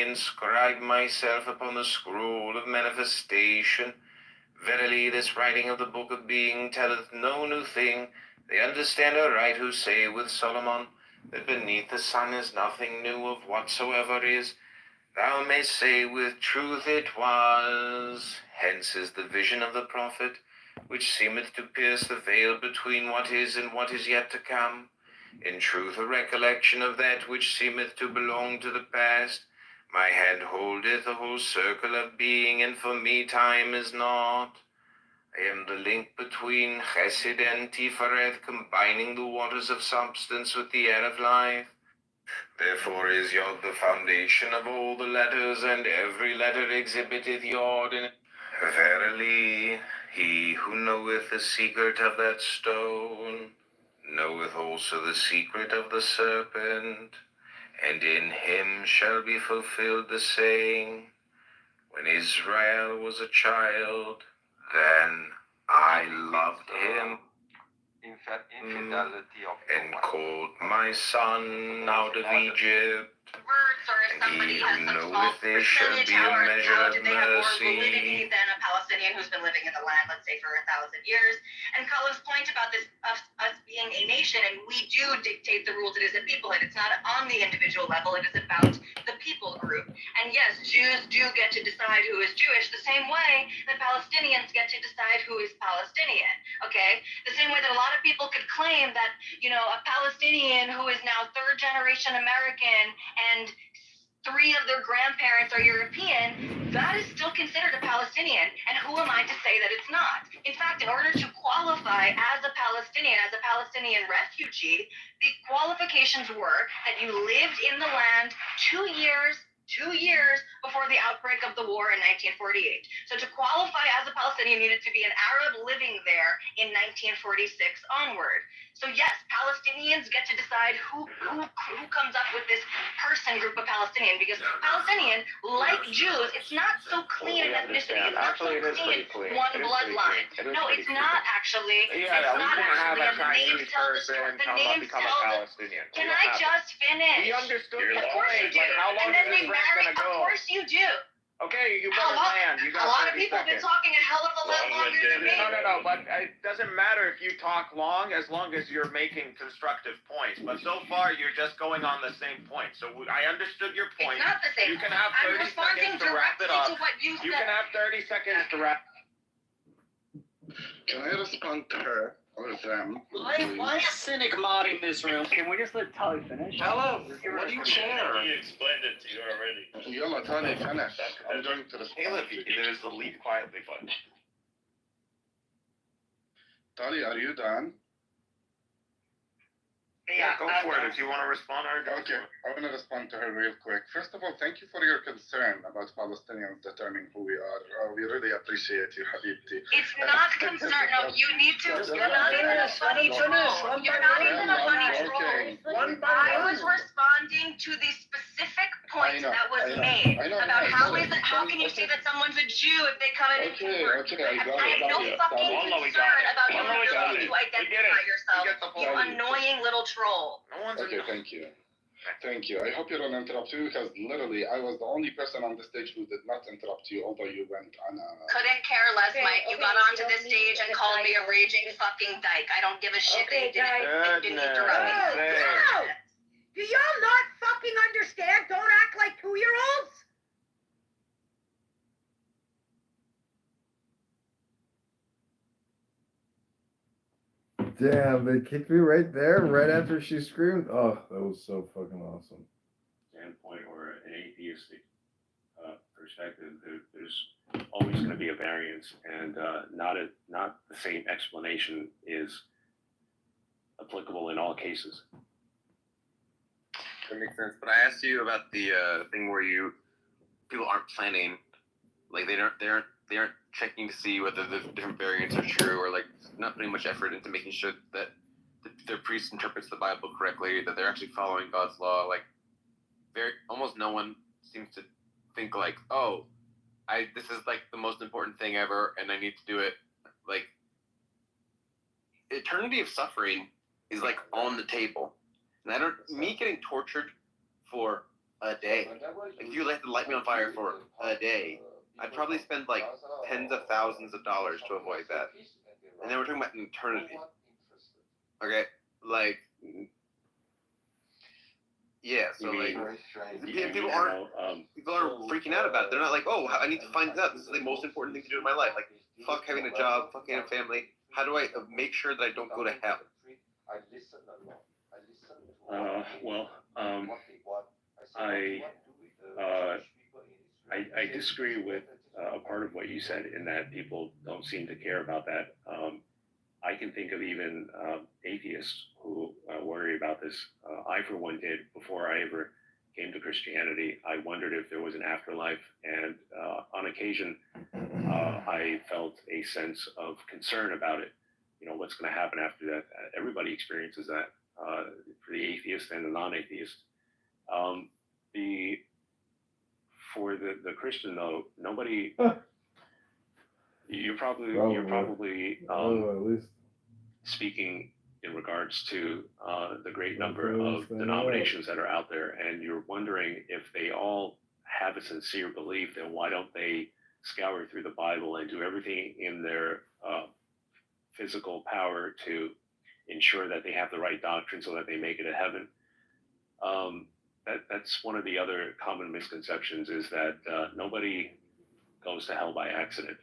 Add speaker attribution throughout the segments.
Speaker 1: inscribe myself upon the scroll of manifestation. Verily, this writing of the book of being telleth no new thing. They understand aright who say with Solomon, that beneath the sun is nothing new of whatsoever is. Thou mayst say with truth it was. Hence is the vision of the prophet, which seemeth to pierce the veil between what is and what is yet to come. In truth, a recollection of that which seemeth to belong to the past. My hand holdeth the whole circle of being, and for me time is naught. I am the link between Chesed and Tiferet, combining the waters of substance with the air of life. Therefore is Yod the foundation of all the letters, and every letter exhibiteth Yod in it. Verily, he who knoweth the secret of that stone, knoweth also the secret of the serpent, and in him shall be fulfilled the saying, when Israel was a child, then I loved him, and called my son out of Egypt.
Speaker 2: Words, or if somebody has some small percentage, how did they have more validity than a Palestinian who's been living in the land, let's say, for 1,000 years? And Khalif's point about this, us being a nation, and we do dictate the rules, it is a peoplehood. It's not on the individual level, it is about the people group. And yes, Jews do get to decide who is Jewish the same way that Palestinians get to decide who is Palestinian, okay? The same way that a lot of people could claim that, you know, a Palestinian who is now third generation American and 3 of their grandparents are European, that is still considered a Palestinian. And who am I to say that it's not? In fact, in order to qualify as a Palestinian refugee, the qualifications were that you lived in the land 2 years before the outbreak of the war in 1948. So to qualify as a Palestinian, you needed to be an Arab living there in 1946 onward. So yes, Palestinians get to decide who comes up with this person group of Palestinian, because Palestinian, like Jews, it's not so clean an ethnicity. It's not so clean one bloodline. No, it's not actually. It's not actually. And the names tell the story. The names tell the. Can I just finish?
Speaker 3: We understood.
Speaker 2: Of course you do. And then they marry. Of course you do.
Speaker 3: Okay, you better land. You got
Speaker 2: a lot of people have been talking a hell of a lot longer than me.
Speaker 3: No, but it doesn't matter if you talk long, as long as you're making constructive points. But so far, you're just going on the same point. So I understood your point.
Speaker 2: It's not the same.
Speaker 3: You can have 30 seconds to wrap it up. You can have 30 seconds to wrap.
Speaker 4: Can I respond to her or them?
Speaker 5: Why is Cynic modding this room?
Speaker 6: Can we just let Tully finish?
Speaker 4: Hello, what do you care?
Speaker 7: He explained it to you already.
Speaker 4: Yalla, Tani, finish. I'm going to respond.
Speaker 7: Caleb, there's the leave quietly button.
Speaker 4: Tali, are you done?
Speaker 7: Yeah, go for it. If you want to respond, or go.
Speaker 4: Okay, I want to respond to her real quick. First of all, thank you for your concern about Palestinians determining who we are. We really appreciate you, Habibti.
Speaker 2: It's not concern. No, you need to. You're not even a funny troll. You're not even a funny troll. I was responding to the specific point that was made about how can you say that someone's a Jew if they come in and convert? I have no fucking concern about your ability to identify yourself. You annoying little troll.
Speaker 4: Okay, thank you. Thank you. I hope you don't interrupt me, because literally I was the only person on the stage who did not interrupt you, although you went on a...
Speaker 2: Couldn't care less, Mike. You got onto this stage and called me a raging fucking dyke. I don't give a shit that you didn't interrupt me.
Speaker 8: Do y'all not fucking understand? Don't act like 2-year-olds.
Speaker 9: Damn, they kicked me right there, right after she screamed. Oh, that was so fucking awesome.
Speaker 10: Standpoint or an atheistic perspective, there's always going to be a variance, and not the same explanation is applicable in all cases.
Speaker 11: That makes sense. But I asked you about the thing where people aren't planning, like they aren't checking to see whether the different variants are true, or like not putting much effort into making sure that their priest interprets the Bible correctly, that they're actually following God's law. Like, almost no one seems to think like, oh, this is like the most important thing ever, and I need to do it. Like, eternity of suffering is like on the table, and me getting tortured for a day. If you had to light me on fire for a day, I'd probably spend like tens of thousands of dollars to avoid that. And then we're talking about an eternity. Okay, like, yeah. So like, people aren't freaking out about it. They're not like, oh, I need to find out. This is the most important thing to do in my life. Like, fuck having a job, fuck having a family. How do I make sure that I don't go to hell?
Speaker 10: I disagree with a part of what you said in that people don't seem to care about that. I can think of even atheists who worry about this. I, for one, did before I ever came to Christianity. I wondered if there was an afterlife, and on occasion, I felt a sense of concern about it. You know, what's going to happen after that? Everybody experiences that, for the atheist and the non-atheist. For the Christian though, nobody. You're probably
Speaker 9: at least
Speaker 10: speaking in regards to the great number of denominations that are out there, and you're wondering if they all have a sincere belief, then why don't they scour through the Bible and do everything in their physical power to ensure that they have the right doctrine so that they make it to heaven? That's one of the other common misconceptions, is that nobody goes to hell by accident.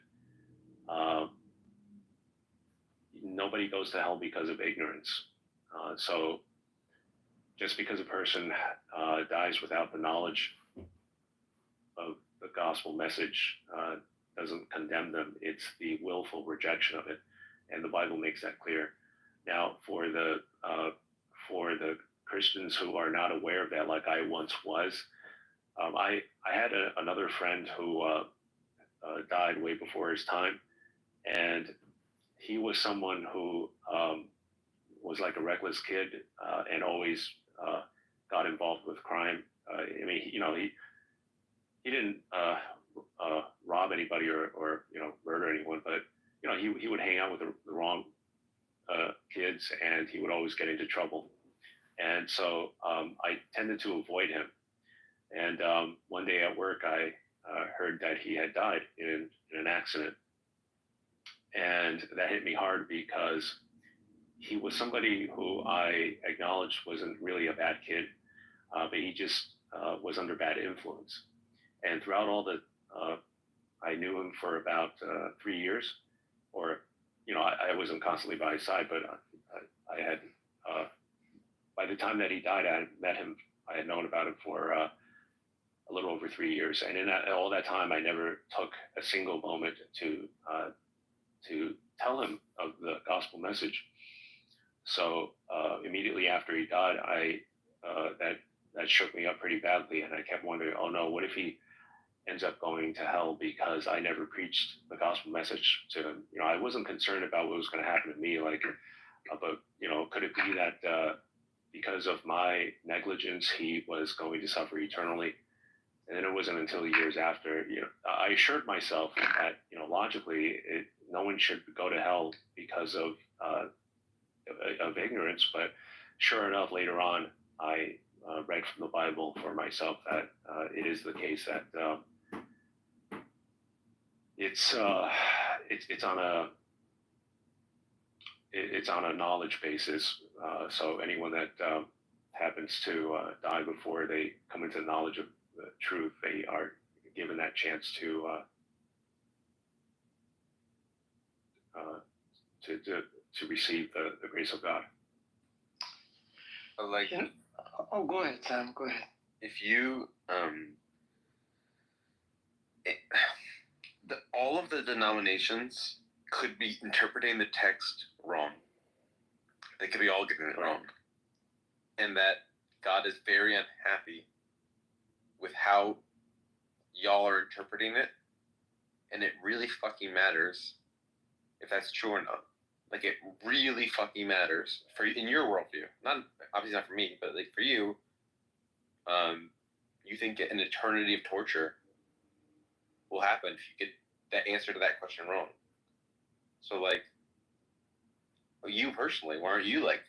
Speaker 10: Nobody goes to hell because of ignorance. So just because a person dies without the knowledge of the gospel message doesn't condemn them. It's the willful rejection of it, and the Bible makes that clear. Now, for the Christians who are not aware of that, like I once was, I had another friend who died way before his time, and he was someone who was like a reckless kid and always got involved with crime. I mean, he didn't rob anybody or murder anyone, but he would hang out with the wrong kids, and he would always get into trouble. And so I tended to avoid him. And one day at work, I heard that he had died in an accident. And that hit me hard because he was somebody who I acknowledged wasn't really a bad kid, but he just was under bad influence. And throughout all I knew him for about 3 years, or, I wasn't constantly by his side, but I had, by the time that he died, I had met him. I had known about him for a little over 3 years. And in all that time, I never took a single moment to tell him of the gospel message. So immediately after he died, that shook me up pretty badly, and I kept wondering, oh no, what if he ends up going to hell because I never preached the gospel message to him? I wasn't concerned about what was going to happen to me, but could it be that because of my negligence, he was going to suffer eternally? And then it wasn't until years after, I assured myself that, logically, no one should go to hell because of ignorance. But sure enough, later on, I read from the Bible for myself that it is the case that it's on a knowledge basis. So anyone that happens to die before they come into knowledge of the truth, they are given that chance to receive the grace of God.
Speaker 11: Like,
Speaker 5: Oh, go ahead, Sam. Go ahead.
Speaker 11: if you all of the denominations could be interpreting the text wrong. They could be all getting it wrong, and that God is very unhappy with how y'all are interpreting it, and it really fucking matters if that's true or not. Like, it really fucking matters for in your worldview. Not obviously not for me, but like for you. You think an eternity of torture will happen if you get that answer to that question wrong. So, like, you personally, why aren't you like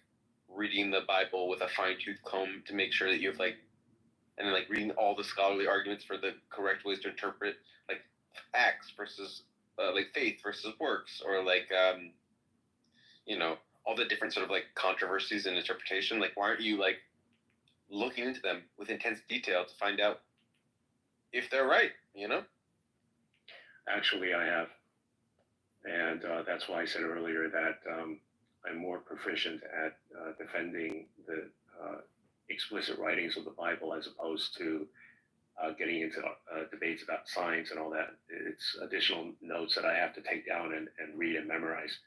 Speaker 11: reading the Bible with a fine-tooth comb to make sure that you have like and then like reading all the scholarly arguments for the correct ways to interpret like acts versus like faith versus works, or like you know, all the different sort of like controversies in interpretation. Like, why aren't you like looking into them with intense detail to find out if they're right? You know.
Speaker 10: Actually, I have, and that's why I said earlier that I'm more proficient at defending the explicit writings of the Bible as opposed to getting into debates about science and all that. It's additional notes that I have to take down and read and memorize.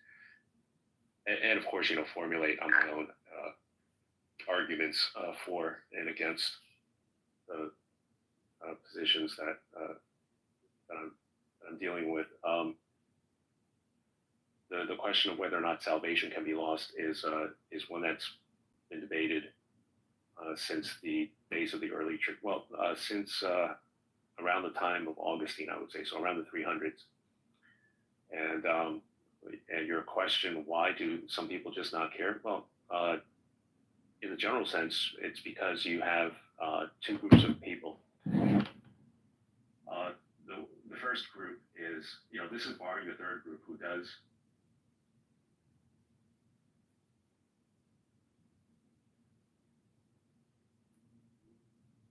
Speaker 10: And of course, you know, formulate on my own arguments for and against the positions that I'm dealing with. The question of whether or not salvation can be lost is one that's been debated since the days of the early church. Well, since around the time of Augustine, I would say, so around the 300s. And your question, why do some people just not care? Well, in the general sense, it's because you have two groups of people. The first group is, you know, this is barring the third group who does.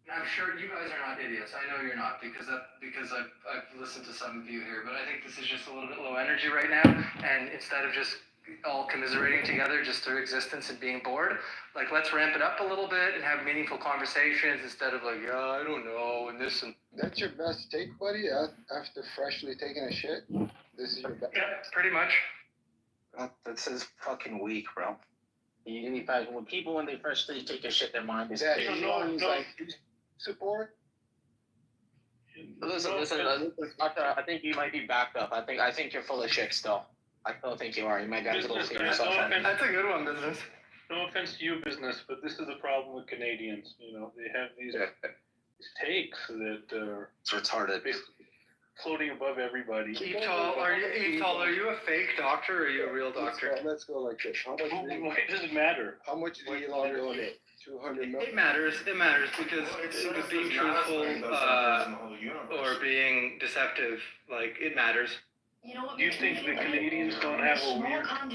Speaker 5: I'm sure you guys are not idiots. I know you're not because I've listened to some of you here, but I think this is just a little bit low energy right now. And instead of just all commiserating together just through existence and being bored, like let's ramp it up a little bit and have meaningful conversations instead of like, yeah, I don't know, and this and.
Speaker 6: That's your best take, buddy. After freshly taking a shit, this is your best.
Speaker 5: Yeah, pretty much.
Speaker 12: This is fucking weak, bro. When people, when they freshly take a shit, their mind is
Speaker 6: That
Speaker 12: clear.
Speaker 6: he's like support.
Speaker 12: Listen, Doctor, I think you might be backed up. I think you're full of shit still. I don't think you are. You might have to go see yourself.
Speaker 5: That's a good one, business.
Speaker 7: No offense to you, business, but this is the problem with Canadians. You know, they have these takes that are
Speaker 12: It's retarded.
Speaker 7: floating above everybody.
Speaker 5: Etal, are you a fake doctor or are you a real doctor?
Speaker 6: Let's go like this. How much?
Speaker 7: Why does it matter?
Speaker 6: How much did Elon donate? 200 million.
Speaker 5: It matters because being truthful or being deceptive, like it matters.
Speaker 7: Do you think the Canadians don't have a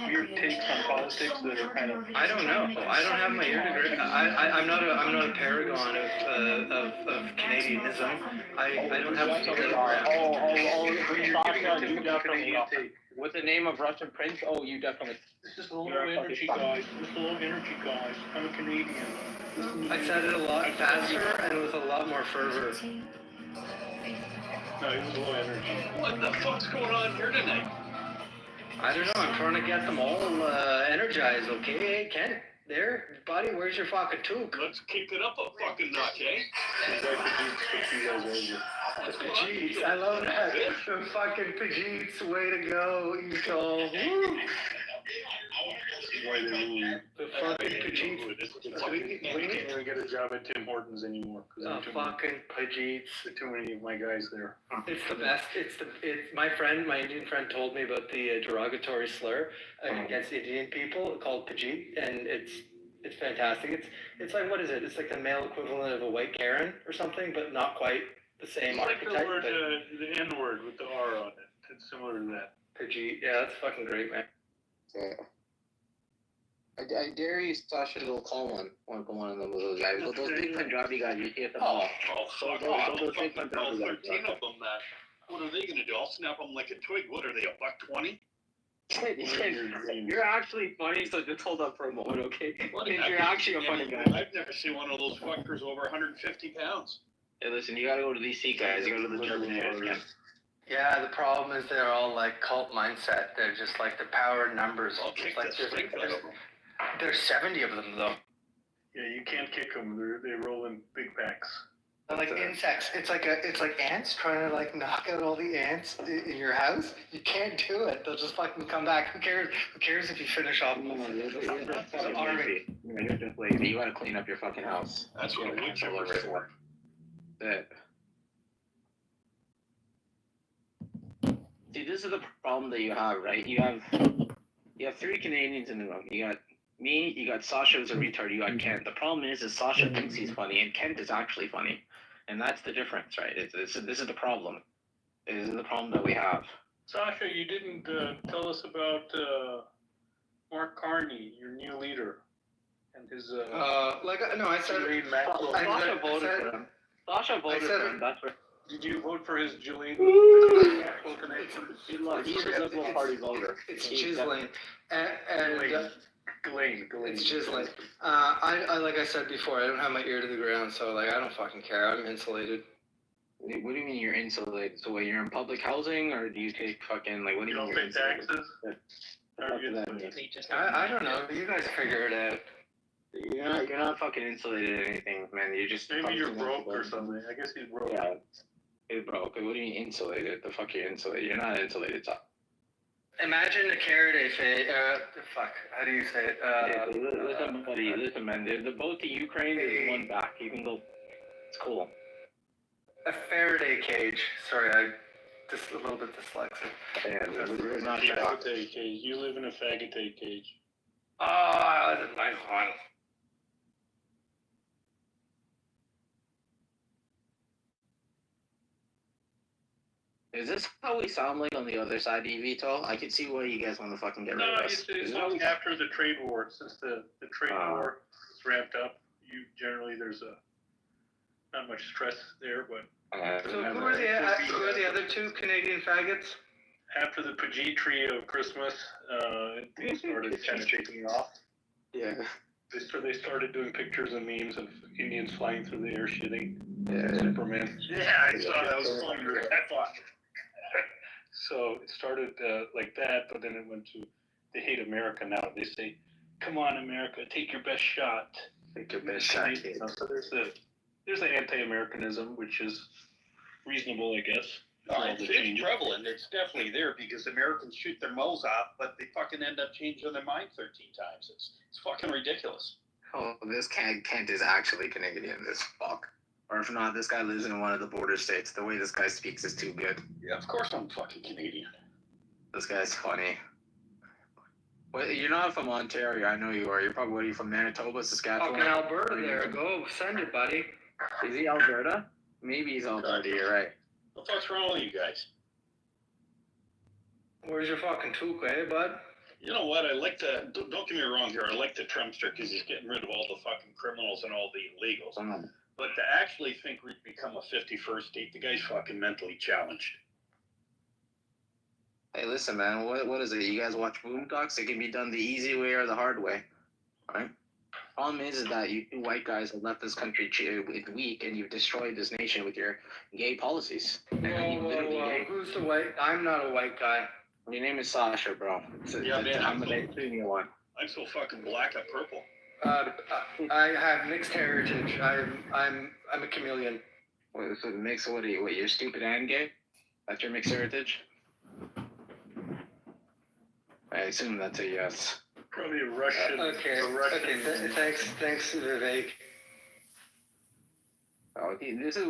Speaker 7: weird takes on politics that are kind of?
Speaker 5: I don't know. I don't have my ear degree. I'm not a paragon of Canadianism. I don't have a degree.
Speaker 12: With the name of Russian Prince, oh, you definitely.
Speaker 7: This is a low energy guys. I'm a Canadian.
Speaker 5: I said it a lot faster and with a lot more fervor.
Speaker 7: No, it was low energy. What the fuck's going on here tonight?
Speaker 5: I don't know. I'm trying to get them all energized. Okay, hey, Ken, there, buddy. Where's your fucking toque?
Speaker 7: Let's kick it up a fucking notch, eh?
Speaker 5: Pajeets, I love that. The fucking Pajeets, way to go, Etal. Woo!
Speaker 7: Why they really
Speaker 5: The fucking Pajeets.
Speaker 7: we can't even get a job at Tim Hortons anymore.
Speaker 5: The fucking Pajeets.
Speaker 7: Too many of my guys there.
Speaker 5: It's the best. It's my Indian friend told me about the derogatory slur against Indian people called Pajeet, and it's fantastic. It's like, what is it? It's like the male equivalent of a white Karen or something, but not quite the same
Speaker 7: It's like
Speaker 5: archetype.
Speaker 7: the word, the N word with the R on it. It's similar to that.
Speaker 5: Pajeet, yeah, that's fucking great, man.
Speaker 12: Yeah. I dare you, Sasha, go call one of them with those guys. Those big Punjabi guys, you hit them all.
Speaker 7: Fuck off. Those big Punjabi guys. 13 of them that. What are they gonna do? I'll snap them like a twig. What are they, $1.20?
Speaker 12: You're actually funny, so just hold up for a moment, okay? You're actually a funny guy.
Speaker 7: I've never seen one of those fuckers over 150 pounds.
Speaker 12: Hey, listen, you gotta go to DC, guys. You gotta go to the German area.
Speaker 5: Yeah, the problem is they're all like cult mindset. They're just like the power in numbers.
Speaker 7: I'll kick
Speaker 5: Like
Speaker 7: the strength out of them.
Speaker 5: there's 70 of them though.
Speaker 7: Yeah, you can't kick them. They roll in big packs.
Speaker 5: They're like insects. It's like ants trying to like knock out all the ants in your house. You can't do it. They'll just fucking come back. Who cares? Who cares if you finish off?
Speaker 12: You're just lazy. You gotta clean up your fucking house.
Speaker 7: That's what a wood chipper's for.
Speaker 12: See, this is the problem that you have, right? You have 3 Canadians in the room. You got me, you got Sasha who's a retard, you got Kent. The problem is Sasha thinks he's funny, and Kent is actually funny. And that's the difference, right? This is the problem. This is the problem that we have.
Speaker 7: Sasha, you didn't tell us about Mark Carney, your new leader, and his.
Speaker 5: I said.
Speaker 12: Sasha voted for him. Sasha voted for him. That's right.
Speaker 7: Did you vote for his Julian?
Speaker 12: He's a Liberal Party voter.
Speaker 5: It's Ghislaine.
Speaker 7: Ghislaine.
Speaker 5: It's Ghislaine. I like I said before, I don't have my ear to the ground, so like I don't fucking care. I'm insulated.
Speaker 12: What do you mean you're insulated? So what, you're in public housing, or do you take fucking like what do
Speaker 7: You
Speaker 12: you
Speaker 7: don't
Speaker 12: mean?
Speaker 7: pay taxes?
Speaker 5: I don't know. You guys figure it out.
Speaker 12: You're not fucking insulated or anything, man. You're just
Speaker 7: Maybe you're broke or something. I guess he's broke.
Speaker 12: Yeah, he's broke. What do you mean insulated? The fuck you're insulated? You're not insulated.
Speaker 5: Imagine a carrot if fuck. How do you say it?
Speaker 12: Listen, buddy. Listen, man. The boat to Ukraine is one back. You can go. It's cool.
Speaker 5: A Faraday cage. Sorry, I just a little bit dyslexic.
Speaker 12: Yeah, we're not sure.
Speaker 7: Faggoty cage. You live in a faggoty cage.
Speaker 5: Oh, that's my fun.
Speaker 12: Is this how we sound like on the other side, Vito? I can see why you guys want to fucking get rid
Speaker 7: No,
Speaker 12: of us.
Speaker 7: it's only after the trade war. Since the trade war is ramped up, there's not much stress there, but.
Speaker 5: So who are the other two Canadian faggots?
Speaker 7: After the Pajit tree of Christmas, they started kind of taking off.
Speaker 12: Yeah.
Speaker 7: They started doing pictures and memes of Indians flying through the air shitting Superman.
Speaker 3: Yeah, I saw that was funny. I thought.
Speaker 7: So it started like that, but then it went to they hate America now. They say, "Come on, America, take your best shot."
Speaker 12: Take your best shot.
Speaker 7: So there's the anti-Americanism, which is reasonable, I guess.
Speaker 3: It's prevalent. It's definitely there because Americans shoot their mouths off, but they fucking end up changing their mind 13 times. It's fucking ridiculous.
Speaker 12: Oh, this Kent is actually Canadian, this fuck. Or if not, this guy lives in one of the border states. The way this guy speaks is too good.
Speaker 3: Yeah, of course I'm fucking Canadian.
Speaker 12: This guy's funny. Well, you're not from Ontario, I know you are. You're probably from Manitoba, Saskatchewan.
Speaker 5: Fucking Alberta there. Go, send it, buddy.
Speaker 12: Is he Alberta? Maybe he's Alberta, you're right.
Speaker 3: What the fuck's wrong with you guys?
Speaker 5: Where's your fucking toque, eh, bud?
Speaker 3: You know what? I like the, don't get me wrong here, I like the Trumpster because he's getting rid of all the fucking criminals and all the illegals. But to actually think we'd become a 51st state, the guy's fucking mentally challenged.
Speaker 12: Hey, listen, man, what is it? You guys watch Boondocks? It can be done the easy way or the hard way, right? Problem is that you two white guys have left this country weak, and you've destroyed this nation with your gay policies.
Speaker 5: Whoa. Who's the white? I'm not a white guy.
Speaker 12: Your name is Sasha, bro.
Speaker 3: Yeah, man,
Speaker 12: I'm the one.
Speaker 3: I'm so fucking black at purple.
Speaker 5: I have mixed heritage. I'm a chameleon.
Speaker 12: What is it? Mix? What are you? What? You're stupid and gay? That's your mixed heritage? I assume that's a yes.
Speaker 7: Probably a Russian.
Speaker 5: Okay. Thanks, Vivek.
Speaker 12: Oh, this is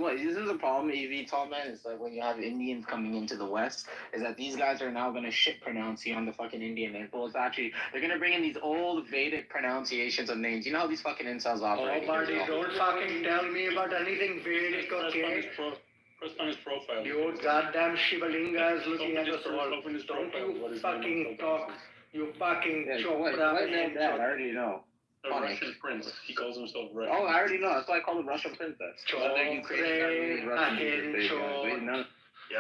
Speaker 12: a problem, Tall man. It's like when you have Indians coming into the West, is that these guys are now gonna shit pronounce you on the fucking Indian name. Well, it's actually they're gonna bring in these old Vedic pronunciations of names. You know how these fucking incels operate.
Speaker 5: Oh, buddy, don't fucking tell me about anything Vedic, okay?
Speaker 7: Press on his profile.
Speaker 5: You goddamn Shivalinga is looking at us all.
Speaker 7: Open his
Speaker 5: Don't
Speaker 7: profile.
Speaker 5: you fucking talk. You fucking
Speaker 12: What name that? I already know.
Speaker 7: A Russian prince. He calls himself Russian.
Speaker 12: Oh, I already know. That's why I call him Russian princess.
Speaker 3: Yeah,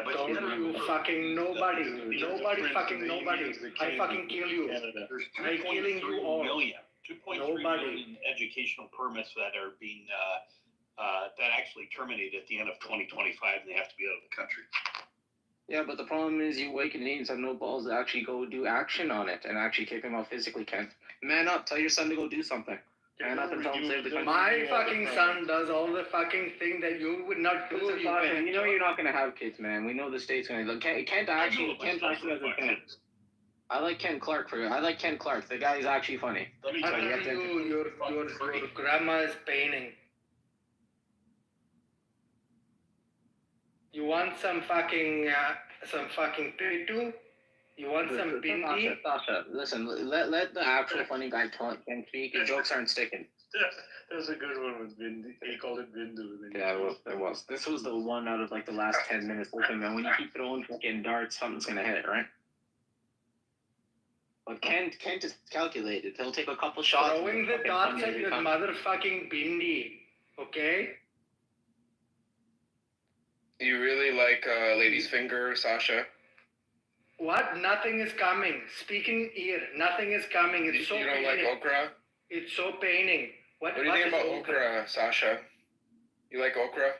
Speaker 3: but
Speaker 5: don't you fucking nobody. Nobody fucking nobody. I fucking kill you. I'm killing you all.
Speaker 3: 2.3 million educational permits that are being that actually terminate at the end of 2025, and they have to be out of the country.
Speaker 12: Yeah, but the problem is you white Canadians have no balls to actually go do action on it and actually kick him out physically, Kent. Man up. Tell your son to go do something. Man up and tell him to save the country.
Speaker 5: My fucking son does all the fucking thing that you would not do.
Speaker 12: You know you're not going to have kids, man. We know the state's going to... Kent actually has a thing. I like Ken Clark I like Ken Clark. The guy's actually funny.
Speaker 3: Let me tell you.
Speaker 5: Your grandma is painting. You want some fucking pitu? You want some bindi?
Speaker 12: Sasha, listen, let the actual funny guy can speak. The jokes aren't sticking.
Speaker 7: That was a good one with Bindu. He called it Bindu.
Speaker 12: Yeah, it was. This was the one out of like the last 10 minutes. Listen, man, when you keep throwing fucking darts, something's gonna hit, right? But Kent is calculated. He'll take a couple shots.
Speaker 5: Throwing the darts at your motherfucking bindi, okay?
Speaker 1: You really like lady's finger, Sasha?
Speaker 5: What? Nothing is coming. Speak in ear. Nothing is coming. It's so
Speaker 1: You don't
Speaker 5: paining.
Speaker 1: like okra?
Speaker 5: It's so paining.
Speaker 1: What do you think about okra, Sasha? You like okra?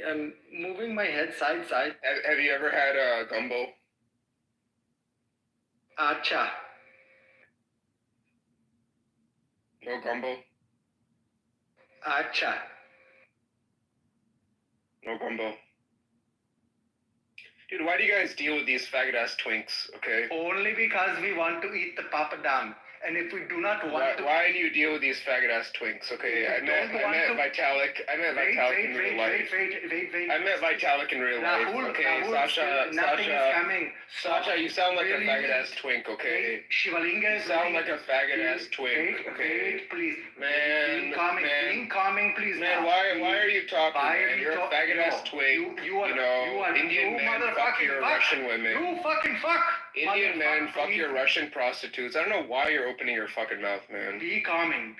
Speaker 5: I'm moving my head side.
Speaker 1: Have you ever had gumbo?
Speaker 5: Acha.
Speaker 1: No gumbo?
Speaker 5: Acha.
Speaker 1: No gumbo. Dude, why do you guys deal with these faggot-ass twinks, okay?
Speaker 5: Only because we want to eat the papadam. And if we do not want to...
Speaker 1: Why do you deal with these faggot-ass twinks, okay? I meant Vitalik. I meant Vitalik in real life.
Speaker 5: Wait.
Speaker 1: I meant Vitalik in real life, okay?
Speaker 5: Nothing is coming.
Speaker 1: Sasha, you sound like a faggot-ass twink, okay?
Speaker 5: Shivalinga
Speaker 1: You sound like a faggot-ass twink, okay?
Speaker 5: Wait, please.
Speaker 1: Man,
Speaker 5: Being calming, please.
Speaker 1: Man, why are you talking, man? You're a faggot-ass twink.
Speaker 5: You are
Speaker 1: Indian men fuck your Russian women.
Speaker 5: You fucking fuck.
Speaker 1: Indian men fuck your Russian prostitutes. I don't know why you're opening your fucking mouth, man.
Speaker 5: Be calming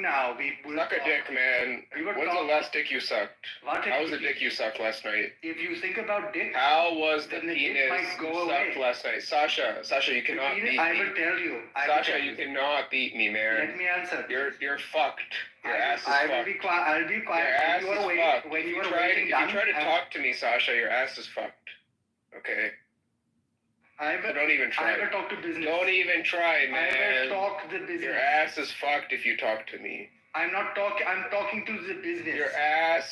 Speaker 5: now.
Speaker 1: Suck a dick, man. When's the last dick you sucked? How was the dick you sucked last night?
Speaker 5: If you think about dick,
Speaker 1: how was the penis
Speaker 5: you
Speaker 1: sucked last night? Sasha, you cannot beat me.
Speaker 5: I will tell you.
Speaker 1: Sasha, you cannot beat me, man.
Speaker 5: Let me answer.
Speaker 1: You're fucked. Your ass is fucked.
Speaker 5: I'll be quiet.
Speaker 1: Your ass is fucked. If you try to talk to me, Sasha, your ass is fucked. Okay? Don't even try.
Speaker 5: I will talk to business.
Speaker 1: Don't even try, man.
Speaker 5: I will talk the business.
Speaker 1: Your ass is fucked if you talk to me.
Speaker 5: I'm not talking. I'm talking to the business.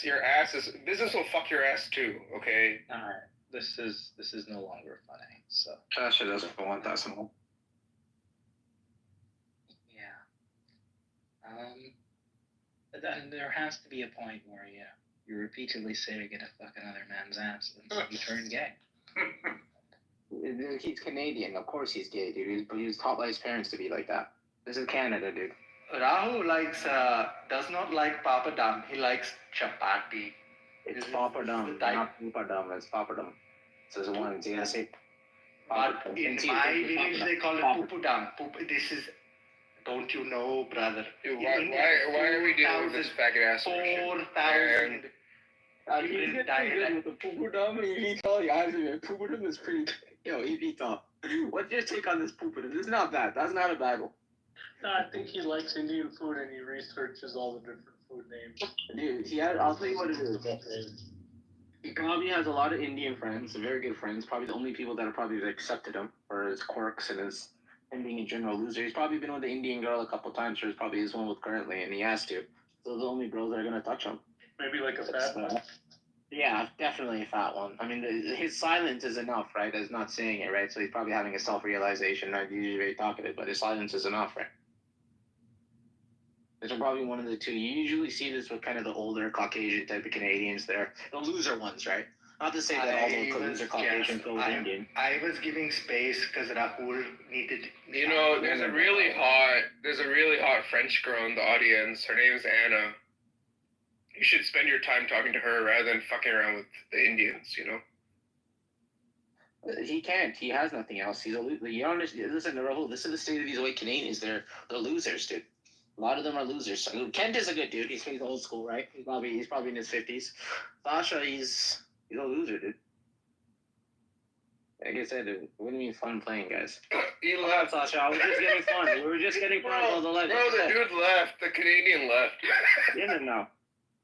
Speaker 1: Your ass is. Business will fuck your ass too. Okay.
Speaker 13: All right. This is no longer funny. So.
Speaker 12: Sasha doesn't want that some.
Speaker 13: Yeah. But then there has to be a point where you repeatedly say you're gonna fuck another man's ass and you turn gay.
Speaker 12: He's Canadian, of course he's gay, dude. He was taught by his parents to be like that. This is Canada, dude.
Speaker 5: Rahu does not like papadam. He likes chapati.
Speaker 12: It's papadam, not papadam. It's papadam. So there's one. So you gotta say.
Speaker 5: But in my village they call it pupudam. This is. Don't you know, brother?
Speaker 1: Dude, why are we dealing with this faggot ass?
Speaker 5: 4,000.
Speaker 12: He's getting good with the pupudam. Pupudam is pretty. Yo, EV what's your take on this pupudam? This is not bad. That's not a bad one.
Speaker 7: No, I think he likes Indian food and he researches all the different food names.
Speaker 12: Dude, I'll tell you what it is. He probably has a lot of Indian friends, very good friends. Probably the only people that have probably accepted him for his quirks and his him being a general loser. He's probably been with the Indian girl a couple times, or he's probably his one with currently, and he has to. So the only girls that are gonna touch him.
Speaker 7: Maybe like a fat one.
Speaker 12: Yeah, definitely a fat one. I mean, his silence is enough, right? As not saying it, right? So he's probably having a self-realization. Not usually very talkative, but his silence is enough, right? These are probably one of the two. You usually see this with kind of the older Caucasian type of Canadians. They're the loser ones, right? Not to say that all the loser Caucasians go Indian.
Speaker 5: I was giving space because Rahul needed.
Speaker 1: You know, there's a really hot French girl in the audience. Her name's Anna. You should spend your time talking to her rather than fucking around with the Indians, you know?
Speaker 12: He can't. He has nothing else. He's a loser. You understand? Listen, Rahul, this is the state of these white Canadians. They're losers, dude. A lot of them are losers. So, Kent is a good dude. He's old school, right? He's probably in his 50s. Sasha, he's a loser, dude. Like I said, it wouldn't be fun playing, guys.
Speaker 1: He left.
Speaker 12: Sasha, I was just getting fun. We were just getting fun all the life.
Speaker 1: Bro, the dude left. The Canadian left.
Speaker 12: No.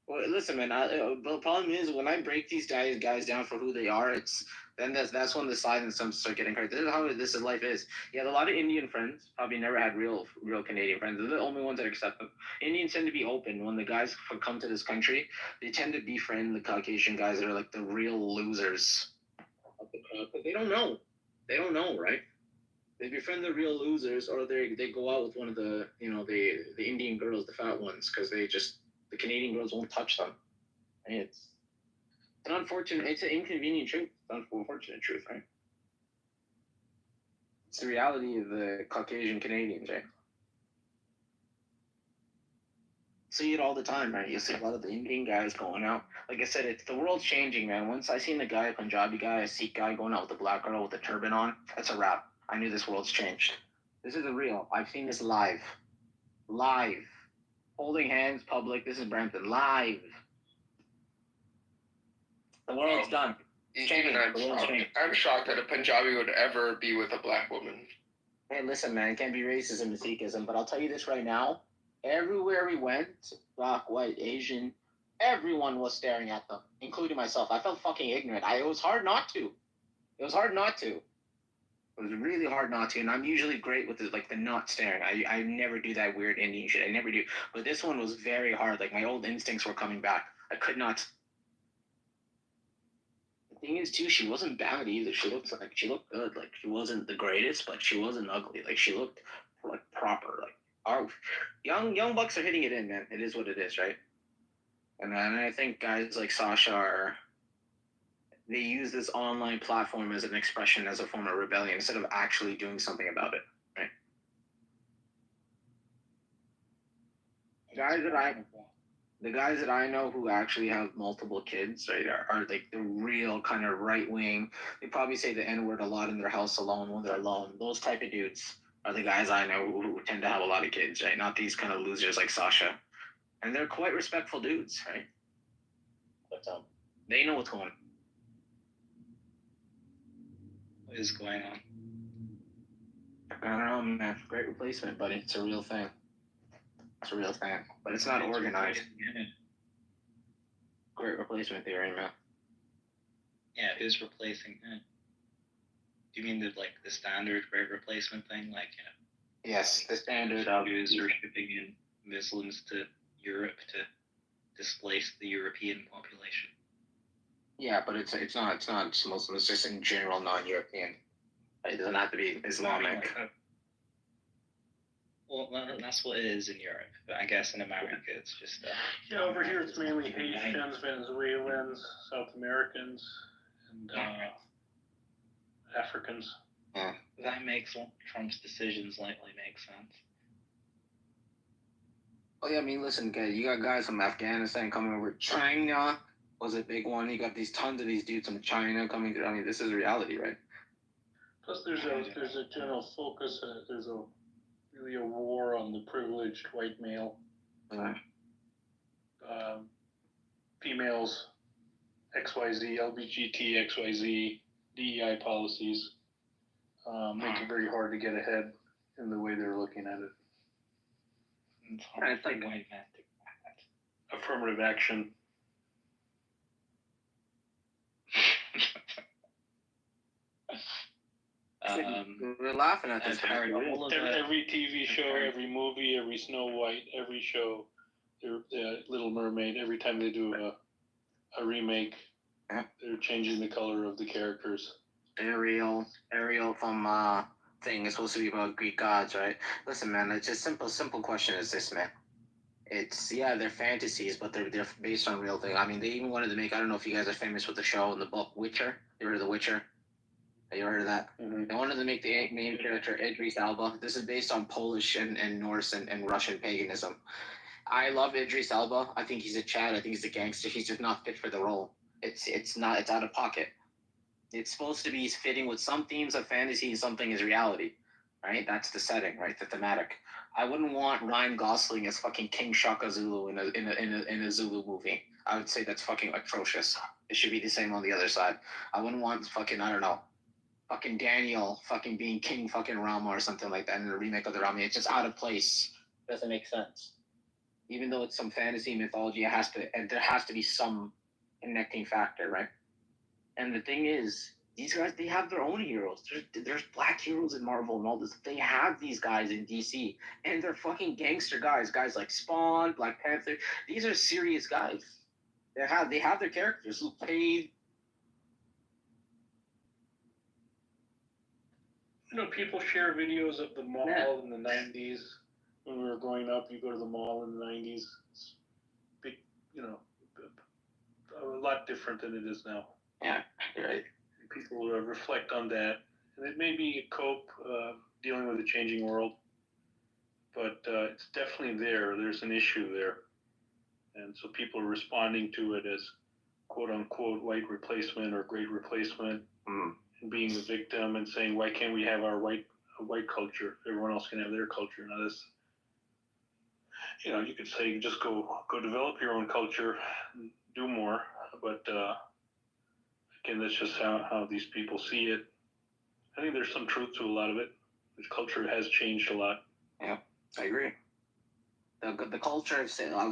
Speaker 12: Well, listen, man. The problem is when I break these guys down for who they are, that's when the silence start getting hurt. This is how life is. He had a lot of Indian friends. Probably never had real Canadian friends. They're the only ones that accept them. Indians tend to be open. When the guys come to this country, they tend to befriend the Caucasian guys that are like the real losers of the crowd. But they don't know. They don't know, right? They befriend the real losers, or they go out with one of the the Indian girls, the fat ones, because the Canadian girls won't touch them. And It's an unfortunate, it's an inconvenient truth. It's an unfortunate truth, right? It's the reality of the Caucasian Canadians, right? See it all the time, right? You see a lot of the Indian guys going out. Like I said, it's the world's changing, man. Once I seen the guy, a Punjabi guy, a Sikh guy going out with a black girl with a turban on, that's a wrap. I knew this world's changed. This is real. I've seen this live. Live. Holding hands, public. This is Brampton. Live. The world's done.
Speaker 14: Even I'm shocked that a Punjabi would ever be with a black woman.
Speaker 12: Hey, listen, man, it can't be racism and Sikhism, but I'll tell you this right now. Everywhere we went, black, white, Asian, everyone was staring at them, including myself. I felt fucking ignorant. It was hard not to. It was hard not to. It was really hard not to, and I'm usually great with the not staring. I never do that weird Indian shit. I never do. But this one was very hard. Like, my old instincts were coming back. I could not. The thing is, too, she wasn't bad either. She looked good. Like, she wasn't the greatest, but she wasn't ugly. Like, she looked like proper. Like, our young bucks are hitting it in, man. It is what it is, right? And I think guys like Sasha they use this online platform as an expression, as a form of rebellion, instead of actually doing something about it, right? The guys that I know who actually have multiple kids, right, are like the real kind of right wing. They probably say the N word a lot in their house alone when they're alone. Those type of dudes are the guys I know who tend to have a lot of kids, right? Not these kind of losers like Sasha. And they're quite respectful dudes, right? But they know what's going on.
Speaker 13: What is going on?
Speaker 12: I don't know, man. Great replacement, buddy. It's a real thing. It's a real thing. But it's not organized. Great replacement theory, man.
Speaker 13: Yeah, who's replacing him? Do you mean the standard great replacement thing?
Speaker 12: Yes, the standard
Speaker 13: Jews are shipping in Muslims to Europe to displace the European population.
Speaker 12: Yeah, but it's not Muslim. It's just in general non-European. It doesn't have to be Islamic.
Speaker 13: Well, that's what it is in Europe, but I guess in America it's just.
Speaker 7: Yeah, over here it's mainly Haitians, Venezuelans, South Americans, and Africans.
Speaker 12: Yeah.
Speaker 13: That makes Trump's decisions likely make sense.
Speaker 12: Oh yeah, I mean, listen, guys, you got guys from Afghanistan coming over. China was a big one. You got tons of these dudes from China coming through. I mean, this is reality, right?
Speaker 7: Plus, there's a general focus. There's really a war on the privileged white male. Females, XYZ, LBGT, XYZ, DEI policies make it very hard to get ahead in the way they're looking at it.
Speaker 13: It's hard for white men to do that.
Speaker 7: Affirmative action.
Speaker 12: We're laughing at this.
Speaker 7: Every TV show, every movie, every Snow White, every show, Little Mermaid, every time they do a remake, they're changing the color of the characters.
Speaker 12: Ariel from thing is supposed to be about Greek gods, right? Listen, man, it's just simple question is this, man. It's they're fantasies, but they're based on real things. I mean, they even wanted to make. I don't know if you guys are famous with the show and the book Witcher. You heard of The Witcher? Have you heard of that? Mm-hmm. They wanted to make the main character Idris Elba. This is based on Polish and Norse and Russian paganism. I love Idris Elba. I think he's a Chad. I think he's a gangster. He's just not fit for the role. It's out of pocket. It's supposed to be fitting with some themes of fantasy and something is reality, right? That's the setting, right? The thematic. I wouldn't want Ryan Gosling as fucking King Shaka Zulu in a Zulu movie. I would say that's fucking atrocious. It should be the same on the other side. I wouldn't want fucking fucking Daniel fucking being King fucking Rama or something like that in a remake of the Rama. It's just out of place. Doesn't make sense. Even though it's some fantasy mythology, there has to be some connecting factor, right? And the thing is, these guys, they have their own heroes. There's black heroes in Marvel and all this. They have these guys in DC, and they're fucking gangster guys. Guys like Spawn, Black Panther. These are serious guys. They have their characters. Luke Cage.
Speaker 7: People share videos of the mall in the 90s. When we were growing up, you go to the mall in the 90s. It's big, lot different than it is now.
Speaker 12: Yeah, you're right.
Speaker 7: People reflect on that, and it may be a cope dealing with a changing world, but it's definitely there. There's an issue there, and so people are responding to it as quote unquote white replacement or great replacement, and being the victim and saying, why can't we have our white culture? Everyone else can have their culture. Now this, you could say just go develop your own culture, do more, but again, that's just how these people see it. I think there's some truth to a lot of it. The culture has changed a lot.
Speaker 12: Yeah, I agree. The culture,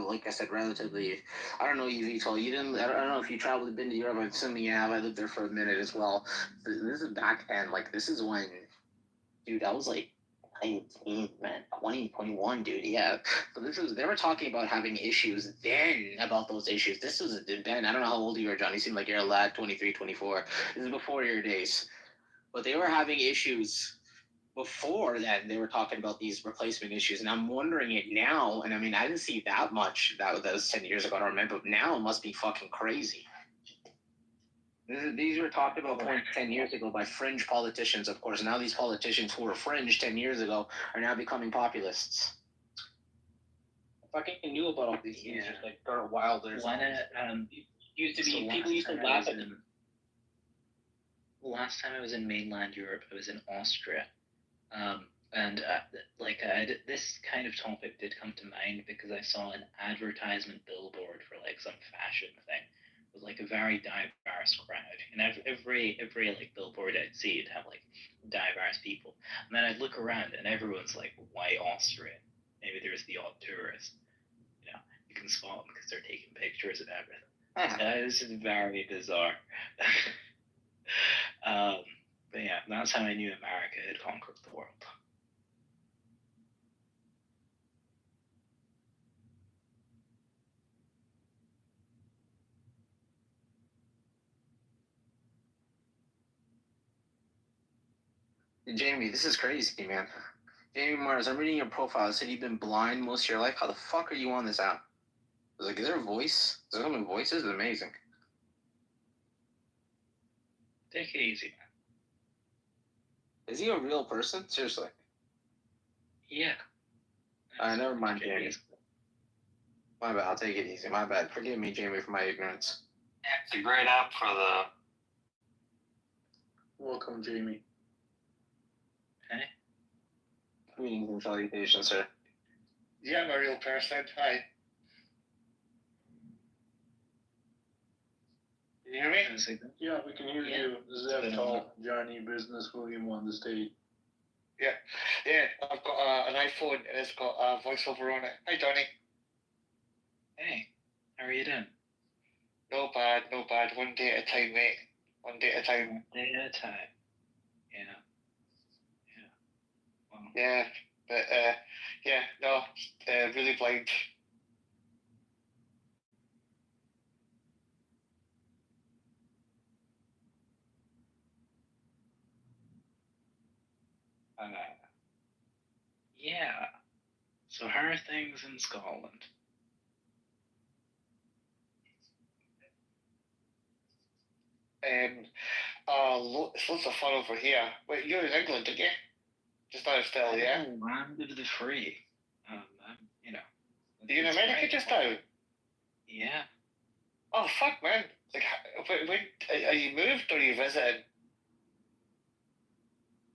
Speaker 12: like I said, relatively. I don't know you, Vital. You didn't. I don't know if you traveled, been to Europe. I'm assuming you have. I lived there for a minute as well. This is back then. Like this is when, dude. I was like 19, man, 20, 21, dude. Yeah. So they were talking about having issues then about those issues. This was then. I don't know how old you are, John. You seem like you're a lad, 23, 24. This is before your days. But they were having issues before then. They were talking about these replacement issues, and I'm wondering it now. And I mean, I didn't see that much. That was 10 years ago. I don't remember. But now it must be fucking crazy. These were talked about 10 years ago by fringe politicians, of course. Now these politicians who were fringe 10 years ago are now becoming populists. I fucking knew about all these things, just like Kurt Wilder. Used to be, people used to laugh at them.
Speaker 13: Last time I was in mainland Europe, I was in Austria. This kind of topic did come to mind because I saw an advertisement billboard for like some fashion thing with like a very diverse crowd. And every like billboard I'd see, it'd have like diverse people. And then I'd look around and everyone's like white Austrian. Maybe there's the odd tourist. You can spot them because they're taking pictures and everything. This is very bizarre. But yeah, that's how I knew America had conquered the world.
Speaker 12: Jamie, this is crazy, man. Jamie Mars, I'm reading your profile. It said you've been blind most of your life. How the fuck are you on this app? I was like, is there a voice? Is there something voices? It's amazing.
Speaker 13: Take it easy, man.
Speaker 12: Is he a real person? Seriously?
Speaker 13: Yeah.
Speaker 12: Never mind, Jamie. My bad. I'll take it easy. My bad. Forgive me, Jamie, for my ignorance.
Speaker 15: It's a great app for the.
Speaker 7: Welcome, Jamie.
Speaker 13: Hey.
Speaker 12: Greetings and salutations, sir.
Speaker 15: Yeah, I'm a real person. Hi. Can you hear me?
Speaker 7: Yeah, we can hear you. Zevtal, Johnny, Business, William on the stage.
Speaker 15: Yeah. I've got an iPhone and it's got a voiceover on it. Hi, Johnny.
Speaker 13: Hey, how are you doing?
Speaker 15: No bad. One day at a time, mate. One day at a time.
Speaker 13: One day at a time. Yeah. Well.
Speaker 15: Yeah, but really blind.
Speaker 13: Yeah. So how are things in Scotland?
Speaker 15: It's lots of fun over here. Wait, you're in England, aren't you? Just now still, yeah?
Speaker 13: Land of the free.
Speaker 15: Are you in America just now?
Speaker 13: Yeah.
Speaker 15: Oh, fuck, man. Like, when are you moved or are you visiting?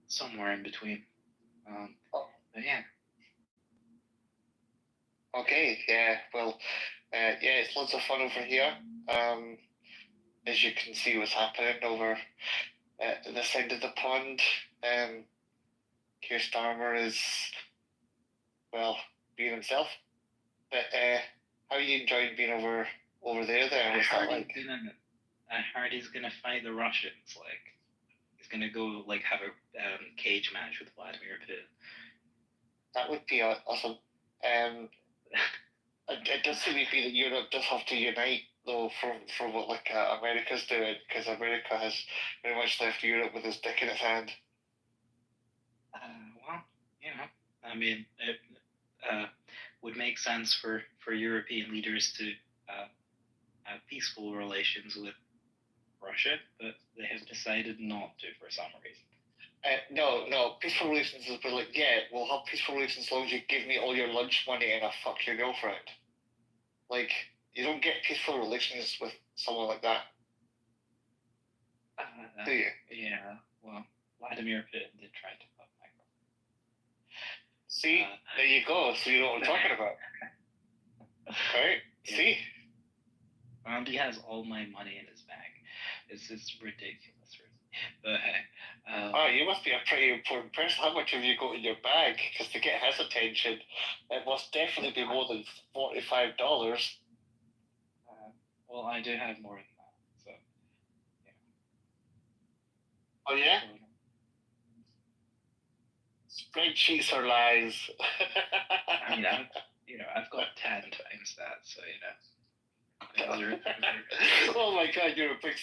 Speaker 13: Somewhere in between. But yeah.
Speaker 15: Okay, yeah, well, it's lots of fun over here. As you can see what's happening over this side of the pond. Keir Starmer is, well, being himself. But how are you enjoying being over there then? What's that like?
Speaker 13: I heard he's gonna fight the Russians, like, he's gonna go, like, have a cage match with Vladimir Putin.
Speaker 15: That would be awesome. It does seem to be that Europe does have to unite, though, for what like America's doing, because America has very much left Europe with his dick in its hand.
Speaker 13: Well, I mean, it would make sense for European leaders to have peaceful relations with Russia, but they have decided not to for some reason.
Speaker 15: No, peaceful relations is like, yeah, we'll have peaceful relations as long as you give me all your lunch money and I fuck your girlfriend. Like, you don't get peaceful relations with someone like that. Do you?
Speaker 13: Yeah, well, Vladimir Putin did try to fuck my girlfriend.
Speaker 15: See? There you go. So you know what I'm talking about. Right?
Speaker 13: Yeah.
Speaker 15: See?
Speaker 13: And he has all my money in his bag. It's ridiculous, really. But hey.
Speaker 15: You must be a pretty important person. How much have you got in your bag? Because to get his attention, it must definitely be more than $45.
Speaker 13: Well, I do have more than that, so yeah.
Speaker 15: Oh yeah? Spreadsheets are lies.
Speaker 13: I mean, I've got 10 times that, so
Speaker 15: Oh my God, you're a big.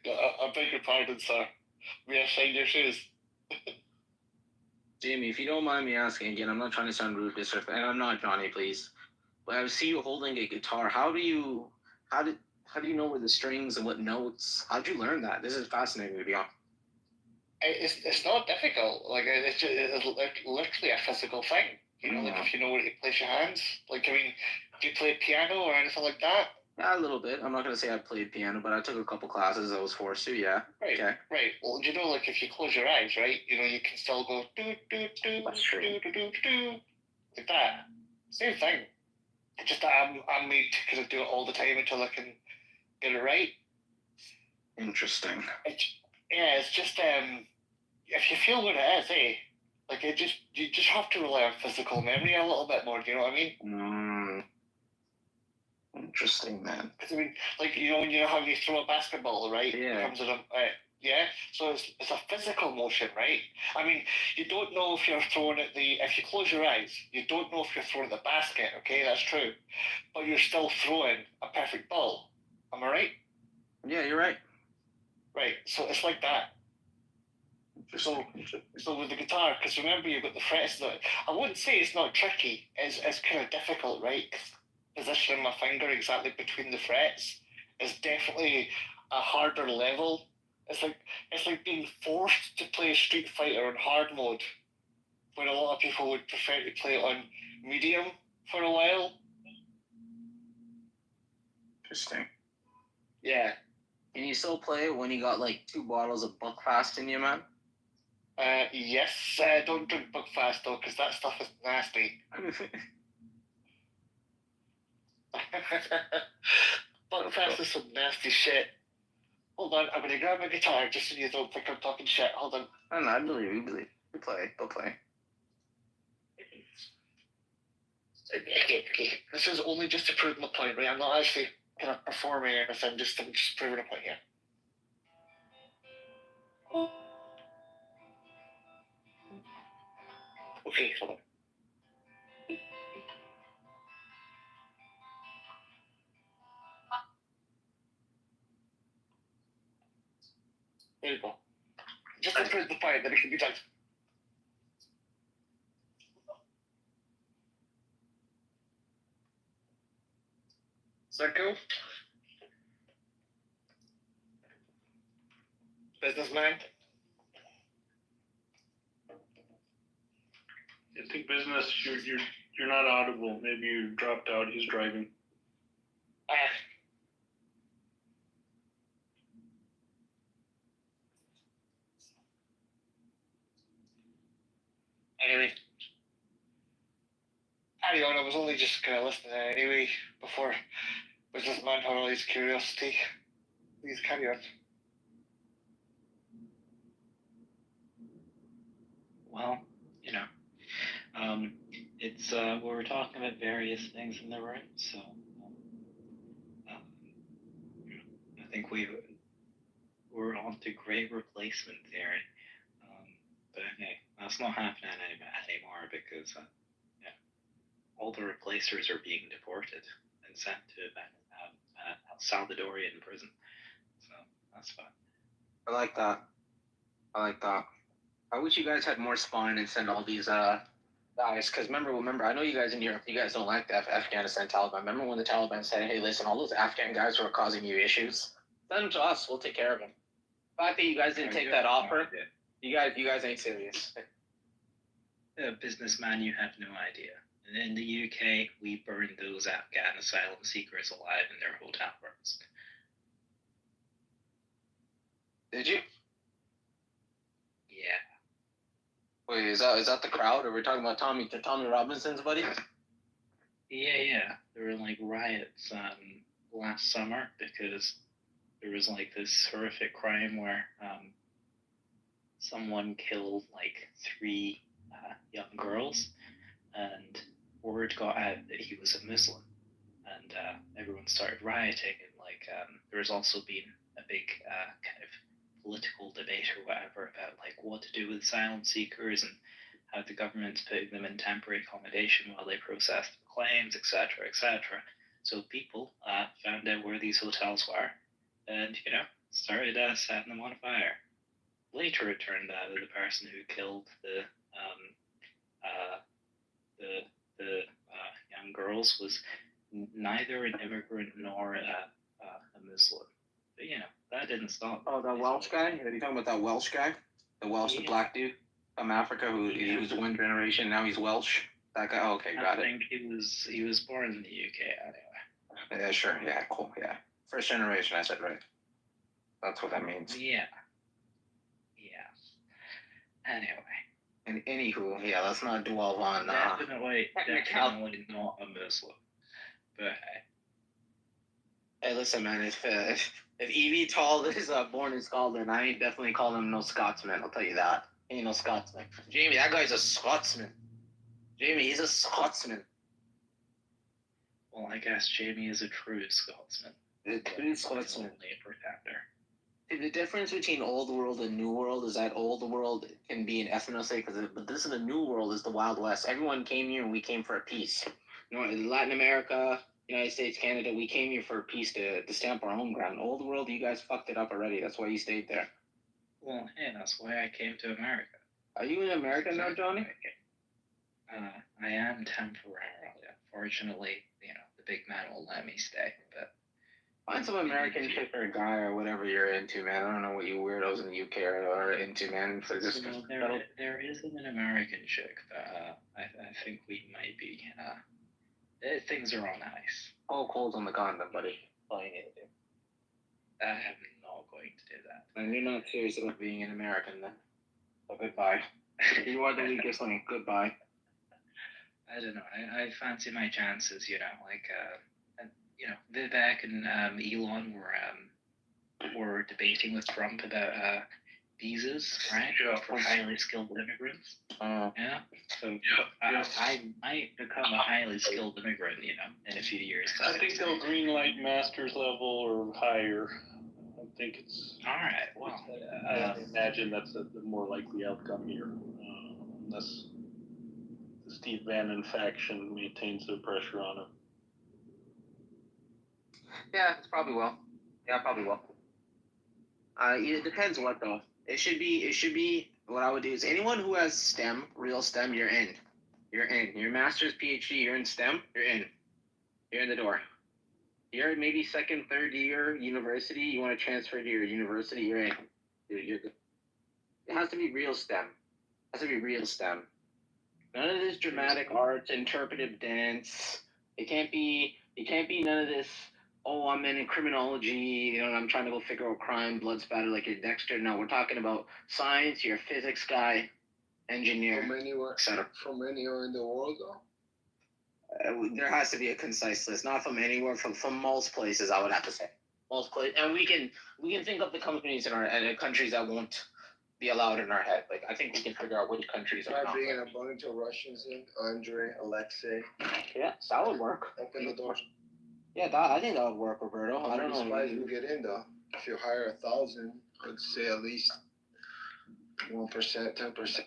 Speaker 15: I beg your pardon, sir. May I shine your shoes?
Speaker 12: Jamie, if you don't mind me asking again, I'm not trying to sound rude, disrespectful, and I'm not Johnny, please. But I see you holding a guitar. How do you know where the strings and what notes? How'd you learn that? This is fascinating to be honest.
Speaker 15: It's not difficult. Like it's literally a physical thing. You know, like if you know where to place your hands. Like, I mean, do you play piano or anything like that?
Speaker 12: Yeah, a little bit. I'm not gonna say I played piano, but I took a couple classes. I was forced to. Yeah.
Speaker 15: Right.
Speaker 12: Okay.
Speaker 15: Right. Well, you know, like if you close your eyes, right? You know, you can still go do do do
Speaker 12: That's true.
Speaker 15: do like that. Same thing. It's just that I'm made to kind of do it all the time until I can get it right.
Speaker 12: Interesting.
Speaker 15: It's just if you feel what it is, like you just have to rely on physical memory a little bit more. Do you know what I mean?
Speaker 12: Interesting, man.
Speaker 15: Because I mean, like when you know how you throw a basketball, right?
Speaker 12: Yeah.
Speaker 15: It comes in yeah. So it's a physical motion, right? I mean, you don't know if you're throwing at if you close your eyes, you don't know if you're throwing at the basket. Okay, that's true, but you're still throwing a perfect ball. Am I right?
Speaker 12: Yeah, you're right.
Speaker 15: Right. So it's like that. So with the guitar, because remember you've got the frets. I wouldn't say it's not tricky. It's kind of difficult, right? Positioning my finger exactly between the frets is definitely a harder level. It's like being forced to play Street Fighter on hard mode, when a lot of people would prefer to play it on medium for a while.
Speaker 12: Interesting.
Speaker 15: Yeah.
Speaker 12: Can you still play it when you got like 2 bottles of Buckfast in you, man?
Speaker 15: Yes. Don't drink Buckfast though, because that stuff is nasty. Buckfast is some nasty shit. Hold on, I'm gonna grab my guitar just so you don't think I'm talking shit. Hold on.
Speaker 12: I believe you. You play. Go play.
Speaker 15: Okay. This is only just to prove my point, right? I'm not actually kind of performing anything. I'm just proving a point here. Okay, hold on. There you go. Just to prove the point that it can be done. Is that cool? Businessman?
Speaker 7: I think business. You're not audible. Maybe you dropped out. He's driving.
Speaker 15: Anyway. Carry on, I was only just kind of listening anyway before Businessman had all his curiosity. Please carry on.
Speaker 13: Well, it's we were talking about various things in the room, so I think we're on to great replacement theory. But hey, that's not happening anymore because all the replacers are being deported and sent to Salvadorian prison. So that's fine.
Speaker 12: I like that. I wish you guys had more spine and send all these Guys, because remember, I know you guys in Europe, you guys don't like the Afghanistan Taliban. Remember when the Taliban said, hey, listen, all those Afghan guys who are causing you issues, send them to us, we'll take care of them. The fact that you guys didn't take that offer, you guys ain't serious.
Speaker 13: Businessman, you have no idea. And in the UK, we burned those Afghan asylum seekers alive in their hotel rooms.
Speaker 12: Did you?
Speaker 13: Yeah.
Speaker 12: Wait, is that the crowd? Or we're talking about Tommy Robinson's buddy?
Speaker 13: Yeah. There were like riots last summer because there was like this horrific crime where someone killed like 3 young girls, and word got out that he was a Muslim, and everyone started rioting, and like there was also been a big kind of political debate or whatever about like what to do with asylum seekers and how the government's putting them in temporary accommodation while they process the claims, etc., etc. So people found out where these hotels were, and started setting them on fire. Later, it turned out that the person who killed the young girls was neither an immigrant nor a Muslim. But that didn't stop.
Speaker 12: Oh, that Welsh guy? Are you talking about that Welsh guy? The Welsh, the black dude from Africa he was one generation, now he's Welsh? That guy? Oh, okay, got it.
Speaker 13: I think he was born in the UK anyway.
Speaker 12: Yeah, sure. Yeah, cool. Yeah. First generation, I said, right? That's what that means.
Speaker 13: Yeah. Anyway.
Speaker 12: And anywho, yeah, let's not dwell on
Speaker 13: definitely not a Muslim. But
Speaker 12: hey, listen, man, if Evie Tall is born in Scotland, I ain't definitely calling him no Scotsman. I'll tell you that. Ain't no Scotsman. Jamie, that guy's a Scotsman. Jamie, he's a Scotsman.
Speaker 13: Well, I guess Jamie is a true Scotsman.
Speaker 12: A true Scotsman.
Speaker 13: Only a pretender.
Speaker 12: The difference between old world and new world is that old world can be an ethnicity, but this is the new world, is the Wild West. Everyone came here and we came for a peace. In Latin America, United States, Canada, we came here for a peace to stamp our home ground. Old world, you guys fucked it up already. That's why you stayed there.
Speaker 13: Well, hey, that's why I came to America.
Speaker 12: Are you in America now, Johnny?
Speaker 13: I am temporarily. Unfortunately, the big man won't let me stay, but
Speaker 12: find some American chick or guy or whatever you're into, man. I don't know what you weirdos in the UK are into, man. For this,
Speaker 13: there isn't an American chick, but I think we might be. Things are on ice.
Speaker 12: All cold on the condom, buddy. All you need to do.
Speaker 13: I am not going to do that.
Speaker 12: And you're not serious about being an American, then. So goodbye. You are the weakest link. Goodbye.
Speaker 13: I don't know. I fancy my chances, Vivek and Elon were debating with Trump about visas, right? For highly skilled immigrants. Yeah. So I might become a highly skilled immigrant, in a few years.
Speaker 7: I think they'll green light master's level or higher. I think it's
Speaker 13: all right. Well,
Speaker 7: I imagine that's the more likely outcome here, unless the Steve Bannon faction maintains their pressure on him.
Speaker 12: Yeah, it's probably will. Yeah, probably will. It depends what though. It should be. What I would do is anyone who has STEM, real STEM, you're in. You're in. Your master's, PhD, you're in STEM, you're in. You're in the door. You're maybe second, third year university. You want to transfer to your university, you're in. You're good. It has to be real STEM. It has to be real STEM. None of this dramatic arts, interpretive dance. It can't be none of this. Oh, I'm in criminology, I'm trying to go figure out crime, blood spatter like you're Dexter. No, we're talking about science, you're a physics guy, engineer, etc.
Speaker 6: From anywhere in the world, though?
Speaker 12: There has to be a concise list, not from anywhere, from most places, I would have to say. Most places. And we can think of the companies and countries that won't be allowed in our head. Like, I think we can figure out which countries are not.
Speaker 6: Bringing a bunch of Russians in, Andre, Alexei.
Speaker 12: Yeah, that would work.
Speaker 6: Open the door.
Speaker 12: Yeah, I think that would work, Roberto. I don't know.
Speaker 6: How many spies you get in, though? If you hire 1,000, I'd say at least 1%, 10%.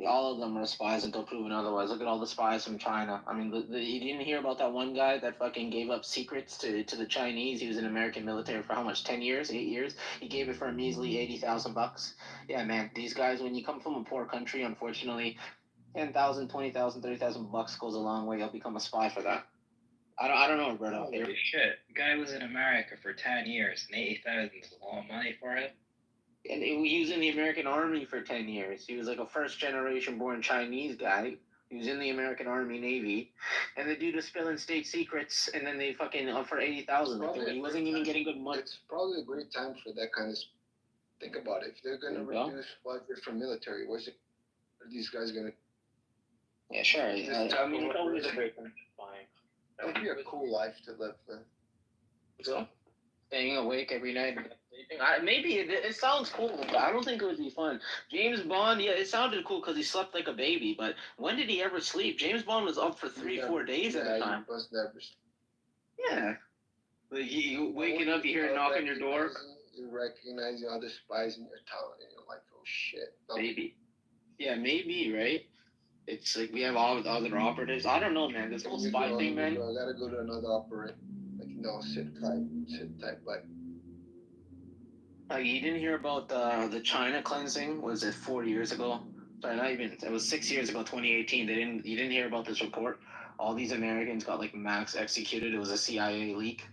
Speaker 12: All of them are spies until proven otherwise. Look at all the spies from China. I mean, you didn't hear about that one guy that fucking gave up secrets to the Chinese. He was in American military for how much? 10 years? 8 years? He gave it for a measly $80,000. Yeah, man. These guys, when you come from a poor country, unfortunately, $10,000, $20,000, $30,000 goes a long way. You'll become a spy for that. I don't know, Roberto.
Speaker 13: Holy shit. Guy was in America for 10 years and 80,000 is a lot of money for him.
Speaker 12: And he was in the American Army for 10 years. He was like a first generation born Chinese guy. He was in the American Army Navy. And the dude was spilling state secrets, and then they fucking for 80,000. He wasn't even getting good money.
Speaker 6: It's probably a great time for that kind of. Think about it. If they're gonna reduce budget for military, are these guys gonna?
Speaker 12: Yeah, sure. I mean, it's always a great time to buy.
Speaker 6: That would be a cool life to live.
Speaker 12: So, staying awake every night. Maybe it sounds cool, but I don't think it would be fun. James Bond, yeah, it sounded cool because he slept like a baby, but when did he ever sleep? James Bond was up for 3-4 days at a time.
Speaker 6: He was never.
Speaker 12: Yeah. Like you waking up, you hear a knock on your door.
Speaker 6: You recognize the other spies in your town, and you're like, oh shit.
Speaker 12: Maybe. Yeah, maybe, right? It's like we have all the other operatives. I don't know, man. This whole spy thing, man.
Speaker 6: I gotta go to another operator. Like, no, sit tight, but.
Speaker 12: You didn't hear about the China cleansing? Was it 4 years ago? Sorry, not even. It was 6 years ago, 2018. You didn't hear about this report? All these Americans got like max executed. It was a CIA leak.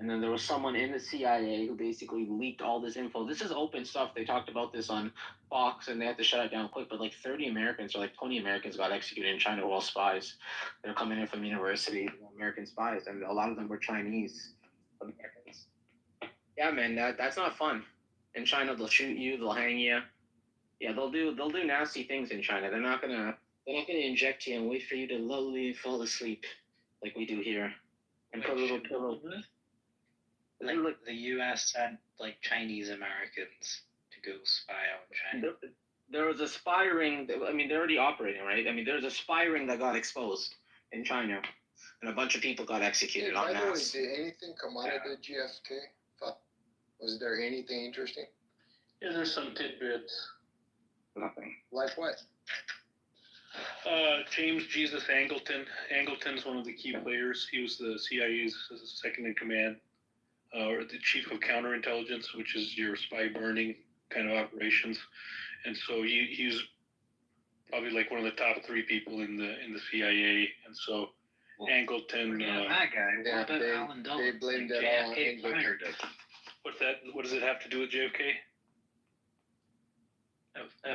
Speaker 12: And then there was someone in the CIA who basically leaked all this info. This is open stuff. They talked about this on Fox, and they had to shut it down quick. But like 30 Americans or like 20 Americans got executed in China, all spies. They're coming in from university, American spies, and a lot of them were Chinese Americans. Yeah, man, that's not fun. In China, they'll shoot you, they'll hang you. Yeah, they'll do nasty things in China. They're not gonna inject you and wait for you to lowly fall asleep like we do here, and put a little pillow.
Speaker 13: Like the U.S. sent like Chinese Americans to go spy on China.
Speaker 12: There was a spy ring. I mean, they're already operating, right? I mean, there's a spy ring that got exposed in China, and a bunch of people got executed on
Speaker 6: By the way,
Speaker 12: mass.
Speaker 6: did anything come out of the GFK? Was there anything interesting?
Speaker 7: Yeah, there's some tidbits.
Speaker 12: Nothing.
Speaker 6: Like what?
Speaker 7: James Jesus Angleton. Angleton's one of the key players. He was the CIA's second in command, or the chief of counterintelligence, which is your spy burning kind of operations. And so he was probably like one of the top 3 people in the CIA. And so Angleton.
Speaker 13: That guy.
Speaker 6: Yeah,
Speaker 13: What about Alan Dulles?
Speaker 6: they blamed it all on
Speaker 13: JFK fired him.
Speaker 7: What's that? What does it have to do with JFK?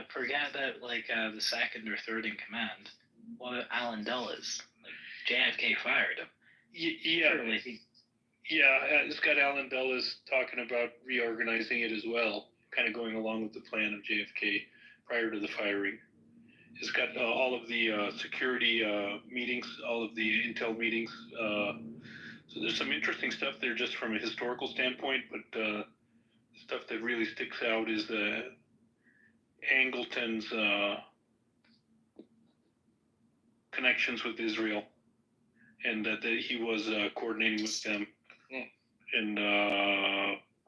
Speaker 13: Forget about like the second or third in command. What about Alan Dulles? Like JFK fired him.
Speaker 7: Yeah. It's got Alan Dulles talking about reorganizing it as well, kind of going along with the plan of JFK prior to the firing. It's got all of the security meetings, all of the intel meetings. So there's some interesting stuff there just from a historical standpoint, but the stuff that really sticks out is the Angleton's connections with Israel, and that he was coordinating with them.
Speaker 12: Yeah.
Speaker 7: And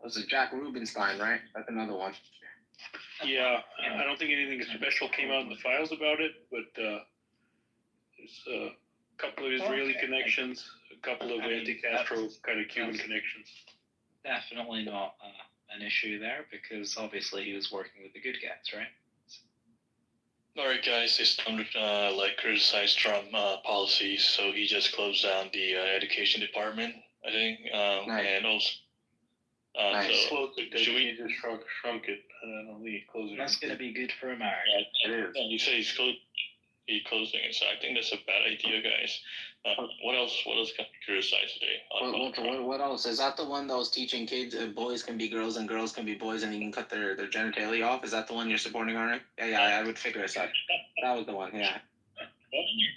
Speaker 12: was it Jack Rubenstein, right? That's another one.
Speaker 7: Yeah, I don't think anything special came out in the files about it, but there's a couple of Israeli connections, a couple of anti-Castro kind of Cuban connections.
Speaker 13: Definitely not an issue there, because obviously he was working with the good guys, right?
Speaker 16: All right, guys, it's time to criticize Trump policies. So he just closed down the education department, I think, and also.
Speaker 7: Nice.
Speaker 16: So
Speaker 7: Should we just shrunk it? I don't think he closed it.
Speaker 13: That's going to be good for America.
Speaker 16: Yeah, it is. Yeah, you say he's closing it, so I think that's a bad idea, guys. What else can we criticize today?
Speaker 12: What else? Is that the one that was teaching kids boys can be girls and girls can be boys, and you can cut their genitalia off? Is that the one you're supporting, already? Yeah, I would figure it out. That was the one, yeah.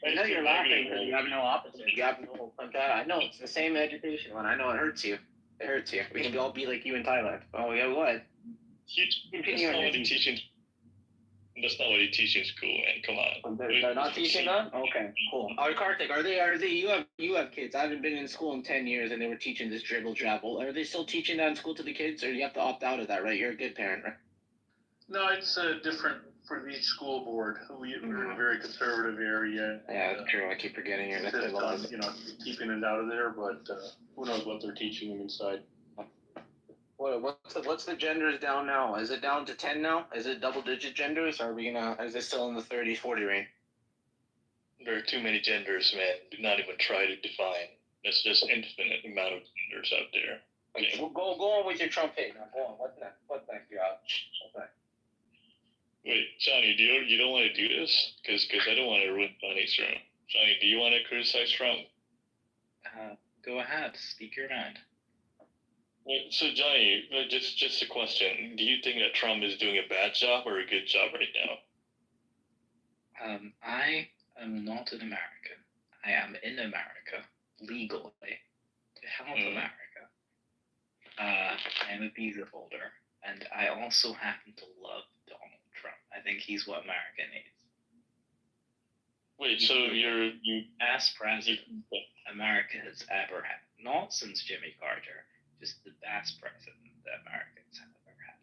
Speaker 12: I know you're laughing because you have no opposite. You have no I know it's the same education one. I know it hurts you. It hurts you. We can all be like you in Thailand. Oh yeah, what?
Speaker 16: That's not what he teaching. That's not what he teaching in school, man. Come on.
Speaker 12: They're not teaching that? Okay, cool. Karthik, are they? You have kids. I haven't been in school in 10 years, and they were teaching this dribble drabble. Are they still teaching that in school to the kids, or do you have to opt out of that? Right? You're a good parent, right?
Speaker 7: No, it's different for each school board. We're in a very conservative area.
Speaker 12: Yeah, that's true. I keep forgetting you're
Speaker 7: keeping it out of there, but who knows what they're teaching them inside.
Speaker 12: What's the genders down now? Is it down to 10 now? Is it double digit genders? Or is it still in the 30-40 range?
Speaker 16: there are too many genders, man. Do not even try to define. There's just infinite amount of genders out there.
Speaker 12: Okay. Well, go on with your Trump hate now. Go on. What's next? What's next, Josh? What's next?
Speaker 16: Wait, Johnny, you don't want to do this? Because I don't want to ruin Johnny's room. Johnny, do you want to criticize Trump?
Speaker 13: Go ahead. Speak your mind.
Speaker 16: Wait, so Johnny, just a question. Do you think that Trump is doing a bad job or a good job right now?
Speaker 13: I am not an American. I am in America legally to help America. I am a visa holder, and I also happen to love Donald Trump. I think he's what America needs.
Speaker 16: Wait, so you
Speaker 13: best president America has ever had, not since Jimmy Carter, just the best president that Americans have ever had.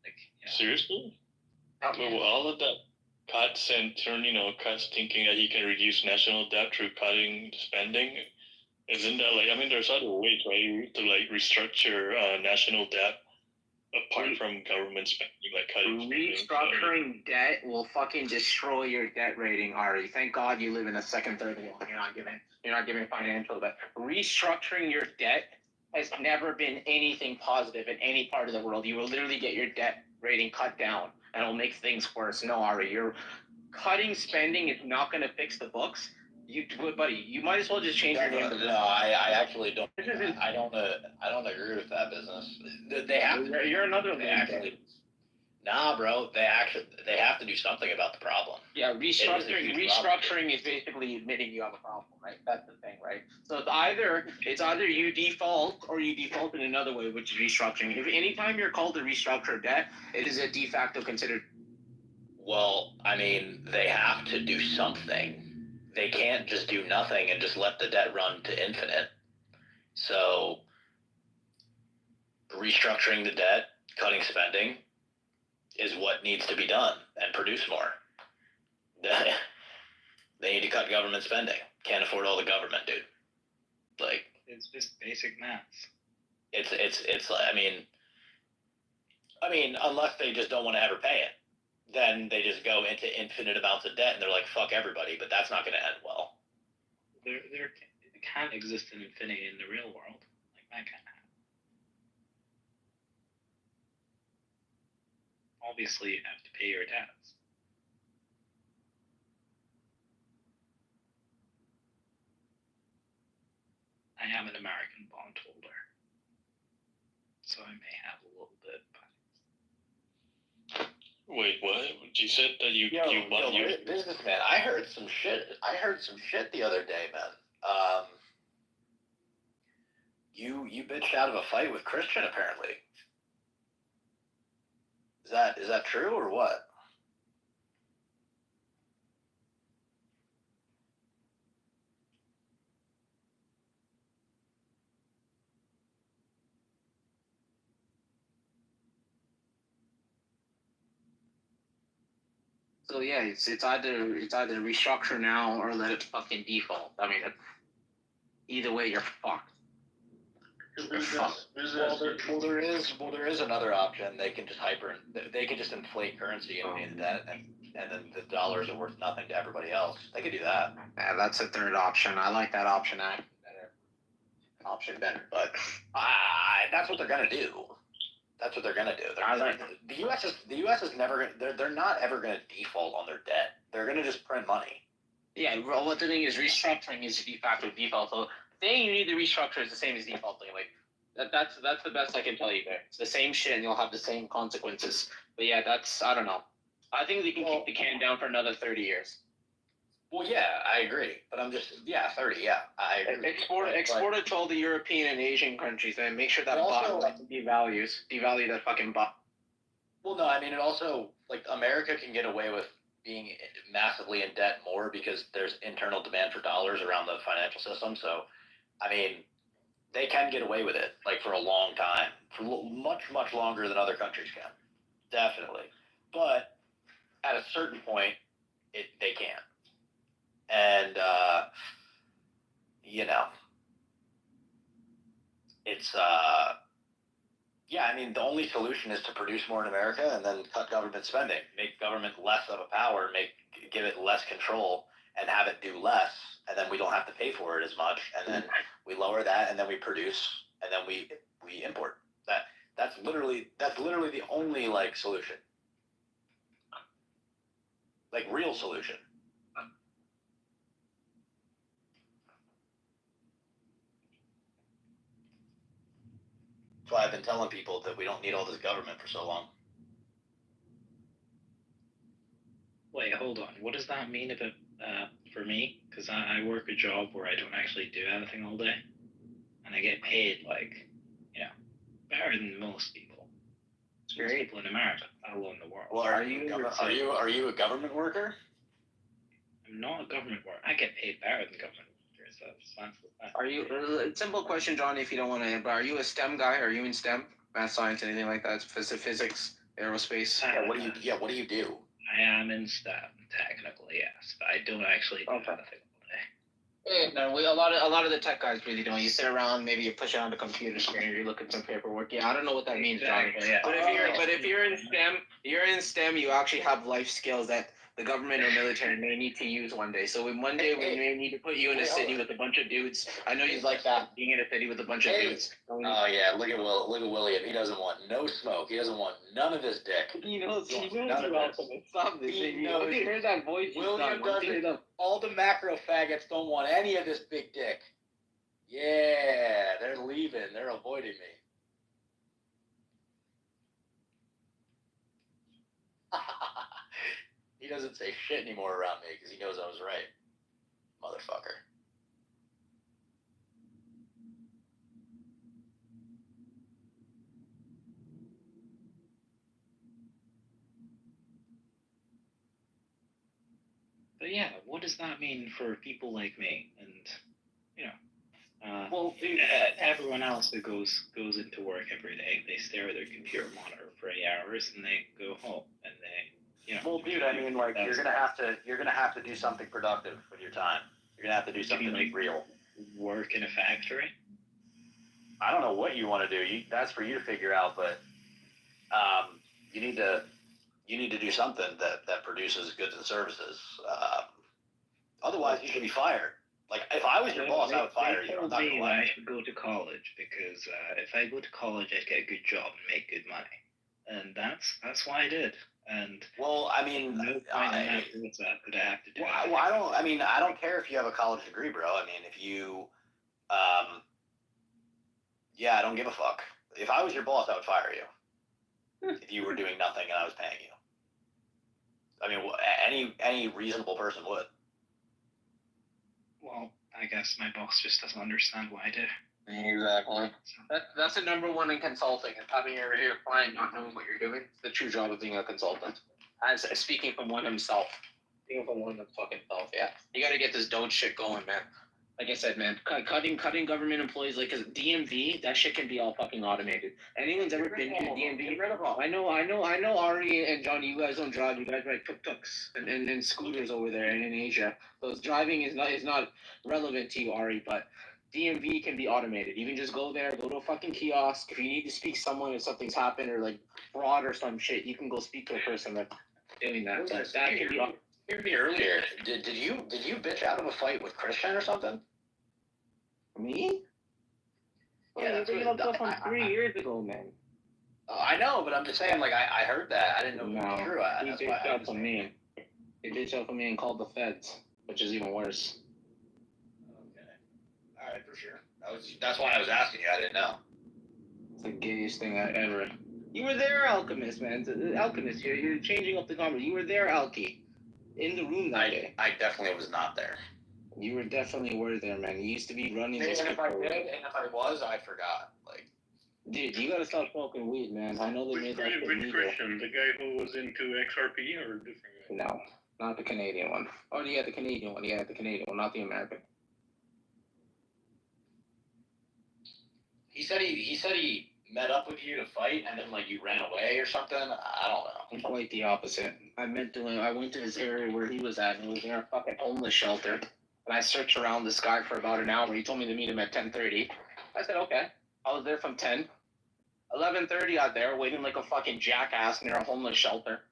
Speaker 13: Like, you know,
Speaker 16: seriously? Well, all of that cuts and cuts thinking that he can reduce national debt through cutting spending. Isn't that like, I mean, there's other ways, right, to like restructure national debt apart from government spending, like cutting
Speaker 12: Restructuring debt will fucking destroy your debt rating, Ari. Thank God you live in a second, third world. You're not giving financial debt. Restructuring your debt has never been anything positive in any part of the world. You will literally get your debt rating cut down, and it'll make things worse. No, Ari, you're cutting spending is not going to fix the books. Buddy, you might as well just change your name.
Speaker 17: No, I actually don't. I don't agree with that business. They have to.
Speaker 12: You're another.
Speaker 17: They actually. Nah, bro. They have to do something about the problem.
Speaker 12: Yeah, restructuring is basically admitting you have a problem, right? That's the thing, right? So it's either you default or you default in another way, which is restructuring. If anytime you're called to restructure debt, it is a de facto considered.
Speaker 17: Well, I mean, they have to do something. They can't just do nothing and just let the debt run to infinite. So, restructuring the debt, cutting spending, is what needs to be done and produce more. They need to cut government spending. Can't afford all the government, dude. Like,
Speaker 13: it's just basic math.
Speaker 17: It's I mean, unless they just don't want to ever pay it, then they just go into infinite amounts of debt and they're like, fuck everybody, but that's not going to end well.
Speaker 13: There can't exist an infinity in the real world. Like, that can't happen. Obviously, you have to pay your debts. I am an American bondholder, so I may have a little bit, but...
Speaker 16: Wait, what? You said that you bought your
Speaker 17: businessman. I heard some shit the other day, man. You bitched out of a fight with Christian, apparently. Is that true or what?
Speaker 12: So yeah, it's either restructure now or let it fucking default. I mean, either way, you're fucked.
Speaker 17: There is another option. They can just inflate currency into that, and then the dollars are worth nothing to everybody else. They could do that.
Speaker 12: Yeah, that's a third option. I like that option better.
Speaker 17: But that's what they're gonna do. That's what they're gonna do. The U.S. is never gonna. They're not ever gonna default on their debt. They're gonna just print money.
Speaker 12: Yeah, well, what the thing is, restructuring is de facto default. So saying you need to restructure is the same as defaulting. Like that's the best I can tell you there. It's the same shit, and you'll have the same consequences. But yeah, I don't know. I think they can keep the can down for another 30 years.
Speaker 17: Well, yeah, I agree. But I'm just 30. Yeah, I agree.
Speaker 12: Export it to all the European and Asian countries, and make sure that devalue that fucking bot.
Speaker 17: Well, no, I mean, it also, like, America can get away with being massively in debt more because there's internal demand for dollars around the financial system. So, I mean, they can get away with it, like, for a long time, for much, much longer than other countries can. Definitely. But at a certain point, they can't. And, it's, yeah, I mean, the only solution is to produce more in America and then cut government spending, make government less of a power, give it less control, and have it do less, and then we don't have to pay for it as much, and then we lower that, and then we produce, and then we import. That's literally the only like solution, like real solution. That's why I've been telling people that we don't need all this government for so long.
Speaker 13: Wait, hold on. What does that mean about for me? Because I work a job where I don't actually do anything all day, and I get paid like, better than most people. Most people in America, let alone the world.
Speaker 17: Well, are you a government worker?
Speaker 13: I'm not a government worker. I get paid better than government workers. That's
Speaker 12: Are you? Simple question, John. If you don't want to, but are you a STEM guy? Are you in STEM, math, science, anything like that? Physics, aerospace.
Speaker 17: What do you do?
Speaker 13: I am in STEM, technically, yes, but I don't actually do anything all day.
Speaker 12: No, a lot of the tech guys really don't. You sit around, maybe you push it on the computer screen, or you look at some paperwork. Yeah, I don't know what that means, John.
Speaker 13: Exactly, yeah.
Speaker 12: But if you're in STEM, you actually have life skills that the government or military may need to use one day. So one day we may need to put you in a city with a bunch of dudes. I know you'd like that, being in a city with a bunch of dudes.
Speaker 17: Oh yeah, look at William. He doesn't want no smoke. He doesn't want none of his dick.
Speaker 12: He knows welcome. Stop this. You heard that voice?
Speaker 17: William doesn't. All the macro faggots don't want any of this big dick. Yeah, they're leaving. They're avoiding me. He doesn't say shit anymore around me because he knows I was right. Motherfucker.
Speaker 13: But yeah, what does that mean for people like me and everyone else who goes into work every day? They stare at their computer monitor for 8 hours and they go home and they
Speaker 17: Well, dude, I mean, like you're gonna have to do something productive with your time. You're gonna have to do something like real.
Speaker 13: Work in a factory.
Speaker 17: I don't know what you want to do. That's for you to figure out, but you need to do something that produces goods and services. Otherwise, you should be fired. Like if I was your boss, I would fire you. I'm not gonna lie.
Speaker 13: I should go to college because if I go to college, I'd get a good job and make good money, and that's why I did. And
Speaker 17: well, I mean,
Speaker 13: no point in afterwards that I have to do.
Speaker 17: Well, I don't care if you have a college degree, bro. I mean, if you, yeah, I don't give a fuck. If I was your boss, I would fire you. If you were doing nothing and I was paying you. I mean, any reasonable person would.
Speaker 13: Well, I guess my boss just doesn't understand what I do.
Speaker 17: Exactly.
Speaker 12: That's the number one in consulting, is having your client not knowing what you're doing. It's the true job of being a consultant. As speaking from one himself. Speaking from one fucking self, yeah. You gotta get this don't shit going, man. Like I said, man, cutting government employees, like, cause DMV, that shit can be all fucking automated. Anyone's ever been to DMV? I know, Ari and Johnny, you guys don't drive. You guys ride tuk-tuks and scooters over there in Asia. So driving is not relevant to you, Ari, but DMV can be automated. You can just go there, go to a fucking kiosk. If you need to speak to someone if something's happened or like fraud or some shit, you can go speak to a person that's doing that. So that can be automated.
Speaker 17: You heard me earlier. Did you bitch out of a fight with Christian or something?
Speaker 12: Me? Yeah, that's bringing up stuff from 3 years ago, man.
Speaker 17: I know, but I'm just saying, like, I heard that. I didn't know it was true.
Speaker 12: He bitched out for me. He bitched out for me and called the feds, which is even worse.
Speaker 17: Okay. All right, for sure. That's why I was asking you. I didn't know.
Speaker 12: It's the gayest thing ever. You were there, Alchemist, man. Alchemist, you're changing up the comedy. You were there, Alki. In the room that day.
Speaker 17: I definitely was not there.
Speaker 12: You were definitely there, man. You used to be running this.
Speaker 17: And if I did, and if I was, I forgot. Like,
Speaker 12: dude, you gotta stop smoking weed, man. I know they made that shit legal.
Speaker 3: Which Christian? The guy who was into XRP or a different guy?
Speaker 12: No, not the Canadian one. Oh, yeah, the Canadian one. Yeah, the Canadian one, not the American.
Speaker 17: He said he met up with you to fight, and then like you ran away or something. I don't know.
Speaker 12: Quite the opposite. I went to his area where he was at, and he was in a fucking homeless shelter. And I searched around this guy for about an hour. He told me to meet him at 10:30. I said, okay. I was there from 10. 11:30 out there, waiting like a fucking jackass near a homeless shelter.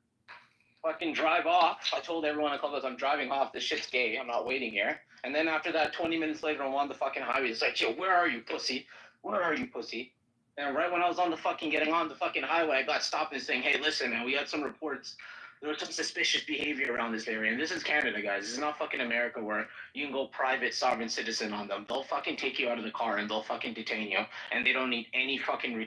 Speaker 12: fucking drive off. I told everyone in Clubhouse I'm driving off. This shit's gay. I'm not waiting here. And then after that, 20 minutes later, I'm on the fucking highway. It's like, yo, where are you, pussy? Where are you, pussy? And right when I was on the fucking getting on the fucking highway, I got stopped and saying, hey, listen, man, we had some reports. There was some suspicious behavior around this area. And this is Canada, guys. This is not fucking America where you can go private sovereign citizen on them. They'll fucking take you out of the car and they'll fucking detain you. And they don't need any fucking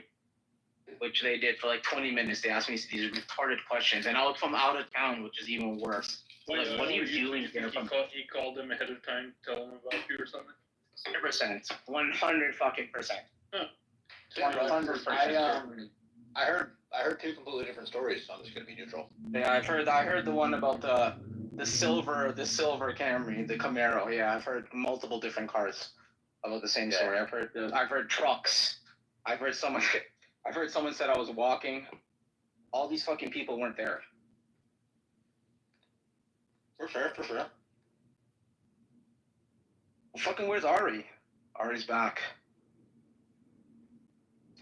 Speaker 12: which they did for like 20 minutes. They asked me these retarded questions. And I was from out of town, which is even worse. Like, what are you doing here?
Speaker 7: He called them ahead of time, tell them about you or something?
Speaker 12: 100%. 100 fucking percent.
Speaker 7: Huh.
Speaker 12: 100%.
Speaker 17: I heard two completely different stories, so I'm just gonna be neutral.
Speaker 12: Yeah, I heard the one about the silver Camry, the Camaro. Yeah, I've heard multiple different cars about the same story. I've heard trucks. I've heard someone said I was walking. All these fucking people weren't there.
Speaker 17: For sure.
Speaker 12: Fucking where's Ari? Ari's back.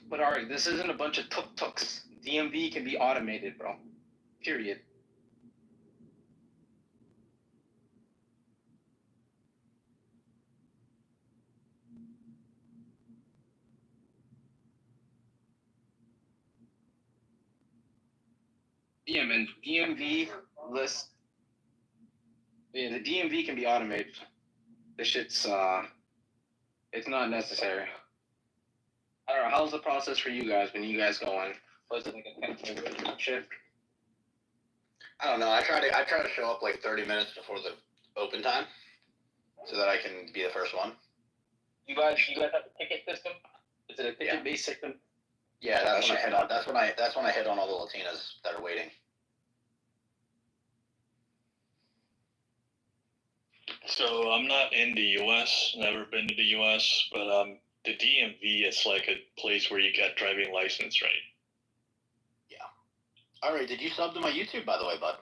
Speaker 12: But Ari, this isn't a bunch of tuk-tuks. DMV can be automated, bro. Period. Yeah, man. DMV list. Yeah, the DMV can be automated. This shit's it's not necessary. I don't know, how's the process for you guys when you guys go in? Was it like a 10 shit?
Speaker 17: I don't know. I try to show up like 30 minutes before the open time, so that I can be the first one.
Speaker 12: You guys have a ticket system? Is it a ticket-based system?
Speaker 17: Yeah, that's when I hit on. That's when I hit on all the Latinas that are waiting.
Speaker 16: So I'm not in the U.S. Never been to the U.S. But the DMV is like a place where you get driving license, right?
Speaker 17: Yeah. All right. Did you sub to my YouTube, by the way, bud?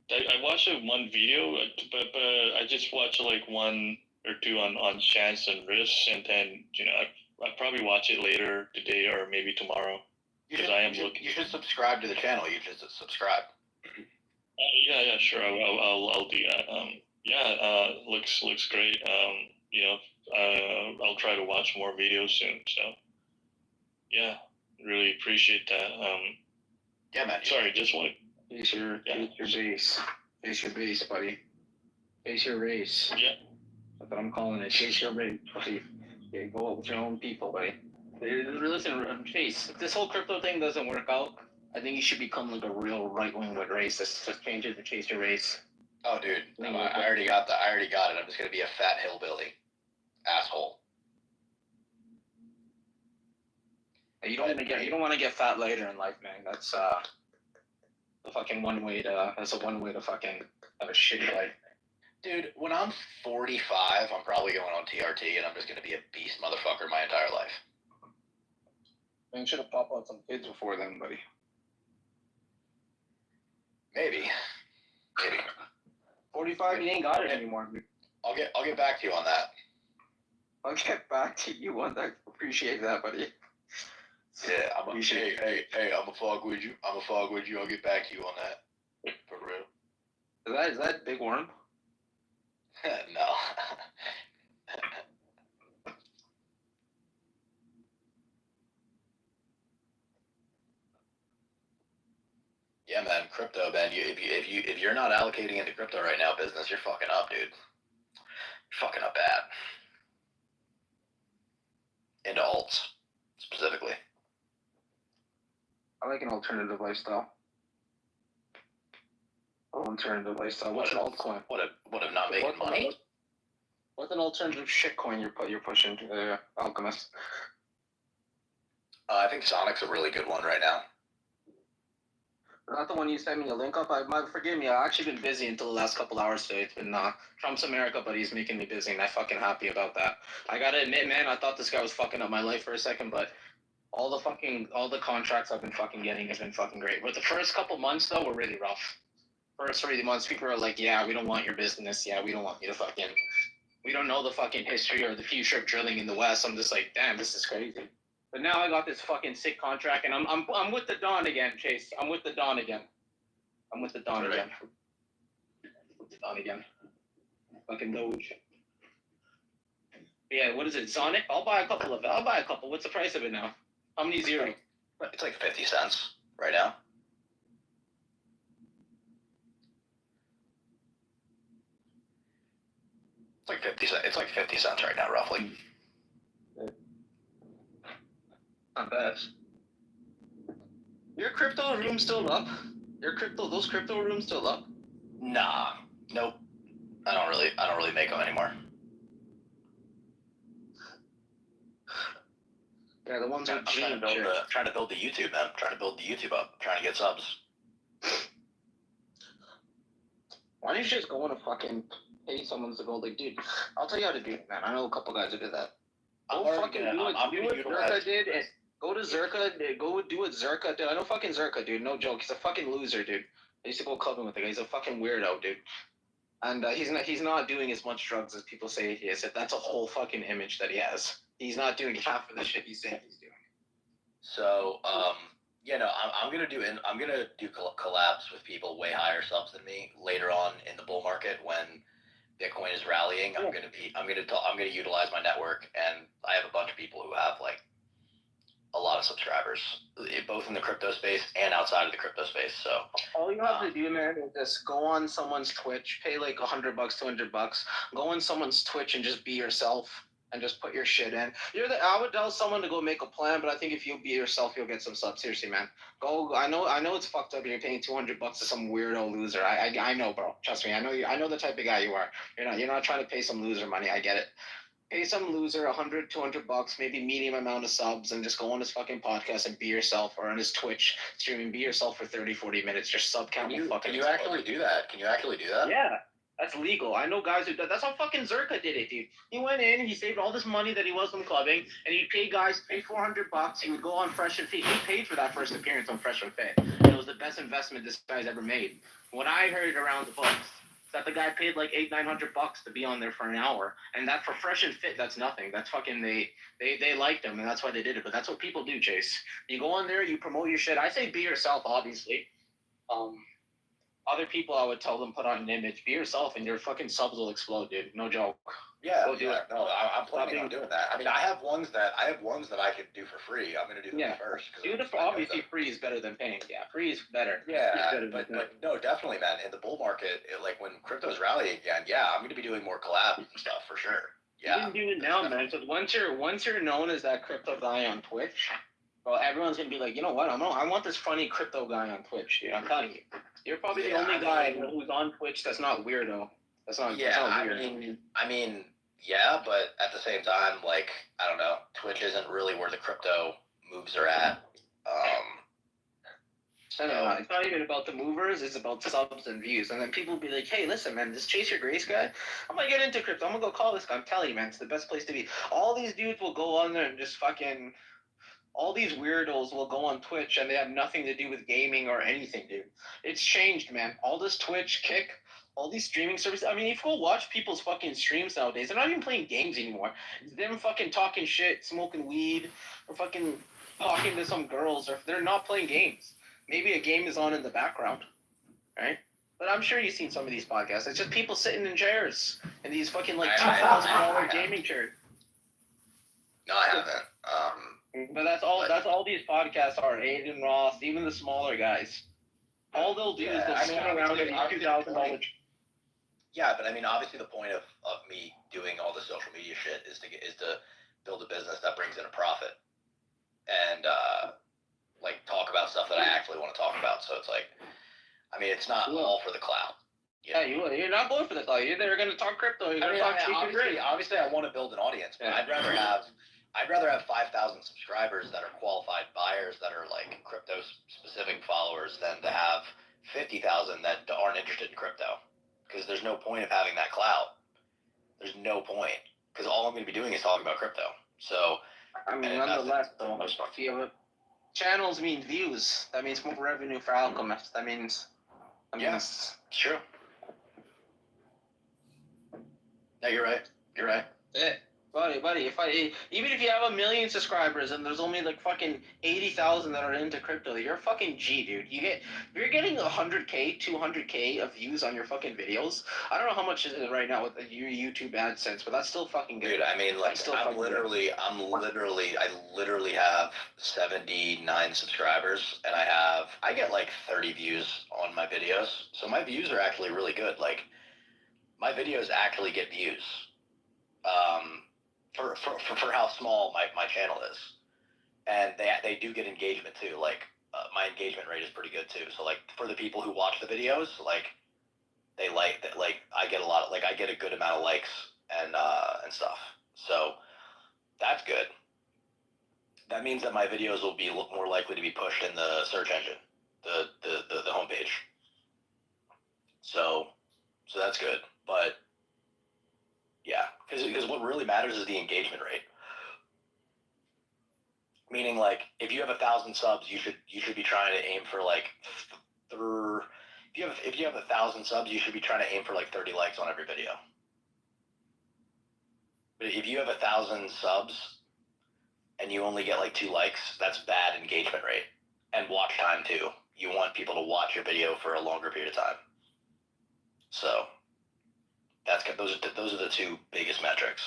Speaker 16: I watched one video, but I just watched like one or two on chance and risk, and then I probably watch it later today or maybe tomorrow.
Speaker 17: You should subscribe to the channel. You should subscribe.
Speaker 16: Yeah, sure. I'll do that. Looks great. I'll try to watch more videos soon. So, yeah, really appreciate that.
Speaker 17: Yeah, man.
Speaker 16: Sorry, just want to.
Speaker 12: Face your base. Face your base, buddy. Face your race.
Speaker 16: Yeah.
Speaker 12: That's what I'm calling it. Face your race, buddy. Yeah, go out with your own people, buddy. Listen, Chase, if this whole crypto thing doesn't work out, I think you should become like a real right-wing racist. Just change it to chase your race.
Speaker 17: Oh, dude, I already got that. I already got it. I'm just gonna be a fat hillbilly, asshole.
Speaker 12: You don't want to get fat later in life, man. That's the fucking one way to fucking have a shitty life.
Speaker 17: Dude, when I'm 45, I'm probably going on TRT, and I'm just gonna be a beast motherfucker my entire life.
Speaker 12: Man, you should have popped out some kids before then, buddy.
Speaker 17: Maybe.
Speaker 12: 45, you ain't got it anymore.
Speaker 17: I'll get back to you on that.
Speaker 12: I'll get back to you on that. Appreciate that, buddy.
Speaker 17: Yeah, hey, I'm a fog with you. I'll get back to you on that. For real.
Speaker 12: Is that Big Worm?
Speaker 17: No. Yeah, man, crypto, man. If you're not allocating into crypto right now, business, you're fucking up, dude. You're fucking up bad. Into alts, specifically.
Speaker 12: I like an alternative lifestyle. What's an altcoin?
Speaker 17: What if not making money?
Speaker 12: What's an alternative shitcoin you're pushing, Alchemist?
Speaker 17: I think Sonic's a really good one right now.
Speaker 12: Not the one you sent me a link of. Forgive me, I've actually been busy until the last couple hours today. It's been Trump's America, but he's making me busy, and I'm fucking happy about that. I gotta admit, man, I thought this guy was fucking up my life for a second, but all the contracts I've been fucking getting have been fucking great. But the first couple months, though, were really rough. First 3 months, people are like, yeah, we don't want your business. Yeah, we don't want you to fucking... We don't know the fucking history or the future of drilling in the West. I'm just like, damn, this is crazy. But now I got this fucking sick contract, and I'm with the Dawn again, Chase. I'm with the Dawn again. I'm with the Don again. With the Don again. Fucking Doge. Yeah, what is it? Sonic? I'll buy a couple of it. I'll buy a couple. What's the price of it now? How many zero?
Speaker 17: It's like 50 cents right now. It's like 50 cents. It's like 50 cents right now, roughly.
Speaker 12: Not bad. Your crypto room still up? Those crypto rooms still up?
Speaker 17: Nah, nope. I don't really make them anymore.
Speaker 12: Yeah, the ones
Speaker 17: I'm trying to build the YouTube, man. I'm trying to build the YouTube up. I'm trying to get subs.
Speaker 12: Why don't you just go on a fucking pay someone to go like, dude, I'll tell you how to do it, man. I know a couple guys who did that. Go fucking do what Zerka did and go to Zerka, go do what Zerka did. I know fucking Zerka, dude, no joke. He's a fucking loser, dude. I used to go clubbing with the guy. He's a fucking weirdo, dude. And he's not doing as much drugs as people say he is. That's a whole fucking image that he has. He's not doing half of the shit he's saying he's doing.
Speaker 17: So, I'm gonna do collabs with people way higher subs than me later on in the bull market when Bitcoin is rallying. I'm gonna utilize my network, and I have a bunch of people who have like a lot of subscribers, both in the crypto space and outside of the crypto space. So
Speaker 12: all you have to do, man, is just go on someone's Twitch, pay like $100, $200, go on someone's Twitch and just be yourself. And just put your shit in. I would tell someone to go make a plan, but I think if you be yourself, you'll get some subs. Seriously, man. Go. I know it's fucked up. And you're paying $200 to some weirdo loser. I know, bro. Trust me. I know the type of guy you are. You're not trying to pay some loser money. I get it. Pay some loser $100, $200, maybe medium amount of subs, and just go on his fucking podcast and be yourself, or on his Twitch streaming, be yourself for 30, 40 minutes. Your sub count will fucking.
Speaker 17: Can you actually do that?
Speaker 12: Yeah. That's legal. I know guys who do. That's how fucking Zerka did it, dude. He went in, he saved all this money that he was from clubbing, and he'd pay guys, pay $400. He would go on Fresh and Fit. He paid for that first appearance on Fresh and Fit. And it was the best investment this guy's ever made. What I heard around the books is that the guy paid like $800-900 to be on there for an hour, and that for Fresh and Fit, that's nothing. That's fucking they liked him, and that's why they did it. But that's what people do, Chase. You go on there, you promote your shit. I say be yourself, obviously. Other people, I would tell them put on an image. Be yourself, and your fucking subs will explode, dude. No joke.
Speaker 17: Yeah, go do it. No, I'm planning on doing that. I mean, I have ones that I could do for free. I'm gonna do them first.
Speaker 12: Obviously, free is better than paying. Yeah, free is better.
Speaker 17: Yeah, but no, definitely, man. In the bull market, like when crypto's rallying again, yeah, I'm gonna be doing more collabs and stuff for sure. Yeah,
Speaker 12: you can do it now, man. So once you're known as that crypto guy on Twitch, well, everyone's gonna be like, you know what? I want this funny crypto guy on Twitch, dude. I'm telling you. You're probably the only guy who's on Twitch that's not weirdo. That's not weird.
Speaker 17: I mean, yeah, but at the same time, like, I don't know, Twitch isn't really where the crypto moves are at.
Speaker 12: It's not even about the movers, it's about subs and views. And then people will be like, hey, listen, man, this Chase Your Grace guy, I'm gonna get into crypto. I'm gonna go call this guy. I'm telling you, man, it's the best place to be. All these dudes will go on there and just fucking... All these weirdos will go on Twitch and they have nothing to do with gaming or anything, dude. It's changed, man. All this Twitch, Kick, all these streaming services. I mean, if you go watch people's fucking streams nowadays, they're not even playing games anymore. It's them fucking talking shit, smoking weed, or fucking talking to some girls, or they're not playing games. Maybe a game is on in the background, right? But I'm sure you've seen some of these podcasts. It's just people sitting in chairs in these fucking like $2,000 gaming chairs.
Speaker 17: No, I haven't.
Speaker 12: But that's all these podcasts are. Aiden Ross, even the smaller guys. All they'll do is they'll sit around and eat $2,000.
Speaker 17: Yeah, but I mean, obviously the point of me doing all the social media shit is to build a business that brings in a profit and like talk about stuff that I actually want to talk about. So it's like, I mean, it's not all for the clout.
Speaker 12: Yeah, you're not going for the clout. You're gonna talk crypto. You're gonna talk
Speaker 17: obviously, I want to build an audience, but I'd rather have 5,000 subscribers that are qualified buyers that are like crypto specific followers than to have 50,000 that aren't interested in crypto. Because there's no point of having that clout. There's no point. Because all I'm going to be doing is talking about crypto. So,
Speaker 12: I mean, nonetheless, channels mean views. That means more revenue for Alchemist. That means,
Speaker 17: it's true. No, you're right.
Speaker 12: Yeah. Buddy, even if you have 1 million subscribers and there's only like fucking 80,000 that are into crypto, you're a fucking G, dude. You're getting 100K, 200K of views on your fucking videos. I don't know how much it is right now with your YouTube AdSense, but that's still fucking good.
Speaker 17: Dude, I mean, like, I literally have 79 subscribers, and I get like 30 views on my videos. So my views are actually really good. Like, my videos actually get views. For how small my channel is, and they do get engagement too. Like, my engagement rate is pretty good too. So like, for the people who watch the videos, like, they like that. Like, I get a good amount of likes and stuff. So that's good. That means that my videos will be more likely to be pushed in the search engine, the homepage. So that's good. But yeah, because what really matters is the engagement rate. Meaning, like, if you have 1,000 subs, you should be trying to aim for like if you have 1,000 subs, you should be trying to aim for like 30 likes on every video. But if you have 1,000 subs and you only get like 2 likes, that's bad engagement rate and watch time too. You want people to watch your video for a longer period of time. So those are the 2 biggest metrics.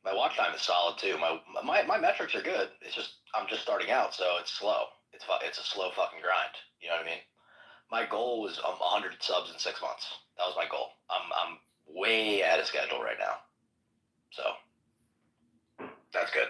Speaker 17: My watch time is solid too. My metrics are good. It's just I'm just starting out, so it's slow. It's a slow fucking grind. You know what I mean? My goal was 100 subs in 6 months. That was my goal. I'm way ahead of schedule right now. So that's good.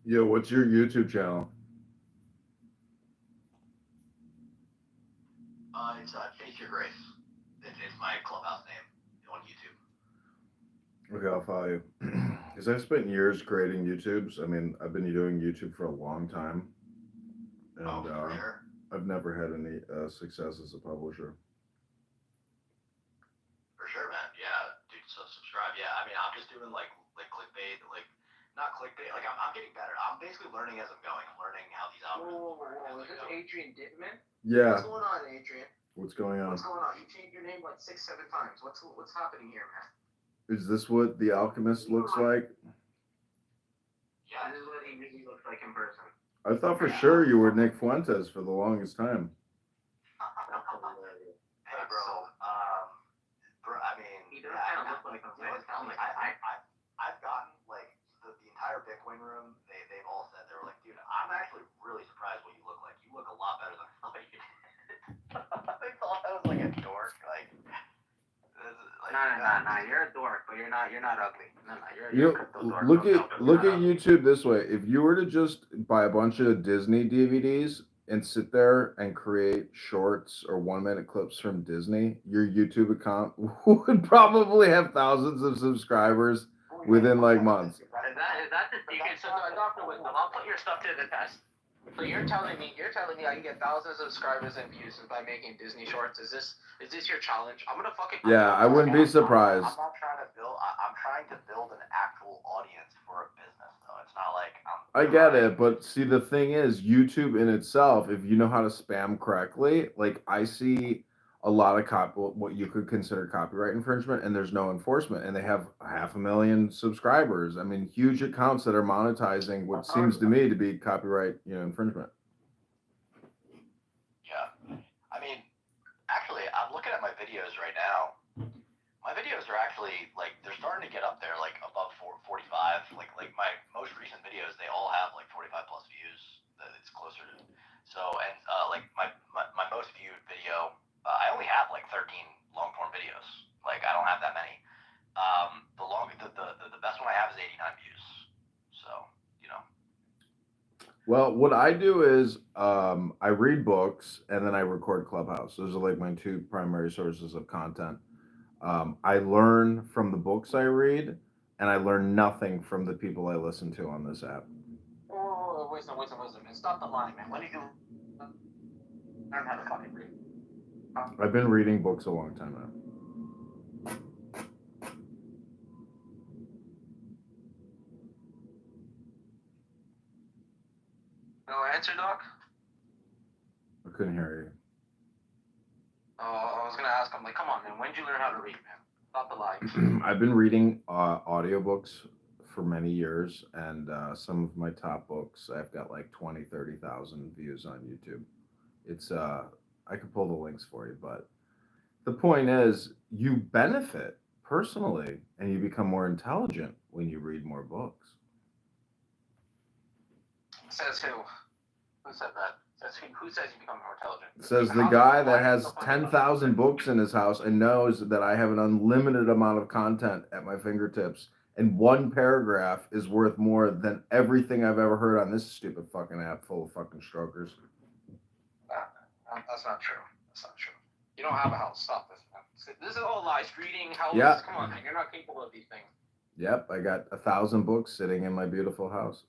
Speaker 9: Yo, what's your YouTube channel?
Speaker 17: It's Chase Your Grace. It's my clubhouse name on YouTube.
Speaker 9: Okay, I'll follow you. Because I've spent years creating YouTubes. I mean, I've been doing YouTube for a long time. And
Speaker 17: Sure.
Speaker 9: I've never had any success as a publisher.
Speaker 17: For sure, man. Yeah, dude. So subscribe. Yeah, I mean, I'm just doing like clickbait, like not clickbait. Like, I'm getting better. I'm basically learning as I'm going. I'm learning how these algorithms work.
Speaker 12: Is this Adrian Dittman?
Speaker 9: Yeah.
Speaker 12: What's going on, Adrian?
Speaker 9: What's going on?
Speaker 12: What's going on? You changed your name like 6, 7 times. What's happening here, man?
Speaker 9: Is this what The Alchemist looks like?
Speaker 12: Yeah, this is what he really looks like in person.
Speaker 9: I thought for sure you were Nick Fuentes for the longest time.
Speaker 17: Hey, bro. I mean,
Speaker 12: He does kind of look like him.
Speaker 17: I've gotten like the entire Bitcoin room. They've all said, they were like, dude, I'm actually really surprised what you look like. You look a lot better than I thought you did. They thought I was like a dork. Like,
Speaker 12: No, you're a dork, but you're not ugly. No, you're a crypto dork.
Speaker 9: Look at YouTube this way. If you were to just buy a bunch of Disney DVDs and sit there and create shorts or 1-minute clips from Disney, your YouTube account would probably have thousands of subscribers within like months.
Speaker 12: Is that the secret? So, Dr. Wisdom, I'll put your stuff to the test. So you're telling me I can get thousands of subscribers and views by making Disney shorts? Is this your challenge? I'm gonna fucking.
Speaker 9: Yeah, I wouldn't be surprised.
Speaker 17: I'm not trying to build. I'm trying to build an actual audience for a business, though. It's not like
Speaker 9: I get it, but see, the thing is, YouTube in itself, if you know how to spam correctly, like I see a lot of what you could consider copyright infringement, and there's no enforcement, and they have 500,000 subscribers. I mean, huge accounts that are monetizing what seems to me to be copyright, infringement.
Speaker 17: Yeah, I mean, actually, I'm looking at my videos right now. My videos are actually like they're starting to get up there, like above 45. Like my most recent videos, they all have like 45 plus views. It's closer to. So and like my most viewed video, I only have like 13 long form videos. Like I don't have that many. The best one I have is 89 views. So
Speaker 9: Well, what I do is I read books and then I record Clubhouse. Those are like my 2 primary sources of content. I learn from the books I read, and I learn nothing from the people I listen to on this app.
Speaker 12: wisdom, and stop the lying, man. When did you learn how to fucking read?
Speaker 9: I've been reading books a long time now.
Speaker 5: No answer, Doc?
Speaker 9: I couldn't hear
Speaker 5: Oh, I was gonna ask him, like, come on, man, when did you learn how to read, man? Stop the lying.
Speaker 9: you. I've been reading audiobooks for many years, and some of my top books, I've got like 20, 30,000 views on YouTube. It's, I could pull the links for you, but the point is, you benefit personally, and you become more intelligent when you read more books.
Speaker 5: Says who? Who said that? Who says you become more intelligent?
Speaker 9: It says the guy that has 10,000 books in his house and knows that I have an unlimited amount of content at my fingertips, and one paragraph is worth more than everything I've ever heard on this stupid fucking app full of fucking strokers.
Speaker 5: That's not true. That's not true. You don't have a house. Stop this, man. This is all lies. Reading, houses.
Speaker 9: Yeah.
Speaker 5: Come on, man. You're not capable of these things.
Speaker 9: Yep, I got 1,000 books sitting in my beautiful house.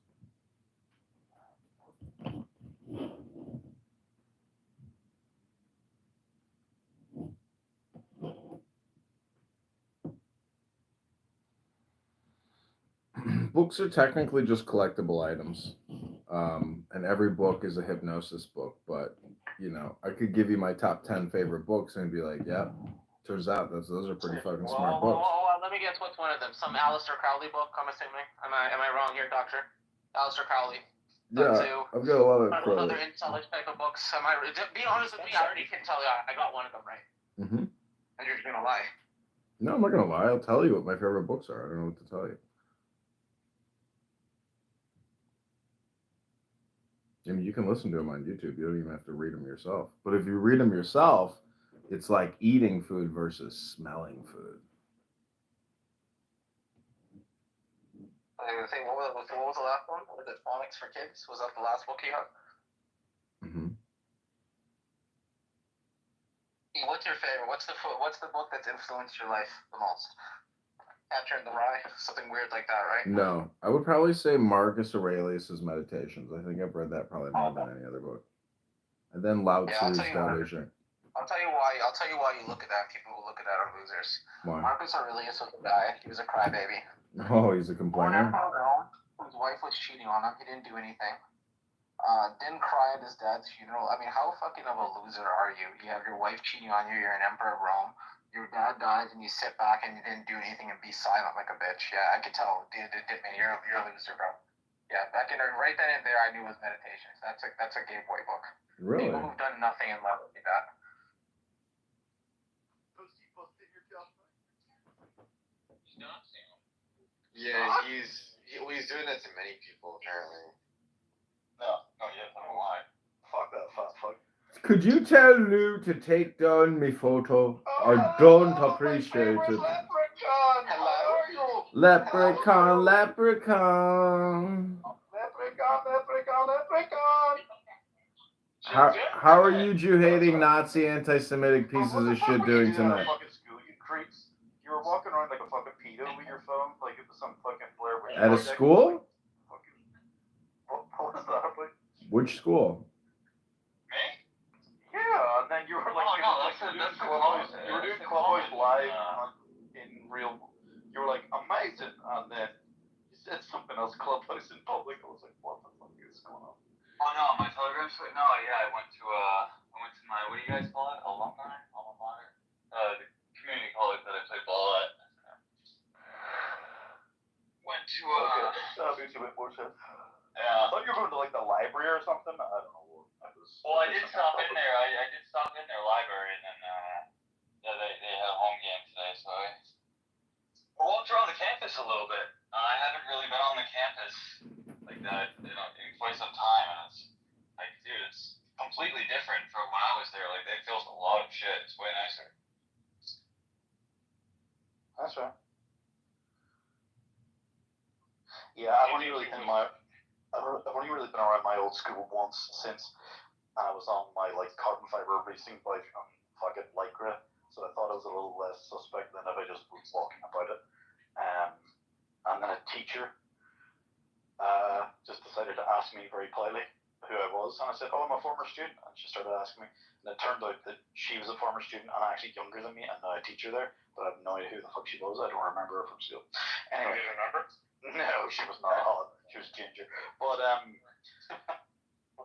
Speaker 9: Books are technically just collectible items, and every book is a hypnosis book. But you know, I could give you my top 10 favorite books and be like, "Yeah, turns out those are pretty fucking smart books."
Speaker 5: Let me guess. What's one of them? Some Aleister Crowley book? I'm assuming. Am I wrong here, Doctor? Aleister Crowley.
Speaker 9: Yeah, I've got a lot of
Speaker 5: Other
Speaker 9: Crowley.
Speaker 5: intelligent type of books. Am I? Be honest with me. I already can tell you. I got one of them right.
Speaker 9: Mm-hmm.
Speaker 5: And you're just gonna lie.
Speaker 9: No, I'm not gonna lie. I'll tell you what my favorite books are. I don't know what to tell you. I mean, you can listen to them on YouTube. You don't even have to read them yourself. But if you read them yourself, it's like eating food versus smelling food.
Speaker 5: I was gonna say, what was the last one? Was it Phonics for Kids? Was that the last book you got?
Speaker 9: Mm-hmm.
Speaker 5: What's your favorite? What's the book that's influenced your life the most? Catcher in the Rye, something weird like that, right?
Speaker 9: No, I would probably say Marcus Aurelius's Meditations. I think I've read that probably more than any other book. And then Lao Tzu's Tao Te Ching.
Speaker 5: I'll tell you why. I'll tell you why you look at that. People who look at that are losers.
Speaker 9: Why?
Speaker 5: Marcus Aurelius was a guy. He was a crybaby.
Speaker 9: Oh, he's a complainer.
Speaker 5: His wife was cheating on him. He didn't do anything. Didn't cry at his dad's funeral. I mean, how fucking of a loser are you? You have your wife cheating on you. You're an emperor of Rome. Your dad dies, and you sit back and you didn't do anything and be silent like a bitch. Yeah, I could tell. Dude, man, you're a loser, bro. Yeah, back in there, right then and there, I knew it was Meditations. That's a Game Boy book.
Speaker 9: Really?
Speaker 5: People who've done nothing in life do that.
Speaker 11: Yeah, he's doing that to many people apparently.
Speaker 5: No, yeah, I don't know why. Fuck that, fuck.
Speaker 9: Could you tell Lou to take down me photo? I don't appreciate it.
Speaker 5: Leprechaun, how are you?
Speaker 9: Leprechaun.
Speaker 5: Leprechaun.
Speaker 9: How are you Jew-hating, Nazi, anti-Semitic pieces of shit doing tonight?
Speaker 3: You were walking around like a fucking pedo with your phone, like it was some fucking Blair Witch
Speaker 9: At a
Speaker 3: Project.
Speaker 9: school?
Speaker 3: What was that? Like,
Speaker 9: Which school?
Speaker 3: yeah, and then you were like, you were doing Club Boys live in real. You were like amazing, and then you said something else, Club Boys in public. I was like, what the fuck is going on?
Speaker 18: Oh no, my Telegram site. No, yeah, I went to my, what do you guys call it? Alma mater. The community college that I played ball at. Went to
Speaker 3: That'd be too bit bullshit.
Speaker 18: Yeah.
Speaker 3: I thought you were going to like the library or something. I don't know.
Speaker 18: Well, I did stop in there. I did stop in their library, and then yeah, they had a home game today, so I walked around the campus a little bit. I haven't really been on the campus like that, in quite some time, and it's like, dude, it's completely different from when I was there. Like, they filmed a lot of shit. It's way nicer.
Speaker 3: That's right. Yeah, I've only really been around my old school once since I was on my like carbon fiber racing bike on fucking Lycra, so I thought it was a little less suspect than if I just was walking about it. And then a teacher just decided
Speaker 19: decided to ask me very politely who I was, and I said, "Oh, I'm a former student." And she started asking me, and it turned out that she was a former student and actually younger than me, and now a teacher there. But I have no idea who the fuck she was. I don't remember her from school. Anyway,
Speaker 18: you remember?
Speaker 19: no, she was not hot. She was ginger. But But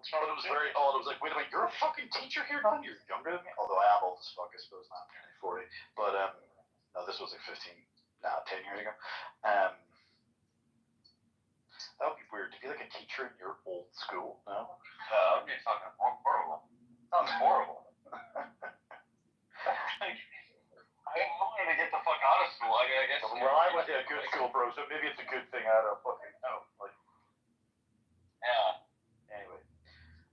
Speaker 19: it was very odd. It was like, wait a minute, you're a fucking teacher here now? You're younger than me? Although I am old as fuck, I suppose now. I'm nearly 40. But, no, this was like 10 years ago. That would be weird to be like a teacher in your old school, no?
Speaker 18: That would be fucking horrible. Sounds horrible. I wanted to get the fuck out of school. I guess.
Speaker 19: Well, I went to a good school, bro, so maybe it's a good thing I had a fucking, like.
Speaker 18: Yeah.
Speaker 19: Anyway.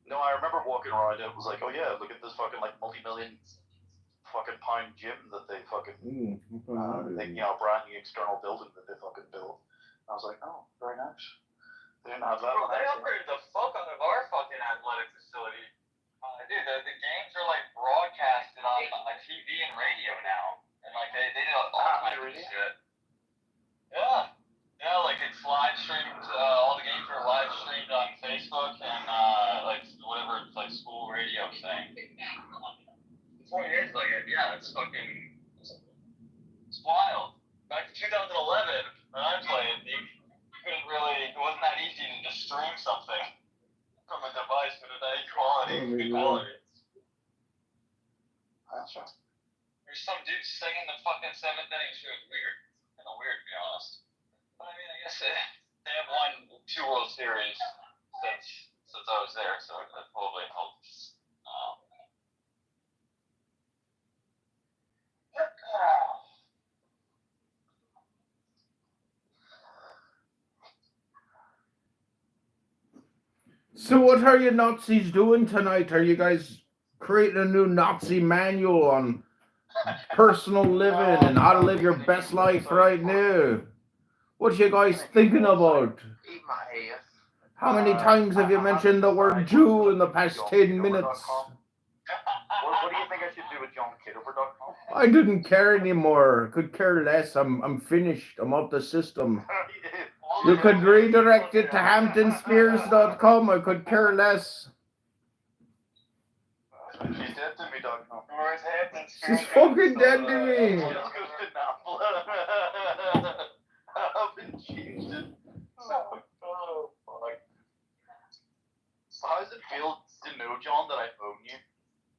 Speaker 19: No, I remember walking around and it was like, oh yeah, look at this fucking like multi-million fucking pound gym that they fucking, brand new external building that they fucking built. And I was like, oh, very nice. They didn't have that.
Speaker 18: Bro, they upgraded the fuck out of our fucking athletic facility. Dude, the games are like broadcasted on TV and radio now. And like they did all kinds of shit. Yeah. Yeah, like it's live streamed, all the games are live streamed on Facebook and like whatever it's like school radio thing. The point is like it's fucking it's wild. Back to 2011 when I played, you couldn't really, it wasn't that easy to just stream something from a device with any quality. Good quality.
Speaker 19: That's right.
Speaker 18: There's some dude singing the fucking seventh inning. It was weird. Kind of weird, to be honest. But I mean, I guess they have won 2 World Series since I was there, so that probably helps.
Speaker 9: So what are you Nazis doing tonight? Are you guys creating a new Nazi manual on personal living and how to live your best life right now? What you guys thinking about? How many times have you mentioned the word Jew in the past 10 minutes?
Speaker 19: What do you think I should do with JohnKitover.com?
Speaker 9: I didn't care anymore. Could care less. I'm finished. I'm out the system. You could redirect it to HamptonSpears.com. I could care less.
Speaker 19: She's dead to me.com.
Speaker 18: Where's Hampton?
Speaker 9: She's fucking dead to me.
Speaker 19: I've been changed it. Oh, fuck. How does it feel to know, John, that I own you?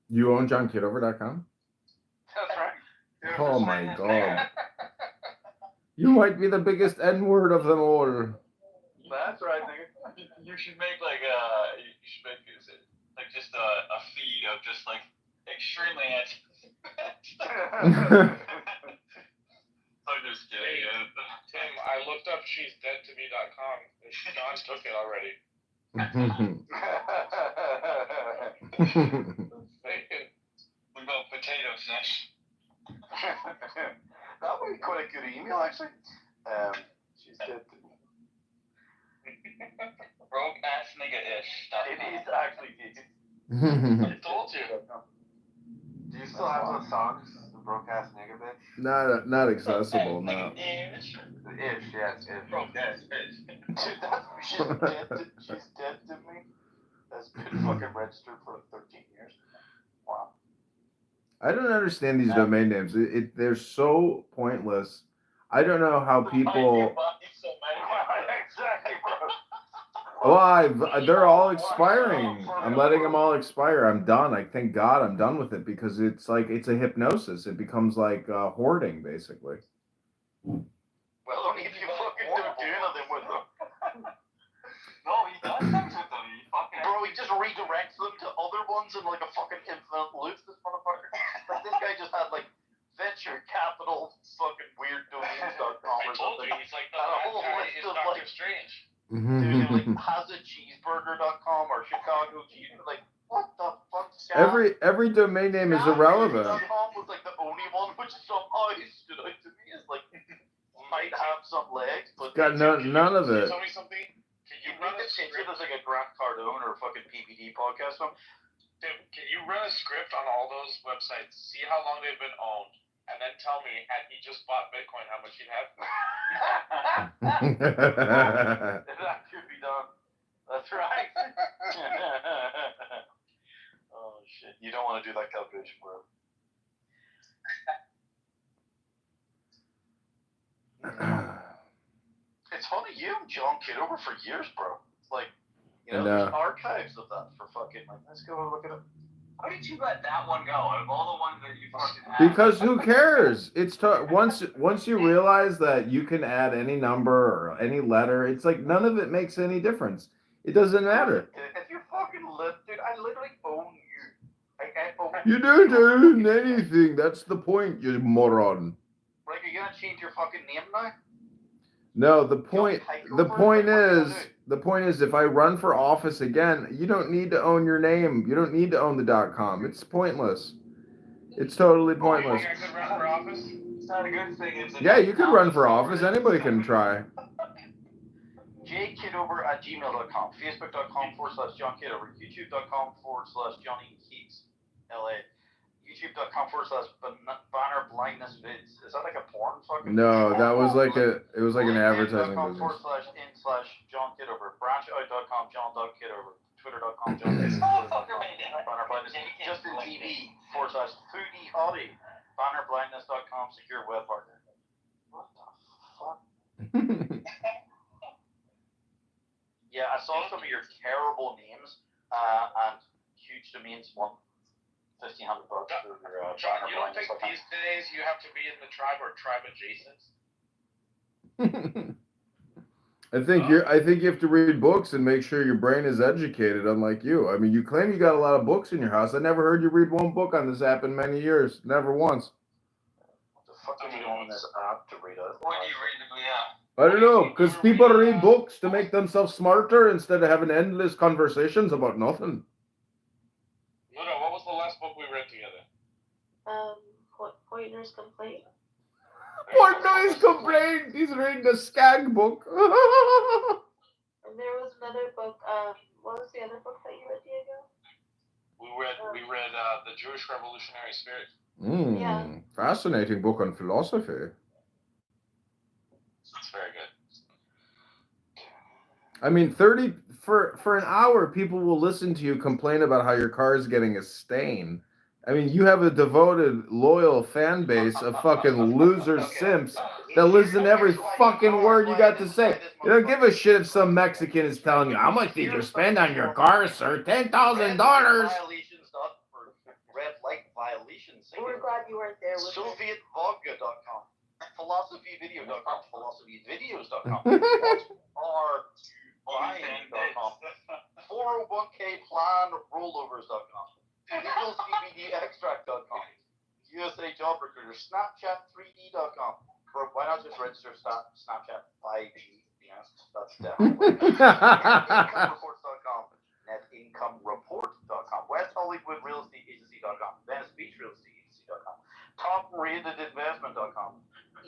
Speaker 9: You own JohnKitover.com?
Speaker 19: That's right.
Speaker 9: Oh my god. You might be the biggest N-word of them all.
Speaker 19: That's right, nigga.
Speaker 18: You should make like just a feed of just like extremely anti. I'm just kidding.
Speaker 14: Tim, I looked up she'sdeadtome.com. John took it already.
Speaker 18: What about potato fish?
Speaker 19: That would be quite a good email, actually. She's dead to me.
Speaker 18: Broke ass nigga ish.
Speaker 19: It is actually I told you.
Speaker 15: Do you still have those songs? The broke ass nigga bitch?
Speaker 9: Not accessible, no.
Speaker 15: Ish, yeah, it's ish.
Speaker 18: Broke ass bitch.
Speaker 19: Dude, she's dead to me. That's been fucking registered for 13 years. Wow.
Speaker 9: I don't understand these domain names. They're so pointless. I don't know how people.
Speaker 19: Exactly, bro.
Speaker 9: Well, they're all expiring. I'm letting them all expire. I'm done. I thank God I'm done with it because it's like it's a hypnosis. It becomes like hoarding, basically.
Speaker 19: Well, only if you fucking don't do nothing with them.
Speaker 18: No, he does things with them.
Speaker 19: Bro, he just redirects them to other ones in like a fucking infinite loop. This motherfucker. Like this guy just had like venture capital fucking weird domains.com or something.
Speaker 18: He's like the
Speaker 19: whole
Speaker 18: guy
Speaker 19: list
Speaker 18: is
Speaker 19: of
Speaker 18: Dr.
Speaker 19: like
Speaker 18: Strange.
Speaker 19: dude, like hasacheeseburger.com or Chicago cheese. Like what the fuck?
Speaker 9: Every domain name is irrelevant.
Speaker 19: .com was like the only one which somehow stood out to me as like might have some legs, but
Speaker 9: Got none of it.
Speaker 19: Tell me something. Can you run a script? There's like a Grant Cardone or a fucking PPD podcast one.
Speaker 14: Dude, can you run a script on all those websites, see how long they've been owned, and then tell me, had he just bought Bitcoin, how much he'd have?
Speaker 19: That could be done. That's right. Oh shit! You don't want to do that calculation, bro. It's funny, you and John Kitover for years, bro. Like,
Speaker 9: And,
Speaker 19: there's archives of that for fucking, like, let's go look at it.
Speaker 18: How did you let that one go out of all the ones that you fucking had?
Speaker 9: Because who cares? It's once you realize that you can add any number or any letter, it's like none of it makes any difference. It doesn't matter.
Speaker 19: If you fucking live, dude, I literally own you. I own
Speaker 9: You don't own anything. That's the point, you moron.
Speaker 19: Like, are you gonna change your fucking name now?
Speaker 9: No, the point is if I run for office again, you don't need to own your name. You don't need to own the .com. It's pointless. It's totally pointless.
Speaker 14: You think I could run for office?
Speaker 18: It's not a good thing. It's
Speaker 9: Yeah, you could run for office. Anybody can try.
Speaker 19: jkidover@gmail.com, facebook.com/John Kidover, youtube.com/JohnnyKeatsLA, youtube.com/banner blindness vids. Is that like a porn fucking?
Speaker 9: No, that was like it was like an advertising business.
Speaker 19: LinkedIn.com/in/John Kidover, branchout.com John.Kidover, twitter.com John Kidover, banner blindness, Justin TV /foodie hottie, bannerblindness.com secure web partner. What the fuck? Yeah, I saw some of your terrible names and huge domains won $1,500 for your
Speaker 14: John,
Speaker 19: banner
Speaker 14: you don't think
Speaker 19: blindness.
Speaker 14: these days you have to be in the tribe or tribe adjacent?
Speaker 9: I think you have to read books and make sure your brain is educated, unlike you. I mean, you claim you got a lot of books in your house. I never heard you read one book on this app in many years. Never once.
Speaker 19: What the fuck are you doing on this app to read it?
Speaker 18: What do you read the app?
Speaker 9: I don't know, because people read books to make themselves smarter instead of having endless conversations about nothing.
Speaker 14: Ludo, what was the last book we read together?
Speaker 20: Pointer's Complaint.
Speaker 9: Portnoy's complaint. He's reading the Skag book.
Speaker 20: And there was another book. What was the other book that you read, Diego?
Speaker 14: We read The Jewish Revolutionary Spirit.
Speaker 20: Yeah.
Speaker 9: Fascinating book on philosophy.
Speaker 14: It's very good.
Speaker 9: I mean, for an hour, people will listen to you complain about how your car is getting a stain. I mean, you have a devoted, loyal fan base of fucking loser simps that listen to every fucking word you got to say. You don't give a shit if some Mexican is telling you, how much did you spend on your car, sir? $10,000.
Speaker 19: Red light violations.
Speaker 20: We're glad you weren't there with
Speaker 19: SovietVodka.com, philosophyvideo.com, philosophyvideos.com, buying.com, 401kplanrollovers.com, eaglescbdextract.com, USA Job Recruiter, Snapchat3D.com. Bro, why not just register Snapchat 5G? Yeah, that's definitely. Incomereports.com, netincomereport.com, West Hollywood Real Estate Agency.com, Venice Beach Real Estate Agency.com, TopRatedInvestment.com,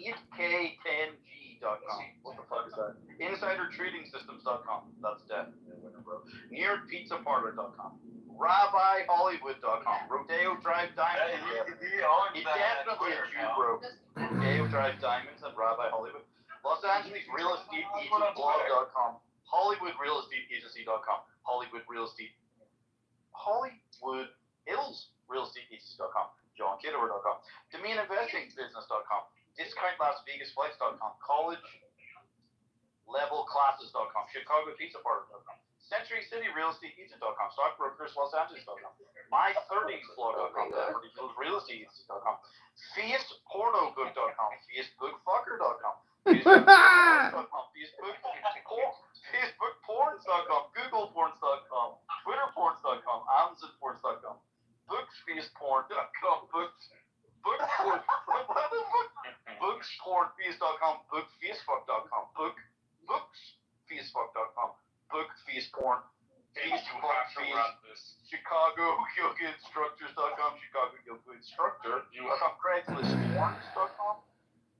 Speaker 19: EatK10G.com. What the fuck is that? InsiderTradingSystems.com. That's definitely a winner, bro. New York Pizza Parlor.com. RabbiHollywood.com. Rodeo Drive Diamonds. He definitely a Jew, bro. Rodeo Drive Diamonds and Rabbi Hollywood. Los Angeles Real Estate Agent Blog.com. HollywoodRealEstateAgency.com. Hollywood Hills Real Estate Agency.com. JohnKidover.com. DomaininvestingBusiness.com. DiscountLasVegasFlights.com. CollegeLevelClasses.com. ChicagoPizzaPartner.com. Century City Real Estate Agent.com. Stockbrokers Los Angeles.com. My30sblog.com. Beverly Hills Real Estate Agency.com. FacePornoBook.com. FaceBookFucker.com. FaceBookFucker.com. FaceBookPorns.com. GooglePorns.com. TwitterPorns.com. AmazonPorns.com. BooksFacePorn.com. Bookspornface.com. BookFacefuck.com. Booksfacefuck.com. BookFacePorn. FacefuckFace. ChicagoYogaInstructors.com. ChicagoYogaInstructor.com. CraigslistPorns.com.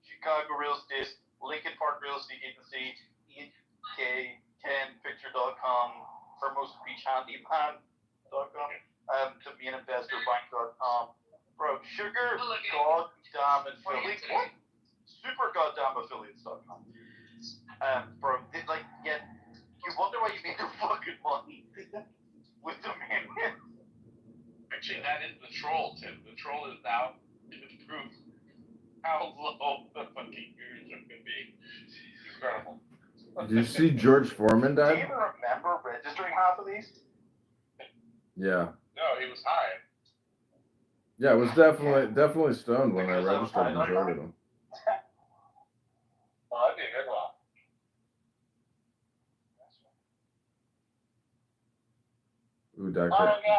Speaker 19: Chicago Real Estate. Lincoln Park Real Estate Agency. EK10Picture.com. Hermosa Beach Handyman.com. DomaininvestorBank.com. Bro, sugar goddamn affiliates. What? Super goddamn affiliates.com. Bro, like, yeah, You wonder why you made the fucking money with the man.
Speaker 14: Actually, that is the troll, Tim. The troll is now proof how low the fucking viewership can be. It's incredible.
Speaker 9: Did you see George Foreman
Speaker 19: Do you
Speaker 9: died?
Speaker 19: even remember registering half of these?
Speaker 9: Yeah.
Speaker 14: No, he was high.
Speaker 9: Yeah, it was definitely stoned when I registered the majority of them.
Speaker 14: Well, that'd be a good one.
Speaker 9: Ooh,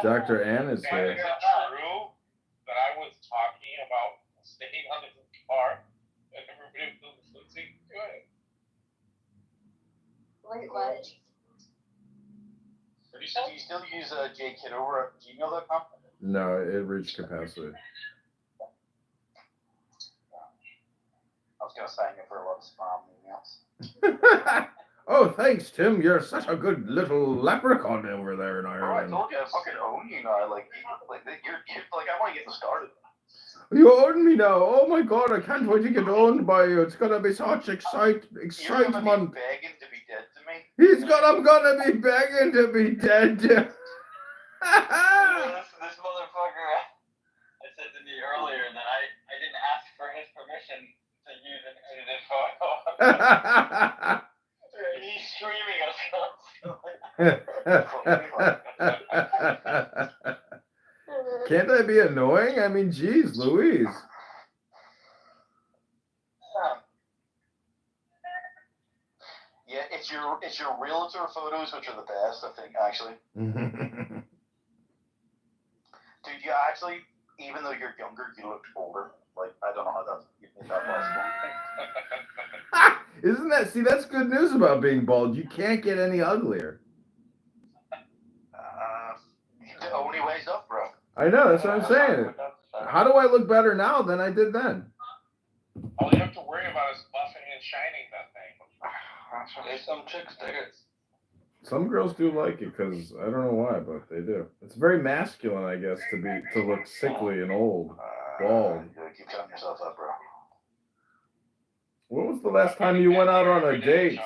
Speaker 9: Dr. Ann is
Speaker 14: Is
Speaker 9: here.
Speaker 14: it true that I was talking about staying on the car and everybody was listening to it?
Speaker 20: Wait, what?
Speaker 19: Do you still use jkitover@gmail.com?
Speaker 9: No, it reached capacity.
Speaker 19: I was gonna sign you for a lot of spam emails.
Speaker 9: Oh, thanks, Tim. You're such a good little leprechaun over there in
Speaker 19: Bro, I
Speaker 9: Ireland.
Speaker 19: told you I fucking own you now. Like you're like I want to get this started.
Speaker 9: You own me now. Oh my god, I can't wait to get owned by you. It's gonna be such excitement.
Speaker 19: You're gonna be begging to be dead to me.
Speaker 9: I'm gonna be begging to be dead.
Speaker 18: This motherfucker, I said to me earlier that I didn't ask for his permission to use an edited photo. He's streaming us.
Speaker 9: Can't I be annoying? I mean, geez, Louise.
Speaker 19: Yeah, it's your realtor photos which are the best, I think, actually. Dude, you actually, even though you're younger, you looked older. Like, I don't know how you made that possible.
Speaker 9: Isn't that, see, that's good news about being bald. You can't get any uglier.
Speaker 19: The only way's up, bro.
Speaker 9: I know, that's what I'm saying. How do I look better now than I did then?
Speaker 14: All you have to worry about is buffing and shining that thing.
Speaker 18: There's some chicks there.
Speaker 9: Some girls do like it because I don't know why, but they do. It's very masculine, I guess, to look sickly and old, bald.
Speaker 19: You gotta keep counting yourself up, bro.
Speaker 9: What was the last time you went out on a date?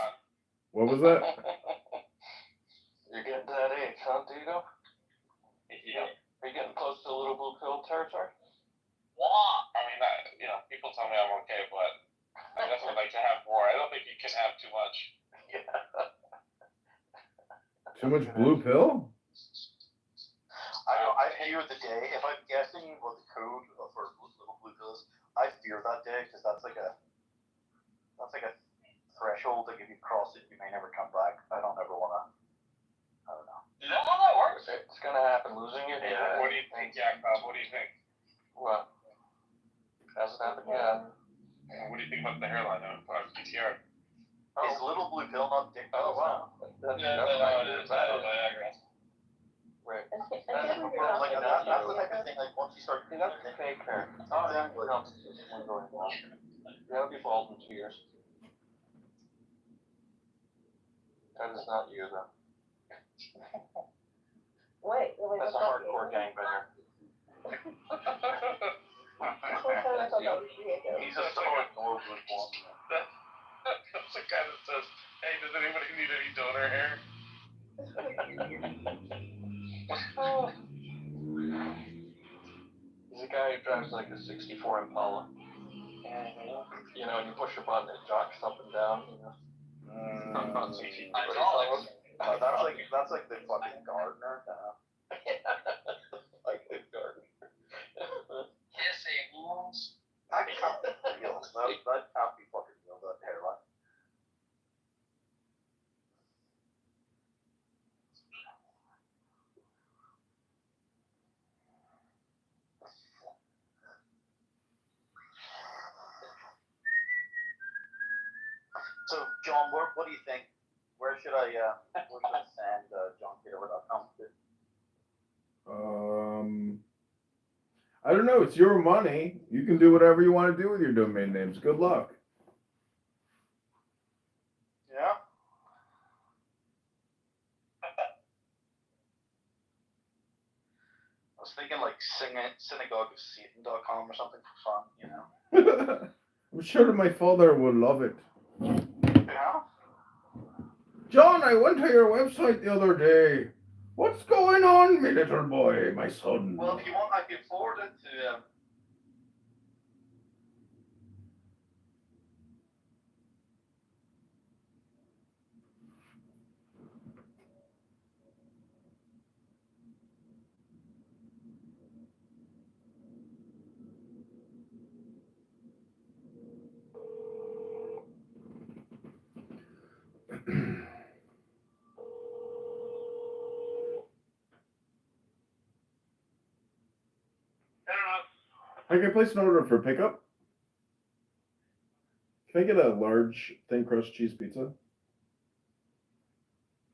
Speaker 9: What was that?
Speaker 18: You're getting to that age, huh, Diego? Yeah. Are you getting close to a little blue pill territory?
Speaker 14: I mean, people tell me I'm okay, but I definitely like to have more. I don't think you can have too much.
Speaker 9: Too much blue pill?
Speaker 19: I know. I fear the day. If I'm guessing what the code for little blue pill is, I fear that day because that's like a threshold that if you cross it, you may never come back. I don't ever want to. I don't know.
Speaker 18: You know how that works? It's gonna happen. Losing it.
Speaker 14: Yeah. What do you think, Jacob? What do you think?
Speaker 18: What? Hasn't happened yet.
Speaker 14: And what do you think about the hairline of PTR?
Speaker 19: Is little blue pill not dick pills?
Speaker 18: Oh wow.
Speaker 14: No, it is. That's Viagra.
Speaker 18: Right.
Speaker 19: Like that's the type of thing. Like once you start.
Speaker 18: That's fake hair. Oh yeah. No, it's going on. That'll be bald in 2 years. That is not you though.
Speaker 20: Wait,
Speaker 18: that's a hardcore gangbanger.
Speaker 19: He's a stoic Norwood one.
Speaker 14: That's the guy that says, "Hey, does anybody need any donor hair?"
Speaker 18: He's a guy who drives like a '64 Impala. You know, and you push a button, it jocks up and down. You know.
Speaker 19: That's like the fucking gardener. Like the gardener. That can't be real. That can't be fucking real. That hairline. So, John, what do you think? Where should I send John Kitover.com to?
Speaker 9: I don't know. It's your money. You can do whatever you want to do with your domain names. Good luck.
Speaker 19: Yeah. I was thinking like synagogueofsatan.com or something for fun, you know.
Speaker 9: I'm sure my father will love it.
Speaker 19: Yeah.
Speaker 9: John, I went to your website the other day. What's going on, my little boy, my son?
Speaker 19: Well, if you want, I can forward it to.
Speaker 9: I can place an order for pickup. Can I get a large thin crust cheese pizza?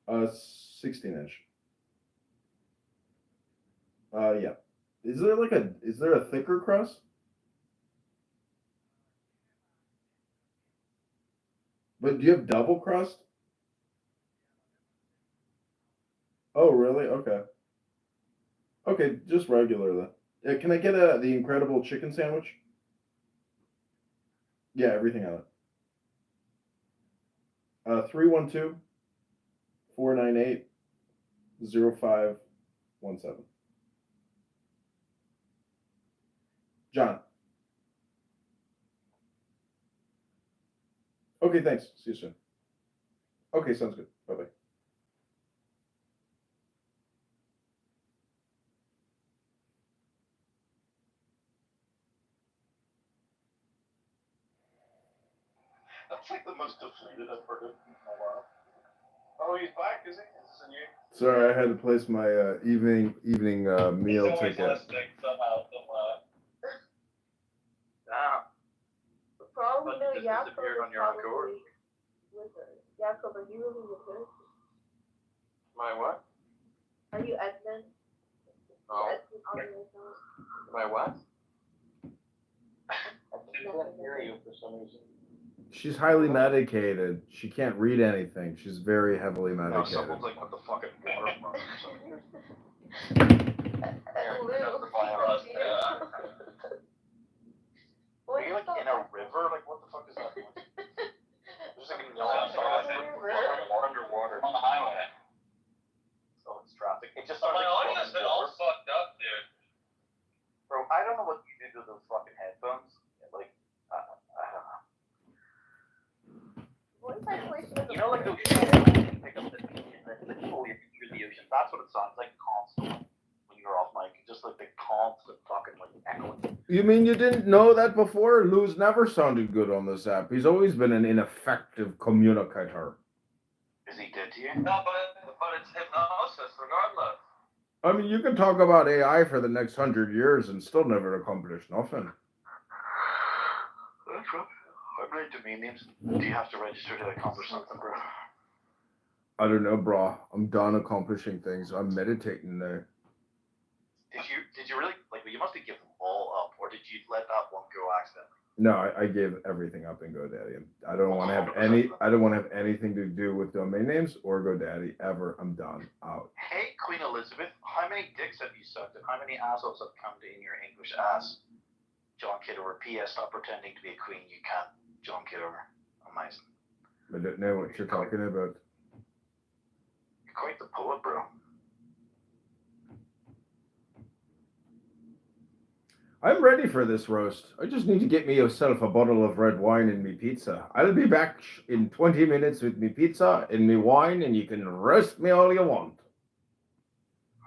Speaker 9: 16-inch. Yeah. Is there a thicker crust? But do you have double crust? Oh, really? Okay. Okay, just regular then. Yeah, can I get the incredible chicken sandwich? Yeah, everything on it. 312-498-0517. John. Okay, thanks. See you soon. Okay, sounds good. Bye-bye.
Speaker 19: That's like the most deflated I've heard of in a while. Oh, he's back, is he? Is this a new?
Speaker 9: Sorry, I had to place my evening meal ticket.
Speaker 19: Somehow. Damn.
Speaker 20: Probably no
Speaker 19: Just
Speaker 20: Jakob
Speaker 19: disappeared
Speaker 20: is
Speaker 19: on your own accord.
Speaker 20: probably with her. Jakob, are you really with her?
Speaker 19: My what?
Speaker 20: Are you Edmund?
Speaker 19: Oh.
Speaker 20: Edmund on your account?
Speaker 19: My what? I can't hear you for some reason.
Speaker 9: She's highly medicated. She can't read anything. She's very heavily
Speaker 19: No,
Speaker 9: medicated.
Speaker 19: someone's like, what the fuck? Water from or something. Are you like in a river? Like, what the fuck is that? There's like a underwater.
Speaker 14: On the highway.
Speaker 19: So it's traffic. It just
Speaker 14: My
Speaker 19: started.
Speaker 14: audio's been all fucked up, dude.
Speaker 19: Bro, I don't know what you did with those fucking headphones. Like, I don't know.
Speaker 20: What if I place it in the
Speaker 19: You know, like those shows where you pick up the oh, you can hear the ocean. That's what it sounds like constantly when you're off mic. Just like the constant fucking like echoing.
Speaker 9: You mean you didn't know that before? Lou's never sounded good on this app. He's always been an ineffective communicator.
Speaker 19: Is he dead to you?
Speaker 14: No, but it's hypnosis, regardless.
Speaker 9: I mean, you can talk about AI for the next 100 years and still never accomplish nothing.
Speaker 19: That's right. How many domain names do you have to register to accomplish something, bro?
Speaker 9: I don't know, bro. I'm done accomplishing things. I'm meditating now.
Speaker 19: Did you really like? You must have given them all up, or did you let that one go accidentally?
Speaker 9: No, I gave everything up in GoDaddy. I don't want to have anything to do with domain names or GoDaddy ever. I'm done. Out.
Speaker 19: Hey, Queen Elizabeth, how many dicks have you sucked, and how many assholes have come in your English ass? John Kitover. P.S. Stop pretending to be a queen. You can't. John Kitover. Amazing.
Speaker 9: I don't know what you're talking about.
Speaker 19: You're quite the poet, bro.
Speaker 9: I'm ready for this roast. I just need to get me yourself a bottle of red wine and me pizza. I'll be back in 20 minutes with me pizza and me wine, and you can roast me all you want.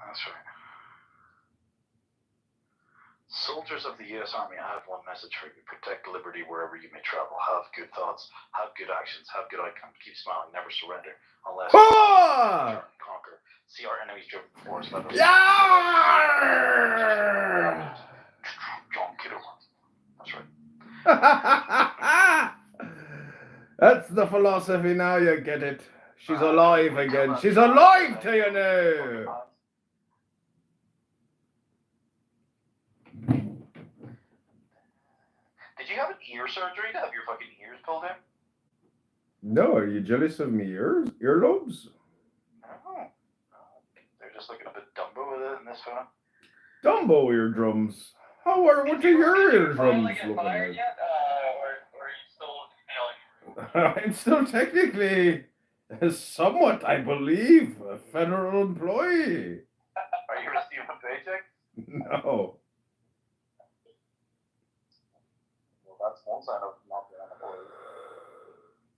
Speaker 19: That's right. Soldiers of the U.S. Army, I have one message for you. Protect liberty wherever you may travel. Have good thoughts. Have good actions. Have good outcomes. Keep smiling. Never surrender. Unless you conquer. See our enemies driven before us. Let us.
Speaker 9: Yeah!
Speaker 19: John Kitover. That's right.
Speaker 9: That's the philosophy now, you get it. She's alive again. She's alive to you now.
Speaker 19: Did you have an ear surgery to have your fucking ears pulled in?
Speaker 9: No, are you jealous of me earlobes?
Speaker 19: No. They're just looking a bit Dumbo with it in this photo.
Speaker 9: Dumbo eardrums. What are your eardrums looking like?
Speaker 14: Yet, or are you still failing?
Speaker 9: I'm still technically Somewhat, I believe. A federal employee.
Speaker 19: Are you receiving a paycheck?
Speaker 9: No.
Speaker 19: Well, that's one sign of not being unemployed.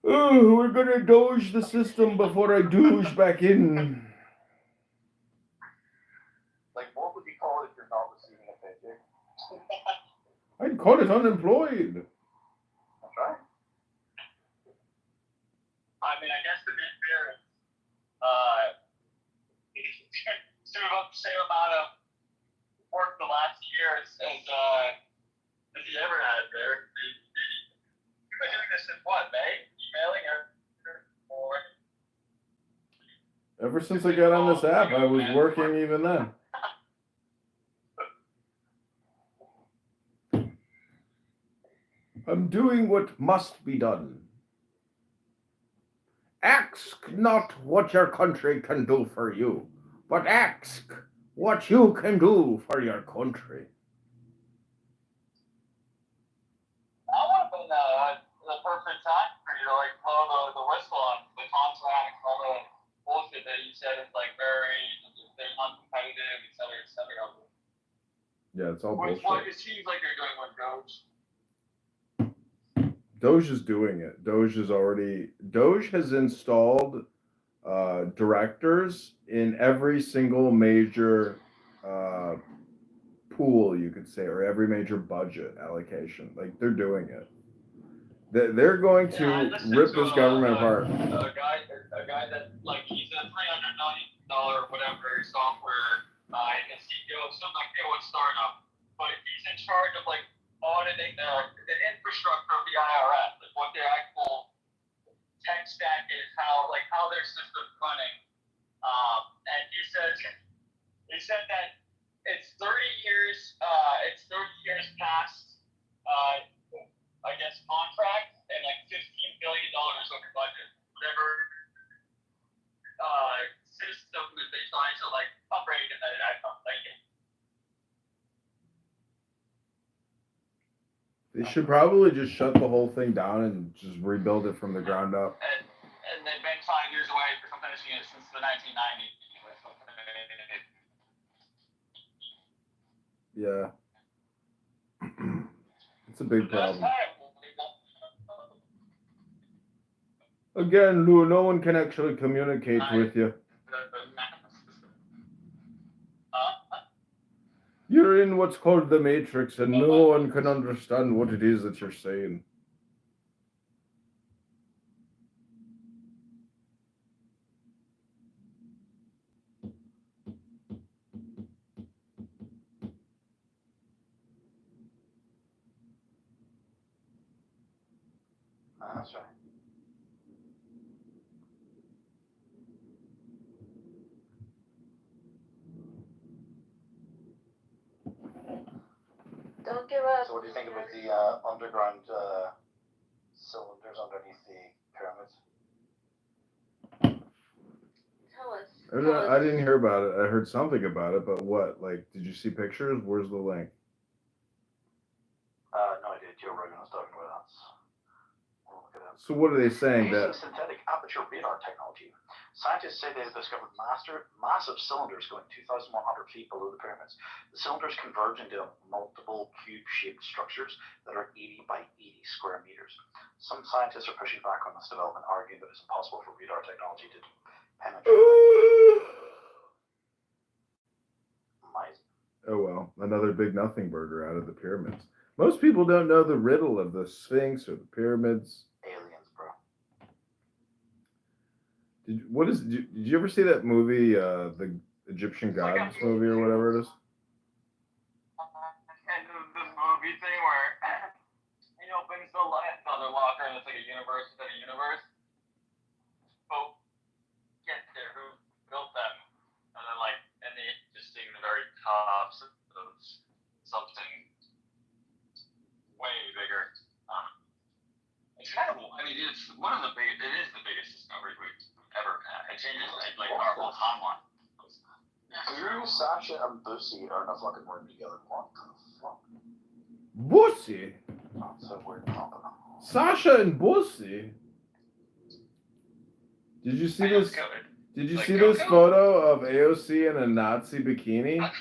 Speaker 9: Oh, we're gonna doge the system before I douche back in.
Speaker 19: Like, what would you call it if you're not receiving a paycheck?
Speaker 9: I'd call it unemployed.
Speaker 19: That's right.
Speaker 14: I mean, I guess the big fear is, to about the same amount of work the last year as he ever had there. You've been doing this since what, May? Emailing or
Speaker 9: Ever since I got on this app, I was working even then. I'm doing what must be done. Ask not what your country can do for you, but ask what you can do for your country.
Speaker 14: I would have been the perfect time for you to like blow the whistle on the contract, all the bullshit that you said is like they're uncompetitive, et cetera, et cetera.
Speaker 9: Yeah, it's all
Speaker 14: Which
Speaker 9: bullshit.
Speaker 14: it seems like you're doing with Doge.
Speaker 9: Doge is doing it. Doge has installed directors in every single major pool, you could say, or every major budget allocation. Like, they're doing it. They're going to rip this government apart.
Speaker 14: A guy that like he's a $300 million whatever software and CEO of some like what startup, but he's in charge of like auditing the infrastructure of the IRS, like what their actual tech stack is, how their system's running. And he said that it's 30 years past I guess contract and like $15 billion over budget. Whatever system that they try to like upgrade and I don't like it.
Speaker 9: They should probably just shut the whole thing down and just rebuild it from the ground up.
Speaker 14: And they've been 5 years away from finishing it since the 1990s.
Speaker 9: Yeah. It's a big problem. Again, Lou, no one can actually communicate with you. You're in what's called the Matrix, and no one can understand what it is that you're saying.
Speaker 19: That's right.
Speaker 20: Don't give up.
Speaker 19: So what do you think about the underground cylinders underneath the pyramids?
Speaker 20: Tell us.
Speaker 9: I didn't hear about it. I heard something about it, but what? Like, did you see pictures? Where's the link?
Speaker 19: No idea. Joe Rogan was talking about that. We'll look it up.
Speaker 9: So what are they saying?
Speaker 19: Using
Speaker 9: That
Speaker 19: synthetic aperture radar technology, scientists say they have discovered massive cylinders going 2,100 feet below the pyramids. The cylinders converge into multiple cube-shaped structures that are 80 by 80 square meters. Some scientists are pushing back on this development, arguing that it's impossible for radar technology to penetrate.
Speaker 9: oh well, another big nothing burger out of the pyramids. Most people don't know the riddle of the Sphinx or the pyramids.
Speaker 19: Aliens, bro.
Speaker 9: Did you ever see that movie, the Egyptian Gods movie or whatever it is?
Speaker 14: And this movie thing where he opens the other locker and it's like a universe within a universe. But get there, who built them? And they just seeing the very tops of something way bigger. It's kind of, I mean, it's one of the biggest. It is the biggest discovery we've ever had. It changes like our whole timeline.
Speaker 19: Who, Sasha, and Bussy are in a fucking room together? What the fuck?
Speaker 9: Bussy?
Speaker 19: That's so weird.
Speaker 9: Sasha and Bussy? Did you see
Speaker 18: I know
Speaker 9: this?
Speaker 18: it's covered.
Speaker 9: Did you
Speaker 18: Like
Speaker 9: see this
Speaker 18: Coco?
Speaker 9: photo of AOC in a Nazi bikini? I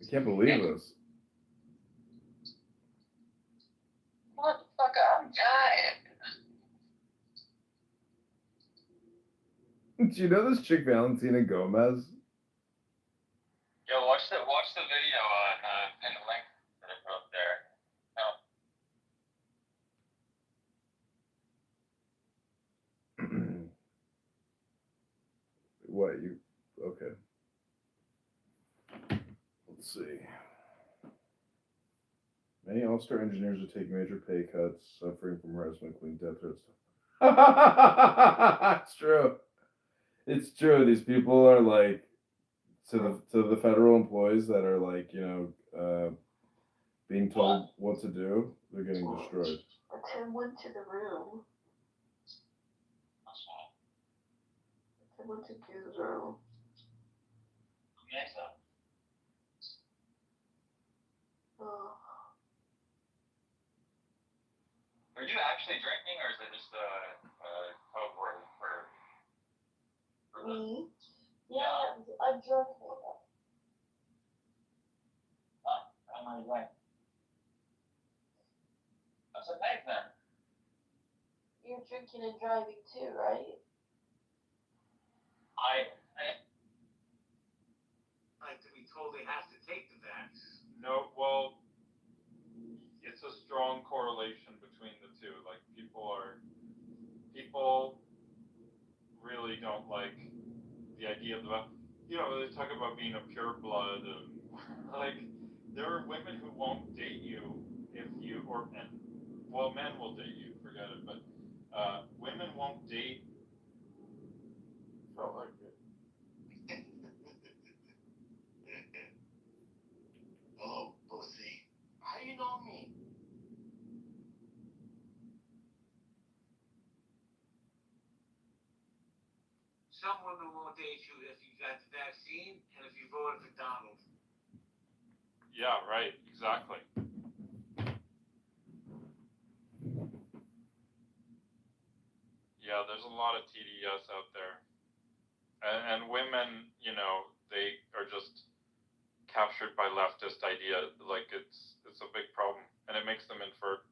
Speaker 9: can't believe this.
Speaker 18: Motherfucker, I'm dying.
Speaker 9: Do you know this chick Valentina Gomez?
Speaker 18: Yo, watch the video and the link that I put up there. No.
Speaker 9: What you? Okay. Let's see. Many all-star engineers are taking major pay cuts, suffering from harassment, including death threats. It's true. It's true. These people are like to the federal employees that are like, being told what to do. They're getting destroyed.
Speaker 20: Tim went to the room. Tim went to Q's room. Oh.
Speaker 18: Are you actually drinking, or is it just a code word for
Speaker 20: Me? Yeah, I'm drunk.
Speaker 18: I'm on the way. That's a nice then.
Speaker 20: You're drinking and driving too, right?
Speaker 21: Like, do we totally have to take the vax?
Speaker 22: No, well, it's a strong correlation between the two. Like people really don't like the idea of they talk about being a pure blood and like there are women who won't date you if you men will date you, forget it, but women won't date. Felt like it.
Speaker 21: Oh, pussy. How you know me? Some women won't date you if you got the vaccine and if you voted for Donald.
Speaker 22: Yeah, right, exactly. Yeah, there's a lot of TDS out there. And women, they are just captured by leftist idea. Like it's a big problem, and it makes them infertile.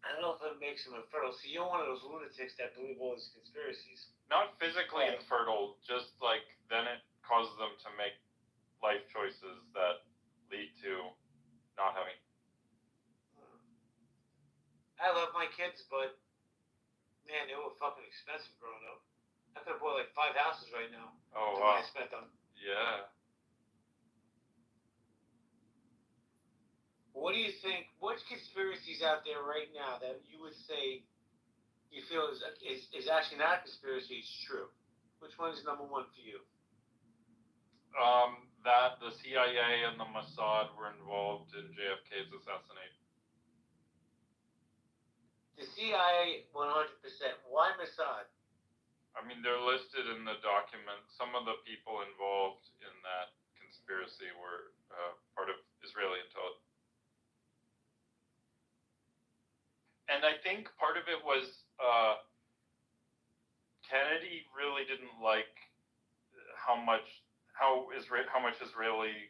Speaker 21: I don't know if it makes them infertile. So you're one of those lunatics that believe all these conspiracies.
Speaker 22: Not physically infertile, just like then it causes them to make life choices that lead to not having.
Speaker 21: I love my kids, but man, they were fucking expensive growing up. I could have bought like 5 houses right now.
Speaker 22: Oh
Speaker 21: wow.
Speaker 22: wow.
Speaker 21: I spent on.
Speaker 22: Yeah.
Speaker 21: What do you think? What conspiracies out there right now that you would say you feel is actually not a conspiracy? It's true. Which one is number one for you?
Speaker 22: That the CIA and the Mossad were involved in JFK's assassination.
Speaker 21: The CIA, 100%. Why Mossad?
Speaker 22: I mean, they're listed in the document. Some of the people involved in that conspiracy were part of Israeli intelligence. And I think part of it was Kennedy really didn't like how much Israeli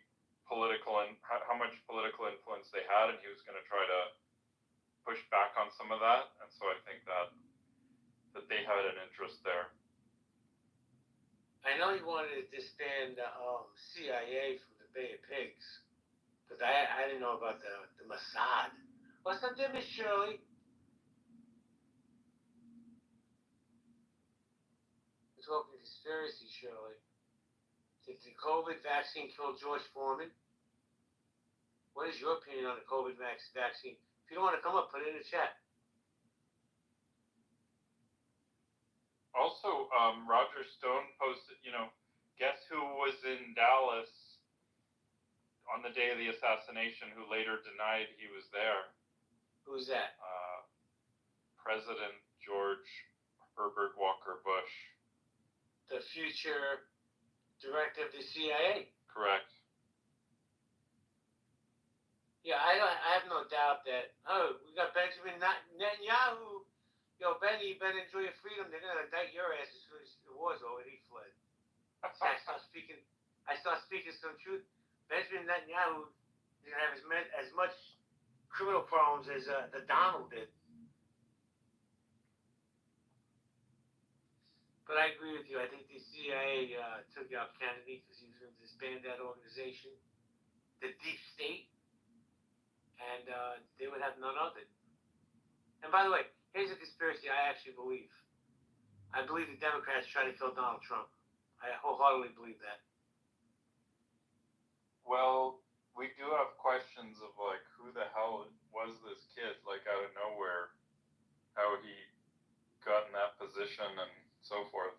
Speaker 22: political and how much political influence they had, and he was going to try to push back on some of that. And so I think that they had an interest there.
Speaker 21: I know he wanted to disband the CIA from the Bay of Pigs, but I didn't know about the Mossad. What's the difference, Shirley? We're talking conspiracy, Shirley. Did the COVID vaccine kill George Foreman? What is your opinion on the COVID vaccine? If you don't want to come up, put it in the chat.
Speaker 22: Also, Roger Stone posted, guess who was in Dallas on the day of the assassination who later denied he was there?
Speaker 21: Who's that?
Speaker 22: President George Herbert Walker Bush.
Speaker 21: The future director of the CIA.
Speaker 22: Correct.
Speaker 21: Yeah, I have no doubt that. Oh, we got Benjamin Netanyahu. Yo, Benny, you better enjoy your freedom. They're gonna indict your ass as soon as the war's over. He fled. I start speaking some truth. Benjamin Netanyahu didn't have as much criminal problems as the Donald did. But I agree with you. I think the CIA took out Kennedy because he was going to disband that organization, the deep state, and they would have none of it. And by the way, here's a conspiracy I actually believe. I believe the Democrats try to kill Donald Trump. I wholeheartedly believe that.
Speaker 22: Well, we do have questions of like who the hell was this kid, like out of nowhere, how he got in that position and so forth.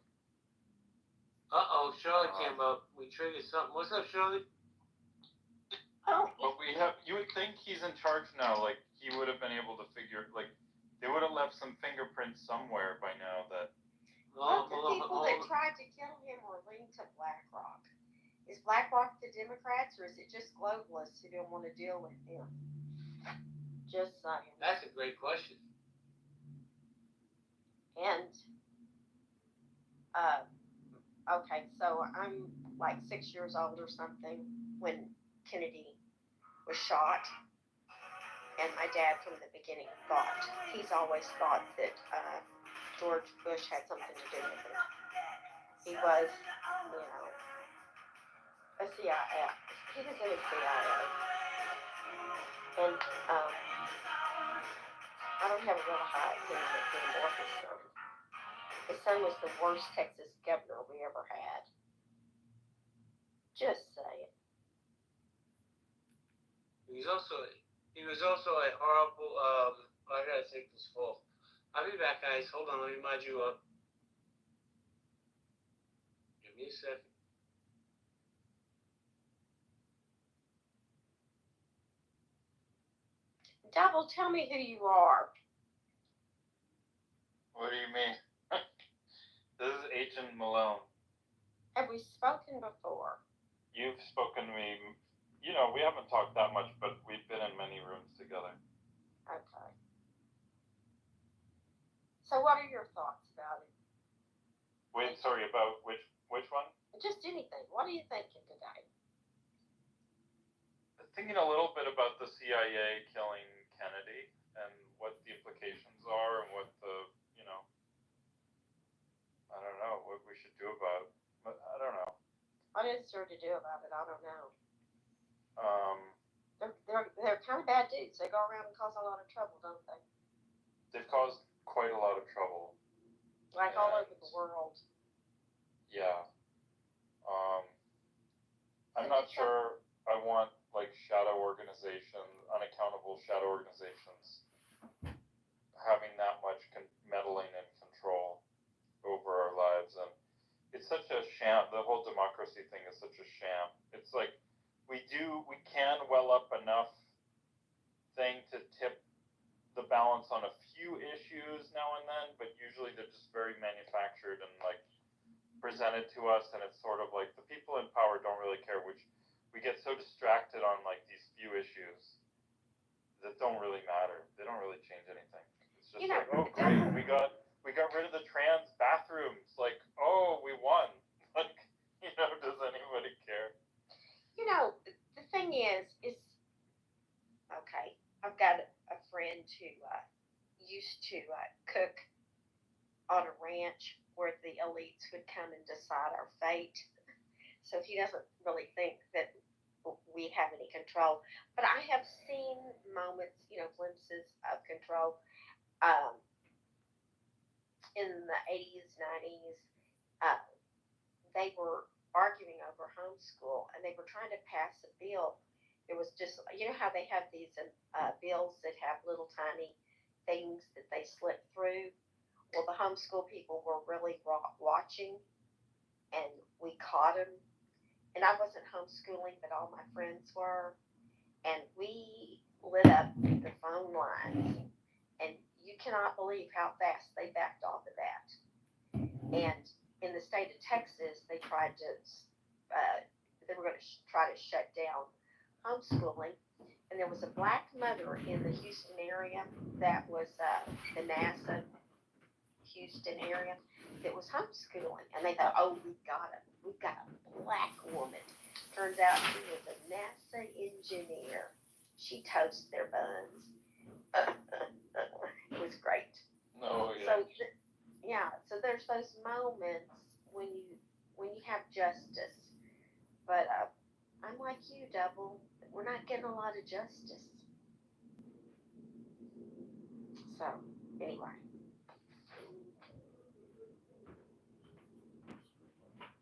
Speaker 21: Shirley came up. We triggered something. What's up, Shirley?
Speaker 22: But you would think he's in charge now, like he would have been able to figure, like they would have left some fingerprints somewhere by now that.
Speaker 8: Well, the people that tried to kill him were linked to BlackRock. Is BlackRock the Democrats, or is it just globalists who don't want to deal with him? Just saying.
Speaker 21: That's a great question.
Speaker 8: And, okay, so I'm like 6 years old or something when Kennedy was shot. And my dad from the beginning he's always thought that George Bush had something to do with it. He was, a CIA. He was in the CIA. And I don't have a real high opinion of him or his son. His son was the worst Texas governor we ever had. Just saying.
Speaker 21: He was also a horrible. I gotta take this call. I'll be back, guys. Hold on, let me mod you up. Give me a second.
Speaker 8: Double, tell me who you are.
Speaker 22: What do you mean? This is Agent Malone.
Speaker 8: Have we spoken before?
Speaker 22: You've spoken to me. We haven't talked that much, but we've been in many rooms together.
Speaker 8: Okay. So what are your thoughts about it?
Speaker 22: Wait, sorry, about which one?
Speaker 8: Just anything. What are you thinking today?
Speaker 22: I'm thinking a little bit about the CIA killing Kennedy and what the implications are and what the, I don't know, what we should do about it. But I don't know.
Speaker 8: What is there to do about it? I don't know. They're kind of bad dudes. They go around and cause a lot of trouble, don't they?
Speaker 22: They've caused quite a lot of trouble.
Speaker 8: Like all over the world.
Speaker 22: Yeah. I'm not sure I want like shadow organizations, unaccountable shadow organizations having that much meddling and control over our lives. And it's such a sham. The whole democracy thing is such a sham. It's like we can well up enough thing to tip the balance on a few issues now and then, but usually they're just very manufactured and like presented to us, and it's sort of like the people in power don't really care, which we get so distracted on like these few issues that don't really matter. They don't really change anything. It's just like, oh great, we got rid of the trans bathrooms. Like, oh, we won. Like, does anybody care?
Speaker 8: The thing is okay. I've got a friend who used to cook on a ranch where the elites would come and decide our fate. So he doesn't really think that we have any control. But I have seen moments, glimpses of control. In the 80s, 90s, they were arguing over homeschool, and they were trying to pass a bill. It was just, how they have these bills that have little tiny things that they slip through. Well, the homeschool people were really watching, and we caught them. And I wasn't homeschooling, but all my friends were. And we lit up the phone lines. And you cannot believe how fast they backed off of that. And in the state of Texas, they were going to try to shut down homeschooling. And and there was a black mother in the Houston area that was the NASA Houston area that was homeschooling, and they thought, oh, we've got a black woman. Turns out she was a NASA engineer. She toasts their buns. It was great.
Speaker 22: No, yeah.
Speaker 8: So so there's those moments when you have justice, but I'm like you, Double. We're not getting a lot of justice. So anyway.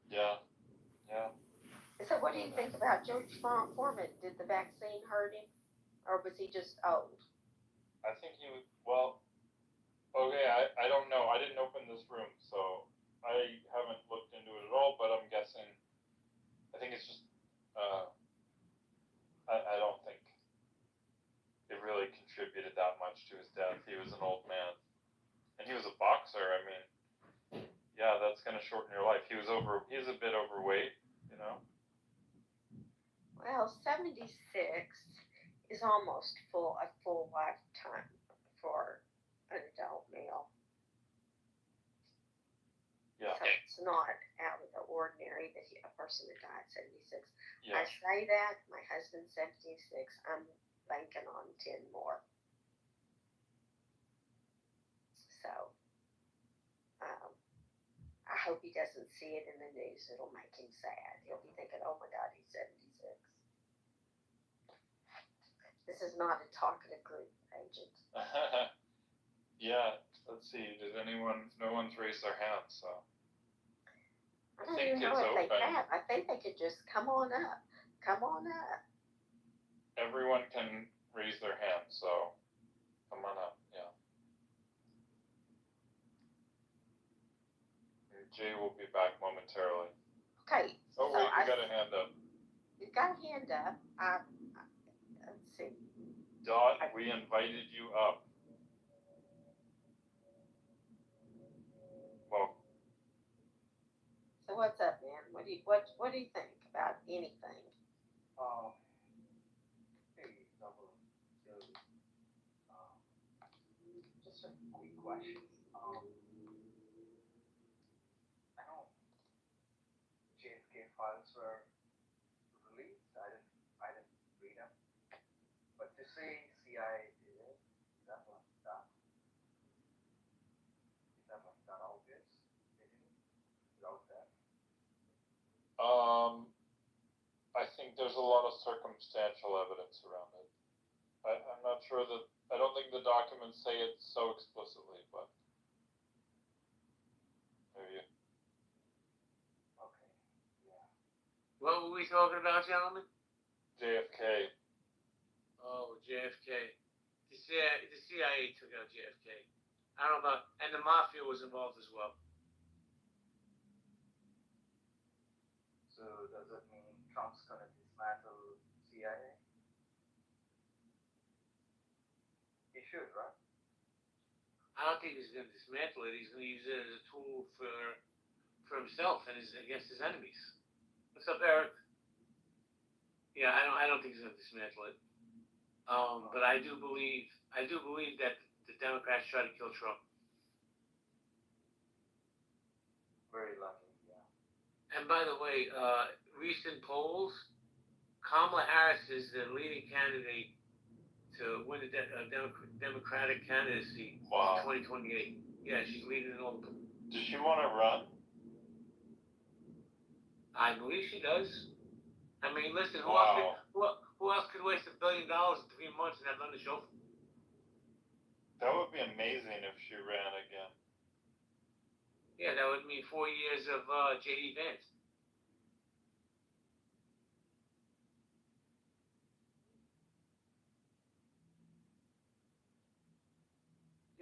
Speaker 22: Yeah. Yeah.
Speaker 8: So what do you think about George Foreman? Did the vaccine hurt him, or was he just old?
Speaker 22: I think he was, well, okay, I don't know. I didn't open this room, so I haven't looked into it at all, but I'm guessing, I think it's just, I don't think it really contributed that much to his death. He was an old man. And he was a boxer. I mean, yeah, that's going to shorten your life. He was a bit overweight, you know?
Speaker 8: Well, 76 is almost a full lifetime for an adult male.
Speaker 22: Yeah.
Speaker 8: So it's not out of the ordinary that a person that died at 76.
Speaker 22: Yeah.
Speaker 8: I say that, my husband's 76, I'm banking on 10 more. So, I hope he doesn't see it in the news. It'll make him sad. He'll be thinking, oh my God, he's 76. This is not a talkative group, Agent.
Speaker 22: Yeah, let's see. No one's raised their hand, so.
Speaker 8: I don't even know if they have. I think they could just come on up. Come on up.
Speaker 22: Everyone can raise their hand, so come on up, yeah. And Jay will be back momentarily.
Speaker 8: Okay.
Speaker 22: Oh,
Speaker 8: so
Speaker 22: wait, you got a hand up.
Speaker 8: You've got a hand up. Let's see.
Speaker 22: Dot, we invited you up. Well.
Speaker 8: So what's up, man? What do you think about anything?
Speaker 2: Hey, Double. Just a quick question. I know JFK files were released. I didn't read them. But to say CIA did it, that was not obvious. Without that.
Speaker 22: I think there's a lot of circumstantial evidence around it. I'm not sure that, I don't think the documents say it so explicitly, but maybe.
Speaker 2: Okay, yeah.
Speaker 21: What were we talking about, gentlemen?
Speaker 22: JFK.
Speaker 21: Oh, JFK. The CIA took out JFK. I don't know about, and the mafia was involved as well.
Speaker 2: So does that mean Trump's gonna dismantle CIA? He should, right?
Speaker 21: I don't think he's going to dismantle it. He's going to use it as a tool for himself and against his enemies. What's up, Eric? Yeah, I don't think he's going to dismantle it. But I do believe that the Democrats try to kill Trump.
Speaker 2: Very lucky, yeah.
Speaker 21: And by the way, recent polls, Kamala Harris is the leading candidate to win the Democratic candidacy in 2028. Yeah, she's leading in all the.
Speaker 22: Does she want to run?
Speaker 21: I believe she does. I mean, listen, who else could waste $1 billion in 3 months and have nothing to show for?
Speaker 22: That would be amazing if she ran again.
Speaker 21: Yeah, that would mean 4 years of J.D. Vance.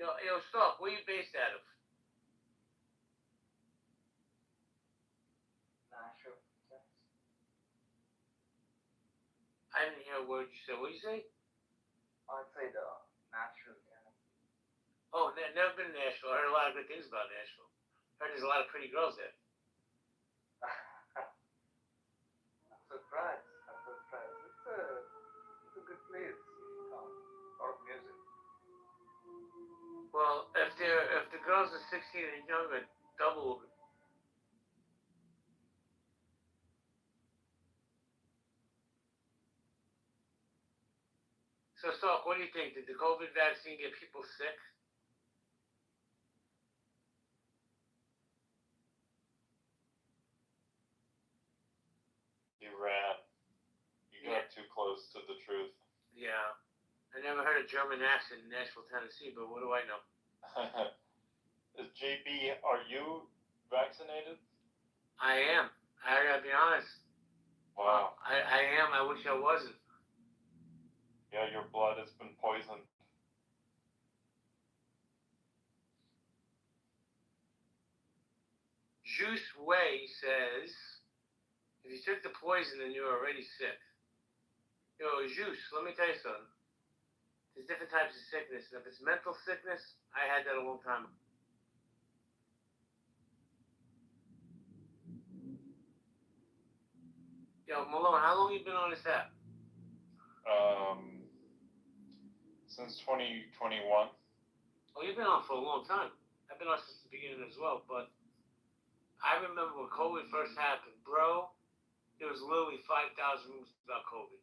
Speaker 21: Yo, stop. Where you based out of?
Speaker 2: Nashville.
Speaker 21: I didn't hear a word you said. What did you say?
Speaker 2: I'd say the Nashville, Tennessee.
Speaker 21: Oh, never been to Nashville. I heard a lot of good things about Nashville. Heard there's a lot of pretty girls there.
Speaker 2: I'm surprised. It's a good place.
Speaker 21: girls are 16 and younger, double. So, Stark, what do you think? Did the COVID vaccine get people sick?
Speaker 22: You ran. You got too close to the truth.
Speaker 21: Yeah. I never heard a German accent in Nashville, Tennessee, but what do I know?
Speaker 22: JB, are you vaccinated?
Speaker 21: I am. I gotta be honest.
Speaker 22: Wow.
Speaker 21: I am. I wish I wasn't.
Speaker 22: Yeah, your blood has been poisoned.
Speaker 21: Juice Way says, if you took the poison, then you're already sick. Yo, Juice, let me tell you something. There's different types of sickness. And if it's mental sickness, I had that a long time ago. Yo, Malone, how long you been on this app?
Speaker 22: Since 2021.
Speaker 21: Oh, you've been on for a long time. I've been on since the beginning as well, but I remember when COVID first happened, bro, there was literally 5,000 rooms about COVID.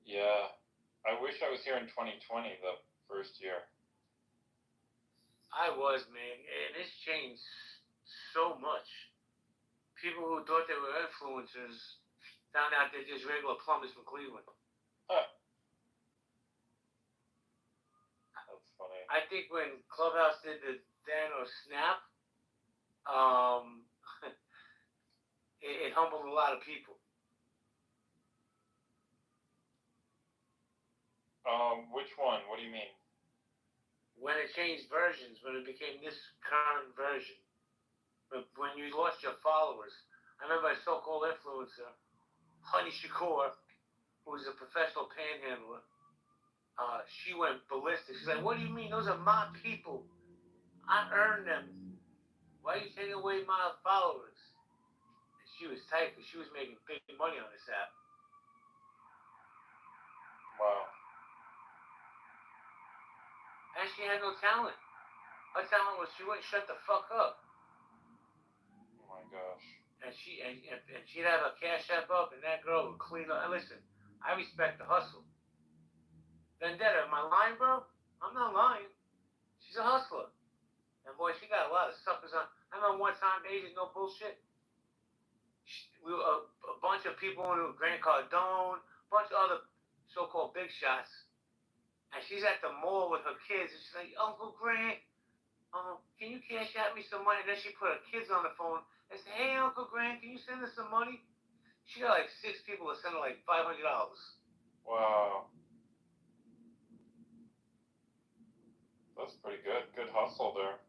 Speaker 22: Yeah. I wish I was here in 2020, the first year.
Speaker 21: I was, man, and it's changed so much. People who thought they were influencers found out they're just regular plumbers from Cleveland.
Speaker 22: That's funny.
Speaker 21: I think when Clubhouse did the Thanos snap, it humbled a lot of people.
Speaker 22: Which one? What do you mean?
Speaker 21: When it changed versions, when it became this current version, when you lost your followers. I remember a so-called influencer, Honey Shakur, who was a professional panhandler. She went ballistic. She's like, "What do you mean? Those are my people. I earned them. Why are you taking away my followers?" And she was tight because she was making big money on this app.
Speaker 22: Wow.
Speaker 21: And she had no talent. Her talent was she wouldn't shut the fuck up.
Speaker 22: Oh my gosh.
Speaker 21: And she'd have a cash app up, and that girl would clean up. And listen, I respect the hustle. Vendetta, am I lying, bro? I'm not lying. She's a hustler. And boy, she got a lot of suckers on. I remember one time, Asian, no bullshit. We were a bunch of people in Grant Cardone, a bunch of other so-called big shots. And she's at the mall with her kids, and she's like, "Uncle Grant, can you cash out me some money?" And then she put her kids on the phone and said, "Hey, Uncle Grant, can you send us some money?" She got like 6 people to send her like $500.
Speaker 22: Wow. That's pretty good. Good hustle there.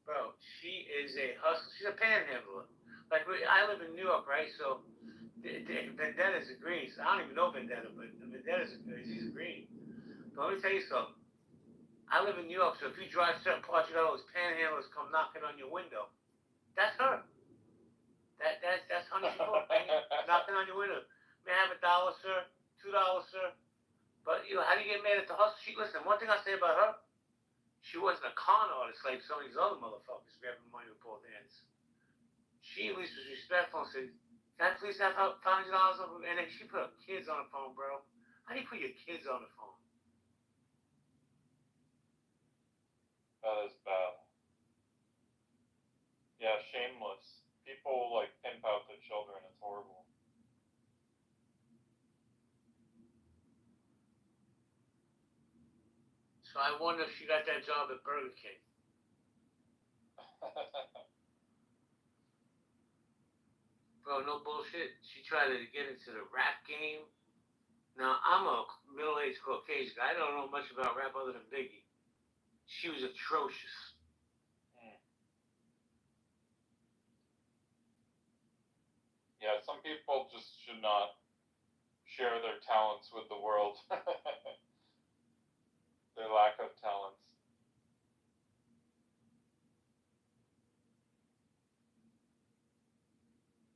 Speaker 21: Bro, she is a hustler. She's a panhandler. Like, I live in New York, right? So, Vendetta's a green. So I don't even know Vendetta, but Vendetta's he's a green. But let me tell you something. I live in New York, so if you drive certain parts, you got all those panhandlers come knocking on your window. That's her. That's Honey Shakur knocking on your window. May I have $1, sir? $2, sir? But how do you get mad at the hustle? Listen, one thing I say about her, she wasn't a con artist like some of these other motherfuckers grabbing money with both hands. She at least was respectful and said, "Can I please have $500 over?" And then she put her kids on the phone, bro. How do you put your kids on the phone?
Speaker 22: That is bad. Yeah, shameless. People like pimp out their children. It's horrible.
Speaker 21: So I wonder if she got that job at Burger King. Bro, no bullshit. She tried to get into the rap game. Now, I'm a middle-aged Caucasian. I don't know much about rap other than Biggie. She was atrocious.
Speaker 22: Yeah, some people just should not share their talents with the world. Their lack of talents.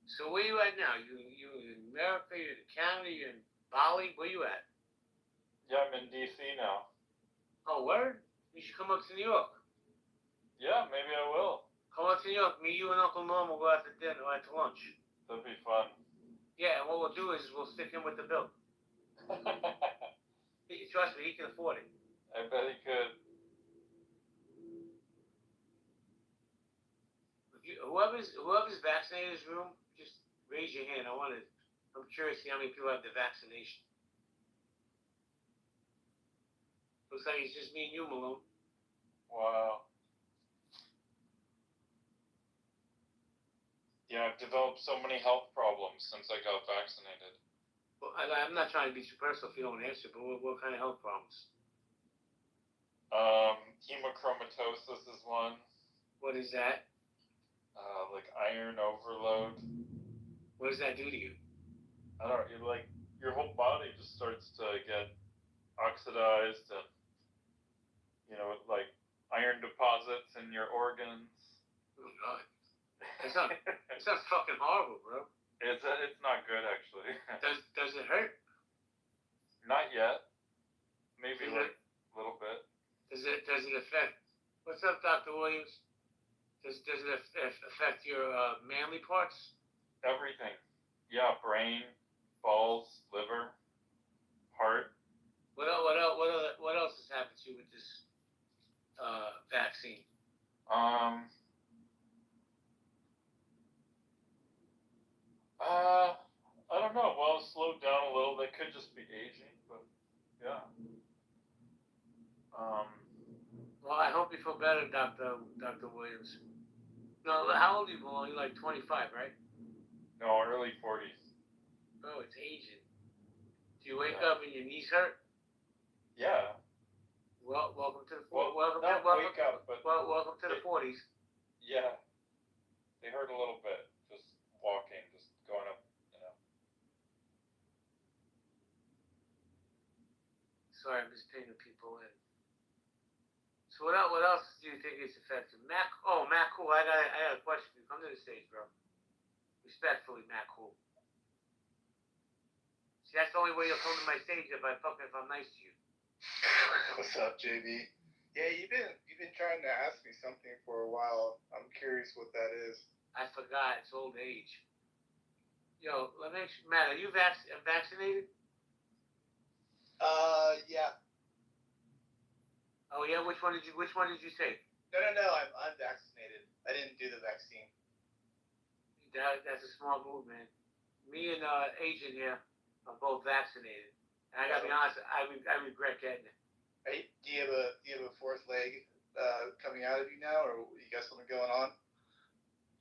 Speaker 21: So where you at now? You in America? You in Canada? You in Bali? Where you at?
Speaker 22: Yeah, I'm in DC now.
Speaker 21: Oh, word? You should come up to New York.
Speaker 22: Yeah, maybe I will.
Speaker 21: Come up to New York. Me, you, and Uncle Norm will go out to dinner or out to lunch.
Speaker 22: That'd be fun.
Speaker 21: Yeah, and what we'll do is we'll stick him with the bill. Trust me, he can afford it.
Speaker 22: I bet he could.
Speaker 21: Whoever's vaccinated in this room, just raise your hand. I'm curious to see how many people have the vaccination. Looks like it's just me and you, Malone.
Speaker 22: Wow. Yeah, I've developed so many health problems since I got vaccinated.
Speaker 21: Well, I'm not trying to be too personal if you don't answer, but what kind of health problems?
Speaker 22: Hemochromatosis is one.
Speaker 21: What is that?
Speaker 22: Like iron overload.
Speaker 21: What does that do to you?
Speaker 22: I don't know, like your whole body just starts to get oxidized and, like iron deposits in your organs.
Speaker 21: Oh, God. It sounds fucking horrible, bro.
Speaker 22: It's not good, actually.
Speaker 21: Does it hurt?
Speaker 22: Not yet. Maybe like a little bit.
Speaker 21: Does it affect? What's up, Dr. Williams? Does it affect your manly parts?
Speaker 22: Everything. Yeah, brain, balls, liver, heart.
Speaker 21: What else has happened to you with this vaccine?
Speaker 22: I don't know. Well, it slowed down a little. That could just be aging, but yeah.
Speaker 21: Well, I hope you feel better, Dr. Williams. No, how old are you, Malone? You're like 25, right?
Speaker 22: No, early 40s.
Speaker 21: Oh, it's aging. Do you wake up and your knees hurt?
Speaker 22: Yeah.
Speaker 21: Well, welcome to the
Speaker 22: welcome to
Speaker 21: the 40s.
Speaker 22: Yeah. They hurt a little bit. Just walking, just going up,
Speaker 21: Sorry, I'm just taking people in. So what else do you think is effective? Matt Cool, I got a question for you. Come to the stage, bro. Respectfully, Matt Cool. See, that's the only way you'll come to my stage if I'm nice to you.
Speaker 6: What's up, JB? Yeah, you've been trying to ask me something for a while. I'm curious what that is.
Speaker 21: I forgot. It's old age. Yo, Matt, are you vaccinated?
Speaker 6: Yeah.
Speaker 21: Oh yeah, which one did you take?
Speaker 6: No, I'm unvaccinated. I didn't do the vaccine.
Speaker 21: That's a smart move, man. Me and Agent here are both vaccinated. And I gotta be honest, I regret getting it.
Speaker 6: Hey, do you have a fourth leg coming out of you now, or you got something going on?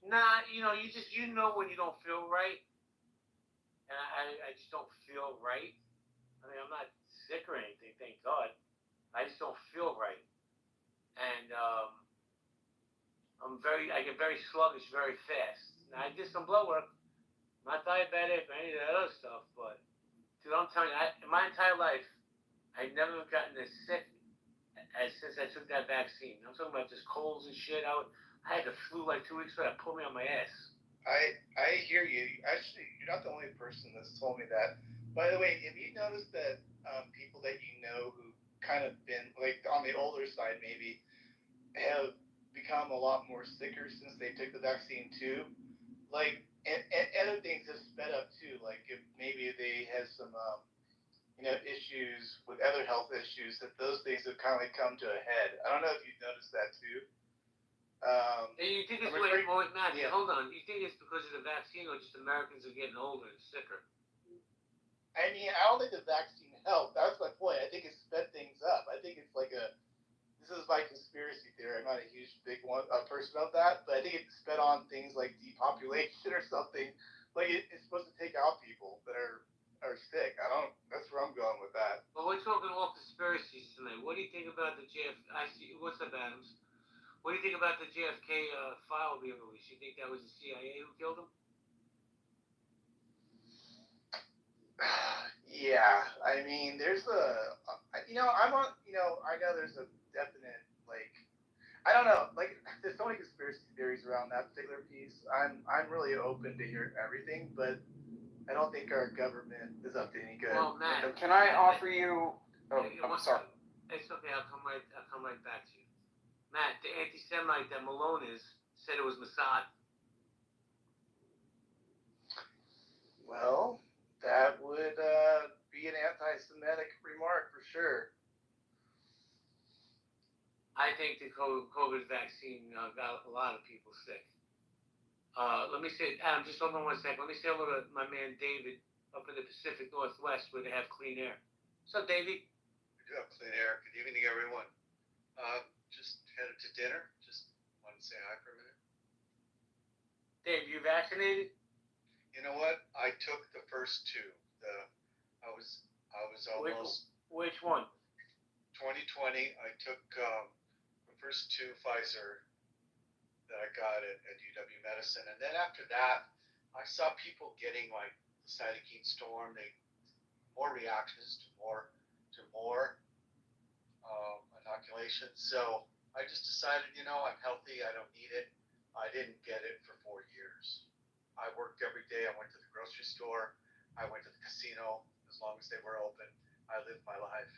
Speaker 21: Nah, you know when you don't feel right, and I just don't feel right. I mean, I'm not sick or anything, thank God. I just don't feel right, and I get very sluggish very fast. Now I did some blood work. I'm not diabetic or any of that other stuff, but dude, I'm telling you, in my entire life, I've never gotten as sick as since I took that vaccine. I'm talking about just colds and shit. I had the flu like 2 weeks ago. That pulled me on my ass.
Speaker 6: I hear you. Actually, you're not the only person that's told me that. By the way, have you noticed that people that you know who kind of been like on the older side maybe have become a lot more sicker since they took the vaccine too? Like, and other things have sped up too. Like, if maybe they had some issues with other health issues, that those things have kind of like come to a head. I don't know if you've noticed that too.
Speaker 21: Hey, you think it's Matt? Yeah, hold on. You think it's because of the vaccine, or just Americans are getting older and sicker?
Speaker 6: I mean, I don't think the vaccine helped. That's my point. I think it sped things up. I think it's like this is my conspiracy theory. I'm not a huge person of that, but I think it sped on things like depopulation or something. Like it's supposed to take out people that are sick. That's where I'm going with that.
Speaker 21: Well, we're talking all conspiracies tonight. What do you think about the what's up, Adams? What do you think about the JFK file being released? You think that was the CIA who killed him?
Speaker 6: Yeah, I mean, there's I know there's a definite, like, I don't know, like, there's so many conspiracy theories around that particular piece. I'm really open to hear everything, but I don't think our government is up to any good.
Speaker 21: Well, Matt,
Speaker 4: can I offer you? Oh, I'm sorry.
Speaker 21: It's okay. I'll come right back to you. Matt, the anti-Semite that Malone is said it was Mossad.
Speaker 6: Well, that would be an anti-Semitic remark for sure.
Speaker 21: I think the COVID vaccine got a lot of people sick. Let me say, Adam, just hold on 1 second. Let me say hello to my man David up in the Pacific Northwest where they have clean air. What's up, Davey?
Speaker 4: We do have clean air. Good evening, everyone. Just headed to dinner. Just wanted to say hi for a minute.
Speaker 21: Dave, you vaccinated?
Speaker 4: You know what? I took the first two. I was almost.
Speaker 21: Which one?
Speaker 4: 2020. I took the first two Pfizer that I got at UW Medicine, and then after that, I saw people getting like the cytokine storm. More reactions to more inoculations. So I just decided, I'm healthy. I don't need it. I didn't get it for 4 years. I worked every day. I went to the grocery store. I went to the casino as long as they were open. I lived my life,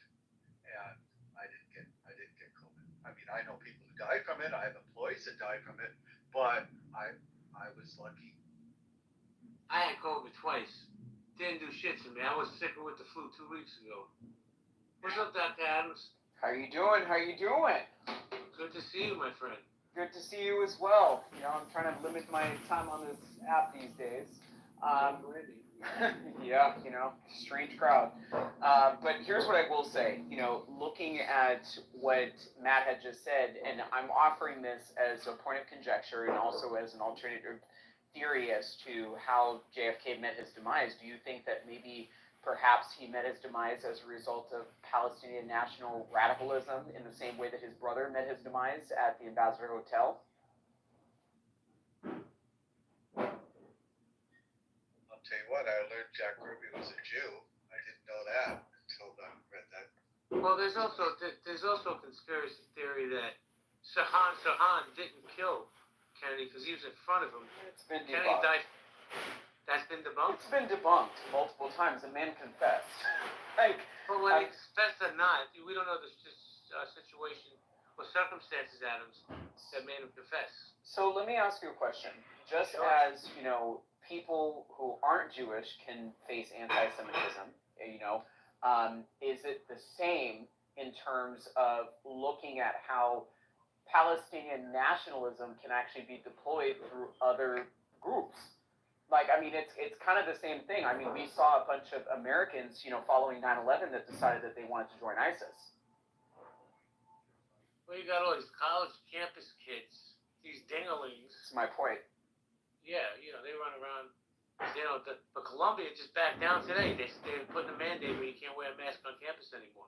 Speaker 4: and I didn't get COVID. I mean, I know people who died from it. I have employees that died from it, but I was lucky.
Speaker 21: I had COVID twice. Didn't do shit to me. I was sicker with the flu 2 weeks ago. What's up, Dr. Adams?
Speaker 10: How you doing? How you doing?
Speaker 21: Good to see you, my friend.
Speaker 10: Good to see you as well. I'm trying to limit my time on this app these days. Yeah, strange crowd. But here's what I will say. Looking at what Matt had just said, and I'm offering this as a point of conjecture and also as an alternative theory as to how JFK met his demise. Do you think that maybe perhaps he met his demise as a result of Palestinian national radicalism in the same way that his brother met his demise at the Ambassador Hotel?
Speaker 4: I'll tell you what, I learned Jack Ruby was a Jew. I didn't know that until I read that.
Speaker 21: Well, there's also a conspiracy theory that Sirhan didn't kill Kennedy because he was in front of him.
Speaker 10: It's been
Speaker 21: Kennedy
Speaker 10: debunked.
Speaker 21: died. That's been debunked?
Speaker 10: It's been debunked multiple times. The man confessed.
Speaker 21: But when he confessed or not, we don't know the situation or circumstances, Adams, that made him confess.
Speaker 10: So let me ask you a question. Just as, people who aren't Jewish can face anti-Semitism, is it the same in terms of looking at how Palestinian nationalism can actually be deployed through other groups? It's kind of the same thing. We saw a bunch of Americans, following 9/11 that decided that they wanted to join ISIS.
Speaker 21: Well, you got all these college campus kids, these dinglings.
Speaker 10: That's my point.
Speaker 21: Yeah, they run around. But Columbia just backed down today. They're putting a mandate where you can't wear a mask on campus anymore,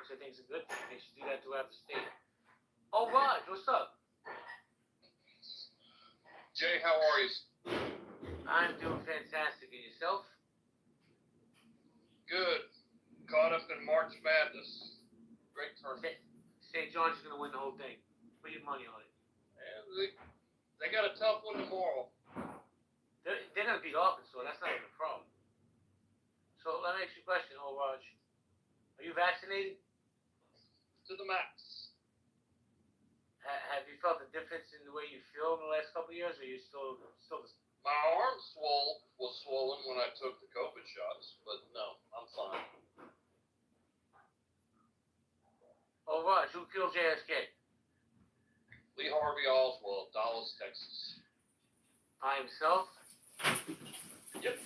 Speaker 21: which I think is a good thing. They should do that throughout the state. Oh, Raj, what's up?
Speaker 23: Jay, how are you?
Speaker 21: I'm doing fantastic. And yourself?
Speaker 23: Good. Caught up in March Madness. Great tournament.
Speaker 21: St. John's going to win the whole thing. Put your money on it.
Speaker 23: And they got a tough one tomorrow.
Speaker 21: They're going to beat Arkansas. That's not even a problem. So let me ask you a question, Raj. Are you vaccinated?
Speaker 23: To the max.
Speaker 21: Have you felt a difference in the way you feel in the last couple of years, or are you still the
Speaker 23: My arm was swollen when I took the COVID shots, but no, I'm fine.
Speaker 21: Oh, Raj, who killed JFK?
Speaker 23: Lee Harvey Oswald, Dallas, Texas.
Speaker 21: By himself?
Speaker 23: Yep.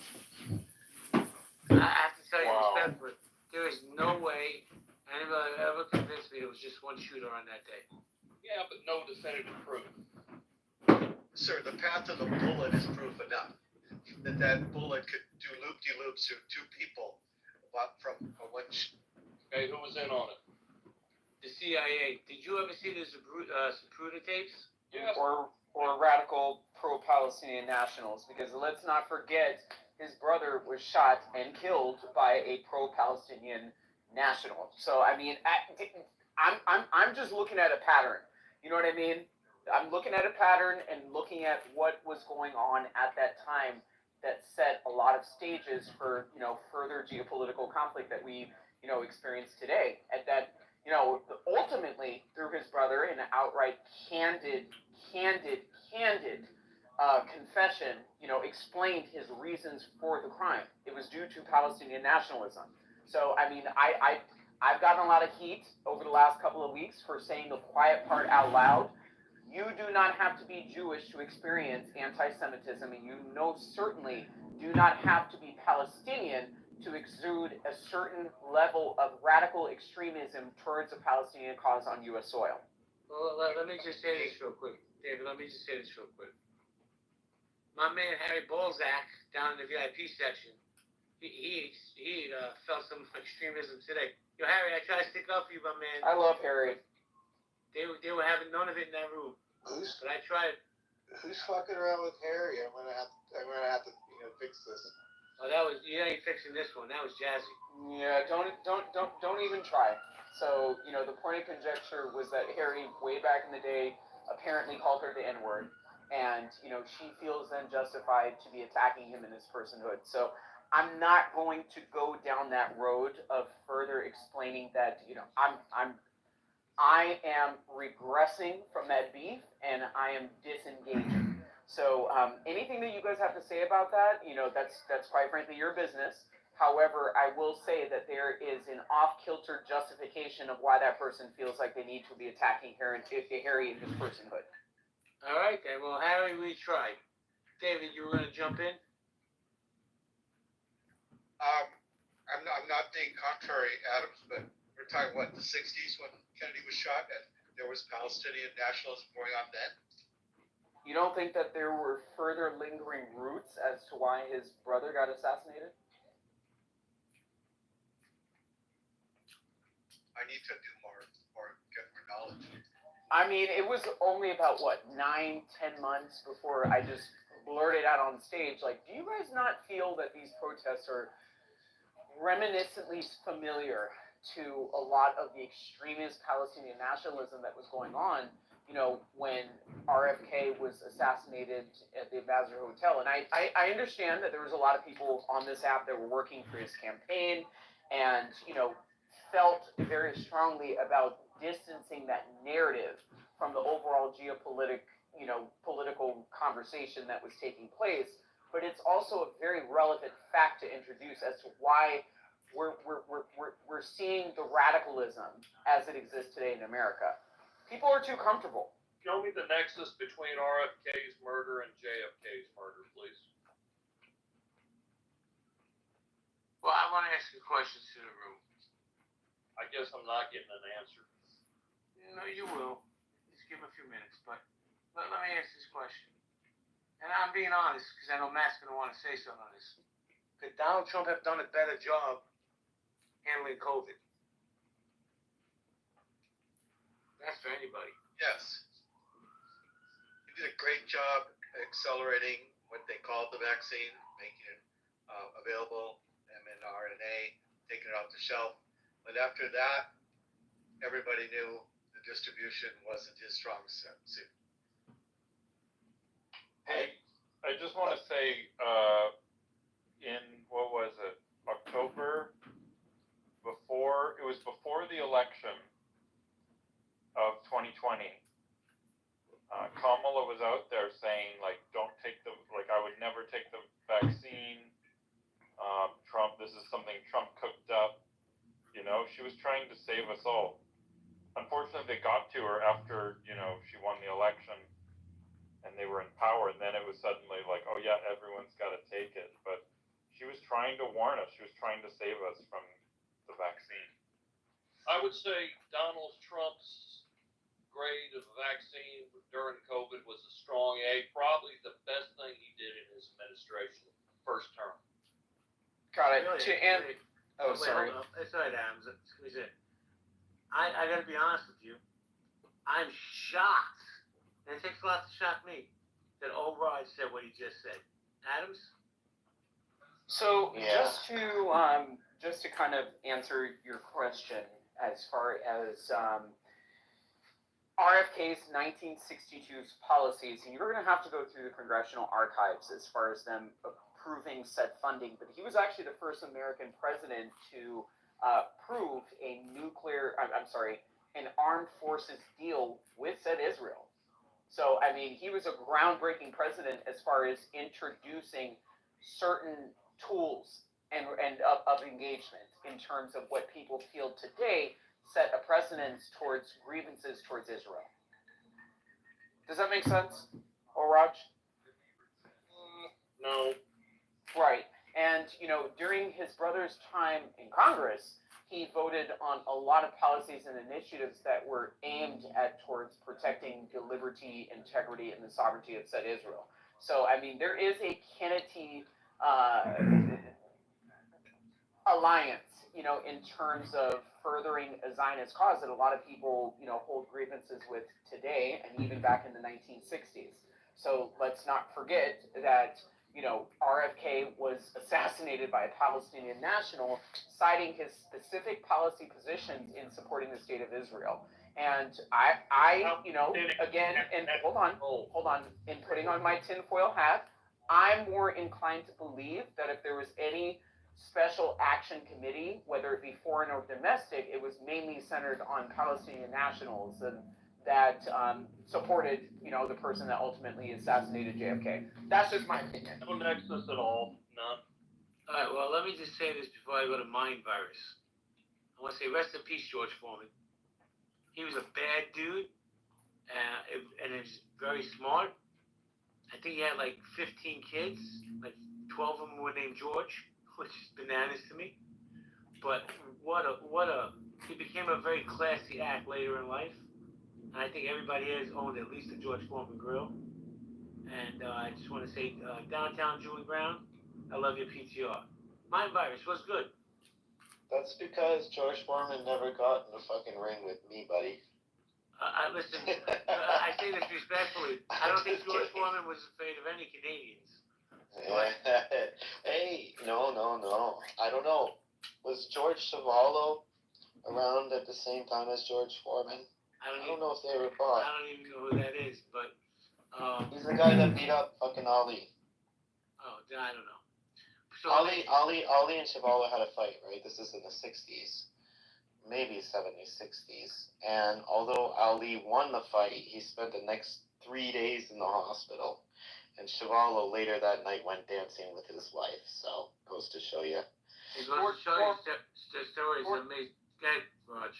Speaker 21: I have to tell you respectfully, there is no way anybody ever convinced me it was just one shooter on that day.
Speaker 23: Yeah, but no definitive proof.
Speaker 4: Sir, the path of the bullet is proof enough that bullet could do loop-de-loops to two people from one.
Speaker 23: Okay, who was in on it?
Speaker 21: The CIA. Did you ever see the Zapruder tapes?
Speaker 23: Yes.
Speaker 10: Or radical pro-Palestinian nationals? Because let's not forget, his brother was shot and killed by a pro-Palestinian national. So I'm just looking at a pattern. You know what I mean? I'm looking at a pattern and looking at what was going on at that time that set a lot of stages for, further geopolitical conflict that we, experience today. At that, you know, ultimately through his brother in an outright candid confession, you know, explained his reasons for the crime. It was due to Palestinian nationalism. So, I mean, I've gotten a lot of heat over the last couple of weeks for saying the quiet part out loud. You do not have to be Jewish to experience anti-Semitism, and you certainly do not have to be Palestinian to exude a certain level of radical extremism towards the Palestinian cause on U.S. soil.
Speaker 21: Well, let me just say this real quick, David. Let me just say this real quick. My man Harry Balzac down in the VIP section, he felt some extremism today. Yo, Harry, I tried to stick up for you, my man.
Speaker 10: I love Harry.
Speaker 21: They were having none of it in that room. But I tried.
Speaker 4: Who's fucking around with Harry? I'm gonna have to fix this.
Speaker 21: Oh, you ain't fixing this one. That was Jazzy.
Speaker 10: Yeah, don't even try. So, you know, the point of conjecture was that Harry, way back in the day, apparently called her the N-word, and, you know, she feels then justified to be attacking him in his personhood. So I'm not going to go down that road of further explaining that, you know, I am regressing from that beef, and I am disengaging. So anything that you guys have to say about that, you know, that's quite frankly your business. However, I will say that there is an off-kilter justification of why that person feels like they need to be attacking Harry in his personhood.
Speaker 21: All right, then. Well, Harry, we tried. David, you were going to jump in?
Speaker 4: I'm not being contrary, Adams, but we're talking what, the 60s when Kennedy was shot, and there was Palestinian nationalism going on then.
Speaker 10: You don't think that there were further lingering roots as to why his brother got assassinated?
Speaker 4: I need to do more get more knowledge.
Speaker 10: I mean, it was only about, 9-10 months before I just blurted out on stage, like, do you guys not feel that these protests are reminiscently familiar to a lot of the extremist Palestinian nationalism that was going on, you know, when RFK was assassinated at the Ambassador Hotel? And I understand that there was a lot of people on this app that were working for his campaign and, you know, felt very strongly about distancing that narrative from the overall political conversation that was taking place. But it's also a very relevant fact to introduce as to why we're seeing the radicalism as it exists today in America. People are too comfortable.
Speaker 23: Show me the nexus between RFK's murder and JFK's murder, please.
Speaker 21: Well, I want to ask you questions to the room.
Speaker 23: I guess I'm not getting an answer.
Speaker 21: No, you will. Just give him a few minutes. But let me ask this question. And I'm being honest because I know Matt's going to want to say something on this. Could Donald Trump have done a better job handling COVID? That's for anybody.
Speaker 4: Yes. He did a great job accelerating what they called the vaccine, making it available, mRNA, taking it off the shelf. But after that, everybody knew the distribution wasn't his strong suit.
Speaker 22: Hey, I just want to say, in, what was it, October, before the election of 2020, Kamala was out there saying, like, I would never take the vaccine. Trump, this is something Trump cooked up. You know, she was trying to save us all. Unfortunately, they got to her after, you know, she won the election and they were in power. And then it was suddenly like, oh yeah, everyone's got to take it. But she was trying to warn us. She was trying to save us from the vaccine.
Speaker 23: I would say Donald Trump's grade of vaccine during COVID was a strong A. Probably the best thing he did in his administration, first term.
Speaker 10: Got it.
Speaker 21: Really?
Speaker 10: Oh, sorry.
Speaker 21: Hold on. It's all right, Adams. Excuse me. I got to be honest with you. I'm shocked, and it takes a lot to shock me, that O'Rourke said what he just said. Adams?
Speaker 10: So just to kind of answer your question as far as RFK's 1962's policies, and you're going to have to go through the congressional archives as far as them approving said funding, but he was actually the first American president to approved an armed forces deal with said Israel. So, I mean, he was a groundbreaking president as far as introducing certain tools and of engagement in terms of what people feel today set a precedence towards grievances towards Israel. Does that make sense, Oraj?
Speaker 23: No.
Speaker 10: Right. And, during his brother's time in Congress, he voted on a lot of policies and initiatives that were aimed at towards protecting the liberty, integrity, and the sovereignty of said Israel. So, I mean, there is a Kennedy alliance, in terms of furthering a Zionist cause that a lot of people, hold grievances with today and even back in the 1960s. So let's not forget that, RFK was assassinated by a Palestinian national, citing his specific policy positions in supporting the state of Israel. And again, and hold on, in putting on my tinfoil hat, I'm more inclined to believe that if there was any special action committee, whether it be foreign or domestic, it was mainly centered on Palestinian nationals and that supported, the person that ultimately assassinated JFK. That's just my opinion.
Speaker 23: No nexus at all. None.
Speaker 21: All right, well, let me just say this before I go to mind virus. I want to say rest in peace, George Foreman. He was a bad dude, and he's very smart. I think he had like 15 kids, like 12 of them were named George, which is bananas to me. But he became a very classy act later in life. And I think everybody has owned at least a George Foreman grill. And I just want to say, downtown Julie Brown, I love your PTR. Mind virus was good.
Speaker 15: That's because George Foreman never got in the fucking ring with me, buddy.
Speaker 21: Listen, I say this respectfully. I don't think George Foreman was afraid of any Canadians.
Speaker 15: Hey, no. I don't know. Was George Savallo around at the same time as George Foreman? I don't know if they ever fought.
Speaker 21: I don't even know who that is, but
Speaker 15: he's the guy that beat up fucking Ali.
Speaker 21: Oh, I don't know. So
Speaker 15: Ali and Savallo had a fight, right? This is in the 60s, maybe 70s, 60s. And although Ali won the fight, he spent the next 3 days in the hospital. And Savallo later that night went dancing with his wife. So goes to show you.
Speaker 21: It goes to show you the stories are amazing. Okay, Raj.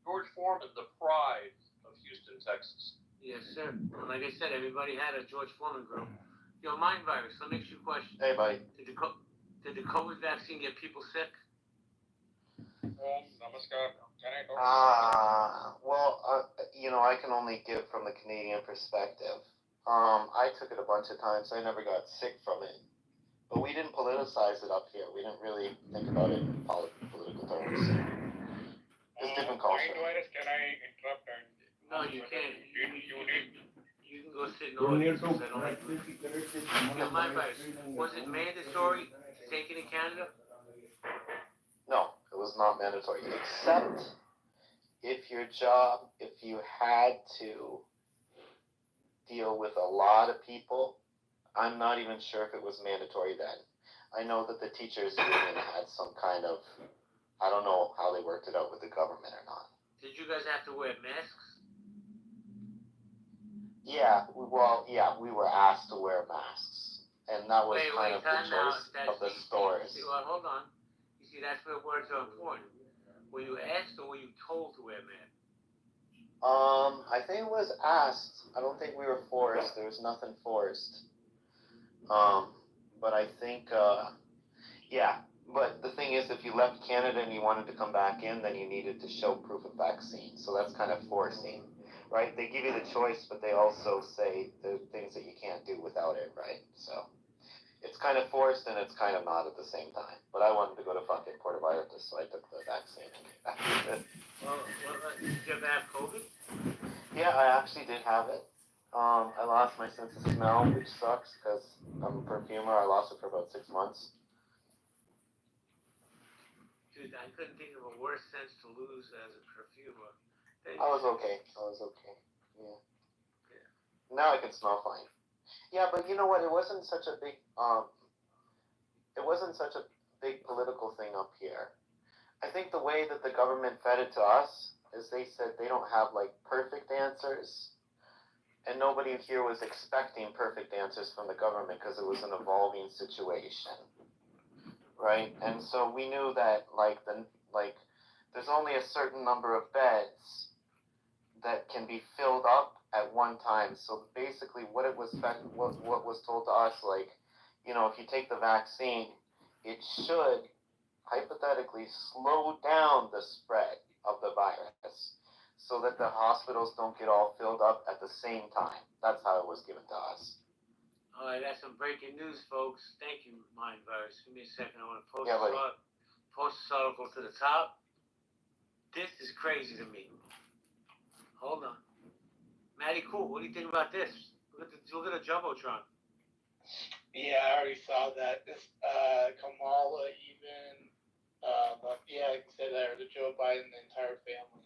Speaker 23: George Foreman, the pride of Houston, Texas.
Speaker 21: Yes, sir. And like I said, everybody had a George Foreman grill. Yo, mind virus. Let me ask you a question.
Speaker 15: Hey, buddy.
Speaker 21: Did the COVID vaccine get people sick?
Speaker 15: I can only give from the Canadian perspective. I took it a bunch of times. I never got sick from it. But we didn't politicize it up here. We didn't really think about it in political terms. It's different culture.
Speaker 1: Can I interrupt?
Speaker 21: No, you can't. You can go sit in the audience. My advice, was it mandatory to take it in Canada?
Speaker 15: No, it was not mandatory. Except if you had to deal with a lot of people, I'm not even sure if it was mandatory then. I know that the teachers union had some kind of, I don't know how they worked it out with the government or not.
Speaker 21: Did you guys have to wear masks?
Speaker 15: We were asked to wear masks. And that was the choice of the stores.
Speaker 21: Well, hold on. You see, that's where words are important. Were you asked or were you told to wear masks?
Speaker 15: I think it was asked. I don't think we were forced. There was nothing forced. But I think, But the thing is, if you left Canada and you wanted to come back in, then you needed to show proof of vaccine. So that's kind of forcing, right? They give you the choice, but they also say there's things that you can't do without it, right? So it's kind of forced and it's kind of not at the same time. But I wanted to go to fucking Puerto Vallarta, so I took the vaccine.
Speaker 21: Did you ever have COVID?
Speaker 15: Yeah, I actually did have it. I lost my sense of smell, which sucks because I'm a perfumer. I lost it for about 6 months.
Speaker 21: Dude, I couldn't think of a worse sense to lose as a perfumer.
Speaker 15: I was okay. Yeah. Now I can smell fine. Yeah, but you know what? It wasn't such a big political thing up here.
Speaker 12: I think the way that the government fed it to us is they said they don't have like perfect answers, and nobody here was expecting perfect answers from the government because it was an evolving situation, right? And so we knew that there's only a certain number of beds that can be filled up at one time. So basically, what was told to us, like, you know, if you take the vaccine, it should hypothetically slow down the spread of the virus so that the hospitals don't get all filled up at the same time. That's how it was given to us.
Speaker 21: All right, that's some breaking news, folks. Thank you, Mind Virus. Give me a second. I want to post
Speaker 12: Yeah,
Speaker 21: this
Speaker 12: buddy.
Speaker 21: up. Post this article to the top. This is crazy to me. Hold on. Matty Cool, what do you think about this? Look at the Jumbotron.
Speaker 6: Yeah, I already saw that. This Kamala even, but yeah, like I said, the Joe Biden, the entire family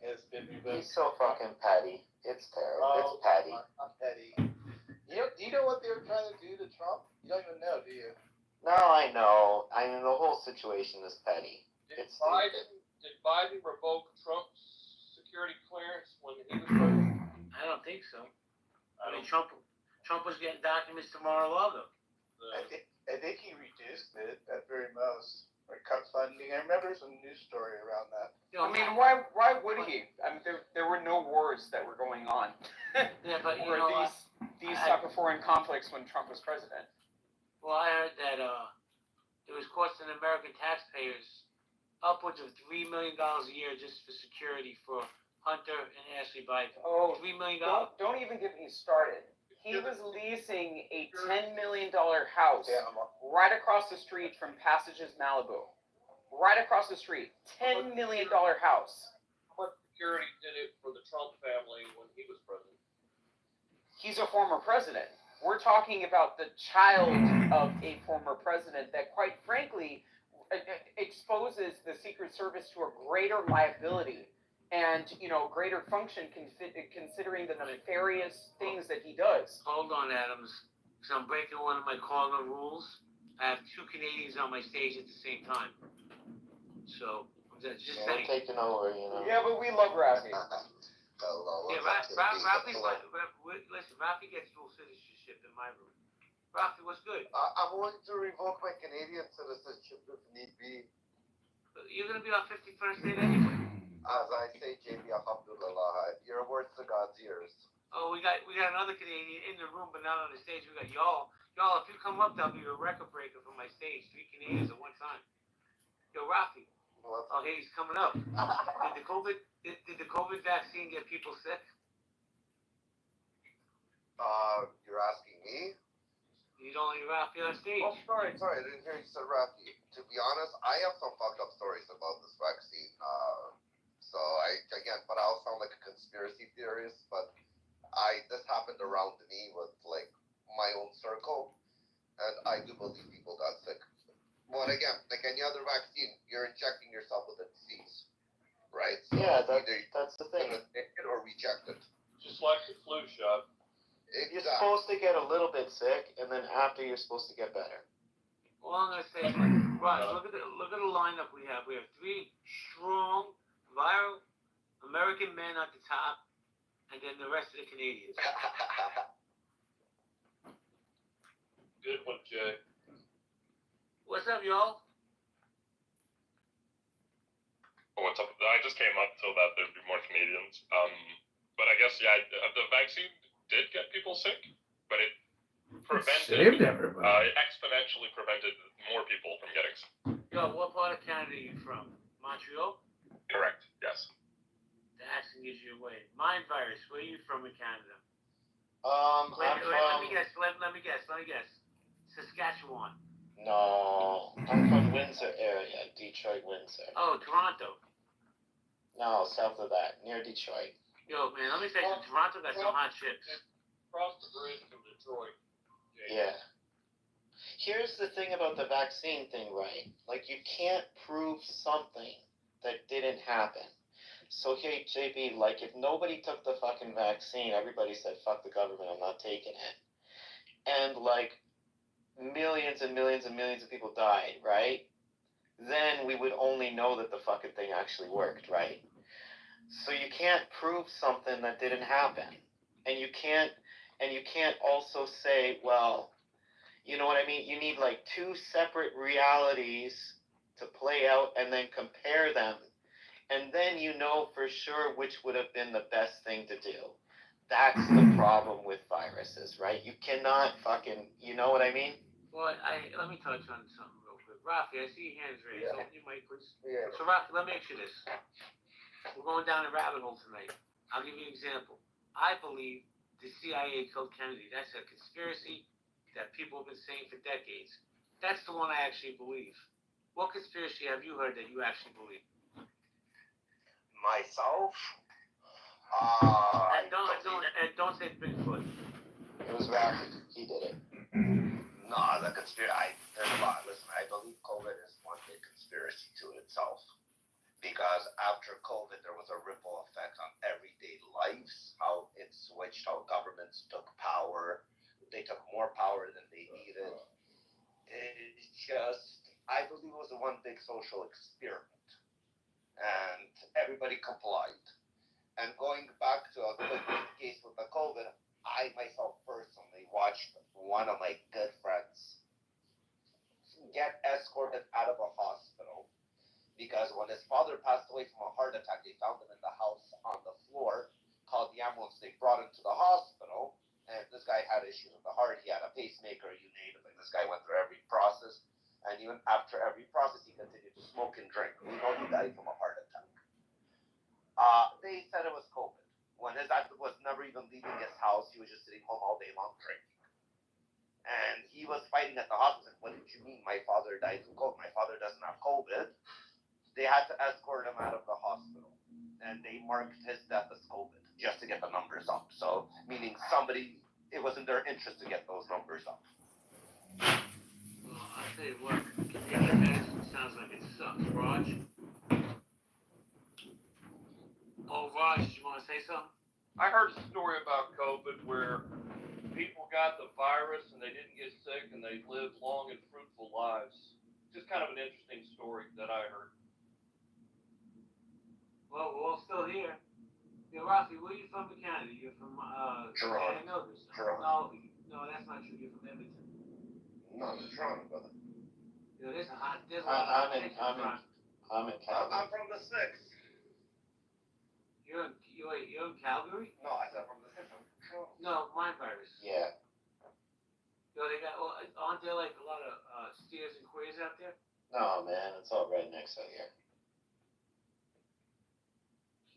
Speaker 6: has been revoked.
Speaker 12: He's so fucking petty. It's terrible. It's petty.
Speaker 6: Not petty. Do you know what they were trying to do to Trump? You don't even know, do you?
Speaker 12: No, I know. I mean, the whole situation is petty.
Speaker 23: Did Biden revoke Trump's security clearance when he was president?
Speaker 21: I don't think so. I mean, Trump was getting documents to Mar-a-Lago.
Speaker 6: I think he reduced it at very most, or cut funding. I remember some news story around that.
Speaker 10: I mean, why would he? I mean, there were no wars that were going on.
Speaker 21: Yeah, but you
Speaker 10: or
Speaker 21: know,
Speaker 10: these type of foreign conflicts when Trump was president.
Speaker 21: well, I heard that it was costing American taxpayers upwards of $3 million a year just for security for Hunter and Ashley Biden.
Speaker 10: Oh,
Speaker 21: $3 million.
Speaker 10: Don't even get me started. He was leasing a $10 million house right across the street from Passages Malibu. Right across the street. $10 million house.
Speaker 23: How much security did it for the Trump family when he was president?
Speaker 10: He's a former president. We're talking about the child of a former president that, quite frankly, exposes the Secret Service to a greater liability and, you know, greater function considering the nefarious things that he does.
Speaker 21: Hold on, Adams, because I'm breaking one of my cardinal rules. I have two Canadians on my stage at the same time. So, I'm just saying.
Speaker 12: We're taking over, you know.
Speaker 10: Yeah, but we love Rafi.
Speaker 12: Hello.
Speaker 21: Yeah, Rafi's like, listen, Rafi gets dual citizenship in my room. Rafi, what's good?
Speaker 1: I'm willing to revoke my Canadian citizenship if need be.
Speaker 21: You're going to be on 51st date anyway.
Speaker 1: As I say, JB, alhamdulillah, your words to God's ears.
Speaker 21: Oh, we got another Canadian in the room, but not on the stage. We got y'all. Y'all, if you come up, that'll be a record breaker for my stage. 3 Canadians at one time. Yo, Rafi. Oh, hey, he's coming up. Did the COVID vaccine get people sick?
Speaker 1: You're asking me?
Speaker 21: You don't leave Rafi on stage.
Speaker 1: Oh, sorry, I didn't hear you said Rafi. To be honest, I have some fucked up stories about this vaccine. So but I'll sound like a conspiracy theorist, but this happened around me with like my own circle, and I do believe people got sick. But again, like any other vaccine, you're injecting yourself with a disease, right? So
Speaker 12: Yeah,
Speaker 1: either
Speaker 12: that's the thing.
Speaker 1: you're gonna take it or reject it.
Speaker 23: Just like the flu shot.
Speaker 12: You're supposed to get a little bit sick, and then after you're supposed to get better.
Speaker 21: All I'm gonna say is, right, look at the lineup we have. We have 3 strong, viral American men at the top, and then the rest of the Canadians.
Speaker 23: Good one, Jay.
Speaker 21: What's up, y'all?
Speaker 7: What's up? I just came up so that there'd be more Canadians. But I guess the vaccine did get people sick, but it
Speaker 9: saved everybody.
Speaker 7: It exponentially prevented more people from getting sick.
Speaker 21: Yo, what part of Canada are you from? Montreal?
Speaker 7: Correct. Yes.
Speaker 21: The accent gives you away. Mind Virus, where are you from in Canada?
Speaker 12: Let
Speaker 21: me guess. Saskatchewan.
Speaker 12: No, I'm from Windsor area, Detroit, Windsor.
Speaker 21: Oh, Toronto.
Speaker 12: No, south of that, near Detroit.
Speaker 21: Yo, man, let me tell you, Toronto got some hot chicks.
Speaker 23: Across the bridge from Detroit.
Speaker 12: Yeah. Here's the thing about the vaccine thing, right? Like, you can't prove something that didn't happen. So, hey, JB, like, if nobody took the fucking vaccine, everybody said, fuck the government, I'm not taking it. And, like, millions and millions and millions of people died, right?
Speaker 13: then we would only know that the fucking thing actually worked, right? So you can't prove something that didn't happen. And you can't also say, well, you know what I mean? You need like two separate realities to play out and then compare them. And then you know for sure which would have been the best thing to do. That's the problem with viruses, right? You cannot fucking, you know what I mean?
Speaker 21: Well, let me touch on something real quick. Rafi, I see your hands raised.
Speaker 1: Yeah.
Speaker 21: Open your mic, please.
Speaker 1: Yeah.
Speaker 21: So, Rafi, let me ask you this. We're going down a rabbit hole tonight. I'll give you an example. I believe the CIA killed Kennedy. That's a conspiracy that people have been saying for decades. That's the one I actually believe. What conspiracy have you heard that you actually believe?
Speaker 1: Myself?
Speaker 21: And don't say Bigfoot.
Speaker 1: It was Rafi. He did it. No, the conspiracy. There's a lot. Listen, I believe COVID is one big conspiracy to itself. Because after COVID, there was a ripple effect on everyday lives. How it switched, how governments took power. They took more power than they needed. It's just, I believe it was a one big social experiment. And everybody complied. And going back to a quick case with the COVID, I myself personally watched one of my good friends get escorted out of a hospital because when his father passed away from a heart attack, they found him in the house on the floor, called the ambulance, they brought him to the hospital, and this guy had issues with the heart, he had a pacemaker, you name it, like this guy went through every process, and even after every process, he continued to smoke and drink. We know he died from a heart attack. They said it was COVID. When his dad was never even leaving his house, he was just sitting home all day long drinking. And he was fighting at the hospital. What did you mean my father died from COVID? My father doesn't have COVID. They had to escort him out of the hospital. And they marked his death as COVID just to get the numbers up. So, meaning somebody, it was in their interest to get those numbers up.
Speaker 21: Well, I'll tell you what, Canadian medicine sounds like it sucks. Raj? Oh, Raj, you want to say something?
Speaker 23: I heard a story about COVID where people got the virus and they didn't get sick and they lived long and fruitful lives. Just kind of an interesting story that I heard.
Speaker 21: Well, we're all still here. Yeah, Rafi, where are you from in Canada? You're from,
Speaker 1: Toronto.
Speaker 21: I know this.
Speaker 1: Toronto.
Speaker 21: No, that's not true. You're from Edmonton.
Speaker 1: No, it's Toronto, brother.
Speaker 21: Yeah, there's a lot of
Speaker 13: I'm in Calgary.
Speaker 1: I'm from the 6th.
Speaker 21: You're in Calgary?
Speaker 1: No, I said from the 6th.
Speaker 21: No, mine virus.
Speaker 13: Yeah.
Speaker 21: Yo, they got, aren't there like a lot of steers and queers out there?
Speaker 13: No, man, it's all rednecks out here.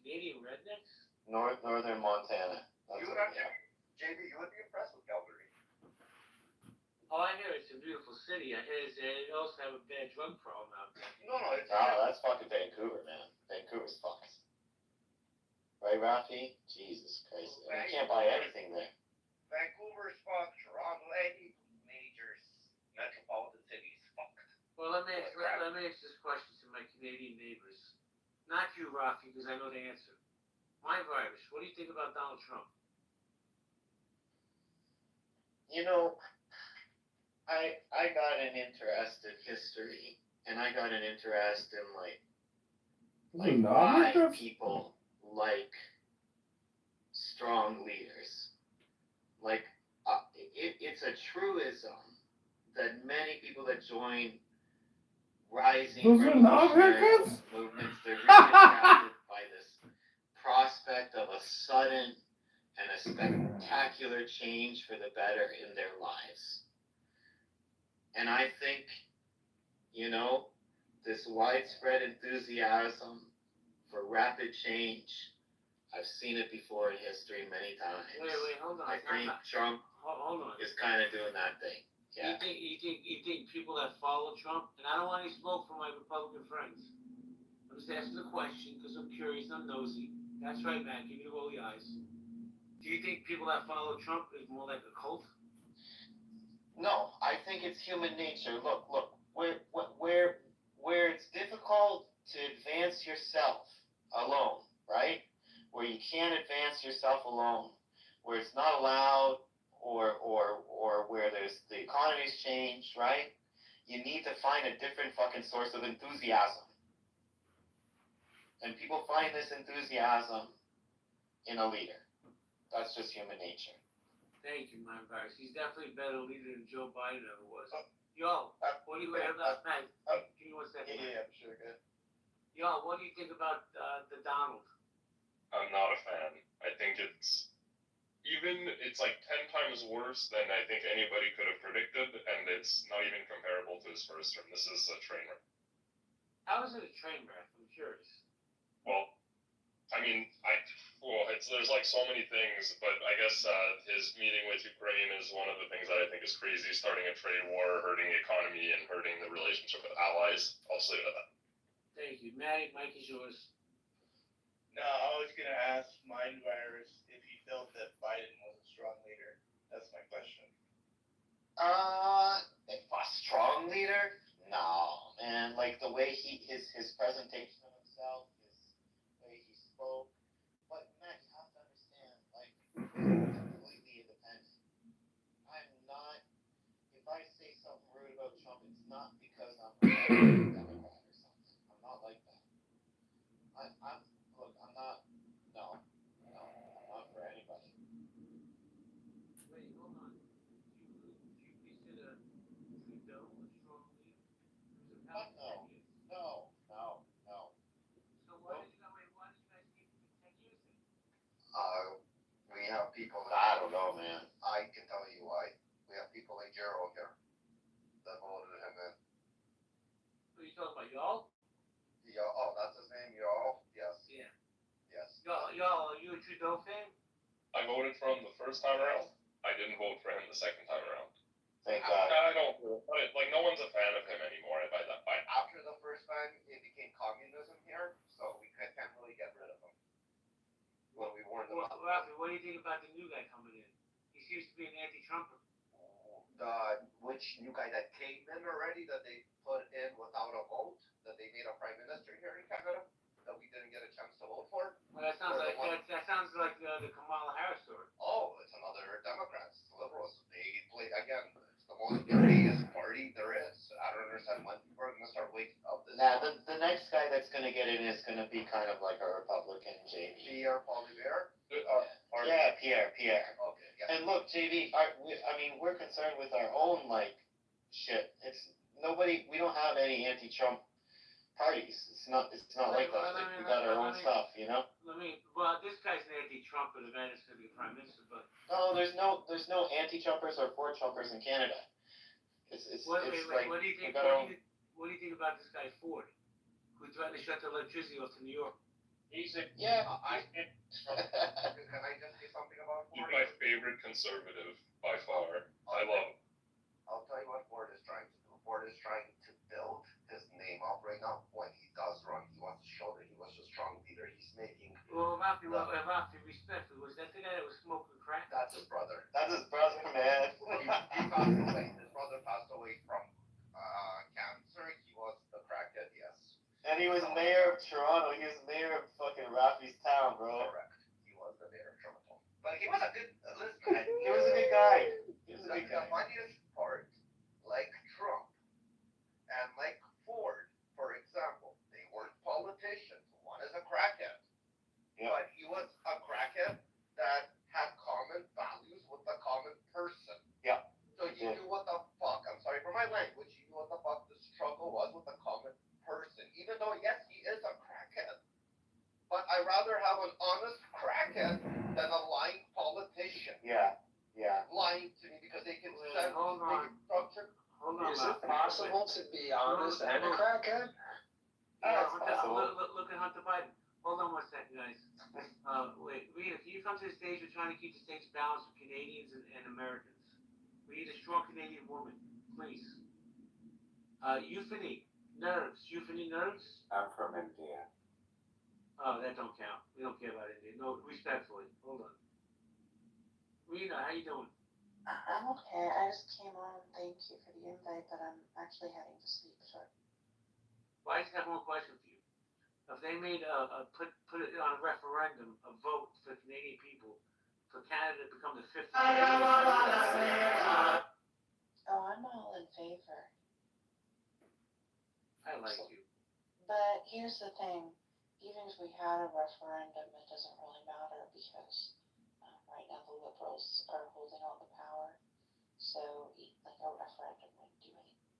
Speaker 21: Canadian rednecks?
Speaker 13: Northern Montana. That's
Speaker 1: You
Speaker 13: what,
Speaker 1: would have,
Speaker 13: yeah.
Speaker 1: JB, you would be impressed with Calgary.
Speaker 21: Oh, I hear it's a beautiful city. I hear they also have a bad drug problem out there.
Speaker 1: No, it's
Speaker 13: No, that's fucking Vancouver, man. Vancouver's fucked. Right, Rafi? Jesus Christ. You can't buy anything there.
Speaker 1: Vancouver's fucked. Toronto, any major metropolitan cities fucked.
Speaker 21: Well, let me ask this question to my Canadian neighbors. Not you, Rafi, because I know the answer. My virus, what do you think about Donald Trump?
Speaker 13: You know, I got an interest in history, and I got an interest in like why people like strong leaders. Like it's a truism that many people that join rising revolutionary movements, they're really attracted by this prospect of a sudden and a spectacular change for the better in their lives. And I think, you know, this widespread enthusiasm for rapid change, I've seen it before in history many times.
Speaker 21: Wait, hold on.
Speaker 13: I think Trump
Speaker 21: Hold on.
Speaker 13: is kind of doing that thing. Yeah.
Speaker 21: You think people that follow Trump, and I don't want any smoke from my Republican friends. I'm just asking the question because I'm curious, I'm nosy. That's right, Matt. Give me the rolly eyes. Do you think people that follow Trump is more like a cult?
Speaker 13: No, I think it's human nature. Look, where it's difficult to advance yourself alone, right? Where you can't advance yourself alone, where it's not allowed, or where there's the economy's changed, right?
Speaker 15: you need to find a different fucking source of enthusiasm. And people find this enthusiasm in a leader. That's just human nature.
Speaker 21: Thank you, my advice. He's definitely a better leader than Joe Biden ever was. Yo, what do you have last night? Give me 1 second.
Speaker 6: Yeah, I'm sure good.
Speaker 21: Yo, what do you think about the Donald?
Speaker 7: I'm not a fan. I think it's like 10 times worse than I think anybody could have predicted, and it's not even comparable to his first term. This is a train wreck.
Speaker 21: How is it a train wreck? I'm curious.
Speaker 7: Well, I mean, there's like so many things, but I guess his meeting with Ukraine is one of the things that I think is crazy. Starting a trade war, hurting the economy, and hurting the relationship with allies. I'll leave it at that.
Speaker 21: Thank you, Maddie. Mike is yours.
Speaker 6: No, I was gonna ask Mind Virus if he felt that Biden was a strong leader. That's my question.
Speaker 15: A strong leader? No, man. Like the way his presentation of himself, the way he spoke. But man, you have to understand, like, completely independent. I'm not. If I say something rude about Trump, it's not because I'm a Democrat or something. I'm not like that. I'm not. No, I'm not for anybody.
Speaker 21: Wait, hold on. Do you consider Trudeau a strong leader?
Speaker 15: No.
Speaker 21: So why did you guys keep him for 10 years then?
Speaker 1: We have people.
Speaker 15: I don't know, man.
Speaker 1: I can tell you why. We have people like Gerald here that voted him in.
Speaker 21: Are you talking about y'all?
Speaker 1: Oh, that's his name, y'all? Yes.
Speaker 21: Yeah.
Speaker 1: Yes.
Speaker 21: Y'all, are you a Trudeau fan?
Speaker 7: I voted for him the first time around. I didn't vote for him the second time around.
Speaker 15: Thank God.
Speaker 7: I don't like. No one's a fan of him anymore. By that point.
Speaker 1: After the first time, it became communism here, so we can't really get rid of him. When we warned them.
Speaker 21: Rafi, what do you think about the new guy coming in? He seems to be an anti-Trumper.
Speaker 1: Which new guy that came in already that they put in without a vote, that they made a prime minister here in Canada, that we didn't get a chance to vote for?
Speaker 21: Well, that sounds like the Kamala Harris story.
Speaker 1: Oh, it's another Democrats, liberals. They play again. It's the most biggest party there is. I don't understand when people are gonna start waking up.
Speaker 15: The next guy that's gonna get in is gonna be kind of like a Republican, JV.
Speaker 1: Pierre Poilievre.
Speaker 15: Yeah, Pierre.
Speaker 1: Okay. Yeah.
Speaker 15: And look, JV, we're concerned with our own shit. It's nobody. We don't have any anti-Trump parties. It's not like that. We got our own stuff, you know.
Speaker 21: This guy's an anti-Trumper. The guy that's going to be prime minister, but
Speaker 15: no, there's no anti-Trumpers or for Trumpers in Canada.
Speaker 21: What do you think? What do you think about this guy Ford, who tried to shut the electricity off to New York?
Speaker 1: Can I just say something about Ford?
Speaker 7: He's my favorite conservative by far. I love him.
Speaker 1: I'll tell you what Ford is trying to do. Ford is trying to build his name up right now. When he does run, he wants to show that he was a strong leader. He's making.
Speaker 21: Rafi, respectfully, was that the guy that was smoking crack?
Speaker 1: That's his brother.
Speaker 15: That's his brother, man.
Speaker 1: He passed away. His brother passed away from cancer. He was the crackhead, yes.
Speaker 15: And he was mayor of Toronto. He was mayor of fucking Rafi's town, bro.
Speaker 1: Correct. He was the mayor of Toronto. But he was a good. Listen,
Speaker 15: he was a good guy.
Speaker 1: The funniest part, like Trump and like Ford, for example, they weren't politicians. One is a crackhead. Yeah. But he was a crackhead that had common values with the common person.
Speaker 15: Yeah.
Speaker 1: So he knew what the fuck, I'm sorry for my language, he knew what the fuck the struggle was with the common person. Even though, yes, he is a crackhead. But I'd rather have an honest crackhead than a lying politician.
Speaker 15: Yeah.
Speaker 1: Lying to me because they can send
Speaker 21: Hold on.
Speaker 12: Is it possible to be honest and a crackhead?
Speaker 21: Look at Hunter Biden. Hold on 1 second, guys. Wait, Rita, can you come to the stage? We're trying to keep the stage balanced with Canadians and Americans. We need a strong Canadian woman, please. Euphony, nerves. Euphony, nerves?
Speaker 12: I'm from India.
Speaker 21: Oh, that don't count. We don't care about India. No, respectfully. Hold on. Rita, how you doing?
Speaker 11: I'm okay. I just came on. Thank you for the invite, but I'm actually heading to sleep. Sorry.
Speaker 21: Well, I just have one question for you. If they made put it on a referendum, a vote for Canadian people, for Canada to become the 50th.
Speaker 11: Oh, I'm all in favor.
Speaker 21: I like you.
Speaker 11: But here's the thing, even if we had a referendum, it doesn't really matter because right now the liberals are holding all the power. So like a referendum wouldn't do anything.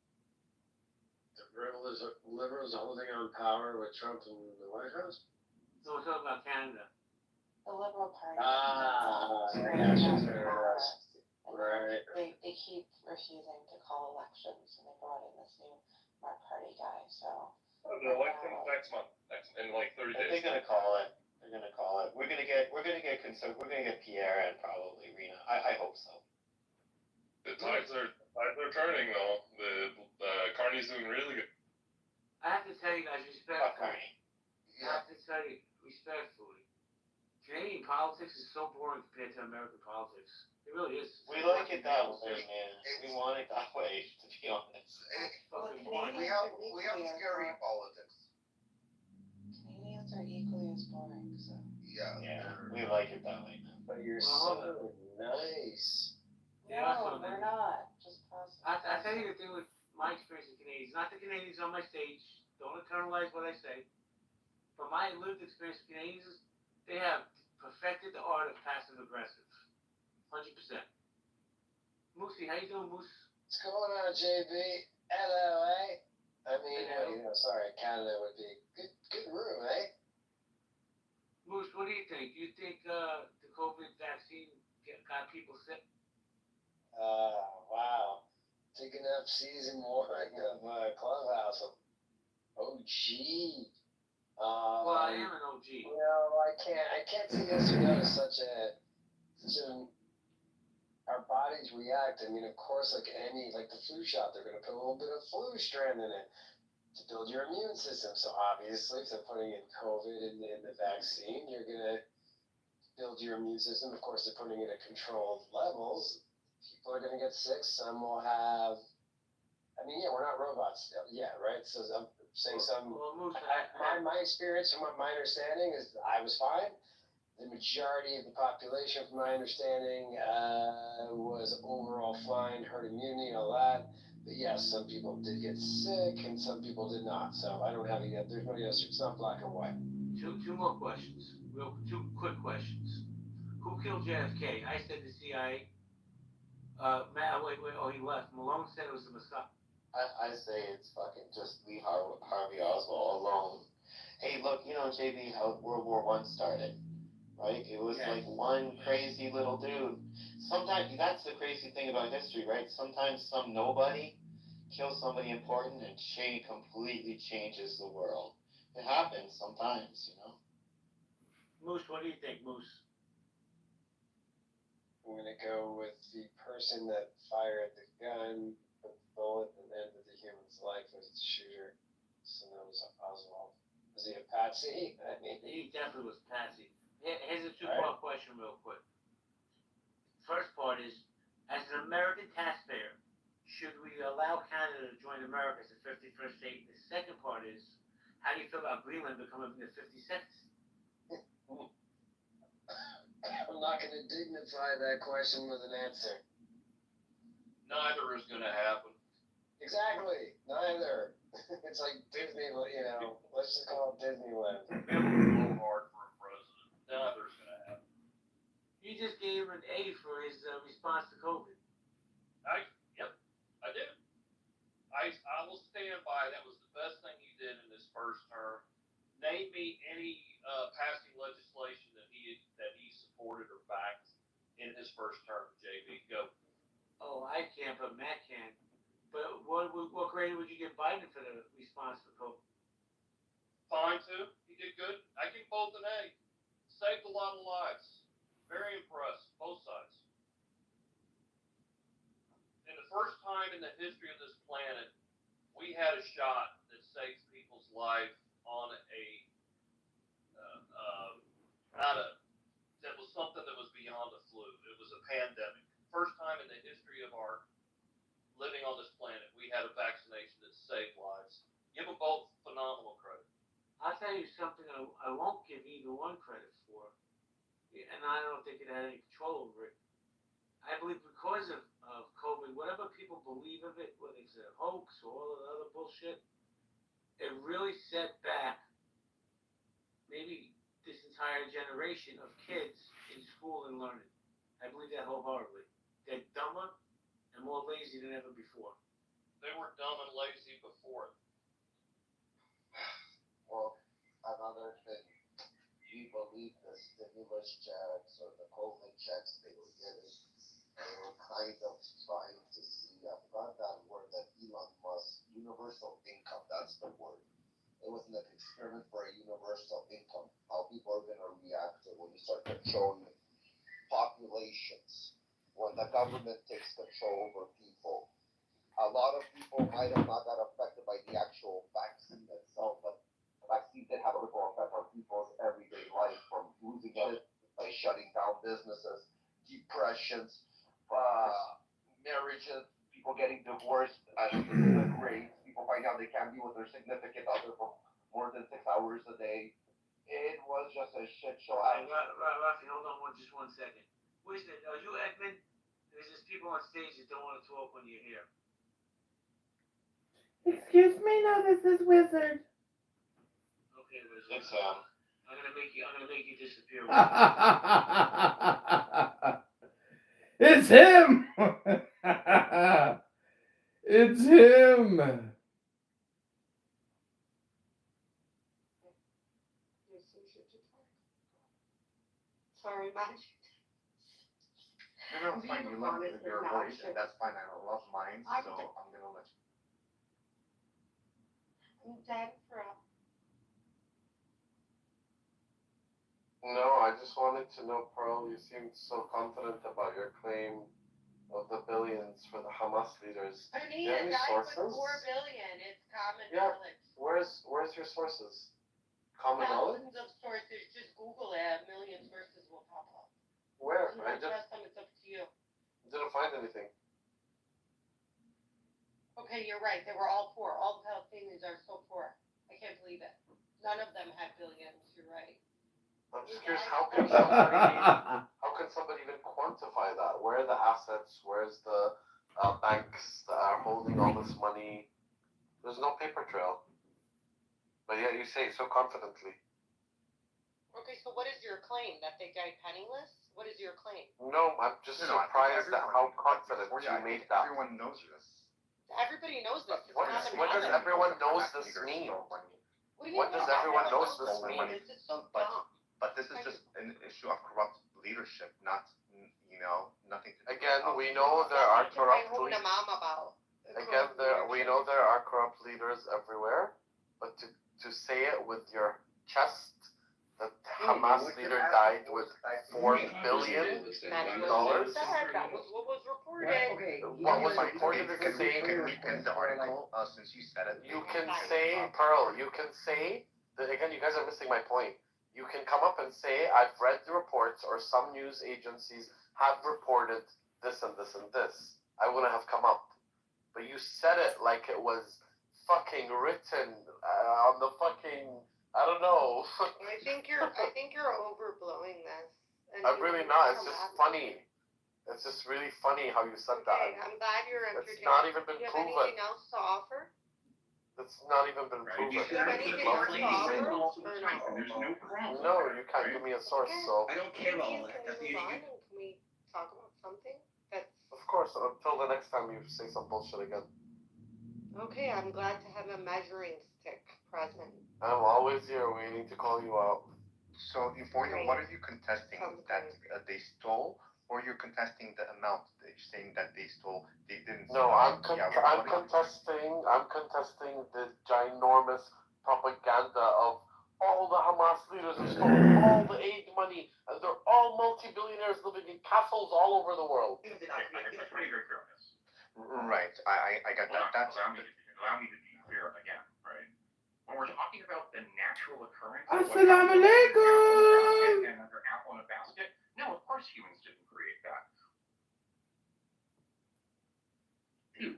Speaker 5: The liberals holding on power with Trump in the White House?
Speaker 21: No, we're talking about Canada.
Speaker 11: The Liberal Party.
Speaker 5: I got you. Right.
Speaker 11: They keep refusing to call elections, and they brought in this new Party guy. So.
Speaker 7: The election's next month, in like 30 days.
Speaker 5: They're gonna call it. They're gonna call it. We're gonna get Pierre and probably Rena. I hope so.
Speaker 7: The tides are turning though. The Carney's doing really good.
Speaker 21: I have to tell you guys respectfully.
Speaker 5: Carney.
Speaker 21: I have to tell you respectfully. Canadian politics is so boring compared to American politics. It really is.
Speaker 5: We like it that way, man. We want it that way, to be honest.
Speaker 1: We have scary politics.
Speaker 11: Canadians are equally as boring, so.
Speaker 5: Yeah, we like it that way, man. But you're so nice.
Speaker 11: No, we're not. Just positive.
Speaker 21: I tell you the thing with my experience with Canadians, not the Canadians on my stage, don't internalize what I say, but my lived experience with Canadians is they have perfected the art of passive aggressive. 100%. Moosey, how you doing, Moose?
Speaker 5: What's going on, JB? Hello, eh? I mean, sorry, Canada would be a good room, eh?
Speaker 21: Moose, what do you think? Do you think the COVID vaccine got people sick?
Speaker 5: Wow. Picking up season 1 of Clubhouse. OG.
Speaker 21: Well, I am an OG.
Speaker 5: You know, I can't say yes or no to such our bodies react. I mean, of course, like the flu shot, they're going to put a little bit of flu strand in it to build your immune system. So obviously, if they're putting in COVID in the vaccine, you're going to build your immune system. Of course, they're putting it at controlled levels. People are going to get sick. Some will have. I mean, yeah, we're not robots still. Yeah, right. So I'm saying my experience and what my understanding is, I was fine. The majority of the population, from my understanding, was overall fine, herd immunity and all that. But yes, some people did get sick and some people did not. So I don't have any. There's no answer. It's not black and white.
Speaker 21: Two more questions. Two quick questions. Who killed JFK? I said the CIA. Wait. Oh, he left. Malone said it was the Mossad.
Speaker 5: I say it's fucking just leave Harvey Oswald alone. Hey, look, you know, JB, how World War I started, right? It was like one crazy little dude. Sometimes, that's the crazy thing about history, right? Sometimes some nobody kills somebody important and completely changes the world. It happens sometimes, you know?
Speaker 21: Moose, what do you think, Moose?
Speaker 5: I'm going to go with the person that fired the gun, put the bullet, and ended the human's life as the shooter. So that was Oswald. Was he a patsy? I mean,
Speaker 21: he definitely was patsy. Here's a two-part question real quick. First part is, as an American taxpayer, should we allow Canada to join America as a 51st state? The second part is, how do you feel about Greenland becoming the 52nd?
Speaker 5: I'm not going to dignify that question with an answer.
Speaker 23: Neither is going to happen.
Speaker 5: Exactly. Neither. It's like Disney, you know. Let's just call it Disneyland.
Speaker 23: Hard for a president. Neither's going to happen.
Speaker 21: You just gave him an A for his response to COVID.
Speaker 23: Yep, I did. I will stand by. That was the best thing he did in his first term. Name me any passing legislation that he supported or backed in his first term, JB. Go.
Speaker 21: Oh, I can't, but Matt can. But what grade would you give Biden for the response to COVID?
Speaker 23: Fine too. He did good. I give both an A. Saved a lot of lives. Very impressed. Both sides. And the first time in the history of this planet, we had a shot that saves people's life on that was something that was beyond the flu. It was a pandemic. First time in the history of our living on this planet, we had a vaccination that saved lives. Give them both phenomenal credit.
Speaker 21: I'll tell you something I won't give either one credit for, and I don't think it had any control over it. I believe because of COVID, whatever people believe of it, whether it's a hoax or all of the other bullshit, it really set back maybe this entire generation of kids in school and learning. I believe that wholeheartedly. They're dumber and more lazy than ever before.
Speaker 23: They were dumb and lazy before.
Speaker 1: Well, another thing, we believe the stimulus checks or the COVID checks they were getting, they were kind of trying to see, I forgot that word that Elon Musk, universal income, that's the word. It was an experiment for a universal income, how people are going to react to when you start controlling populations, when the government takes control over people. A lot of people might have not got affected by the actual vaccine itself, but the vaccine did have a ripple effect on people's everyday life, from losing it by shutting down businesses, depressions, marriages, people getting divorced at specific rates, people finding out they can't be with their significant other for more than 6 hours a day. It was just a shit show.
Speaker 21: Rafi, hold on just 1 second. Where's the, are you Edmund? There's just people on stage that don't want to talk when you're here.
Speaker 3: Excuse me, no, this is Wizard.
Speaker 21: Okay, Wizard.
Speaker 18: It's
Speaker 21: I'm gonna make you disappear.
Speaker 9: It's him. It's him.
Speaker 8: Sorry, Matt.
Speaker 2: No, it's fine. You love your voice, and that's fine. I love mine, so I'm gonna let you.
Speaker 8: I'm dead for
Speaker 16: No, I just wanted to know, Pearl, you seemed so confident about your claim of the billions for the Hamas leaders.
Speaker 8: I
Speaker 16: Do
Speaker 8: mean,
Speaker 16: you have any
Speaker 8: a guy with
Speaker 16: sources?
Speaker 8: 4 billion, it's common
Speaker 16: Yeah.
Speaker 8: knowledge.
Speaker 16: Where's your sources? Common knowledge?
Speaker 8: Thousands of sources, just Google it, a million sources will pop up.
Speaker 16: Where?
Speaker 8: You
Speaker 16: I
Speaker 8: don't trust them, it's up to you.
Speaker 16: didn't find anything.
Speaker 8: Okay, you're right, they were all poor, all the Palestinians are so poor. I can't believe it. None of them had billions, you're right.
Speaker 16: I'm just curious, how can somebody even quantify that? Where are the assets? Where's the banks that are holding all this money? There's no paper trail. But yet you say it so confidently.
Speaker 8: Okay, so what is your claim? That they died penniless? What is your claim?
Speaker 16: No, I'm just surprised at how confident you made that.
Speaker 2: Everyone knows this.
Speaker 8: Everybody knows this. It's
Speaker 16: What
Speaker 8: common
Speaker 16: does
Speaker 8: knowledge.
Speaker 16: everyone knows this mean?
Speaker 8: What do you
Speaker 16: What
Speaker 8: mean
Speaker 16: does
Speaker 8: everyone
Speaker 16: everyone knows
Speaker 8: knows
Speaker 16: this mean?
Speaker 8: This is so dumb.
Speaker 2: But this is just an issue of corrupt leadership, not, nothing to do
Speaker 16: Again,
Speaker 2: with
Speaker 16: we know there are corrupt
Speaker 8: What a mom about.
Speaker 16: Again, we know there are corrupt leaders everywhere, but to say it with your chest that Hamas leader died with $4 billion.
Speaker 8: That was what was reported.
Speaker 16: What was reported is
Speaker 2: Can we reprint the article since you said it?
Speaker 16: You can say, Pearl, you can say that, again, you guys are missing my point. You can come up and say, I've read the reports, or some news agencies have reported this and this and this. I wouldn't have come up. But you said it like it was fucking written on the fucking, I don't know.
Speaker 8: I think you're overblowing this.
Speaker 16: I'm really not. It's just funny. It's just really funny how you said that.
Speaker 8: I'm glad you're entertained.
Speaker 16: It's not even been
Speaker 8: Do you have
Speaker 16: proven.
Speaker 8: anything else to offer?
Speaker 16: It's not even been proven.
Speaker 8: Do you have anything else to offer?
Speaker 16: No, you can't give me a source, so.
Speaker 12: I don't care about all that.
Speaker 8: Can we move on and can we talk about something that's...
Speaker 16: Of course, until the next time you say some bullshit again.
Speaker 8: Okay, I'm glad to have a measuring stick present.
Speaker 16: I'm always here waiting to call you out.
Speaker 2: So, Euphoria, what are you contesting? That they stole, or you're contesting the amount? They're saying that they stole, they didn't steal.
Speaker 16: No, I'm contesting the ginormous propaganda of all the Hamas leaders have stolen all the aid money, and they're all multi-billionaires living in castles all over the world.
Speaker 2: Right, I got that. That's
Speaker 17: allow me to be clear again, right? When we're talking about the natural occurrence
Speaker 3: Assalamu alaikum.
Speaker 17: and another apple in a basket, no, of course humans didn't create that.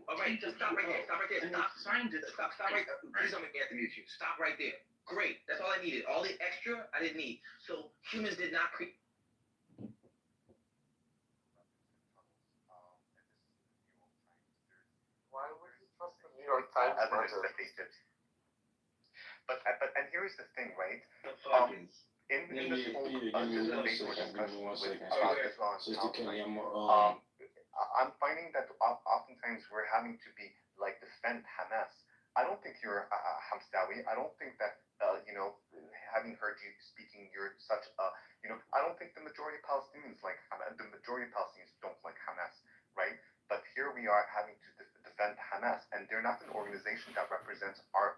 Speaker 12: All right, just stop right there. Stop right there. Stop right there. Please don't make me have to mute you. Stop right there. Great. That's all I needed. All the extra I didn't need. So humans did not create.
Speaker 16: Why would you trust the New York Times?
Speaker 14: And here's the thing, right? In this whole debate or discussion about Islam and Palestine, I'm finding that oftentimes we're having to be like defend Hamas. I don't think you're Hamstawi. I don't think that having heard you speaking, you're such a I don't think the majority of Palestinians like Hamas. The majority of Palestinians don't like Hamas, right? But here we are having to defend Hamas, and they're not an organization that represents our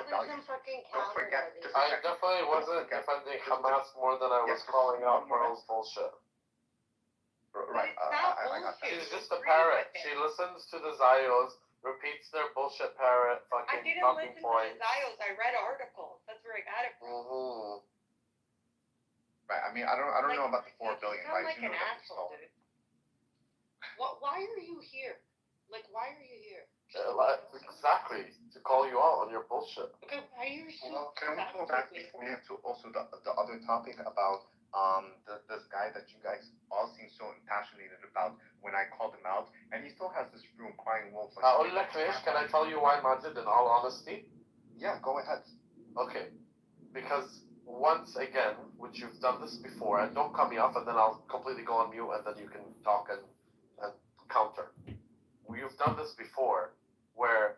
Speaker 14: values. Don't forget.
Speaker 16: I definitely wasn't defending Hamas more than I was calling out Pearl's bullshit.
Speaker 14: Right. I got that.
Speaker 16: She's just a parrot. She listens to the Zios, repeats their bullshit parrot
Speaker 19: I
Speaker 16: fucking
Speaker 19: didn't
Speaker 16: talking
Speaker 19: listen
Speaker 16: points.
Speaker 19: to the Zios. I read articles. That's where I got it from.
Speaker 16: Mm-hmm.
Speaker 14: Right. I mean, I don't know about the 4 billion,
Speaker 19: You
Speaker 14: but I
Speaker 19: sound like
Speaker 14: do know
Speaker 19: an
Speaker 14: that it's
Speaker 19: asshole, dude. Why are you here? Like, why are you here?
Speaker 16: Exactly. To call you out on your bullshit.
Speaker 19: Okay, why are you so
Speaker 14: Can we go back before we have to also the other topic about this guy that you guys all seem so passionate about when I called him out, and he still has this room crying wolf.
Speaker 16: Can I tell you why, Majid, in all honesty?
Speaker 14: Yeah, go ahead.
Speaker 16: Okay. Because once again, which you've done this before, and don't cut me off, and then I'll completely go on mute, and then you can talk and counter. You've done this before, where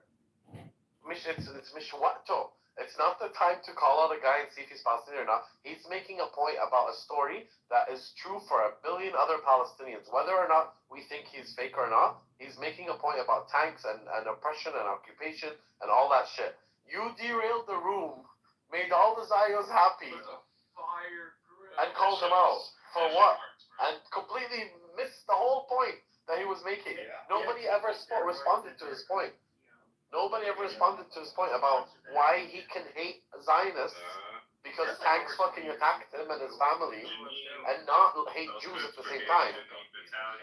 Speaker 16: it's mishwato. It's not the time to call out a guy and see if he's Palestinian or not. He's making a point about a story that is true for 1 billion other Palestinians. Whether or not we think he's fake or not, he's making a point about tanks and oppression and occupation and all that shit. You derailed the room, made all the Zios happy, and called him out. For what? And completely missed the whole point that he was making. Nobody ever responded to his point. Nobody ever responded to his point about why he can hate Zionists because tanks fucking attacked him and his family and not hate Jews at the same time.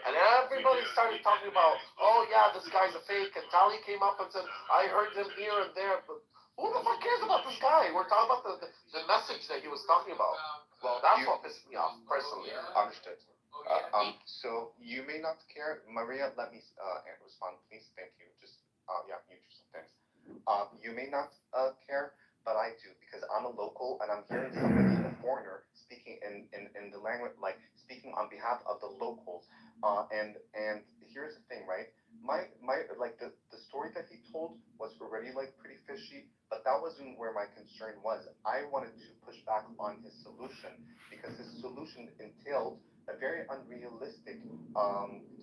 Speaker 16: And everybody started talking about, oh yeah, this guy's a fake, and Tali came up and said, I heard him here and there, but who the fuck cares about this guy? We're talking about the message that he was talking about. Well, that's what pissed me off, personally.
Speaker 14: Understood. So you may not care. Maria, let me respond, please. Thank you. Just mute yourself. Thanks. You may not care, but I do, because I'm a local and I'm hearing somebody, a foreigner, speaking in the language, like speaking on behalf of the locals. And here's the thing, right? My like the story that he told was already like pretty fishy, but that wasn't where my concern was. I wanted to push back on his solution, because his solution entailed a very unrealistic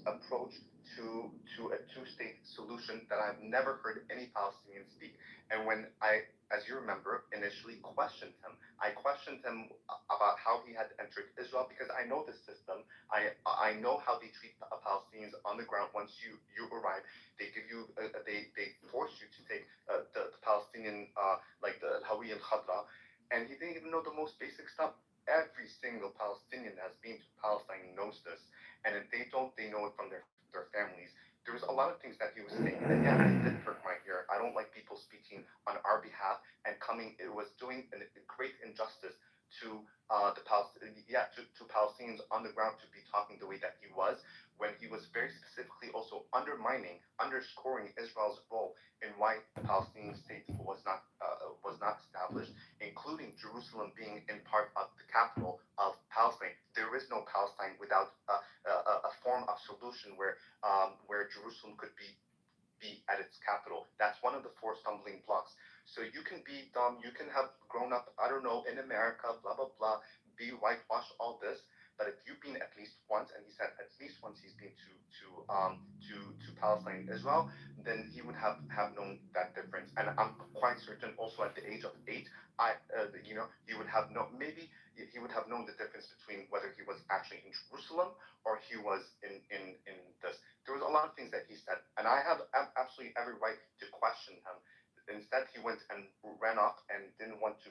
Speaker 14: approach to a two-state solution that I've never heard any Palestinian speak. And when I, as you remember, initially questioned him, I questioned him about how he had entered Israel, because I know the system. I know how they treat Palestinians on the ground. Once you arrive, they give you they force you to take the Palestinian like the Hawiya al-Khadra, and he didn't even know the most basic stuff. Every single Palestinian that's been to Palestine knows this, and if they don't, they know it from their families. There was a lot of things that he was saying that, yeah, it did hurt my ear. I don't like people speaking on our behalf and coming. It was doing a great injustice to the Palestinians on the ground to be talking the way that he was, when he was very specifically also underscoring Israel's role in why the Palestinian state was not established, including Jerusalem being in part of the capital of Palestine. There is no Palestine without a form of solution where Jerusalem could be at its capital. That's one of the 4 stumbling blocks. So you can be dumb, you can have grown up, I don't know, in America, blah blah blah, be whitewashed, all this. But if you've been at least once, and he said at least once he's been to Palestine and Israel, then he would have known that difference. And I'm quite certain also at the age of 8, he would have he would have known the difference between whether he was actually in Jerusalem or he was in this. There was a lot of things that he said, and I have absolutely every right to question him. Instead, he went and ran off and didn't want to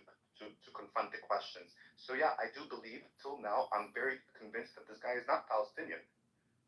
Speaker 14: confront the questions. So yeah, I do believe till now, I'm very convinced that this guy is not Palestinian.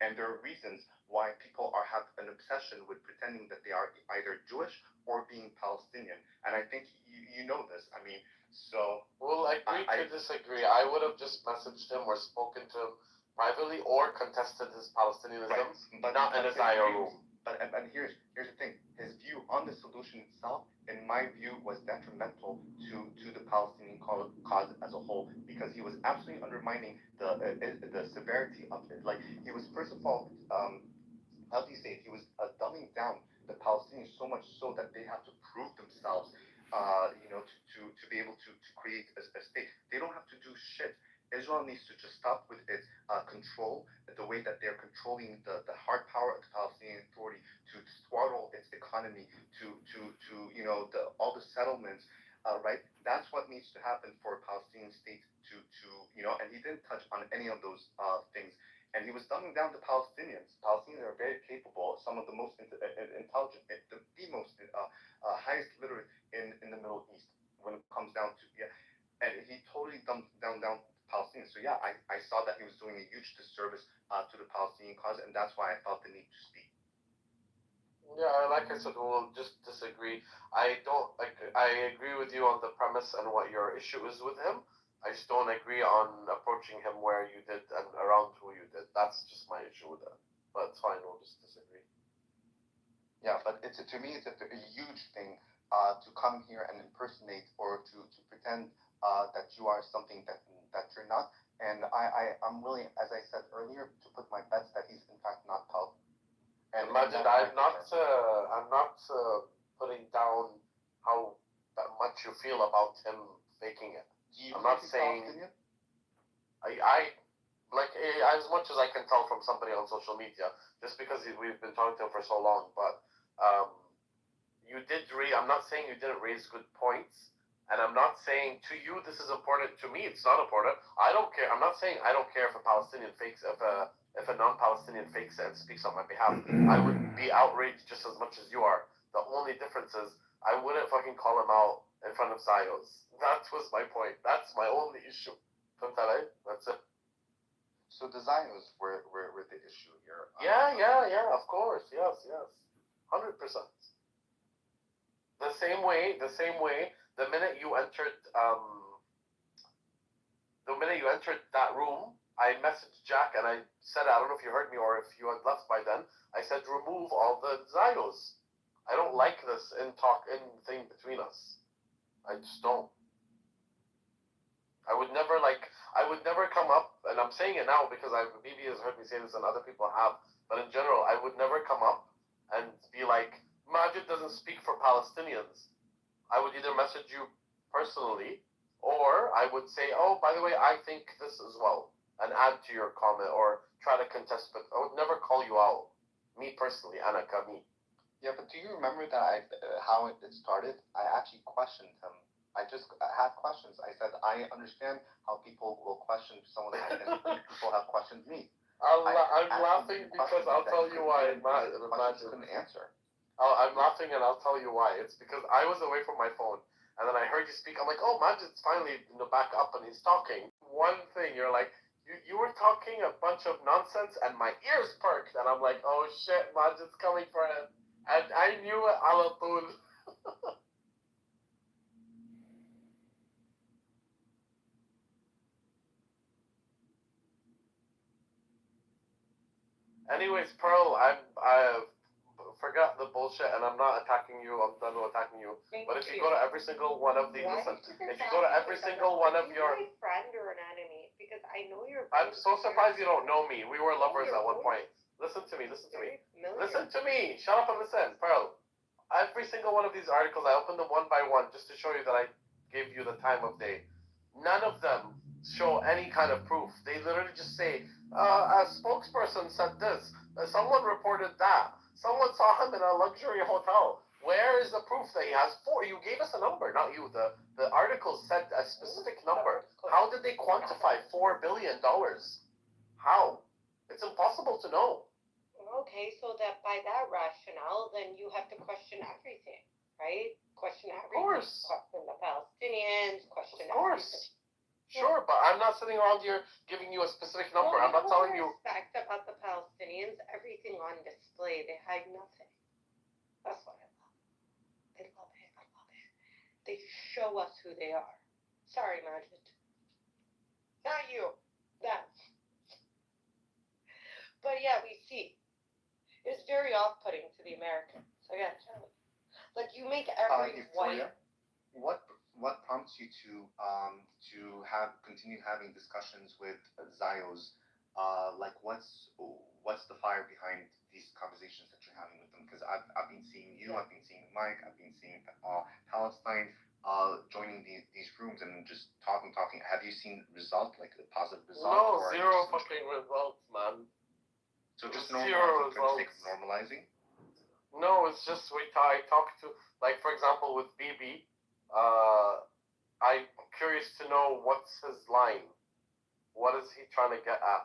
Speaker 14: And there are reasons why people have an obsession with pretending that they are either Jewish or being Palestinian. And I think you know this. I mean, so...
Speaker 16: Well, agree to disagree. I would have just messaged him or spoken to him privately or contested his Palestinianism, but not in a Zio room.
Speaker 14: But and here's the thing: his view on the solution itself, in my view, was detrimental to the Palestinian cause as a whole, because he was absolutely undermining the severity of it. Like, he was, first of all, how do you say it? He was dumbing down the Palestinians so much so that they have to prove themselves, to be able to create a state. They don't have to do shit. Israel needs to just stop with its control, the way that they're controlling the hard power of the Palestinian Authority, to throttle its economy, to all the settlements, right? That's what needs to happen for a Palestinian state and he didn't touch on any of those things. And he was dumbing down the Palestinians. Palestinians are very capable, some of the most intelligent, the most highest literate in the Middle East when it comes down to, and he totally dumbed down Palestinians. So yeah, I saw that he was doing a huge disservice to the Palestinian cause, and that's why I felt the need to speak.
Speaker 16: Yeah, like I said, we'll just disagree. I agree with you on the premise and what your issue is with him. I just don't agree on approaching him where you did and around who you did. That's just my issue with that. But it's fine, we'll just disagree.
Speaker 14: Yeah, but to me, it's a huge thing to come here and impersonate or to pretend that you are something that you're not. And I'm willing, as I said earlier, to put my bets that he's in fact not Pal.
Speaker 16: And imagine, I'm not putting down how much you feel about him faking it. I'm not saying I like as much as I can tell from somebody on social media, just because we've been talking to him for so long. But you did I'm not saying you didn't raise good points, and I'm not saying to you this is important. To me, it's not important. I don't care. I'm not saying I don't care if a Palestinian fakes if a non-Palestinian fakes it and speaks on my behalf. I would be outraged just as much as you are. The only difference is I wouldn't fucking call him out in front of Zios. That was my point. That's my only issue. That's it.
Speaker 14: So the Zios were the issue here.
Speaker 16: Yeah, of course. Yes. 100%. The same way, the minute you entered that room, I messaged Jack and I said, I don't know if you heard me or if you had left by then, I said remove all the Zios. I don't like this thing between us. I just don't. I would never come up, and I'm saying it now because BB has heard me say this and other people have, but in general, I would never come up and be like, Majid doesn't speak for Palestinians. I would either message you personally, or I would say, oh, by the way, I think this as well, and add to your comment, or try to contest, but I would never call you out. Me personally, Anaka, me.
Speaker 14: Yeah, but do you remember that how it started? I actually questioned him. I just had questions. I said, I understand how people will question someone, and people have questioned me.
Speaker 16: I'm laughing because I'll tell you why.
Speaker 14: Questions couldn't answer.
Speaker 16: I'm laughing and I'll tell you why. It's because I was away from my phone, and then I heard you speak. I'm like, oh, Majid's finally back up and he's talking. One thing, you're like, you were talking a bunch of nonsense, and my ears perked, and I'm like, oh shit, Majid's coming for him. And I knew it ala tul. Anyways, Pearl, I forgot the bullshit, and I'm not attacking you. I'm done with attacking you. But if you go to every single one of these, if you go to every single one of your,
Speaker 8: my friend or an enemy? Because I know you're.
Speaker 16: I'm so surprised you don't know me. We were lovers at one point. Listen to me. Listen to me. Shut up and listen, Pearl. Every single one of these articles, I opened them one by one just to show you that I gave you the time of day. None of them show any kind of proof. They literally just say, a spokesperson said this. Someone reported that. Someone saw him in a luxury hotel. Where is the proof that he has four? You gave us a number, not you. The article said a specific number. How did they quantify $4 billion? How? It's impossible to know.
Speaker 8: Okay, so that by that rationale, then you have to question everything, right? Question everything.
Speaker 16: Of course.
Speaker 8: Question the Palestinians. Question
Speaker 16: of course.
Speaker 8: Everything.
Speaker 16: Sure, but I'm not sitting around here giving you a specific number. I'm not telling you.
Speaker 8: Respect about the Palestinians. Everything on display. They hide nothing. That's what I love. They love it. I love it. They show us who they are. Sorry, Majid. Not you. Them. But yeah, we see. It's
Speaker 19: very off-putting to the Americans. I gotta tell you. Like, you make every
Speaker 14: Euphoria,
Speaker 19: white.
Speaker 14: what prompts you to continue having discussions with Zios? Like what's the fire behind these conversations that you're having with them? Because I've been seeing you, I've been seeing Mike, I've been seeing Palestine joining these rooms and just talking. Have you seen result, like a positive result?
Speaker 16: No,
Speaker 14: or are you
Speaker 16: zero
Speaker 14: just-
Speaker 16: fucking results, man.
Speaker 14: So just
Speaker 16: Zero
Speaker 14: normalizing for the sake of
Speaker 16: results.
Speaker 14: normalizing.
Speaker 16: No, it's just I talk to, like, for example, with BB, I'm curious to know what's his line. What is he trying to get at?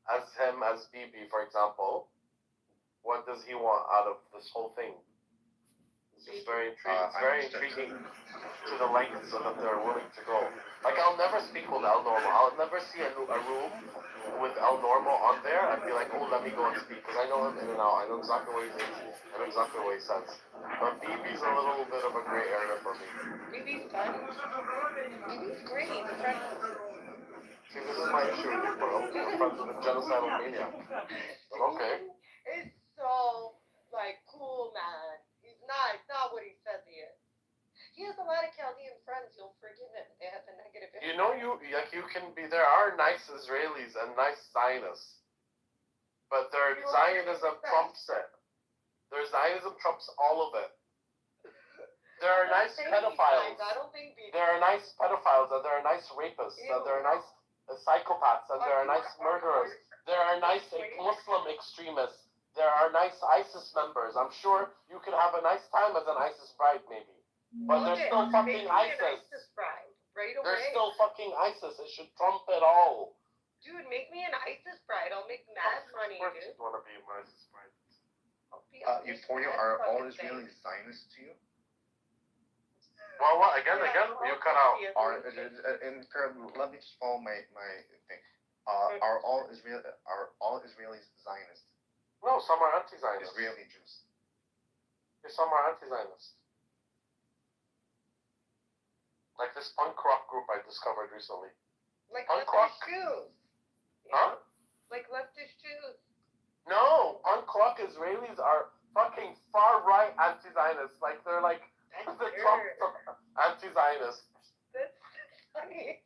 Speaker 16: As BB, for example, what does he want out of this whole thing? It's just very intriguing. It's very intriguing to the lengths that they're willing to go. Like, I'll never speak with El Normo. I'll never see a room with El Normo on there and be like, oh, let me go and speak, because I know him in and out. I know exactly what he thinks. I know exactly what he says. But BB's a little bit of a gray area for me.
Speaker 19: BB's fun. BB's great. He's friendly.
Speaker 16: See, this is my issue. We're friends with a genocidal maniac. But okay.
Speaker 19: It's so, like, cool, man. He's not what he says he is. He has a lot of Chaldean friends. You'll forgive him. They have the negative impact.
Speaker 16: You know, you can be. There are nice Israelis and nice Zionists, but their Zionism trumps it. Their Zionism trumps all of it. There are nice pedophiles.
Speaker 19: I don't think
Speaker 16: There are nice pedophiles, and there are nice rapists, and there are nice psychopaths, and there are nice murderers. There are nice Muslim extremists. There are nice ISIS members. I'm sure you could have a nice time as an ISIS bride, maybe. But they're still fucking ISIS.
Speaker 19: Right away.
Speaker 16: They're still fucking ISIS. It should trump it all.
Speaker 19: Dude, make me an ISIS bride. I'll make mad money,
Speaker 16: Of course
Speaker 19: dude.
Speaker 16: you'd want to be an ISIS bride.
Speaker 14: Euphoria, are all Israelis Zionists to you?
Speaker 16: Well, what? Again, you cut out.
Speaker 14: Let me just follow my thing. Are all Israelis Zionists?
Speaker 16: No, some are anti-Zionist.
Speaker 14: Israeli Jews.
Speaker 16: Some are anti-Zionist. Like this punk rock group I discovered recently.
Speaker 19: Like
Speaker 16: punk
Speaker 19: leftist
Speaker 16: rock.
Speaker 19: Jews.
Speaker 16: Huh?
Speaker 19: Like leftist Jews.
Speaker 16: No, punk rock Israelis are fucking far right anti-Zionists. Like they're like the Trump anti-Zionists.
Speaker 19: That's funny.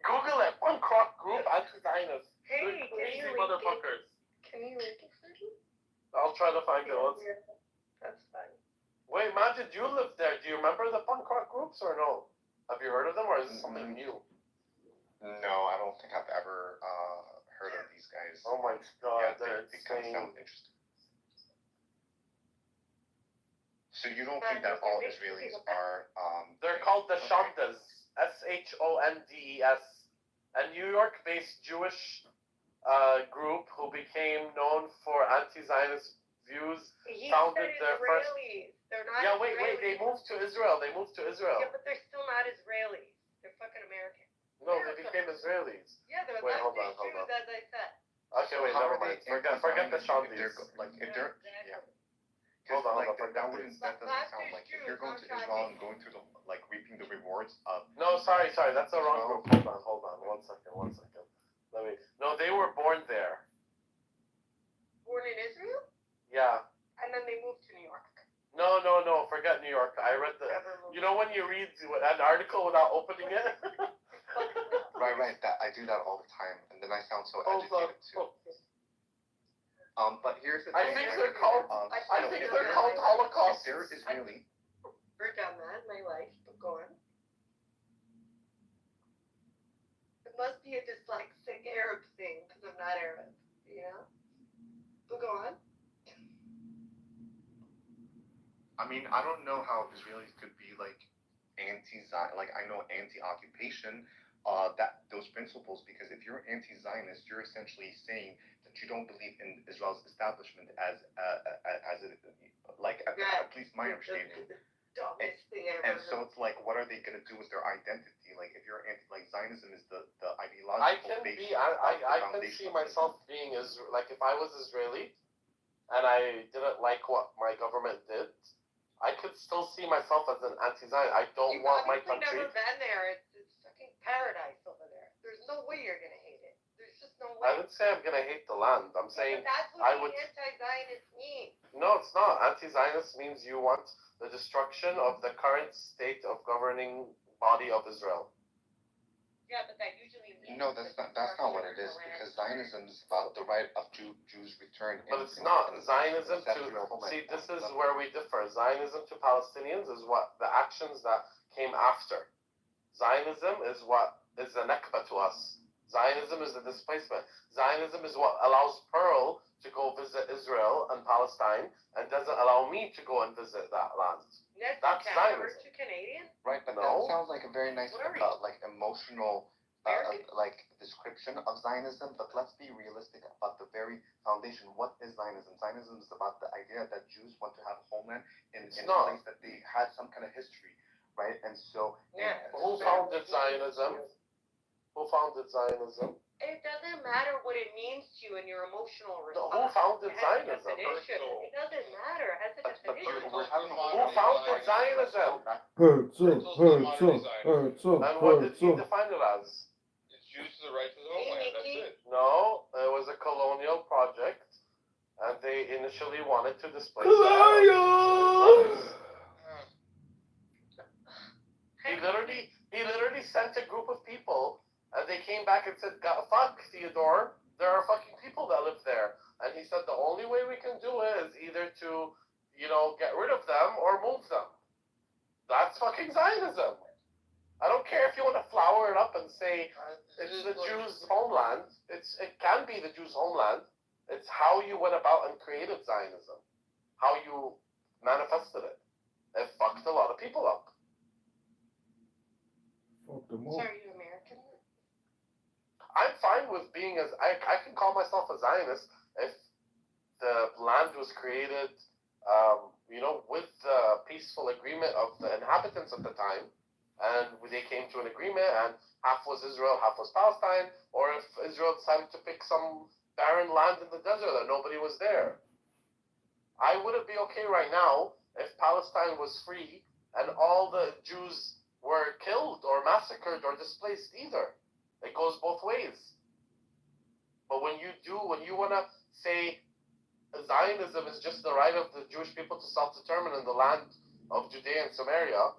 Speaker 16: Google it. Punk rock group anti-Zionists.
Speaker 19: Hey,
Speaker 16: they're crazy motherfuckers.
Speaker 19: Can you link it for me?
Speaker 16: I'll try to find it.
Speaker 19: That's fine.
Speaker 16: Wait, man, did you live there? Do you remember the punk rock groups or no? Have you heard of them, or is this something new?
Speaker 14: No, I don't think I've ever heard of these guys.
Speaker 16: Oh my god,
Speaker 14: they kind of sound interesting. So you don't think that all Israelis are?
Speaker 16: They're called the Shondes, Shondes, a New York-based Jewish group who became known for anti-Zionist views. Founded their first.
Speaker 19: They're not.
Speaker 16: Yeah, wait. They moved to Israel.
Speaker 19: Yeah, but they're still not Israelis. They're fucking American.
Speaker 16: No, they became Israelis.
Speaker 19: Yeah, they're
Speaker 16: Wait, hold
Speaker 19: leftist
Speaker 16: on.
Speaker 19: Jews, as I said.
Speaker 16: Okay, wait, never mind. Forget the Shondes. Hold on,
Speaker 14: that doesn't sound like if you're going to Israel and going through reaping the rewards of.
Speaker 16: No, sorry, that's the wrong group. Hold on, one second. No, they were born there.
Speaker 19: Born in Israel?
Speaker 16: Yeah.
Speaker 19: And then they moved to New York.
Speaker 16: No, forget New York. I read you know when you read an article without opening it?
Speaker 14: Right. I do that all the time, and then I sound so educated too. But here's the thing.
Speaker 16: I think they're called Holocaust.
Speaker 14: If they're Israeli.
Speaker 19: Work on that in my life, but go on. It must be a dyslexic Arab thing, because I'm not Arab, you know? But go on.
Speaker 14: I mean, I don't know how Israelis could be anti-Zion. I know anti-occupation, that those principles, because if you're anti-Zionist, you're essentially saying that you don't believe in Israel's establishment as it, at least my understanding. And so it's what are they going to do with their identity? If you're Zionism is the ideological base.
Speaker 16: I can see myself being if I was Israeli, and I didn't like what my government did, I could still see myself as an anti-Zion. I don't want my country.
Speaker 19: You've never been there. It's fucking paradise over there. There's no way you're gonna hate it. There's just no way.
Speaker 16: I would say I'm gonna hate the land. I'm saying
Speaker 19: that's what
Speaker 16: I would.
Speaker 19: Anti-Zionists mean.
Speaker 16: No, it's not. Anti-Zionist means you want the destruction of the current state of governing body of Israel.
Speaker 19: Yeah, but that usually means.
Speaker 14: No, that's not what it is, because Zionism is about the right of Jews return.
Speaker 16: But it's not. Zionism to see, this is where we differ. Zionism to Palestinians is what the actions that came after. Zionism is what is the Nakba to us. Zionism is the displacement. Zionism is what allows Pearl to go visit Israel and Palestine and doesn't allow me to go and visit that land. That's Zionism.
Speaker 19: To Canadian?
Speaker 14: Right, but that sounds like a very nice, like emotional, like description of Zionism. But let's be realistic about the very foundation. What is Zionism? Zionism is about the idea that Jews want to have a homeland in a place that they had some kind of history, right? And so,
Speaker 16: who founded Zionism? Who founded Zionism?
Speaker 19: It doesn't matter what it means to you and your emotional response.
Speaker 16: Who founded
Speaker 19: It has a
Speaker 16: Zionism?
Speaker 19: definition. It doesn't matter. It has a definition.
Speaker 16: Who founded Zionism? And what did he define it as?
Speaker 7: It's Jews to the right to the homeland. That's it.
Speaker 16: No, it was a colonial project, and they initially wanted to displace He literally sent a group of people, and they came back and said, "Fuck, Theodore, there are fucking people that live there." And he said the only way we can do it is either to, get rid of them or move them. That's fucking Zionism. I don't care if you want to flower it up and say it's the Jews' homeland. It can be the Jews' homeland. It's how you went about and created Zionism, how you manifested it. It fucked a lot of people up.
Speaker 19: So are you American?
Speaker 16: I'm fine with being I can call myself a Zionist if the land was created, with the peaceful agreement of the inhabitants at the time, and they came to an agreement, and half was Israel, half was Palestine, or if Israel decided to pick some barren land in the desert that nobody was there. I wouldn't be okay right now if Palestine was free and all the Jews were killed or massacred or displaced either. It goes both ways. But when you want to say Zionism is just the right of the Jewish people to self-determine in the land of Judea and Samaria,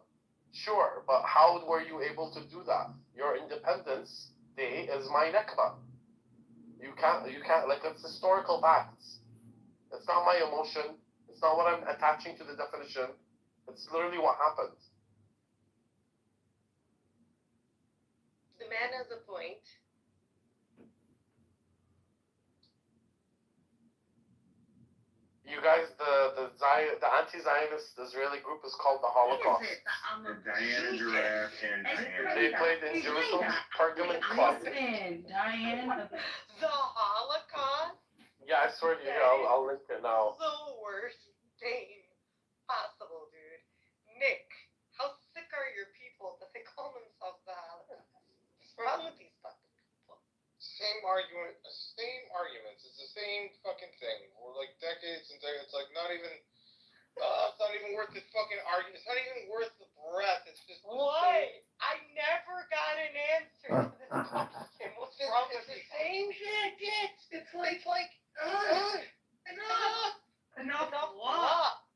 Speaker 16: sure, but how were you able to do that? Your Independence Day is my Nakba. You can't, it's historical facts. It's not my emotion. It's not what I'm attaching to the definition. It's literally what happened.
Speaker 19: The man has a point.
Speaker 16: You guys, the anti-Zionist Israeli group is called the Holocaust.
Speaker 4: Diana Giraffe and Diana.
Speaker 16: They played in Jerusalem Pergamon Club.
Speaker 3: Diana.
Speaker 19: The Holocaust?
Speaker 16: Yeah, I swear to you, I'll link it now.
Speaker 19: The worst name possible, dude. Nick, how sick are your people that they call themselves the Holocaust? What's wrong with these fucking people?
Speaker 7: Same arguments. It's the same fucking thing. We're like decades and decades. It's like not even. It's not even worth the fucking argument. It's not even worth the breath. It's just.
Speaker 19: What? I never got an answer to this question. What's wrong with the same shit?
Speaker 6: It's like. Enough.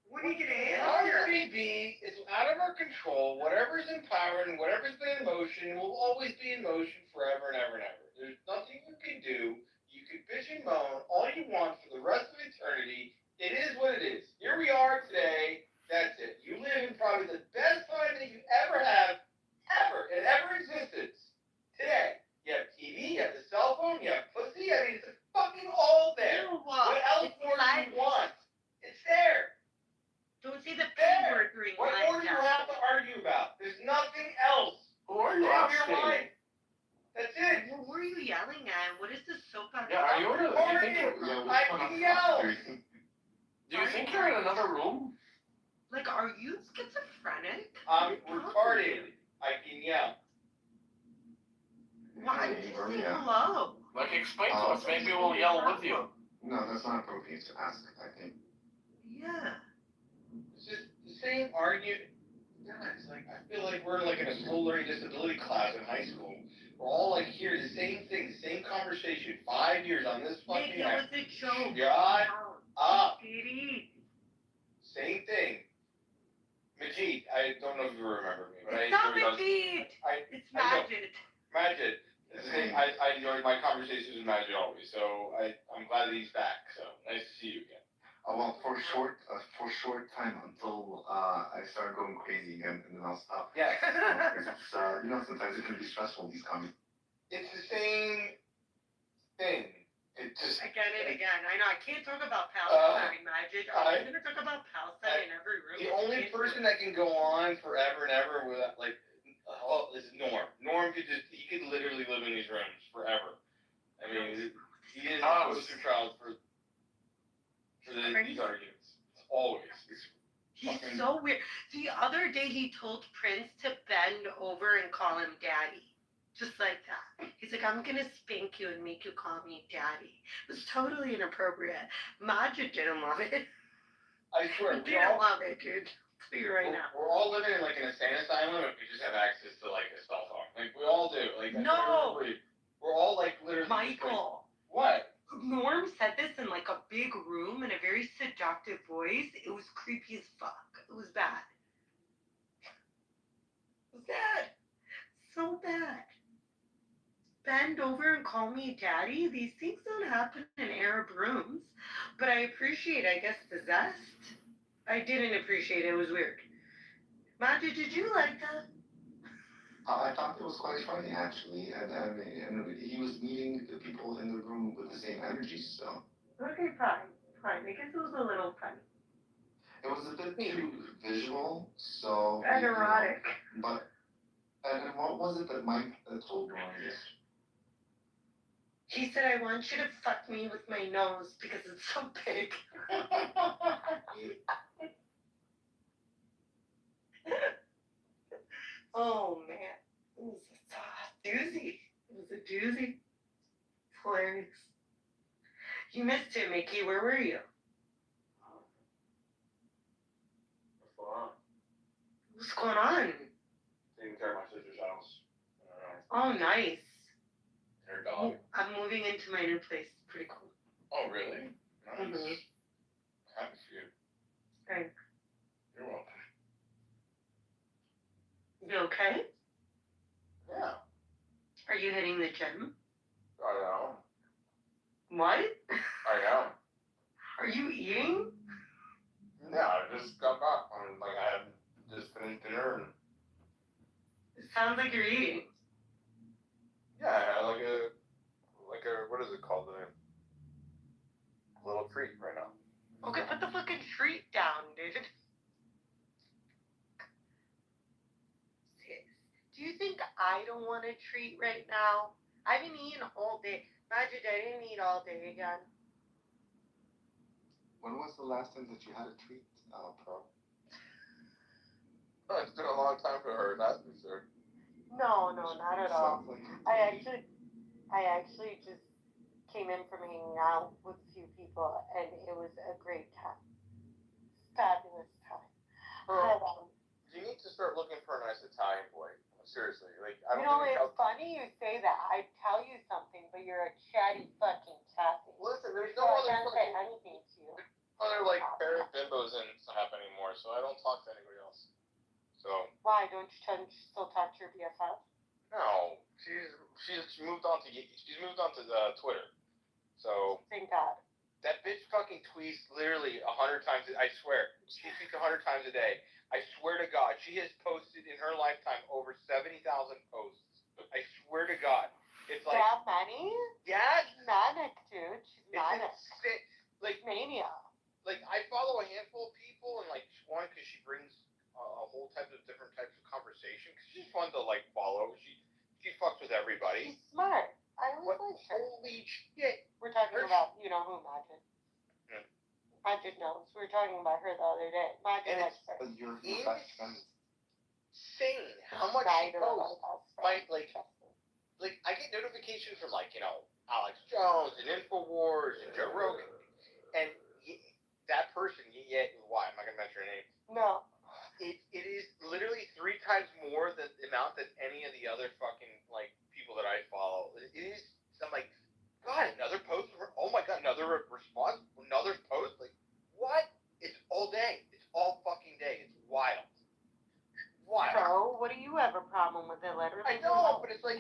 Speaker 19: What are you gonna
Speaker 6: Our RBB is out of our control. Whatever's in power and whatever's been in motion will always be in motion forever and ever and ever. There's nothing you can do. You can bitch and moan all you want for the rest of eternity. It is what it is. Here we are today. That's it. You live in probably the best time that you ever have, in ever existence. Today. You have TV, you have the cell phone, you have pussy. I mean, it's fucking all there. What else more do you want? It's there.
Speaker 3: Don't say the P
Speaker 6: There.
Speaker 3: word during
Speaker 6: What
Speaker 3: live
Speaker 6: more do you
Speaker 3: chat.
Speaker 6: have to argue about? There's nothing else.
Speaker 16: Who are you
Speaker 6: Change your
Speaker 16: asking?
Speaker 6: mind. That's it.
Speaker 3: What were you yelling at? What is this soap about?
Speaker 16: Yeah, are you really?
Speaker 6: I can yell.
Speaker 16: Do you think you're in another room?
Speaker 3: Like, are you schizophrenic?
Speaker 6: I'm retarded. I can yell.
Speaker 3: Why did you say hello?
Speaker 16: Like, explain to us. Maybe we'll yell with you.
Speaker 14: No, that's not appropriate to ask, I think.
Speaker 3: Yeah.
Speaker 6: It's just the same argument. It's like I feel like we're like in a school learning disability class in high school. We're all like hearing the same thing, same conversation. 5 years on this fucking.
Speaker 3: Nick, it was a joke.
Speaker 6: Shut up.
Speaker 4: Same thing. Majid, I don't know if you remember me, but
Speaker 3: It's not Majid. It's Majid.
Speaker 4: Majid. I enjoyed my conversations with Majid always, so I'm glad that he's back. So nice to see you again.
Speaker 14: Well, for a short time until I start going crazy again, and then I'll stop.
Speaker 4: Yeah.
Speaker 14: It's, sometimes it can be stressful, these comments.
Speaker 4: It's the same thing. It just
Speaker 3: Again and again. I know. I can't talk about Palestine, Majid. I'm going to talk about Palestine in every room.
Speaker 4: The only person that can go on forever and ever without is Norm. Norm could literally live in these rooms forever. I mean, he is a poster child for these arguments. Always.
Speaker 3: He's so weird. The other day he told Prince to bend over and call him daddy. Just like that. He's like, I'm gonna spank you and make you call me daddy. It was totally inappropriate. Majid didn't love it.
Speaker 4: I swear.
Speaker 3: He didn't love it, dude. I'll tell you right now.
Speaker 4: We're all living in an insane asylum if we just have access to a cell phone. We all do.
Speaker 3: No.
Speaker 4: We're all literally.
Speaker 3: Michael.
Speaker 4: What?
Speaker 3: Norm said this in a big room in a very seductive voice. It was creepy as fuck. It was bad. It was bad. So bad. Bend over and call me daddy. These things don't happen in Arab rooms. But I appreciate, I guess, the zest. I didn't appreciate it. It was weird. Majid, did you like that?
Speaker 14: I thought it was quite funny, actually, and he was meeting the people in the room with the same energy, so.
Speaker 3: Okay, fine. I guess it was a little funny.
Speaker 14: It was a bit too visual, so.
Speaker 3: And erotic.
Speaker 14: And what was it that Mike told Norm this?
Speaker 3: He said, I want you to fuck me with my nose because it's so big. Oh, man. It was a doozy. It was a doozy. Hilarious. You missed it, Mickey. Where were you?
Speaker 4: What's going on?
Speaker 3: What's going on?
Speaker 4: Taking care of my sister's house.
Speaker 3: Oh, nice.
Speaker 4: Her dog.
Speaker 3: I'm moving into my new place. Pretty cool.
Speaker 4: Oh, really? Nice.
Speaker 3: Mm-hmm.
Speaker 4: Happy for you.
Speaker 3: Thanks.
Speaker 4: You're welcome.
Speaker 3: You okay?
Speaker 4: Yeah.
Speaker 3: Are you hitting the gym?
Speaker 4: I am.
Speaker 3: What?
Speaker 4: I am.
Speaker 3: Are you eating?
Speaker 4: Yeah, I just got back. I had just finished dinner and.
Speaker 3: It sounds like you're eating.
Speaker 4: Yeah, I had like a what is it called? A little treat right now.
Speaker 3: Okay, put the fucking treat down, dude. Do you think I don't want a treat right now? I've been eating all day. Majid, I didn't eat all day again.
Speaker 14: When was the last time that you had a treat, Pro?
Speaker 4: Oh, it's been a long time for her, that's for sure.
Speaker 3: No, not at all. I actually just came in from hanging out with a few people, and it was a great time. Fabulous time.
Speaker 4: You need to start looking for a nice Italian boy. Seriously, I don't.
Speaker 3: It's funny you say that. I tell you something, but you're a chatty fucking taffy.
Speaker 4: Listen, there's
Speaker 3: So
Speaker 4: no
Speaker 3: I
Speaker 4: other
Speaker 3: can't say anything to you.
Speaker 4: parrot bimbos in stuff anymore, so I don't talk to anybody else. So.
Speaker 3: Why don't you still talk to your BFF?
Speaker 4: No, she's moved on to Twitter. So.
Speaker 3: Thank God.
Speaker 4: That bitch fucking tweets literally 100 times. I swear, she tweets 100 times a day. I swear to God, she has posted in her lifetime over 70,000 posts. I swear to God, it's like
Speaker 3: that many?
Speaker 4: Yeah,
Speaker 3: she's manic, dude. She's manic.
Speaker 4: It's
Speaker 3: mania.
Speaker 4: I follow a handful of people, and one because she brings a whole different types of conversation. Cause she's fun to follow. She fucks with everybody.
Speaker 3: She's smart. I always like her.
Speaker 4: Holy shit!
Speaker 3: We're talking about who, Majid.
Speaker 4: Yeah.
Speaker 3: Majid knows. We were talking about her the other day. Majid likes her.
Speaker 14: Your best friend.
Speaker 4: Insane how much she posts. I get notifications from Alex Jones and Infowars and Joe Rogan, and that person. Why? I'm not gonna mention her name.
Speaker 3: No.
Speaker 4: It is literally 3 times more than the amount that any of the other fucking people that I follow. It is. I'm like, God, another post. Oh my God, another response, another post. What? It's all day. It's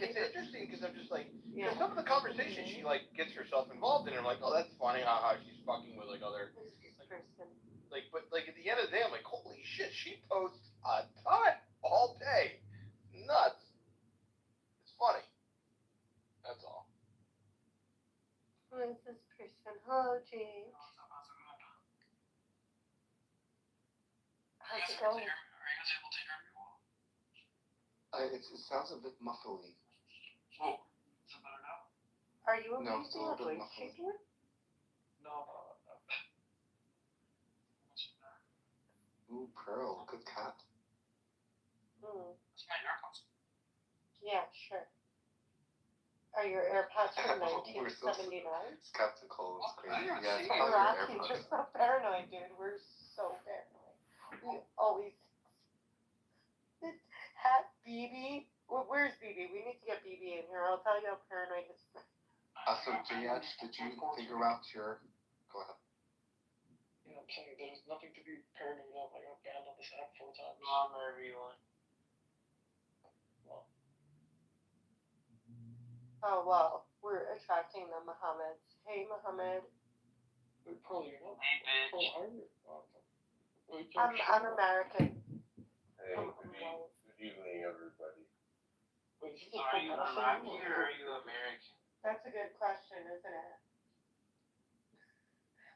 Speaker 2: like it's interesting because I'm just like,
Speaker 19: Yeah.
Speaker 2: some of the conversations she like gets herself involved in, I'm like, oh, that's funny, haha, she's fucking with like other, like, but like at the end of the day, I'm like, holy shit, she posts a ton all day, nuts. It's funny. That's all.
Speaker 19: Who is this person? Hello, James. How's it going?
Speaker 14: It sounds a bit muffly.
Speaker 17: Oh, is it better now?
Speaker 19: Are you
Speaker 14: No,
Speaker 19: okay?
Speaker 14: it's a little bit
Speaker 19: Voice
Speaker 14: muffled.
Speaker 19: shaking?
Speaker 17: No.
Speaker 14: Ooh, Pearl, good cat.
Speaker 19: Hmm.
Speaker 17: It's my AirPods.
Speaker 19: Yeah, sure. Are your AirPods from
Speaker 14: We're so
Speaker 19: 1979?
Speaker 14: skeptical. It's crazy.
Speaker 17: I
Speaker 14: Yeah, it's
Speaker 19: Hey,
Speaker 14: probably your
Speaker 19: Rocky,
Speaker 14: AirPods.
Speaker 19: you're so paranoid, dude. We're so paranoid. We always have BB. Where's BB? We need to get BB in here. I'll tell you how paranoid his friend.
Speaker 14: So, JH, did you figure out your... Go ahead.
Speaker 17: Yeah, I'm saying there's nothing to be paranoid of. I got banned on this app 4 times.
Speaker 12: No, wherever you want.
Speaker 17: Well,
Speaker 19: Oh, well, we're attracting the Mohammeds. Hey, Mohammed.
Speaker 17: wait, Pearl, you're not.
Speaker 18: Hey, bitch.
Speaker 17: Pearl, are you? Wait,
Speaker 19: I'm American.
Speaker 7: Hey, good evening, everybody.
Speaker 17: Wait,
Speaker 12: Are you Iraqi or are you American?
Speaker 19: That's a good question, isn't it?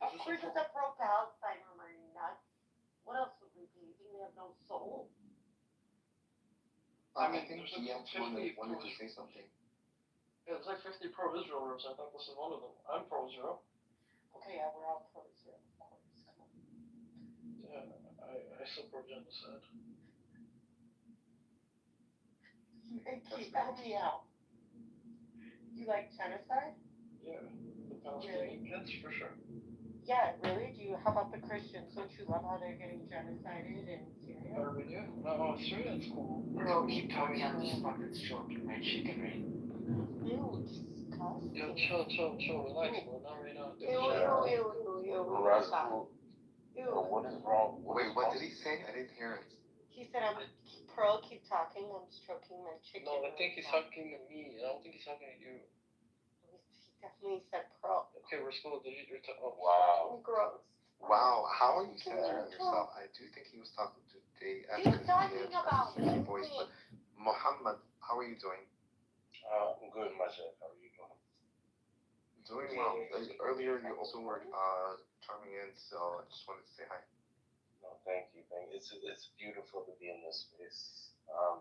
Speaker 17: Is
Speaker 19: Of
Speaker 17: this
Speaker 19: course, it's a pro-Palestine room. Are you nuts? What else would we be? We have no soul.
Speaker 14: I
Speaker 17: mean,
Speaker 14: think
Speaker 17: there's
Speaker 14: JH
Speaker 17: 50
Speaker 14: wanted to say something.
Speaker 17: Yeah, there's like 50 pro-Israel rooms. I thought this is one of them. I'm pro-Israel.
Speaker 19: Okay, yeah, we're all pro-Israel, of course. Come on.
Speaker 17: Yeah, I support genocide.
Speaker 19: Help me out. You like genocide?
Speaker 17: Yeah, the Palestinian kids for sure.
Speaker 19: Yeah, really? How about the Christians? Don't you love how they're getting genocided in Syria?
Speaker 17: Armenia? No, Syria's cool.
Speaker 12: Bro, keep talking. I'm just fucking stroking my chicken right now.
Speaker 19: Ew, disgusting.
Speaker 17: Yo, chill, relax, bro. Not right now.
Speaker 19: Ew.
Speaker 7: What is wrong?
Speaker 14: Wait, what did he say? I didn't hear it.
Speaker 19: He said, Pearl, keep talking. I'm stroking my chicken.
Speaker 17: No, I think he's talking to me. I don't think he's talking to you.
Speaker 19: He definitely said Pearl.
Speaker 17: Okay, we're still delete your oh,
Speaker 7: Wow.
Speaker 19: Gross.
Speaker 14: Wow, how are you censoring yourself? I do think he was talking to Jay.
Speaker 19: He was talking about me.
Speaker 14: Voice, but Muhammad, how are you doing?
Speaker 7: I'm good, myself. How are you doing?
Speaker 14: Doing well. Earlier, you also were chiming in, so I just wanted to say hi.
Speaker 7: No, thank you. It's beautiful to be in this space.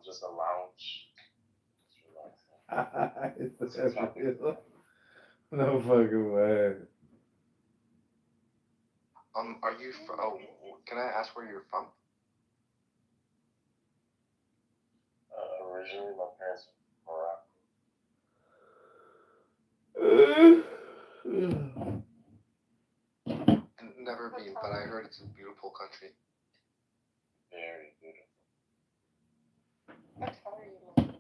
Speaker 7: Just a lounge. Just relaxing.
Speaker 9: No fucking way.
Speaker 14: Are you from? Oh, can I ask where you're from?
Speaker 7: Originally, my parents were Morocco.
Speaker 14: Never been, but I heard it's a beautiful country.
Speaker 7: Very beautiful.
Speaker 19: What color are you looking at?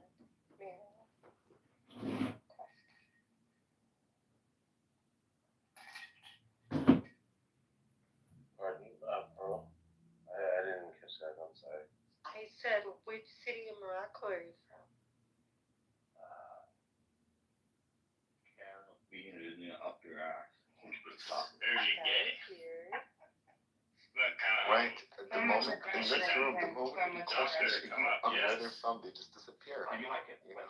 Speaker 7: Pardon, Pearl? I didn't catch that. I'm sorry.
Speaker 19: I said, which city in Morocco are you from?
Speaker 18: Being in up your ass.
Speaker 7: Very gay.
Speaker 14: Right. The moment in this room, the moment you question where they're from, they just disappear.
Speaker 18: You like it?
Speaker 14: You know?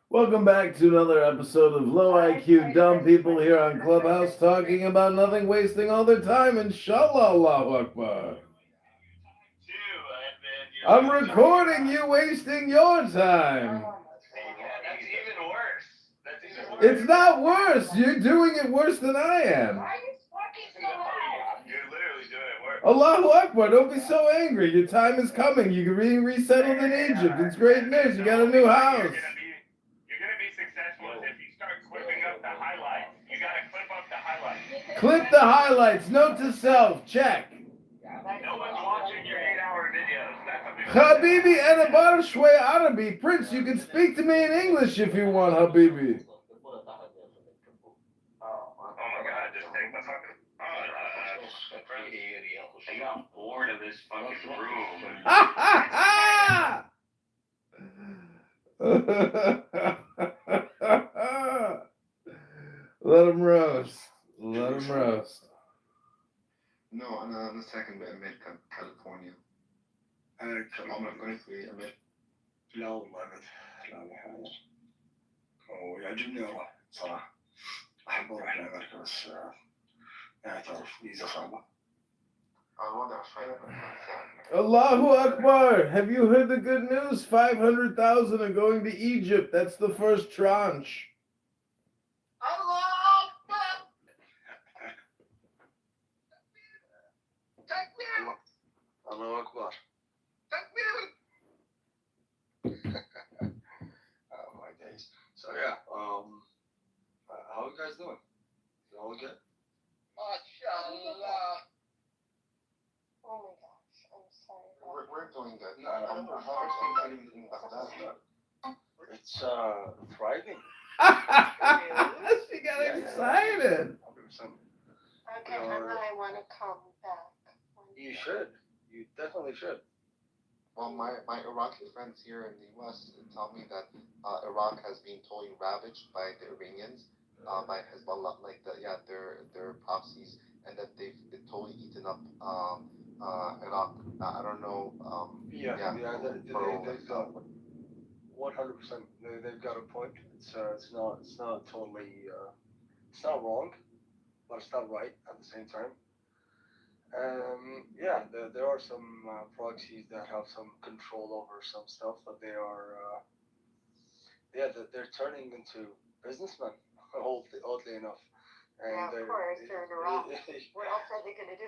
Speaker 9: Welcome back to another episode of Low IQ Dumb People here on Clubhouse, talking about nothing, wasting all their time. Inshallah, Allahu Akbar. I'm recording you wasting your time.
Speaker 18: That's even worse.
Speaker 9: It's not worse. You're doing it worse than I am.
Speaker 18: You're literally doing it worse.
Speaker 9: Allahu Akbar. Don't be so angry. Your time is coming. You're being resettled in Egypt. It's great news. You got a new house.
Speaker 18: You're gonna be successful if you start clipping up the highlights. You gotta clip up the highlights.
Speaker 9: Clip the highlights. Note to self. Check.
Speaker 18: No one's watching your 8-hour videos. That's a big
Speaker 9: Habibi and Abar Shwe Arabi. Prince, you can speak to me in English if you want, Habibi.
Speaker 18: Oh my god, just take my fucking. I got bored of this fucking room.
Speaker 9: Let him roast. Let him roast.
Speaker 10: No, أنا ساكن بأمريكا كاليفورنيا. أنا كمان في أمريكا. لا والله أبد، لا حاجة. ويعجبني أروح صراحة. أحب أروح لأمريكا بس يعني تعرف فيزا صعبة. الوضع شوي.
Speaker 9: Allahu Akbar! Have you heard the good news? 500,000 are going to Egypt. That's the first tranche.
Speaker 10: Allahu Akbar. Oh my days. So yeah, how you guys doing? You all good?
Speaker 19: MashaAllah. Oh my gosh, I'm sorry.
Speaker 10: We're doing good. I'm not anything about that. It's thriving.
Speaker 9: She got excited.
Speaker 10: 100%.
Speaker 19: Okay, and I want to come back.
Speaker 10: You should. You definitely should.
Speaker 1: Well, my Iraqi friends here in the U.S. tell me that Iraq has been totally ravaged by the Iranians, by Hezbollah, like their proxies, and that they've totally eaten up Iraq. I don't know.
Speaker 10: They've got 100%. They've got a point. It's not totally. It's not wrong, but it's not right at the same time. There are some proxies that have some control over some stuff, but they are, they're turning into businessmen, oddly enough. And
Speaker 19: yeah, of course, they're in Iraq. What else are they gonna do?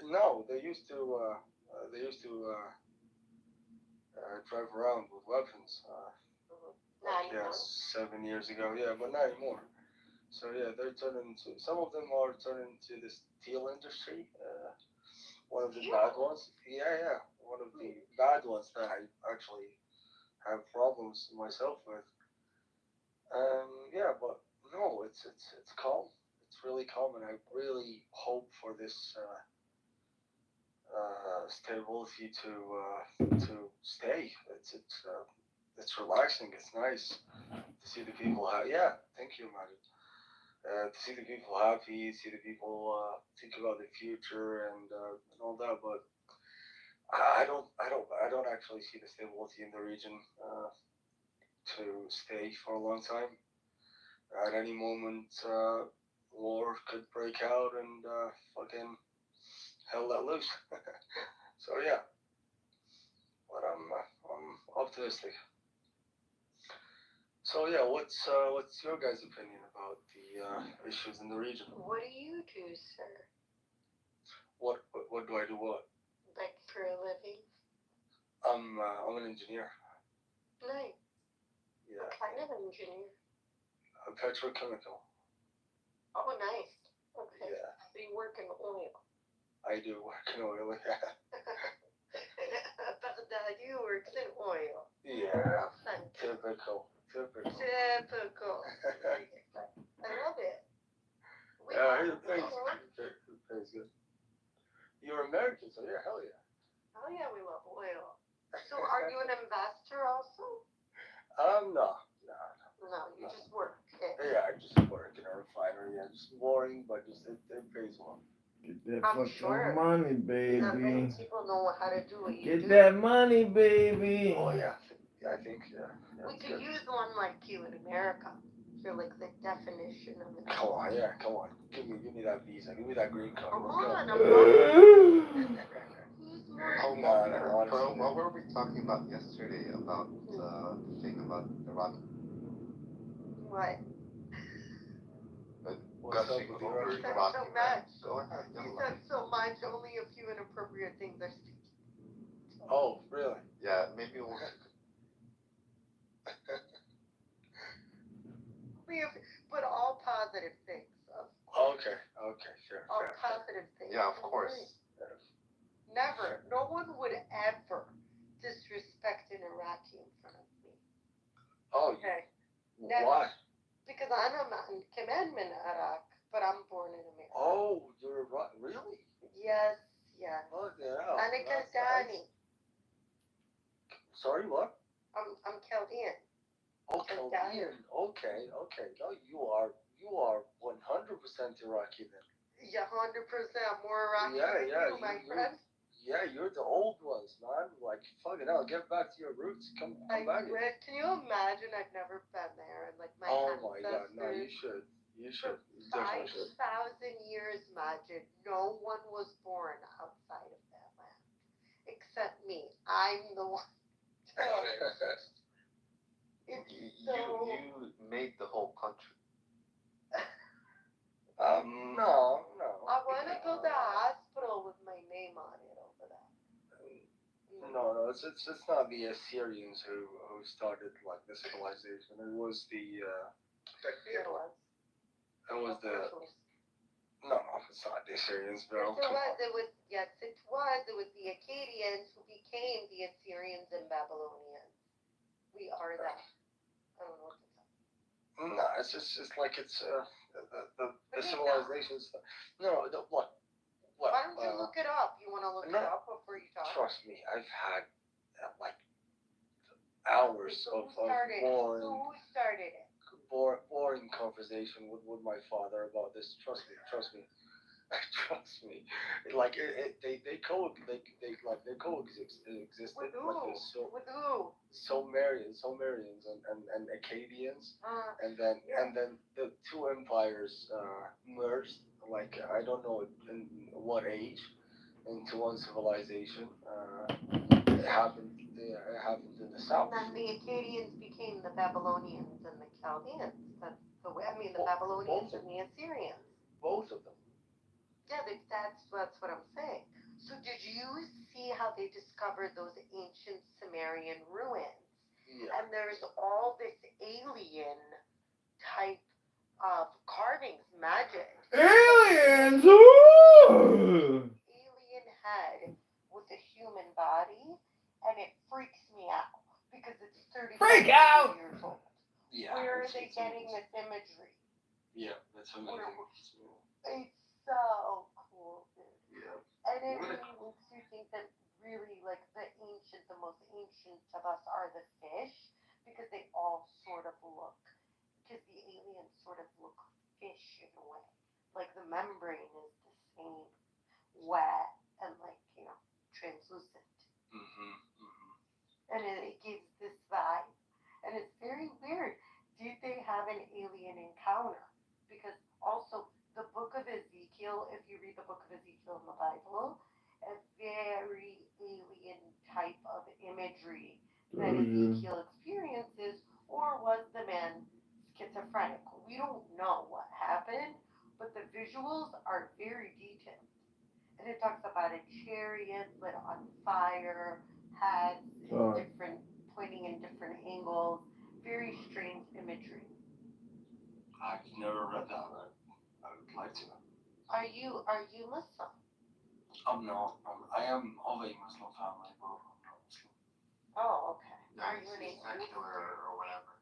Speaker 10: No, they used to drive around with weapons.
Speaker 19: Not anymore.
Speaker 10: 7 years ago, but not anymore. So they're turning into, some of them are turning to the steel industry. One of the bad ones. One of the bad ones that I actually have problems myself with. But no, it's calm. It's really calm, and I really hope for this stability to stay. It's relaxing. It's nice to see the people. Thank you, Majid. To see the people happy, see the people think about the future and all that, but I don't actually see the stability in the region to stay for a long time. At any moment, war could break out and fucking hell let loose. So but I'm optimistic. So what's your guys' opinion about the issues in the region?
Speaker 19: What do you do, sir?
Speaker 10: What do I do? What?
Speaker 19: Like for a living?
Speaker 10: I'm an engineer.
Speaker 19: Nice.
Speaker 10: Yeah.
Speaker 19: What kind of engineer?
Speaker 10: A petrochemical.
Speaker 19: Oh, nice. Okay.
Speaker 10: Yeah.
Speaker 19: So you work in oil.
Speaker 10: I do work in oil.
Speaker 19: Baghdadi works in oil.
Speaker 10: Yeah.
Speaker 19: Fantastic.
Speaker 10: Typical.
Speaker 19: I love it.
Speaker 10: Pays good. You're American, so hell yeah.
Speaker 19: Oh yeah, we love oil. So are you an investor also?
Speaker 10: No.
Speaker 19: No, you just work.
Speaker 10: Yeah, I just work in a refinery. Just boring, but just it pays well.
Speaker 9: Get that
Speaker 19: I'm
Speaker 9: fucking
Speaker 19: sure.
Speaker 9: money, baby.
Speaker 19: Not many people know how to do what you
Speaker 9: Get
Speaker 19: do.
Speaker 9: that money, baby.
Speaker 10: Oh yeah. I think
Speaker 19: we could use one like you in America. You're like the definition of it.
Speaker 10: Come on. Give me that visa. Give me that green card.
Speaker 19: Come on,
Speaker 1: Pearl, what were we talking about yesterday about the thing about Iraq?
Speaker 19: What?
Speaker 1: Gushing over
Speaker 19: You said
Speaker 1: Iraq.
Speaker 19: so much.
Speaker 1: Go ahead.
Speaker 19: You said so much. Only a few inappropriate things are.
Speaker 10: Oh, really?
Speaker 1: Yeah, maybe we'll.
Speaker 19: But all positive things.
Speaker 10: Okay, sure.
Speaker 19: All positive things.
Speaker 1: Yeah, of course.
Speaker 19: Never. No one would ever disrespect an Iraqi in front of me.
Speaker 10: Oh,
Speaker 19: okay.
Speaker 10: Why?
Speaker 19: Because I'm a commandment in Iraq, but I'm born in America.
Speaker 10: Oh, you're right. Really?
Speaker 19: Yes.
Speaker 10: Oh, yeah.
Speaker 19: I'm a Kurdani.
Speaker 10: Sorry, what?
Speaker 19: I'm Chaldean.
Speaker 10: Oh, Chaldean. Okay. No, you are 100% Iraqi then.
Speaker 19: Yeah, 100% more Iraqi than you, my friend.
Speaker 10: Yeah, you're the old ones, man. Like, fucking hell, get back to your roots. Come back.
Speaker 19: Can you imagine? I've never been there, and like my
Speaker 10: Oh my God, no,
Speaker 19: ancestors.
Speaker 10: you should. You
Speaker 19: For
Speaker 10: should. You definitely should.
Speaker 19: 5,000 years, Majid, no one was born outside of that land except me. I'm the one.
Speaker 14: You made the whole country.
Speaker 10: No.
Speaker 19: I want to build a hospital with my name on it over there.
Speaker 10: No, it's not the Assyrians who started like the civilization. It was the no, it's not the Assyrians, bro.
Speaker 19: Yes, it was. It was the Akkadians who became the Assyrians and Babylonians. We are that. I don't know what to tell you.
Speaker 10: No, it's just like it's the civilization stuff. No, what?
Speaker 19: Why don't you look it up? You want to look it up before you talk?
Speaker 10: Trust me, I've had like hours of boring.
Speaker 19: Who started it?
Speaker 10: Boring conversation with my father about this. Trust me. Trust me. Like they coexisted.
Speaker 19: With who?
Speaker 10: Like
Speaker 19: with who?
Speaker 10: Sumerians and Akkadians, and then the two empires merged. Like I don't know in what age into one civilization. It happened in the south.
Speaker 19: And then the Akkadians became the Babylonians and the Chaldeans. That's the way. I mean, the Babylonians and the Assyrians.
Speaker 10: Both of them.
Speaker 19: Yeah, that's what I'm saying. So did you see how they discovered those ancient Sumerian ruins?
Speaker 10: Yeah.
Speaker 19: And there's all this alien type of carvings, magic.
Speaker 9: Aliens!
Speaker 19: Alien head with a human body, and it freaks me out because it's 35 years old.
Speaker 10: Yeah.
Speaker 19: Where are they getting this imagery?
Speaker 10: Yeah, that's amazing.
Speaker 19: It's so cool, dude.
Speaker 10: Yeah.
Speaker 19: And it really makes you think that really, like, the most ancient of us are the fish, because they all sort of look, because the aliens sort of look fish in a way. Like, the membrane is the same, wet, and, like, translucent. And it gives this vibe. And it's very weird. Did they have an alien encounter? Because also, the book of Ezekiel, if you read the book of Ezekiel in the Bible, a very alien type of imagery that Ezekiel experiences, or was the man schizophrenic? We don't know what happened, but the visuals are very detailed. And it talks about a chariot lit on fire, heads different, pointing in different angles, very strange imagery.
Speaker 10: I've never read that. I would like to.
Speaker 19: Are you Muslim?
Speaker 10: I'm not. I am of a Muslim family, but I'm not Muslim.
Speaker 19: Oh, okay. Are you an
Speaker 14: secular or whatever?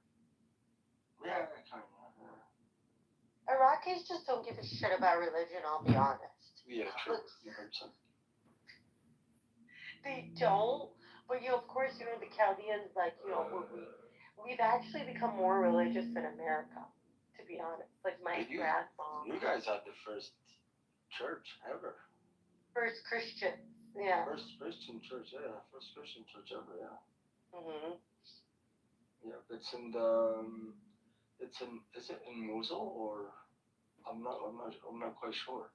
Speaker 10: Yeah, kind of. Yeah.
Speaker 19: Iraqis just don't give a shit about religion, I'll be honest.
Speaker 10: Yeah, true.
Speaker 19: They don't, but of course, the Chaldeans, like, we've actually become more religious in America, to be honest. Like, my grandma.
Speaker 10: You guys had the first church ever.
Speaker 19: First Christian, yeah.
Speaker 10: First Christian church, yeah. First Christian church ever, yeah. Yeah, it's in is it in Mosul, or I'm not quite sure.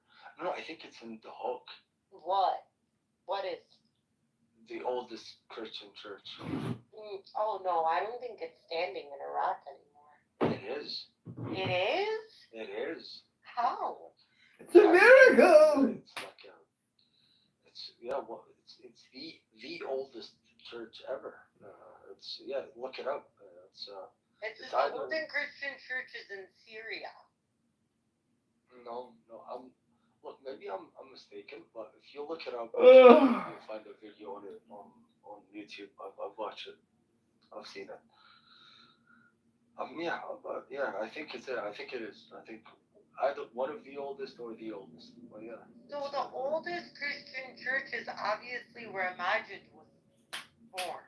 Speaker 10: No, I think it's in the Hulk.
Speaker 19: What? What is?
Speaker 10: The oldest Christian church.
Speaker 19: Oh no, I don't think it's standing in Iraq anymore.
Speaker 10: It is.
Speaker 19: It is?
Speaker 10: It is.
Speaker 19: How?
Speaker 9: It's a miracle!
Speaker 10: It's like it's the oldest church ever. Look it up. It's
Speaker 19: the oldest Christian churches in Syria.
Speaker 10: No, look, maybe I'm mistaken, but if you look it up, you'll find a video on it on YouTube. I've watched it. I've seen it. I think it's it. I think it is. I think either one of the oldest or the oldest. Well, yeah.
Speaker 19: So the oldest Christian church is obviously where Majid was born.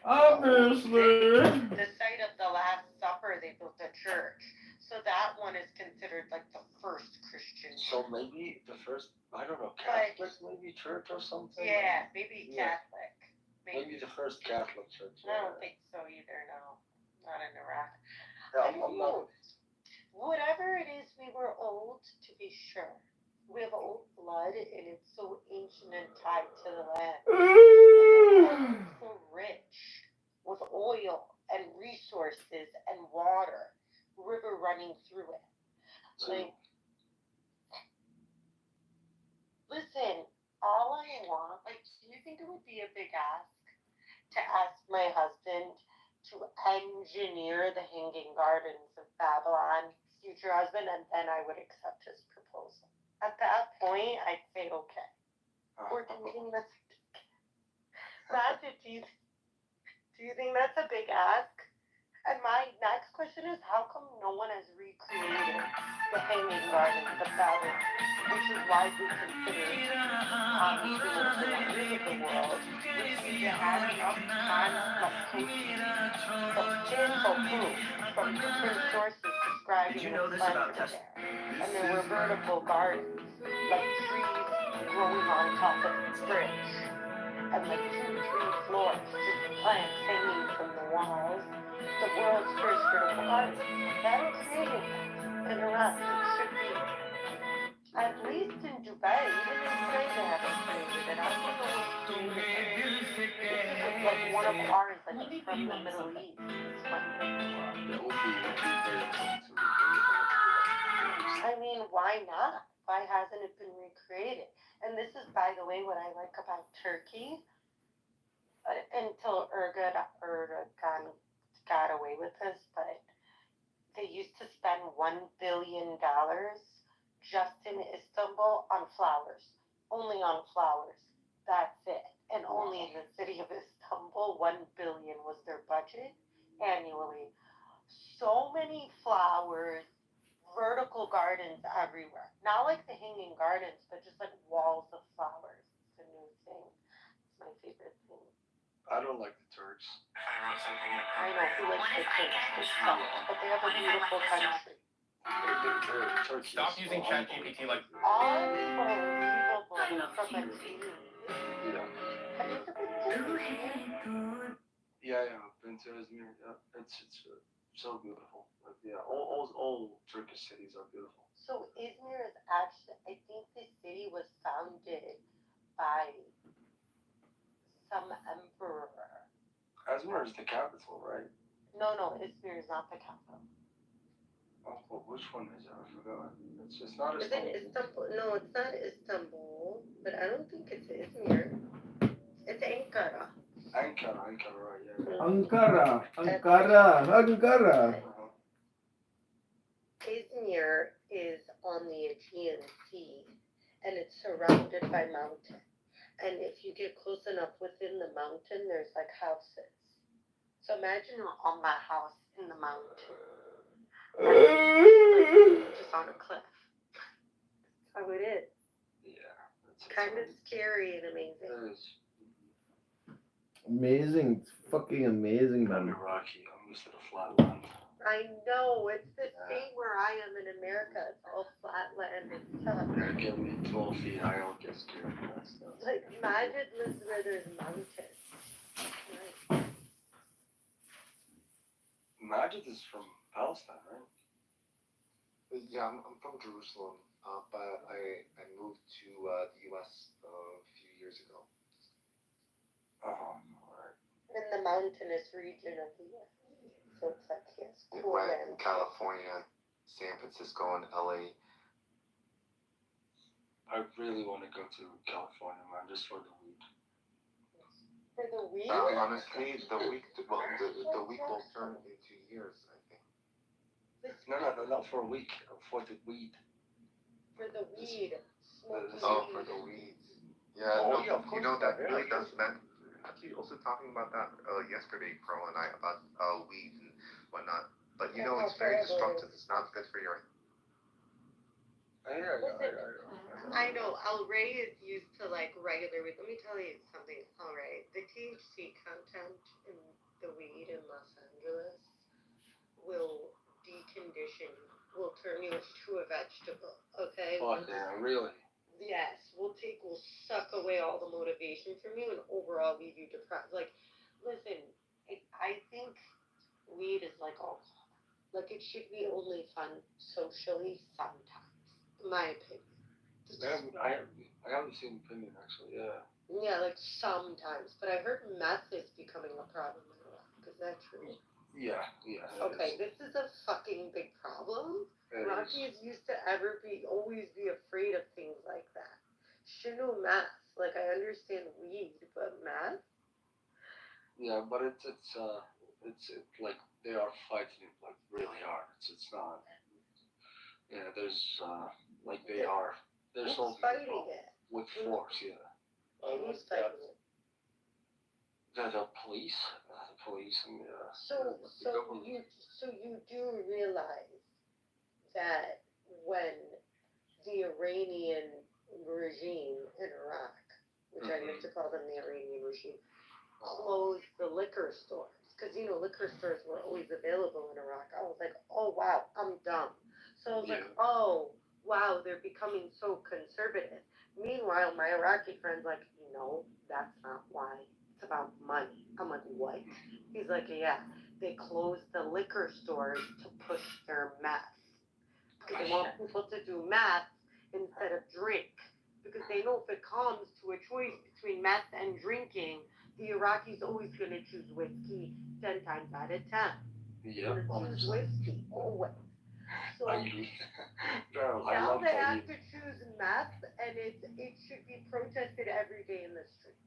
Speaker 9: Obviously.
Speaker 3: The site of the Last Supper, they built a church. So that one is considered like the first Christian
Speaker 10: So
Speaker 3: church.
Speaker 10: maybe the first, I don't know, Catholic maybe church or something.
Speaker 3: Yeah, maybe
Speaker 10: Yeah.
Speaker 3: Catholic.
Speaker 10: Maybe the first Catholic church.
Speaker 3: I don't think so either, no. Not in Iraq.
Speaker 10: Yeah, I'm not.
Speaker 3: Whatever it is, we were old to be sure. We have old blood and it's so ancient and tied to the land. It's so rich with oil and resources and water, river running through it. Like, listen, all I want, like, do you think it would be a big ask to ask my husband to engineer the Hanging Gardens of Babylon, future husband, and then I would accept his proposal? At that point, I'd say okay. Or do you think that's Magic, do you think that's a big ask? And my next question is, how come no one has recreated the Hanging Gardens of Babylon, which is widely considered obviously one of the wonders of the world, which means it has enough time, enough protein, substantial proof from different sources describing the splendor there. And there were vertical gardens, like trees growing on top of the bridge, and like 2-3 floors, just plants hanging from the walls. The world's first vertical garden. They haven't created that in Iraq. It should be. At least in Dubai, even in Dubai they haven't created it. I don't know what's created there. This is like one of ours, like it's from the Middle East. It's wonderful. I mean, why not? Why hasn't it been recreated? And this is, by the way, what I like about Turkey. Until Erdogan got away with this, but they used to spend $1 billion just in Istanbul on flowers. Only on flowers. That's it. And only in the city of Istanbul, $1 billion was their budget annually. So many flowers, vertical gardens everywhere. Not like the Hanging Gardens, but just like walls of flowers. It's a new thing. It's my favorite thing.
Speaker 10: I don't like the Turks.
Speaker 3: I know who likes the Turks, but they have a beautiful country.
Speaker 17: Stop using ChatGPT like.
Speaker 3: Unbelievable from a TV.
Speaker 10: Yeah, I've been to Izmir. Yeah, it's so beautiful. Like, yeah, all Turkish cities are beautiful.
Speaker 3: So Izmir is actually, I think the city was founded by some emperor.
Speaker 10: Izmir is the capital, right?
Speaker 3: No, Izmir is not the capital.
Speaker 10: Oh, well, which one is it? I forgot. It's not
Speaker 3: Is
Speaker 10: Istanbul.
Speaker 3: it Istanbul? No, it's not Istanbul, but I don't think it's Izmir. It's Ankara.
Speaker 10: Ankara, right, yeah.
Speaker 9: Ankara.
Speaker 3: Izmir is on the Aegean Sea, and it's surrounded by mountains. And if you get close enough within the mountain, there's like houses. So imagine on that house in the mountain. Just on a cliff. That's how it is.
Speaker 10: Yeah.
Speaker 3: It's kind of scary and amazing.
Speaker 10: It is.
Speaker 9: Amazing. Fucking amazing, man.
Speaker 10: I'm Iraqi. I'm used to the flat land.
Speaker 3: I know. It's the same where I am in America. It's all flat land and stuff.
Speaker 10: Give me 12 feet high, I'll get scared.
Speaker 3: Like, imagine this where there's mountains. Right.
Speaker 10: Majid is from Palestine, right?
Speaker 14: Yeah, I'm from Jerusalem, but I moved to the U.S. a few years ago.
Speaker 10: Alright.
Speaker 3: In the mountainous region of the U.S. So it's like, yes,
Speaker 14: It
Speaker 3: cool
Speaker 14: went
Speaker 3: land.
Speaker 14: California, San Francisco, and L.A.
Speaker 10: I really want to go to California, man, just for the weed.
Speaker 3: For the weed?
Speaker 14: Honestly, the week will turn into years, I think.
Speaker 10: No, not for a week. For the weed.
Speaker 3: For the weed.
Speaker 14: For the weeds. Yeah,
Speaker 10: Oh, yeah, of
Speaker 14: you
Speaker 10: course.
Speaker 14: know, that really does matter. Actually, also talking about that yesterday, Pearl and I, about weed and whatnot. But you know, it's very destructive. It's not good for your.
Speaker 3: I know El Rey is used to like regular weed. Let me tell you something, El Rey. The THC content in the weed in Los Angeles will decondition you, will turn you into a vegetable. Okay?
Speaker 10: Fuck yeah, really?
Speaker 3: Yes, will suck away all the motivation from you and overall leave you depressed. Like, listen, I think weed is like alcohol. Like, it should be only fun socially sometimes, in my opinion.
Speaker 10: I haven't seen opinion actually. Yeah.
Speaker 3: Yeah, like sometimes. But I heard meth is becoming a problem in Iraq. Is that true?
Speaker 10: Yeah. It
Speaker 3: Okay,
Speaker 10: is.
Speaker 3: this is a fucking big problem.
Speaker 10: It
Speaker 3: Rockies used to always be afraid of things like that. Shouldn't meth. Like, I understand weed, but meth?
Speaker 10: Yeah, but it's like they are fighting it like really hard. It's not. Yeah, there's like they are. They're
Speaker 3: Who's
Speaker 10: solving
Speaker 3: fighting it?
Speaker 10: with force. Yeah.
Speaker 3: Who's fighting it?
Speaker 10: The police. The police and
Speaker 3: So
Speaker 10: the government.
Speaker 3: you do realize that when the Iranian regime in Iraq, which I used to call them the Iranian regime, closed the liquor stores, because liquor stores were always available in Iraq. I was like, oh wow, I'm dumb. So I was like, oh wow, they're becoming so conservative. Meanwhile, my Iraqi friend's like, no, that's not why. It's about money. I'm like, what? He's like, yeah, they closed the liquor stores to push their meth. Because they want people to do meth instead of drink. Because they know if it comes to a choice between meth and drinking, the Iraqis always going to choose whiskey 10 times out of 10.
Speaker 10: Yep.
Speaker 3: Choose whiskey, always. So
Speaker 10: Girl, I
Speaker 3: now
Speaker 10: love
Speaker 3: they
Speaker 10: that.
Speaker 3: have to choose meth, and it should be protested every day in the streets.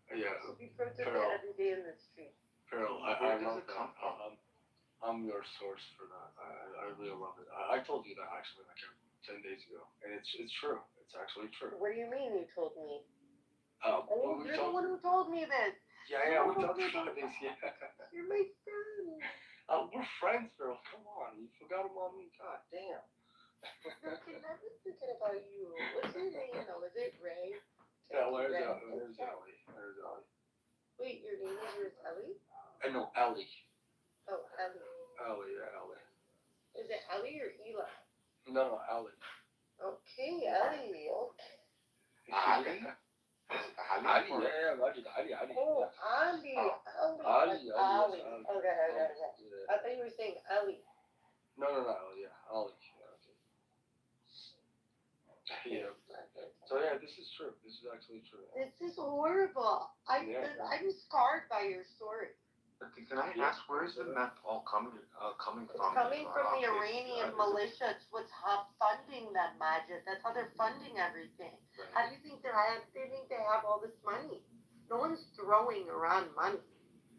Speaker 10: Yeah.
Speaker 3: It should be protested
Speaker 10: Pearl.
Speaker 3: every day in the streets.
Speaker 10: Pearl, I love that. I'm your source for that. I really love it. I told you that actually like 10 days ago, and it's true. It's actually true.
Speaker 3: What do you mean you told me?
Speaker 10: Well,
Speaker 3: You're the one who told me this.
Speaker 10: Yeah, we talked about this. Yeah.
Speaker 3: You're my friend.
Speaker 10: We're friends, girl. Come on, you forgot about me. God damn.
Speaker 3: I can never forget about you. What's your name though? Is it Ray?
Speaker 10: Yeah, where's Ellie? Where's Ellie?
Speaker 3: Wait, your name is Ellie?
Speaker 10: No, Ellie.
Speaker 3: Oh, Ellie.
Speaker 10: Ellie, yeah, Ellie.
Speaker 3: Is it Ellie or Eli?
Speaker 10: No, Ellie.
Speaker 3: Okay, Ellie. Okay.
Speaker 10: Ali? Ali, yeah, Ali.
Speaker 3: Oh, Ali.
Speaker 10: Ali.
Speaker 3: Ali. Okay. I thought you were saying Ellie.
Speaker 10: No, Ellie, yeah, Ollie. Yeah. So yeah, this is true. This is actually true.
Speaker 3: This is horrible. I'm scarred by your story.
Speaker 14: But can I ask, where is the meth all coming from?
Speaker 3: It's coming from the Iranian militia. It's what's funding them, Majid. That's how they're funding everything. Right. How do you think they have all this money? No one's throwing around money.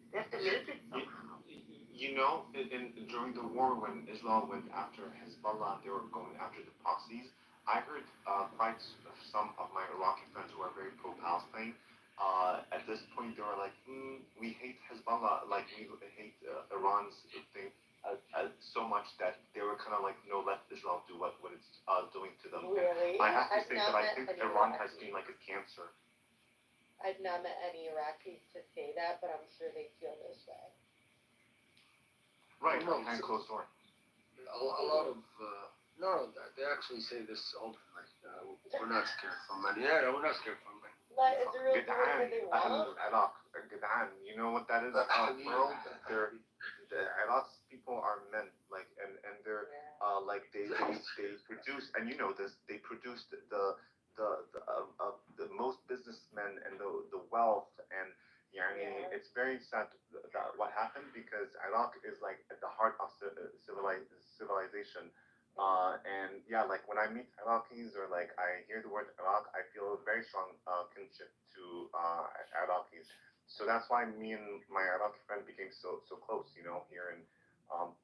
Speaker 3: They have to make it somehow.
Speaker 14: During the war when Islam went after Hezbollah, they were going after the proxies. I heard quite some of my Iraqi friends who are very pro-Palestine. At this point, they were like, we hate Hezbollah, like we hate Iran's thing so much that they were kind of like, no, let Israel do what it's doing to them.
Speaker 3: Really?
Speaker 14: And I have to say that I think Iran has been like a cancer.
Speaker 3: I've not met any Iraqis to say that, but I'm sure they feel this way.
Speaker 14: Right, behind closed door.
Speaker 10: A lot of no, they actually say this openly. We're not scared from money. Yeah, we're not scared from money.
Speaker 3: Like, is it really what they want?
Speaker 14: Gadan, you know what that is? Bro, the Iraq's people are men, like, and they're like they produce, and you know this, they produce the most businessmen and the wealth, and it's very sad that what happened, because Iraq is like at the heart of civilization. And yeah, like when I meet Iraqis or like I hear the word Iraq, I feel a very strong kinship to Iraqis. So that's why me and my Iraqi friend became so close, here in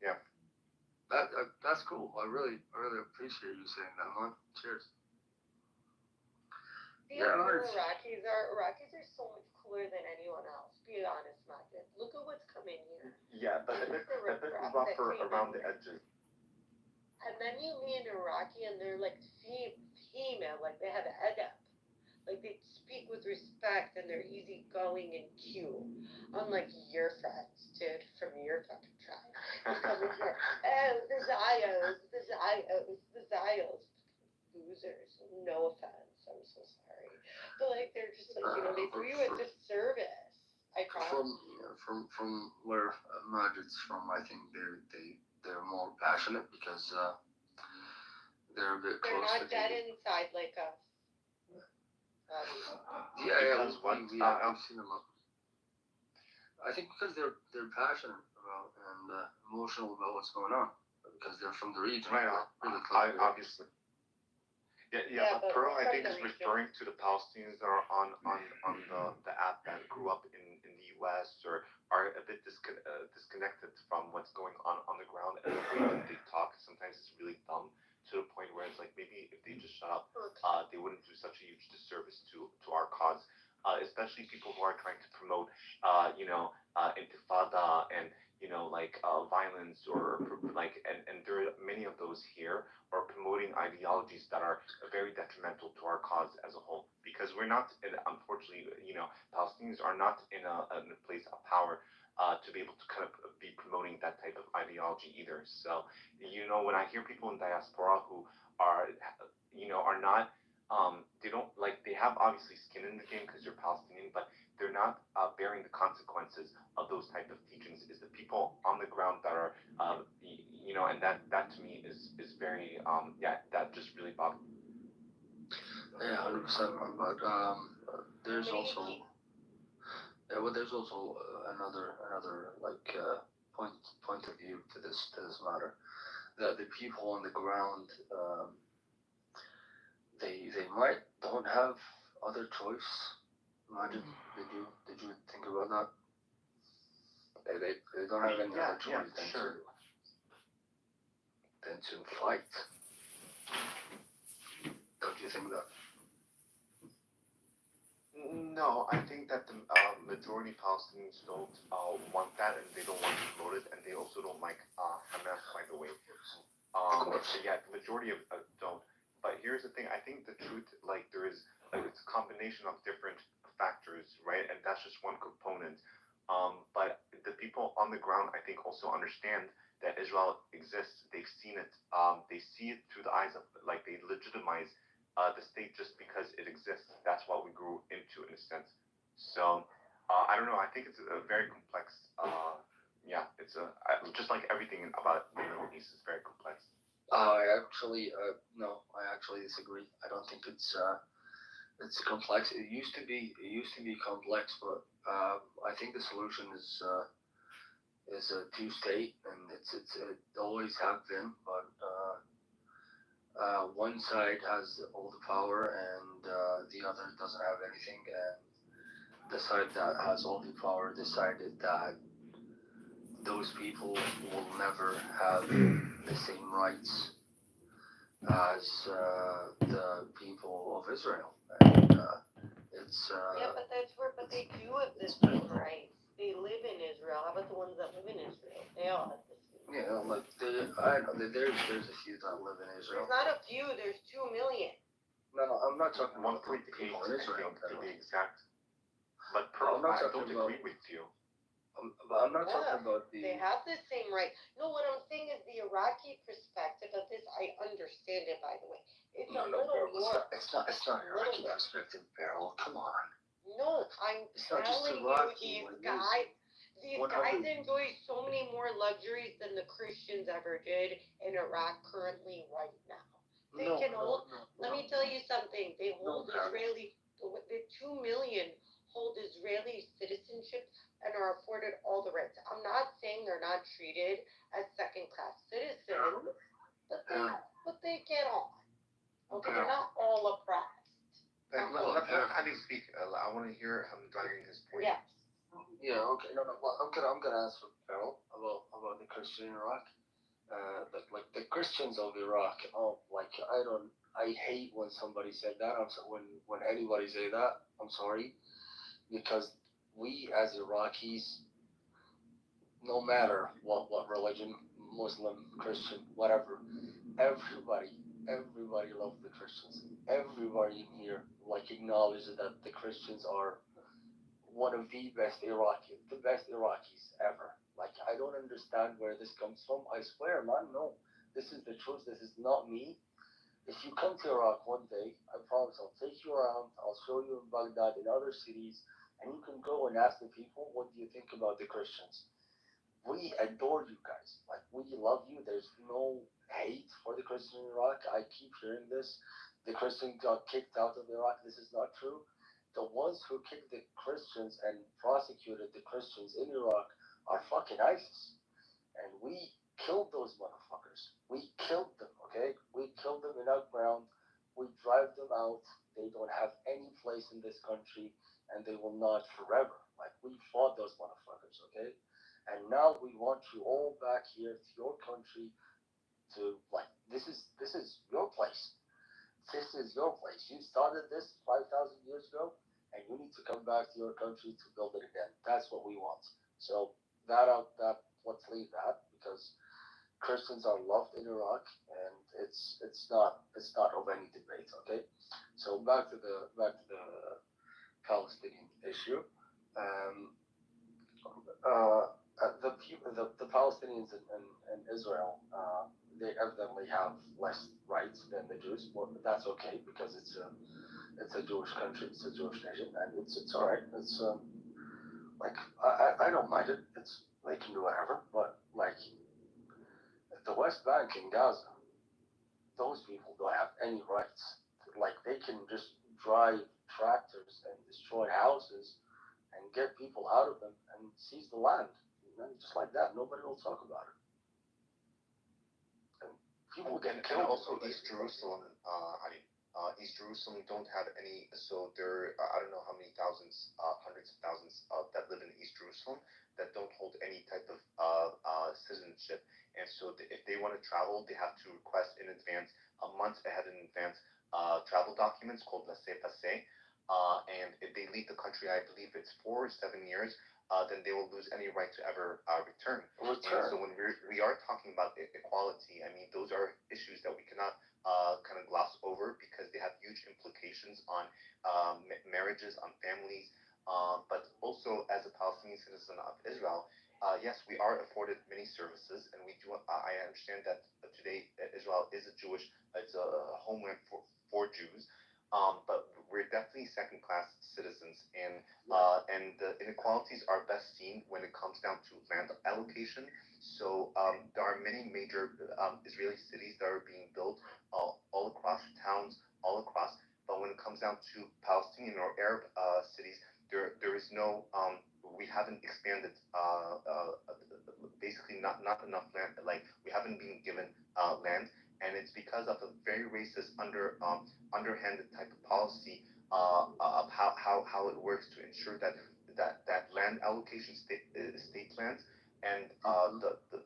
Speaker 14: yeah.
Speaker 10: That's cool. I really appreciate you saying that, man. Cheers.
Speaker 3: Iraqis are so much cooler than anyone else. Be honest, Majid. Look at what's coming here.
Speaker 14: Yeah, but a bit rougher around the edges.
Speaker 3: I And then you meet an Iraqi and they're like female, like they have adab. Like they speak with respect and they're easygoing and cute. Unlike your friends, dude, from your fucking tribe. You come in here, oh, the Zios. Losers. No offense. I'm so sorry. But like they're just like, they do you a disservice. I promise.
Speaker 10: From where Majid's from, I think they're more passionate because they're a bit
Speaker 3: They're
Speaker 10: close
Speaker 3: not
Speaker 10: to
Speaker 3: dead
Speaker 10: the.
Speaker 3: inside like us.
Speaker 10: Because I've seen them up. I think because they're passionate about and emotional about what's going on because they're from the region.
Speaker 14: Right.
Speaker 10: Really close.
Speaker 14: Obviously. Yeah, but Pearl, I think, is referring to the Palestinians that are on the app that grew up in the U.S. or are a bit disconnected from what's going on the ground, and the way that they talk sometimes is really dumb to the point where it's like maybe if they just shut up, they wouldn't do such a huge disservice to our cause, especially people who are trying to promote, intifada and violence or like and there are many of those here or promoting ideologies that are very detrimental to our cause as a whole because we're not unfortunately Palestinians are not in a place of power to be able to kind of be promoting that type of ideology either. So when I hear people in diaspora who are are not they have obviously skin in the game because they're Palestinian, but they're not bearing the consequences of those type of teachings is the people on the ground that are and that to me is very that just really bothers me.
Speaker 10: Yeah, 100%. But there's also another like point of view to this matter that the people on the ground they might don't have other choice. Imagine, did you think about that? They don't have any other choice than to fight. Don't you think that?
Speaker 14: No, I think that the majority of Palestinians don't want that, and they don't want to promote it, and they also don't like Hamas, by the way. The majority of don't. But here's the thing: I think the truth, there is, it's a combination of different factors, right? And that's just one component. But the people on the ground, I think, also understand that Israel exists. They've seen it. They see it through the eyes of, they legitimize the state just because it exists. That's what we grew into, in a sense. So, I don't know. I think it's a very complex. It's just like everything about the Middle East is very complex.
Speaker 10: I actually disagree. I don't think it's complex. It used to be complex, but I think the solution is a two-state, and it always have been. But one side has all the power, and the other doesn't have anything. And the side that has all the power decided that those people will never have the same rights as the people of Israel. And it's
Speaker 3: but they do have the same rights. They live in Israel. How about the ones that live in Israel? They all have the same.
Speaker 10: Yeah, I know there's a few that live in Israel.
Speaker 3: There's not a few. There's 2 million.
Speaker 10: No, I'm not talking about
Speaker 14: 1.8
Speaker 10: people in Israel.
Speaker 14: To be exact. But Pearl, I don't agree with you.
Speaker 10: But I'm not talking about the.
Speaker 3: They have the same right. No, what I'm saying is the Iraqi perspective of this. I understand it, by the way. It's a little more.
Speaker 10: It's not Iraqi perspective, Beryl. Come on.
Speaker 3: No, I'm telling you, these guys enjoy so many more luxuries than the Christians ever did in Iraq currently right now. They can hold. Let me tell you something. They hold Israeli. The 2 million hold Israeli citizenship and are afforded all the rights. I'm not saying they're not treated as second-class citizens, but they get on. Okay, they're not all oppressed.
Speaker 14: Let me speak. I want to hear him driving his point.
Speaker 3: Yes.
Speaker 10: Yeah. Okay. No. Well, I'm gonna ask Beryl about the Christian Iraq. Like the Christians of Iraq. I hate when somebody said that. When anybody say that, I'm sorry, because we as Iraqis, no matter what religion, Muslim, Christian, whatever, everybody loves the Christians. Everybody in here like acknowledges that the Christians are one of the best Iraqis ever. Like I don't understand where this comes from. I swear, man, no. This is the truth. This is not me. If you come to Iraq one day, I promise I'll take you around. I'll show you in Baghdad, in other cities, and you can go and ask the people, what do you think about the Christians? We adore you guys. Like we love you. There's no hate for the Christians in Iraq. I keep hearing this. The Christians got kicked out of Iraq. This is not true. The ones who kicked the Christians and prosecuted the Christians in Iraq are fucking ISIS. And we killed those motherfuckers. We killed them, okay? We killed them in our ground. We drive them out. They don't have any place in this country, and they will not forever. Like, we fought those motherfuckers, okay? And now we want you all back here to your country to, like, this is your place. This is your place. You started this 5,000 years ago, and you need to come back to your country to build it again. That's what we want. So let's leave that because Christians are loved in Iraq, and it's not of any debate. Okay, so back to the Palestinian issue. The Palestinians in Israel, they evidently have less rights than the Jews, but that's okay because it's a Jewish country, it's a Jewish nation, and it's all right. It's like I don't mind it. It's they can do whatever, but like the West Bank in Gaza, those people don't have any rights. Like they can just drive tractors and destroy houses and get people out of them and seize the land. And just like that, nobody will talk about it. And people get killed.
Speaker 14: And also East Jerusalem, East Jerusalem don't have any. So there, I don't know how many thousands, hundreds of thousands that live in East Jerusalem that don't hold any type of citizenship. And so if they want to travel, they have to request in advance, a month ahead in advance, travel documents called laissez-passer. And if they leave the country, I believe it's 4 or 7 years, then they will lose any right to ever return. And so when we are talking about equality, I mean, those are issues that we cannot kind of gloss over because they have huge implications on marriages, on families. But also as a Palestinian citizen of Israel, yes, we are afforded many services, and we do. I understand that today Israel is it's a homeland for Jews, but we're definitely second-class citizens, and the inequalities are best seen when it comes down to land allocation. So there are many major Israeli cities that are being built all across towns, all across. But when it comes down to Palestinian or Arab cities, there is no we haven't expanded basically not enough land, like we haven't been given land, and it's because of a very racist underhanded type of policy of how it works to ensure that land allocation state lands, and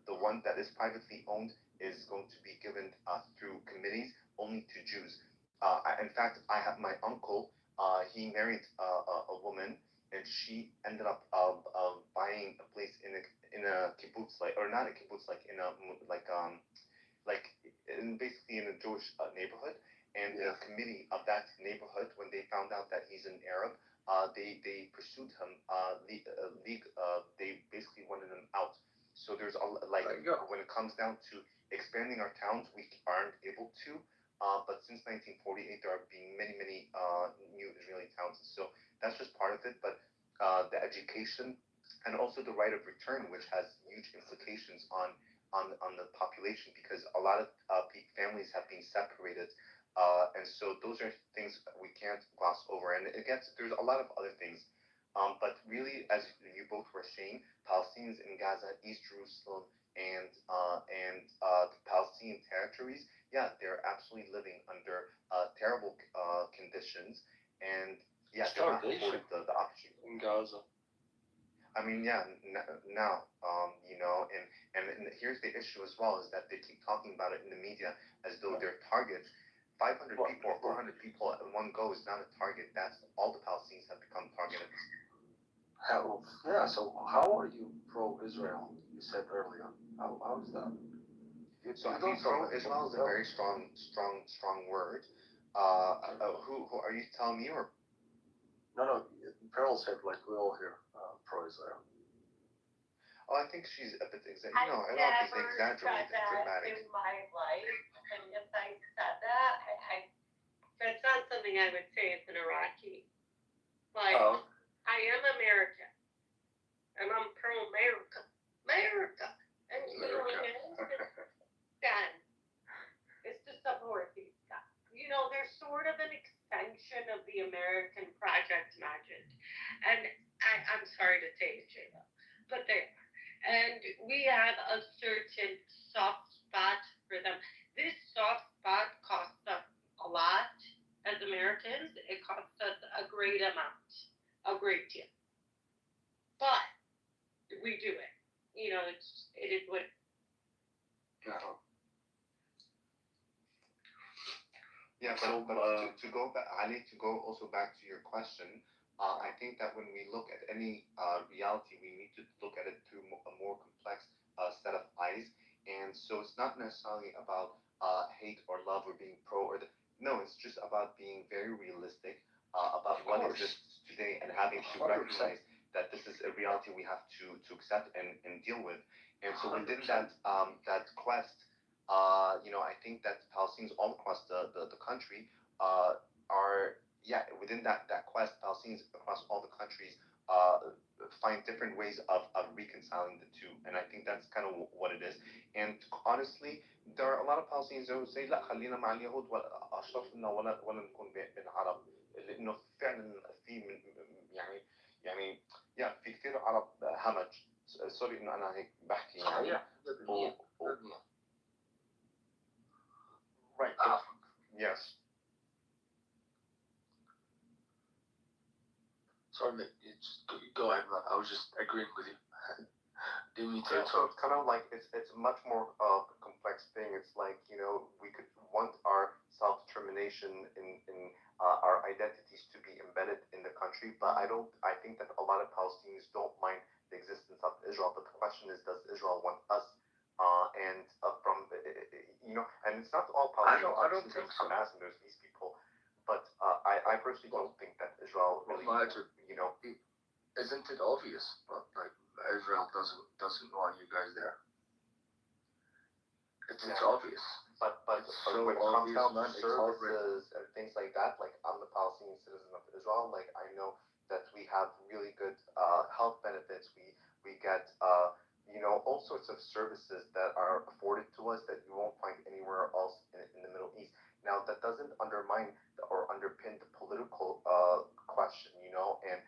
Speaker 14: the one that is privately owned is going to be given through committees only to Jews. In fact, I have my uncle. He married a woman, and she ended up buying a place in a kibbutz, or not a kibbutz, basically in a Jewish neighborhood. And the committee of that neighborhood, when they found out that he's an Arab, they pursued him. They basically wanted him out. So there's when it comes down to expanding our towns, we aren't able to. But since 1948, there are being many new Israeli towns. So that's just part of it. But the education and also the right of return, which has huge implications on the population, because a lot of families have been separated. And so those are things that we can't gloss over. And there's a lot of other things. But really, as you both were saying, Palestinians in Gaza, East Jerusalem, and the Palestinian territories, yeah, they're absolutely living under terrible conditions, and yeah, they're not afforded the opportunity
Speaker 10: in Gaza.
Speaker 14: I mean, yeah, now, and here's the issue as well, is that they keep talking about it in the media as though they're targets. 500 people or 400 people at one go is not a target. That's all the Palestinians have become targeted.
Speaker 10: Yeah, so how are you pro-Israel? You said earlier. How is that?
Speaker 14: So I think pro-Israel is a very strong word. Who are you telling me or?
Speaker 10: No. Pearl said like we all here pro-Israel.
Speaker 14: Oh, I think she's a bit I don't know if it's exaggerated, dramatic.
Speaker 3: In my life, and if I said that, that's not something I would say as an Iraqi. Like, I am American, and I'm pro-America. America! And you know, then, it's to support these guys. You know, they're sort of an extension of the American project, imagine. And I'm sorry to say it, J-Lo, but they are. And we have a certain soft spot for them. This soft spot costs us a lot as Americans. It costs us a great amount, a great deal. But we do it. You know, it is what.
Speaker 14: Yeah, but to go back, I need to go also back to your question. I think that when we look at any reality, we need to look at it through a more complex set of eyes. And so it's not necessarily about hate or love or being pro or no, it's just about being very realistic about what exists today and having to recognize that this is a reality we have to accept and deal with. And so within that quest, I think that Palestinians all across the country are within that quest, Palestinians across all the countries find different ways of reconciling the two, and I think that's kind of what it is. And honestly, there are a lot of Palestinians who say لا خلينا مع اليهود واشرفنا ولا نكون بين عرب لانه فعلا في من يعني في كثير عرب همج سوري انه انا هيك بحكي يعني right yes.
Speaker 10: Sorry, mate. Just go ahead, man. I was just agreeing with you. Didn't mean to.
Speaker 14: So it's kind of like it's a much more complex thing. It's like we could want our self-determination in our identities to be embedded in the country, but I think that a lot of Palestinians don't mind the existence of Israel. But the question is, does Israel want us? And from and it's not all Palestinians.
Speaker 10: I don't think so.
Speaker 14: There's these people. But I personally don't think that Israel really,
Speaker 10: isn't it obvious? But like Israel doesn't want you guys there. It's obvious.
Speaker 14: But
Speaker 10: so
Speaker 14: when it comes down to services and things like that, like I'm the Palestinian citizen of Israel, like I know that we have really good health benefits. We get all sorts of services that are afforded to us that you won't find anywhere else in the Middle East. Now that doesn't undermine or underpin the political question, and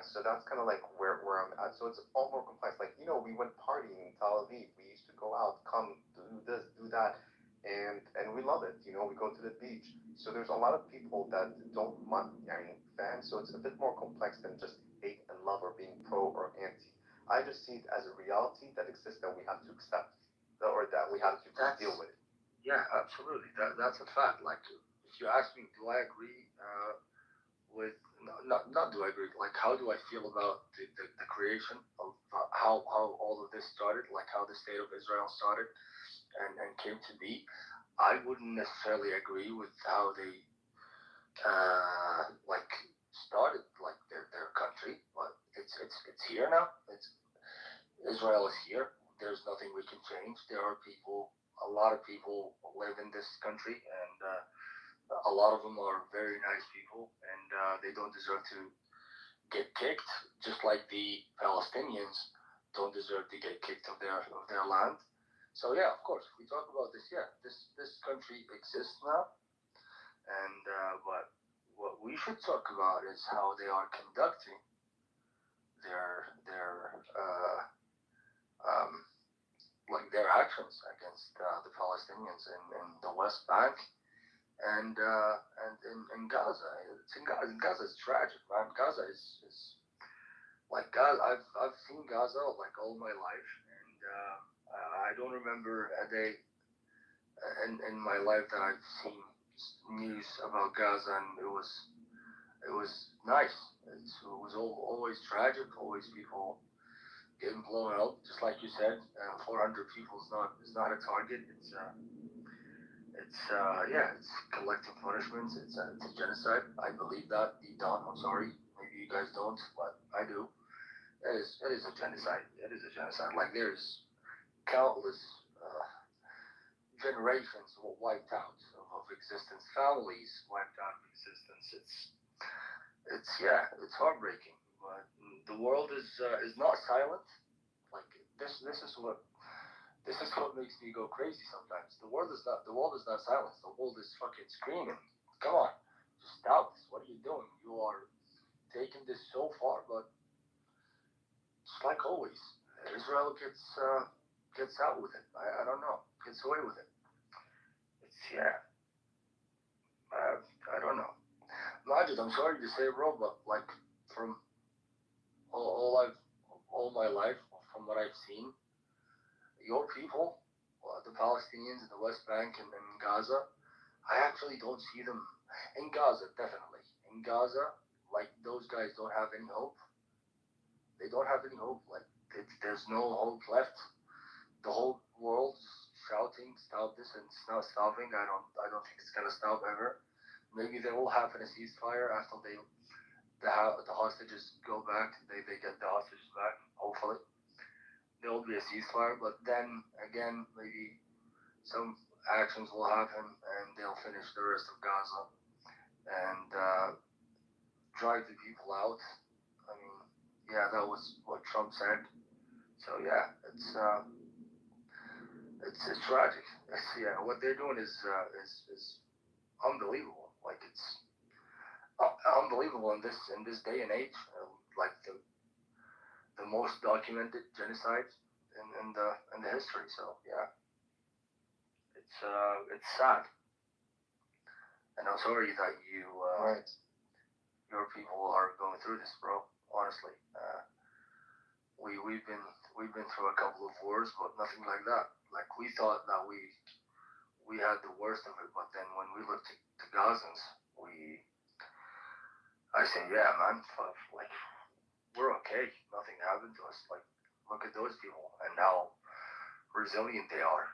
Speaker 14: so that's kind of like where I'm at. So it's all more complex. Like we went partying in Tel Aviv. We used to go out, come do this, do that, and we love it. We go to the beach. So there's a lot of people that don't want fans. So it's a bit more complex than just hate and love or being pro or anti. I just see it as a reality that exists that we have to accept or that we have to deal with.
Speaker 10: Yeah, absolutely. That's a fact. Like, if you ask me, do I agree with? Not do I agree. Like, how do I feel about the creation of how all of this started? Like, how the state of Israel started and came to be. I wouldn't necessarily agree with how they started like their country, but it's here now. Israel is here. There's nothing we can change. There are people. A lot of people live in this country, and a lot of them are very nice people, and they don't deserve to get kicked, just like the Palestinians don't deserve to get kicked of their land. So yeah, of course, we talk about this. Yeah, this country exists now, and but what we should talk about is how they are conducting their actions against the Palestinians in the West Bank and in Gaza. It's in Gaza. Gaza is tragic, man. Gaza is like Gaza. I've seen Gaza like all my life, and I don't remember a day in my life that I've seen news about Gaza, and it was nice. It was always tragic. Always people getting blown out, just like you said. 400 people is not a target. It's collective punishments. It's a genocide. I believe that deep down. I'm sorry, maybe you guys don't, but I do. It is a genocide. It is a genocide. Like there's countless generations wiped out of existence, families wiped out of existence. It's heartbreaking. But the world is not silent. Like this is what makes me go crazy sometimes. The world is not silent. The world is fucking screaming. Come on, just stop this. What are you doing? You are taking this so far, but just like always, Israel gets out with it. I don't know, gets away with it. I don't know. Majid, I'm sorry to say, bro, but like from all my life, from what I've seen, your people, the Palestinians in the West Bank and Gaza, I actually don't see them in Gaza. Definitely in Gaza, like those guys don't have any hope. They don't have any hope. Like there's no hope left. The whole world's shouting, "Stop this!" and it's not stopping. I don't think it's gonna stop ever. Maybe they will have a ceasefire after the hostages go back. They get the hostages back. Hopefully, there will be a ceasefire. But then again, maybe some actions will happen and they'll finish the rest of Gaza and drive the people out. I mean, yeah, that was what Trump said. So yeah, it's tragic. What they're doing is unbelievable. Like it's unbelievable in this day and age. Like the most documented genocide in the history. So yeah, it's sad. And I'm sorry that your people are going through this, bro. Honestly, we've been through a couple of wars, but nothing like that. Like we thought that we had the worst of it, but then when we looked to Gazans, I say, yeah, man, like we're okay. Nothing happened to us. Like look at those people and how resilient they are.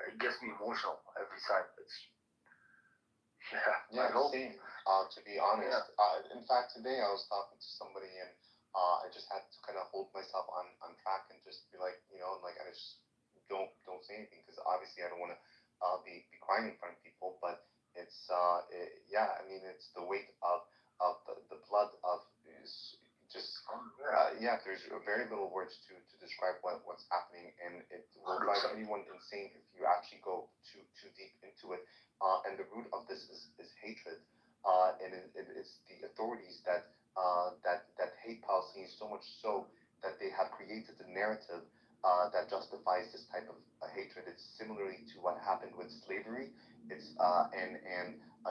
Speaker 10: It gets me emotional every time.
Speaker 14: Same. To be honest, in fact, today I was talking to somebody and I just had to kind of hold myself on track and just be like, like I just don't say anything because obviously I don't want to be crying in front of people, but it's I mean it's the weight of the blood of is just there's very little words to describe what's happening, and it will drive anyone insane if you actually go too deep into it. And the root of this is hatred, and it's the authorities that hate Palestinians so much so that they have created a narrative that justifies this type of hatred. It's similarly to what happened with slavery. It's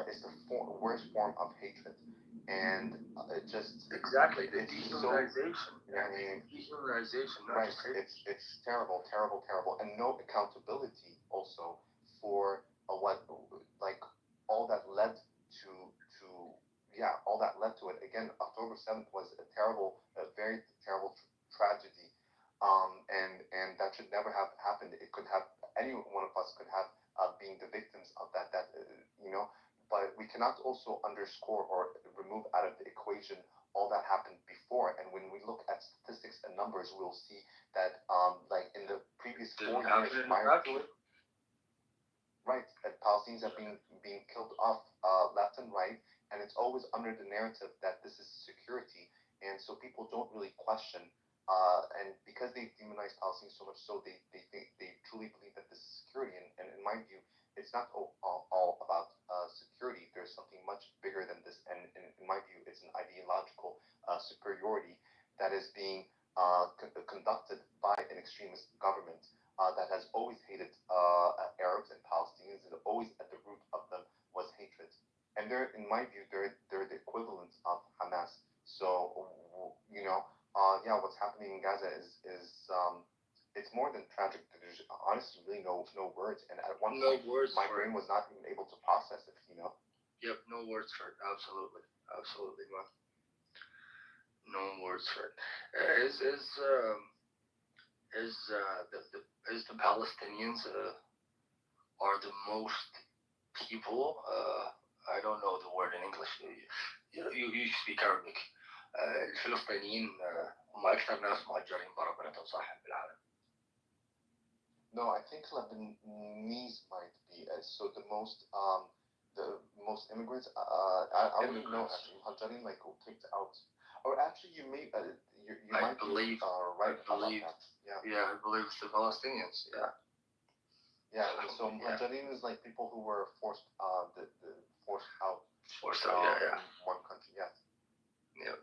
Speaker 14: it's the worst form of hatred, and it just
Speaker 10: exactly the dehumanization. Dehumanization.
Speaker 14: Right. It's terrible, and no accountability also for what like all that led to all that led to it. Again, October 7th was a very terrible tragedy, and that should never have happened. It could have any one of us could have been the victims of that. But we cannot also underscore or remove out of the equation all that happened before. And when we look at statistics and numbers, we'll see that like in the previous 4 years prior to it. Right, and Palestinians are being killed off left and right, and it's always under the narrative that this is security, and so people don't really question. And because they demonize Palestinians so much, so they truly believe that this is security. And in my view, it's not all about security. There's something much bigger than this, and in my view, it's an ideological superiority that is being conducted by an extremist government. That has always hated Arabs and Palestinians, and always at the root of them was hatred. And they're, in my view, they're the equivalent of Hamas. So, what's happening in Gaza is it's more than tragic. There's honestly really no words. And at one point, my brain was not even able to process it.
Speaker 10: Yep, no words for it. Absolutely, man. No words for it. Is the Palestinians are the most people? I don't know the word in English. You speak Arabic. الفلسطينيين هم أكثر ناس مهجرين برا بلدهم صح بالعالم.
Speaker 14: No, I think Lebanese might be. So the most immigrants. I wouldn't know actually. Muhajirin like who kicked out. Or actually, you may you might
Speaker 10: believe,
Speaker 14: be right
Speaker 10: I believe,
Speaker 14: about that. Yeah.
Speaker 10: Yeah, I believe it's the Palestinians. Yeah.
Speaker 14: Yeah. So Muhajirin is like people who were forced the forced out.
Speaker 10: Forced out. Yeah.
Speaker 14: One country. Yes.
Speaker 10: Yeah.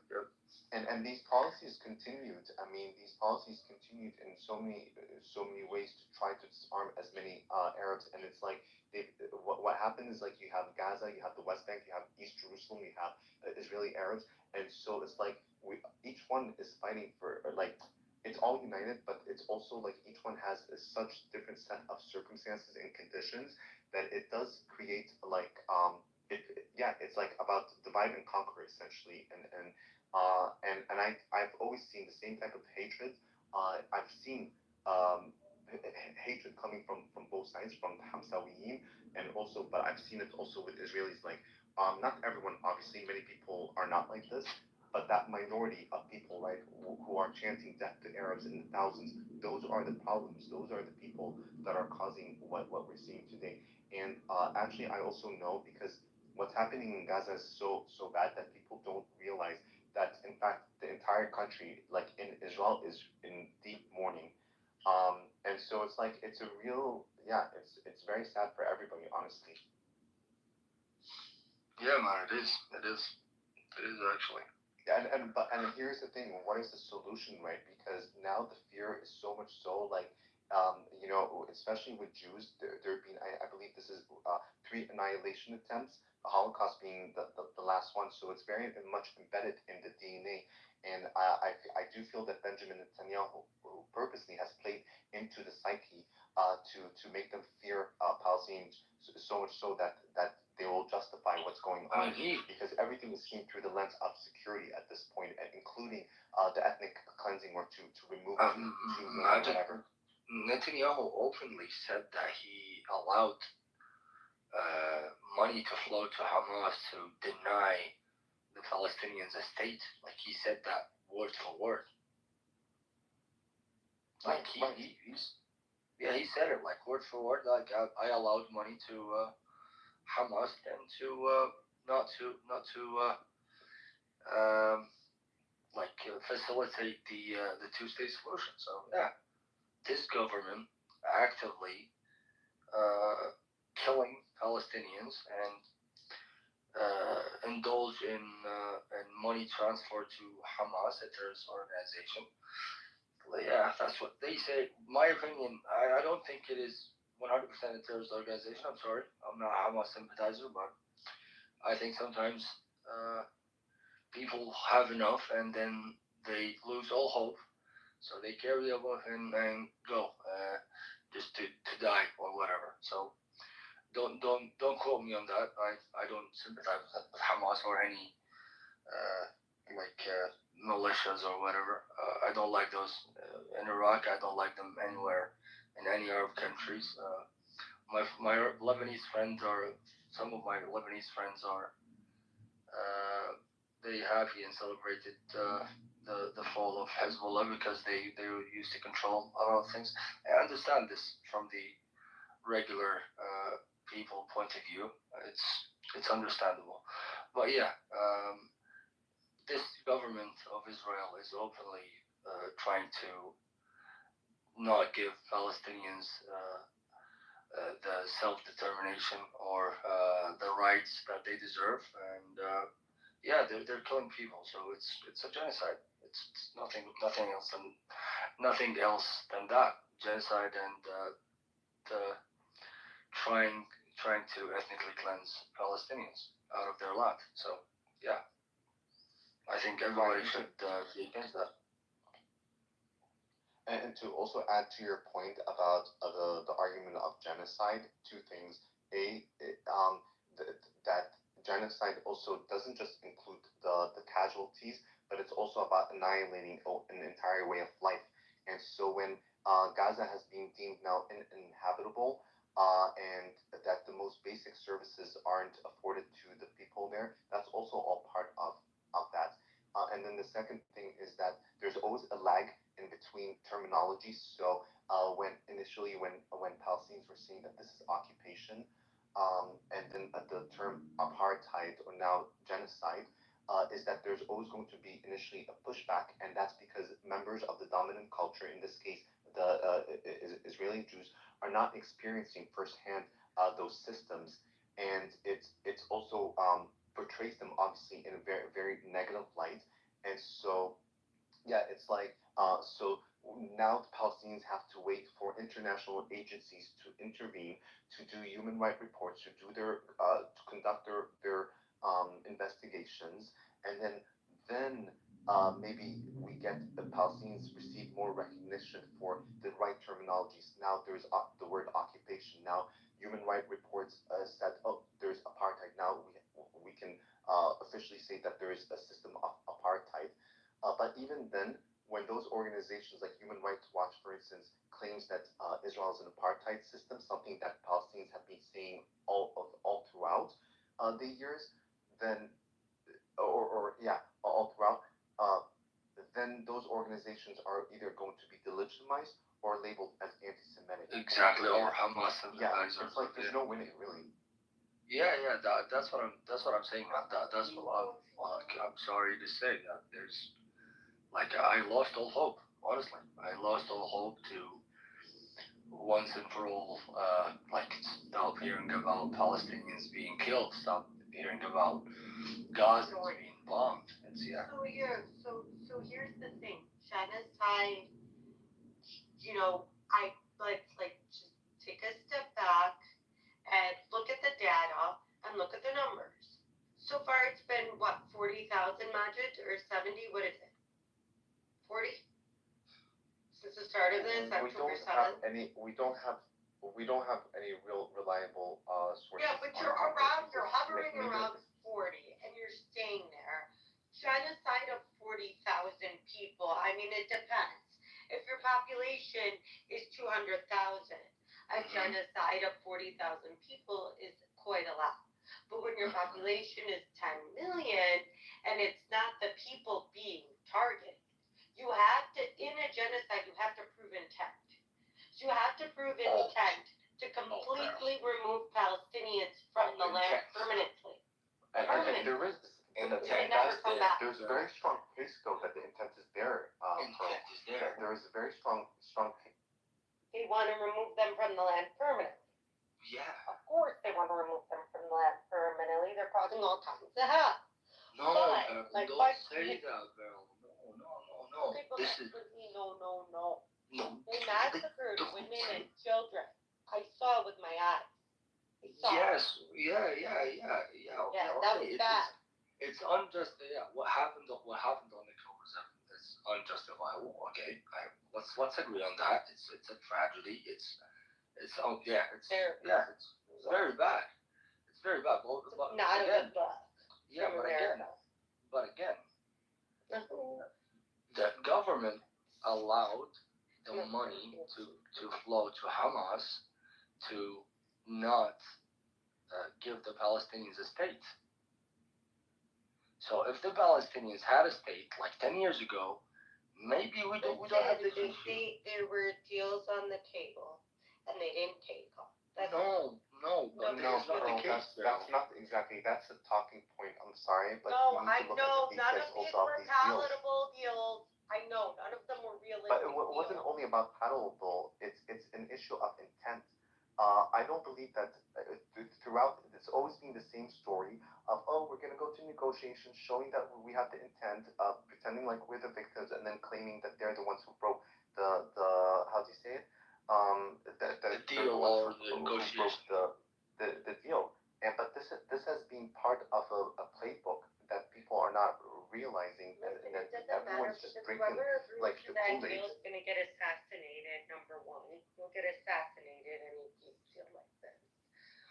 Speaker 14: And these policies continued. I mean, these policies continued in so many ways to try to disarm as many Arabs. And it's like what happened is like you have Gaza, you have the West Bank, you have East Jerusalem, you have Israeli Arabs, and so it's like each one is fighting for like it's all united, but it's also like each one has such different set of circumstances and conditions that it does create like it's like about divide and conquer essentially, and I've always seen the same type of hatred. I've seen hatred coming from both sides, from the Hamsawiyin, and also, but I've seen it also with Israelis. Like, not everyone, obviously, many people are not like this, but that minority of people, right, who are chanting death to Arabs in the thousands, those are the problems. Those are the people that are causing what we're seeing today. And actually, I also know because what's happening in Gaza is so bad that people don't realize that in fact the entire country, like in Israel, is in deep mourning. And so it's like it's a real it's very sad for everybody, honestly.
Speaker 10: Yeah, man, it is. It is. It is actually.
Speaker 14: And here's the thing: what is the solution, right? Because now the fear is so much so like especially with Jews, there have been I believe this is 3 annihilation attempts, the Holocaust being the last one. So it's very much embedded in the DNA. And I do feel that Benjamin Netanyahu who purposely has played into the psyche to make them fear Palestinians so much so that they will justify what's going on because everything is seen through the lens of security at this point, including the ethnic cleansing or to remove whatever.
Speaker 10: Netanyahu openly said that he allowed money to flow to Hamas to deny the Palestinians a state. Like he said that word for word. Like he said it like word for word. Like I allowed money to Hamas and to not to facilitate the two-state solution. So yeah, this government actively killing Palestinians and indulge in money transfer to Hamas, a terrorist organization. Yeah, that's what they say. My opinion, I don't think it is 100% a terrorist organization. I'm sorry, I'm not a Hamas sympathizer, but I think sometimes people have enough and then they lose all hope, so they carry a weapon and go just to die or whatever. So don't quote me on that. I don't sympathize with Hamas or any militias or whatever. I don't like those in Iraq. I don't like them anywhere in any Arab countries. My Lebanese friends are some of my Lebanese friends are they happy and celebrated the fall of Hezbollah because they used to control a lot of things. I understand this from the regular people point of view. It's understandable, but yeah, this government of Israel is openly trying to not give Palestinians the self-determination or the rights that they deserve, and yeah, they're killing people. So it's a genocide. It's nothing else than that genocide and trying to ethnically cleanse Palestinians out of their land. So yeah, I think everybody should be against that.
Speaker 14: And to also add to your point about the argument of genocide, two things. That genocide also doesn't just include the casualties, but it's also about annihilating an entire way of life. And so when Gaza has been deemed now uninhabitable, and that the most basic services aren't afforded to the people there, that's also all part of that. And then the second thing is that there's always a lag in between terminology. So when Palestinians were saying that this is occupation, and then the term apartheid or now genocide, is that there's always going to be initially a pushback, and that's because members of the dominant culture, in this case the Israeli Jews, are not experiencing firsthand those systems, and it's also portrays them obviously in a very very negative light, and so yeah, it's like so now the Palestinians have to wait for international agencies to intervene, to do human rights reports, to do to conduct their investigations, and then maybe we get the Palestinians receive more recognition for the right terminologies. Now there's the word occupation. Now human rights reports said, oh, there's apartheid. Now we can officially say that there is a system of apartheid. But even then, when those organizations like Human Rights Watch, for instance, claims that Israel is an apartheid system, something that Palestinians have been saying all throughout the years, then all throughout, then those organizations are either going to be delegitimized or labeled as anti-Semitic.
Speaker 10: Exactly, or Hamas sympathizers.
Speaker 14: It's like there's no winning really.
Speaker 10: Yeah, that's what I'm saying, man. That's what I'm sorry to say that there's I lost all hope. Honestly, I lost all hope to once and for all stop hearing about Palestinians being killed, stop hearing about Gaza being bombed.
Speaker 3: So here's the thing. Genocide, let's just take a step back and look at the data and look at the numbers. So far it's been what, 40,000, Majid, or 70? What is it? 40? Since the start of this, October 7th?
Speaker 14: We don't have any real reliable sources.
Speaker 3: Yeah, but you're hovering around 40 and you're staying there. Genocide of 40,000 people. I mean, it depends. If your population is 200,000, a genocide of 40,000 people is quite a lot. But when your population is 10 million and it's not the people being targeted, you have to, in a genocide, you have to prove intent. So you have to prove intent to completely remove Palestinians from the land permanently.
Speaker 14: And there is there's a very strong case though that the intent is there. There is a very strong case.
Speaker 3: They want to remove them from the land permanently.
Speaker 10: Yeah.
Speaker 3: Of course they want to remove them from the land permanently. They're causing all kinds of hell.
Speaker 10: No, don't say that, Beryl. No.
Speaker 3: People
Speaker 10: This is
Speaker 3: no.
Speaker 10: no.
Speaker 3: They massacred women and children. I saw with my eyes.
Speaker 10: Yes. Yeah.
Speaker 3: Yeah, that was bad.
Speaker 10: It's unjust. Yeah, what happened on October 7th is unjustifiable. Okay, let's agree on that. It's a tragedy. It's very bad. It's very bad. But
Speaker 3: not
Speaker 10: again,
Speaker 3: a good book.
Speaker 10: Yeah, but again, the government allowed the money to flow to Hamas to not give the Palestinians a state. So if the Palestinians had a state like 10 years ago, maybe we don't have this issue.
Speaker 3: There were deals on the table, and they didn't take them.
Speaker 14: No, that's not exactly. That's a talking point. I'm sorry, but
Speaker 3: no, I know none of these were palatable deals. I know none of them were realistic.
Speaker 14: But it wasn't only about palatable. It's an issue of intent. I don't believe that throughout it's always been the same story of, oh, we're going to go to negotiations, showing that we have the intent, pretending like we're the victims, and then claiming that they're the ones who broke the how do you say it? The
Speaker 10: deal or the negotiation.
Speaker 14: The deal. But this has been part of a playbook that people are not realizing, and that everyone's just drinking like the Kool-Aid.
Speaker 3: Is going to get assassinated. Number one, he'll get assassinated, and he deal like this.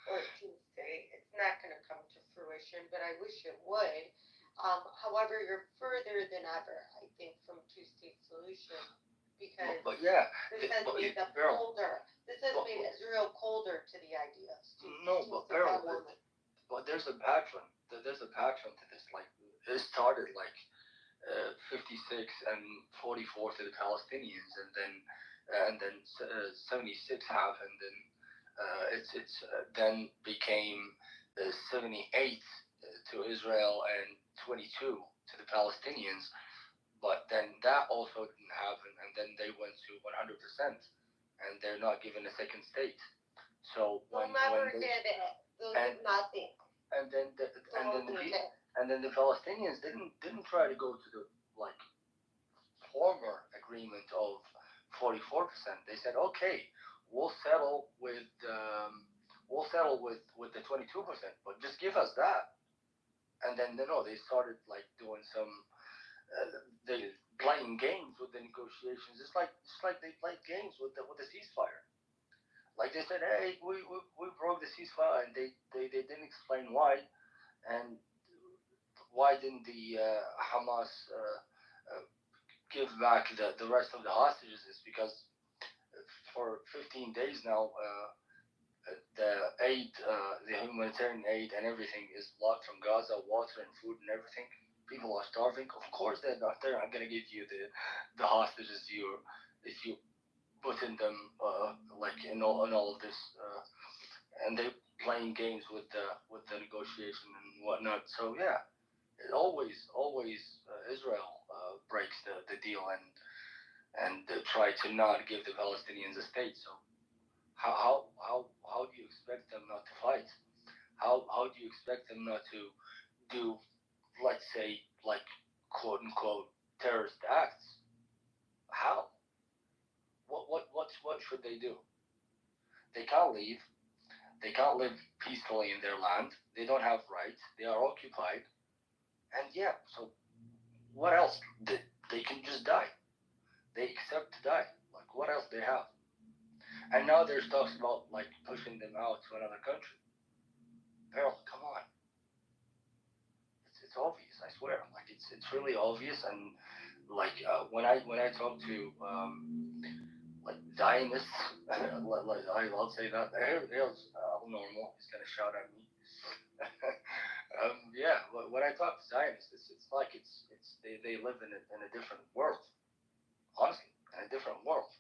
Speaker 3: Or Tuesday, it's not going to come to fruition, but I wish it would.
Speaker 19: However, you're further than ever, I think, from two-state solution because
Speaker 10: But yeah,
Speaker 19: this has made them
Speaker 10: Beryl,
Speaker 19: colder. This has made Israel colder to the ideas.
Speaker 10: no, but Beryl, but there's a pattern. There's a pattern to this. Like it started like 56 and 44 to the Palestinians, and then 76 happened, and it's then became 78 to Israel and 22 to the Palestinians. But then that also didn't happen, and then they went to 100%, and they're not given a second state. So
Speaker 19: They'll never get it. They'll get nothing.
Speaker 10: And then the Palestinians didn't try to go to the like former agreement of 44%. They said, okay, we'll settle with the 22%, but just give us that. And then they started like doing some they playing games with the negotiations. It's like they played games with the ceasefire. Like they said, hey, we broke the ceasefire, and they didn't explain why, and why didn't the Hamas give back the rest of the hostages? Is because for 15 days now, the aid, the humanitarian aid and everything is blocked from Gaza, water and food and everything. People are starving. Of course, they're not going to give you the hostages if you put in them like in all of this, and they playing games with the negotiation and whatnot. So yeah, it always Israel breaks the deal and try to not give the Palestinians a state. So how do you expect them not to fight? How do you expect them not to do, let's say, like quote unquote terrorist acts? How? What should they do? They can't leave. They can't live peacefully in their land. They don't have rights. They are occupied. And yeah, so what else? They can just die. They accept to die. Like what else they have? And now there's talks about like pushing them out to another country. Harold, come on. It's obvious. I swear. Like it's really obvious. And like when I talk to like Zionists, like I'll say that Harold's normal. He's gonna shout at me. Yeah. When I talk to Zionists, it's like they live in a different world. Honestly, in a different world.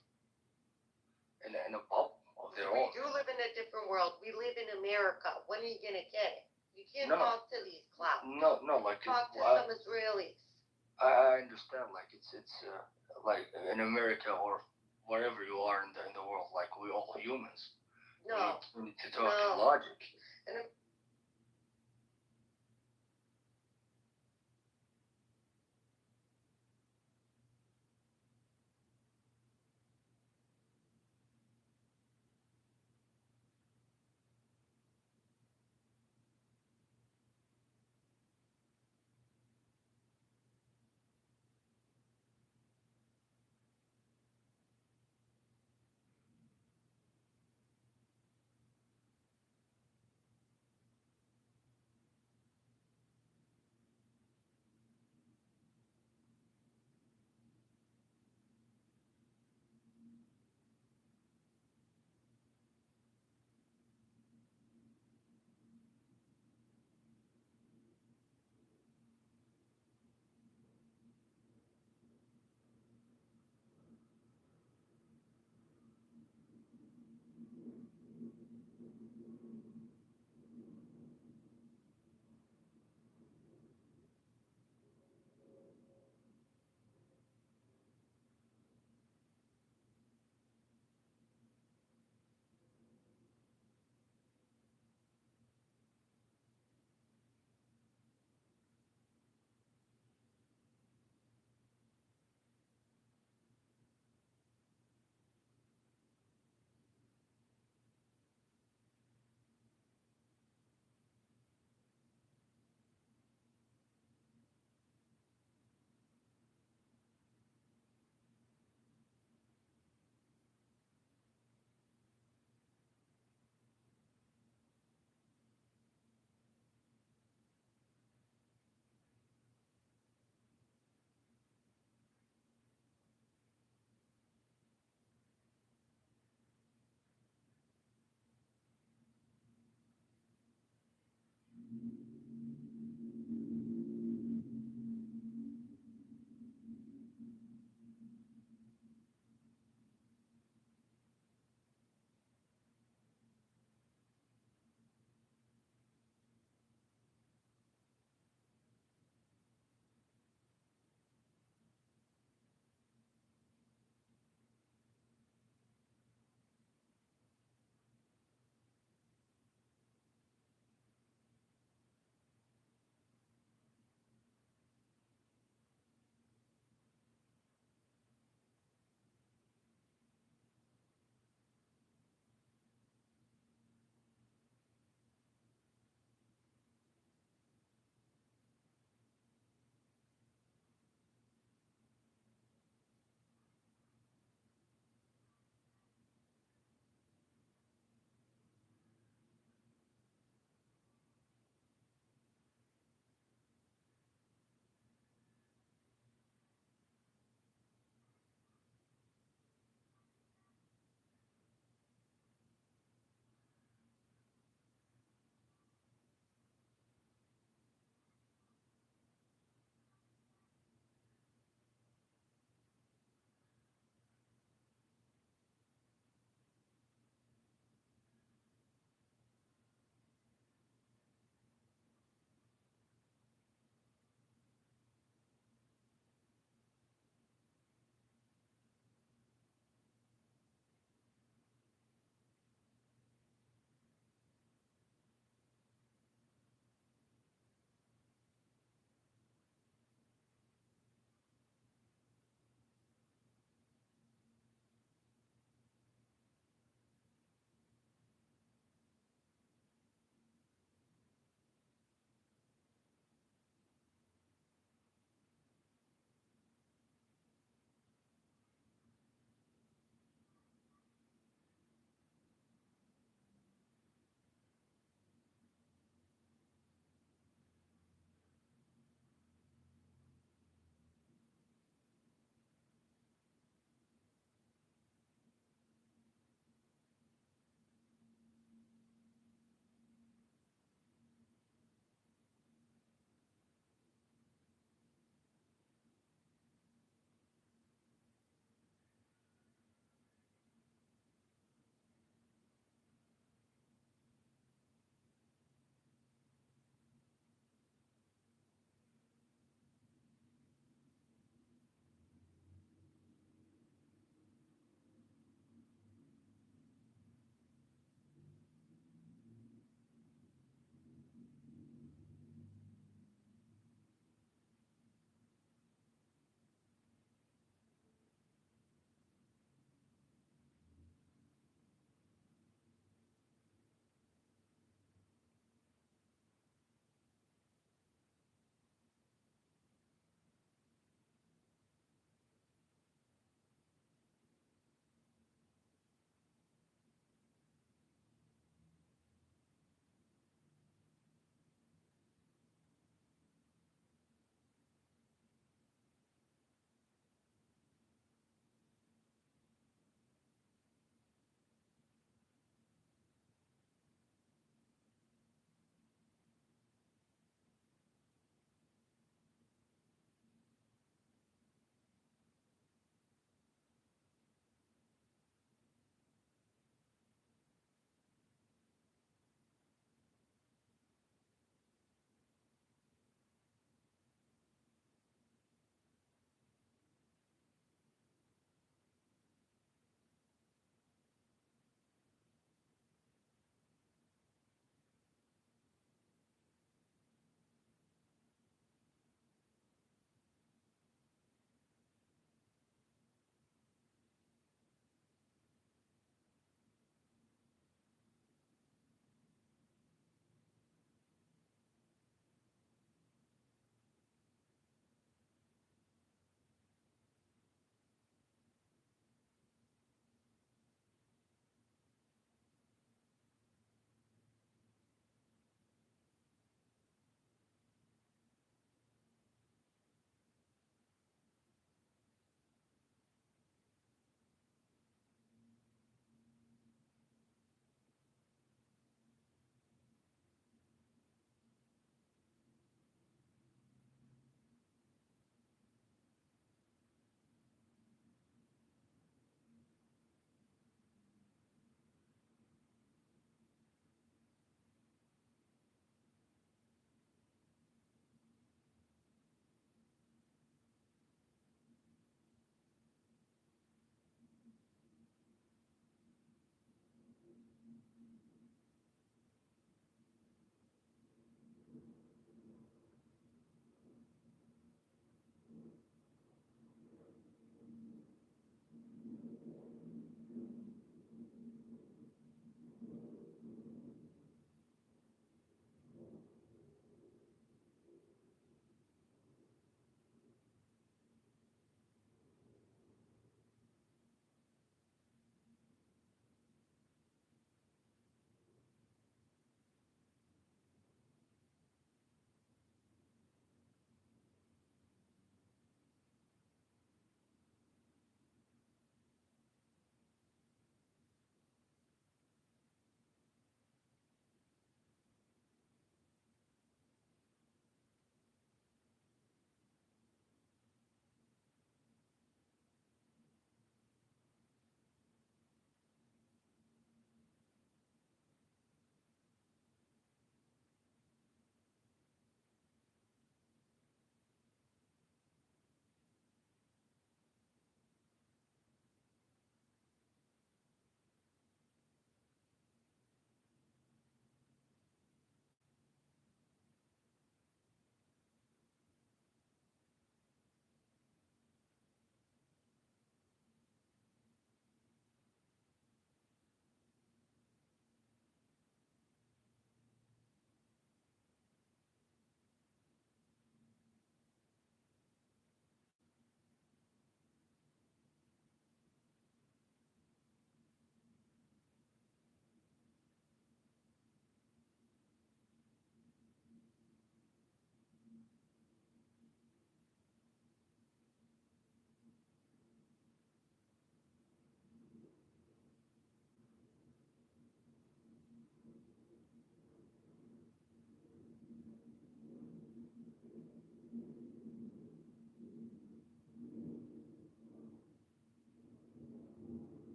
Speaker 10: In a bubble of their own.
Speaker 19: We do live in a different world. We live in America. When are you gonna get it? You can't talk to these clowns.
Speaker 10: No, like
Speaker 19: talk to some Israelis.
Speaker 10: I understand. Like it's like in America or wherever you are in the world. Like we all humans.
Speaker 19: No.
Speaker 10: We need to talk in logic.
Speaker 19: And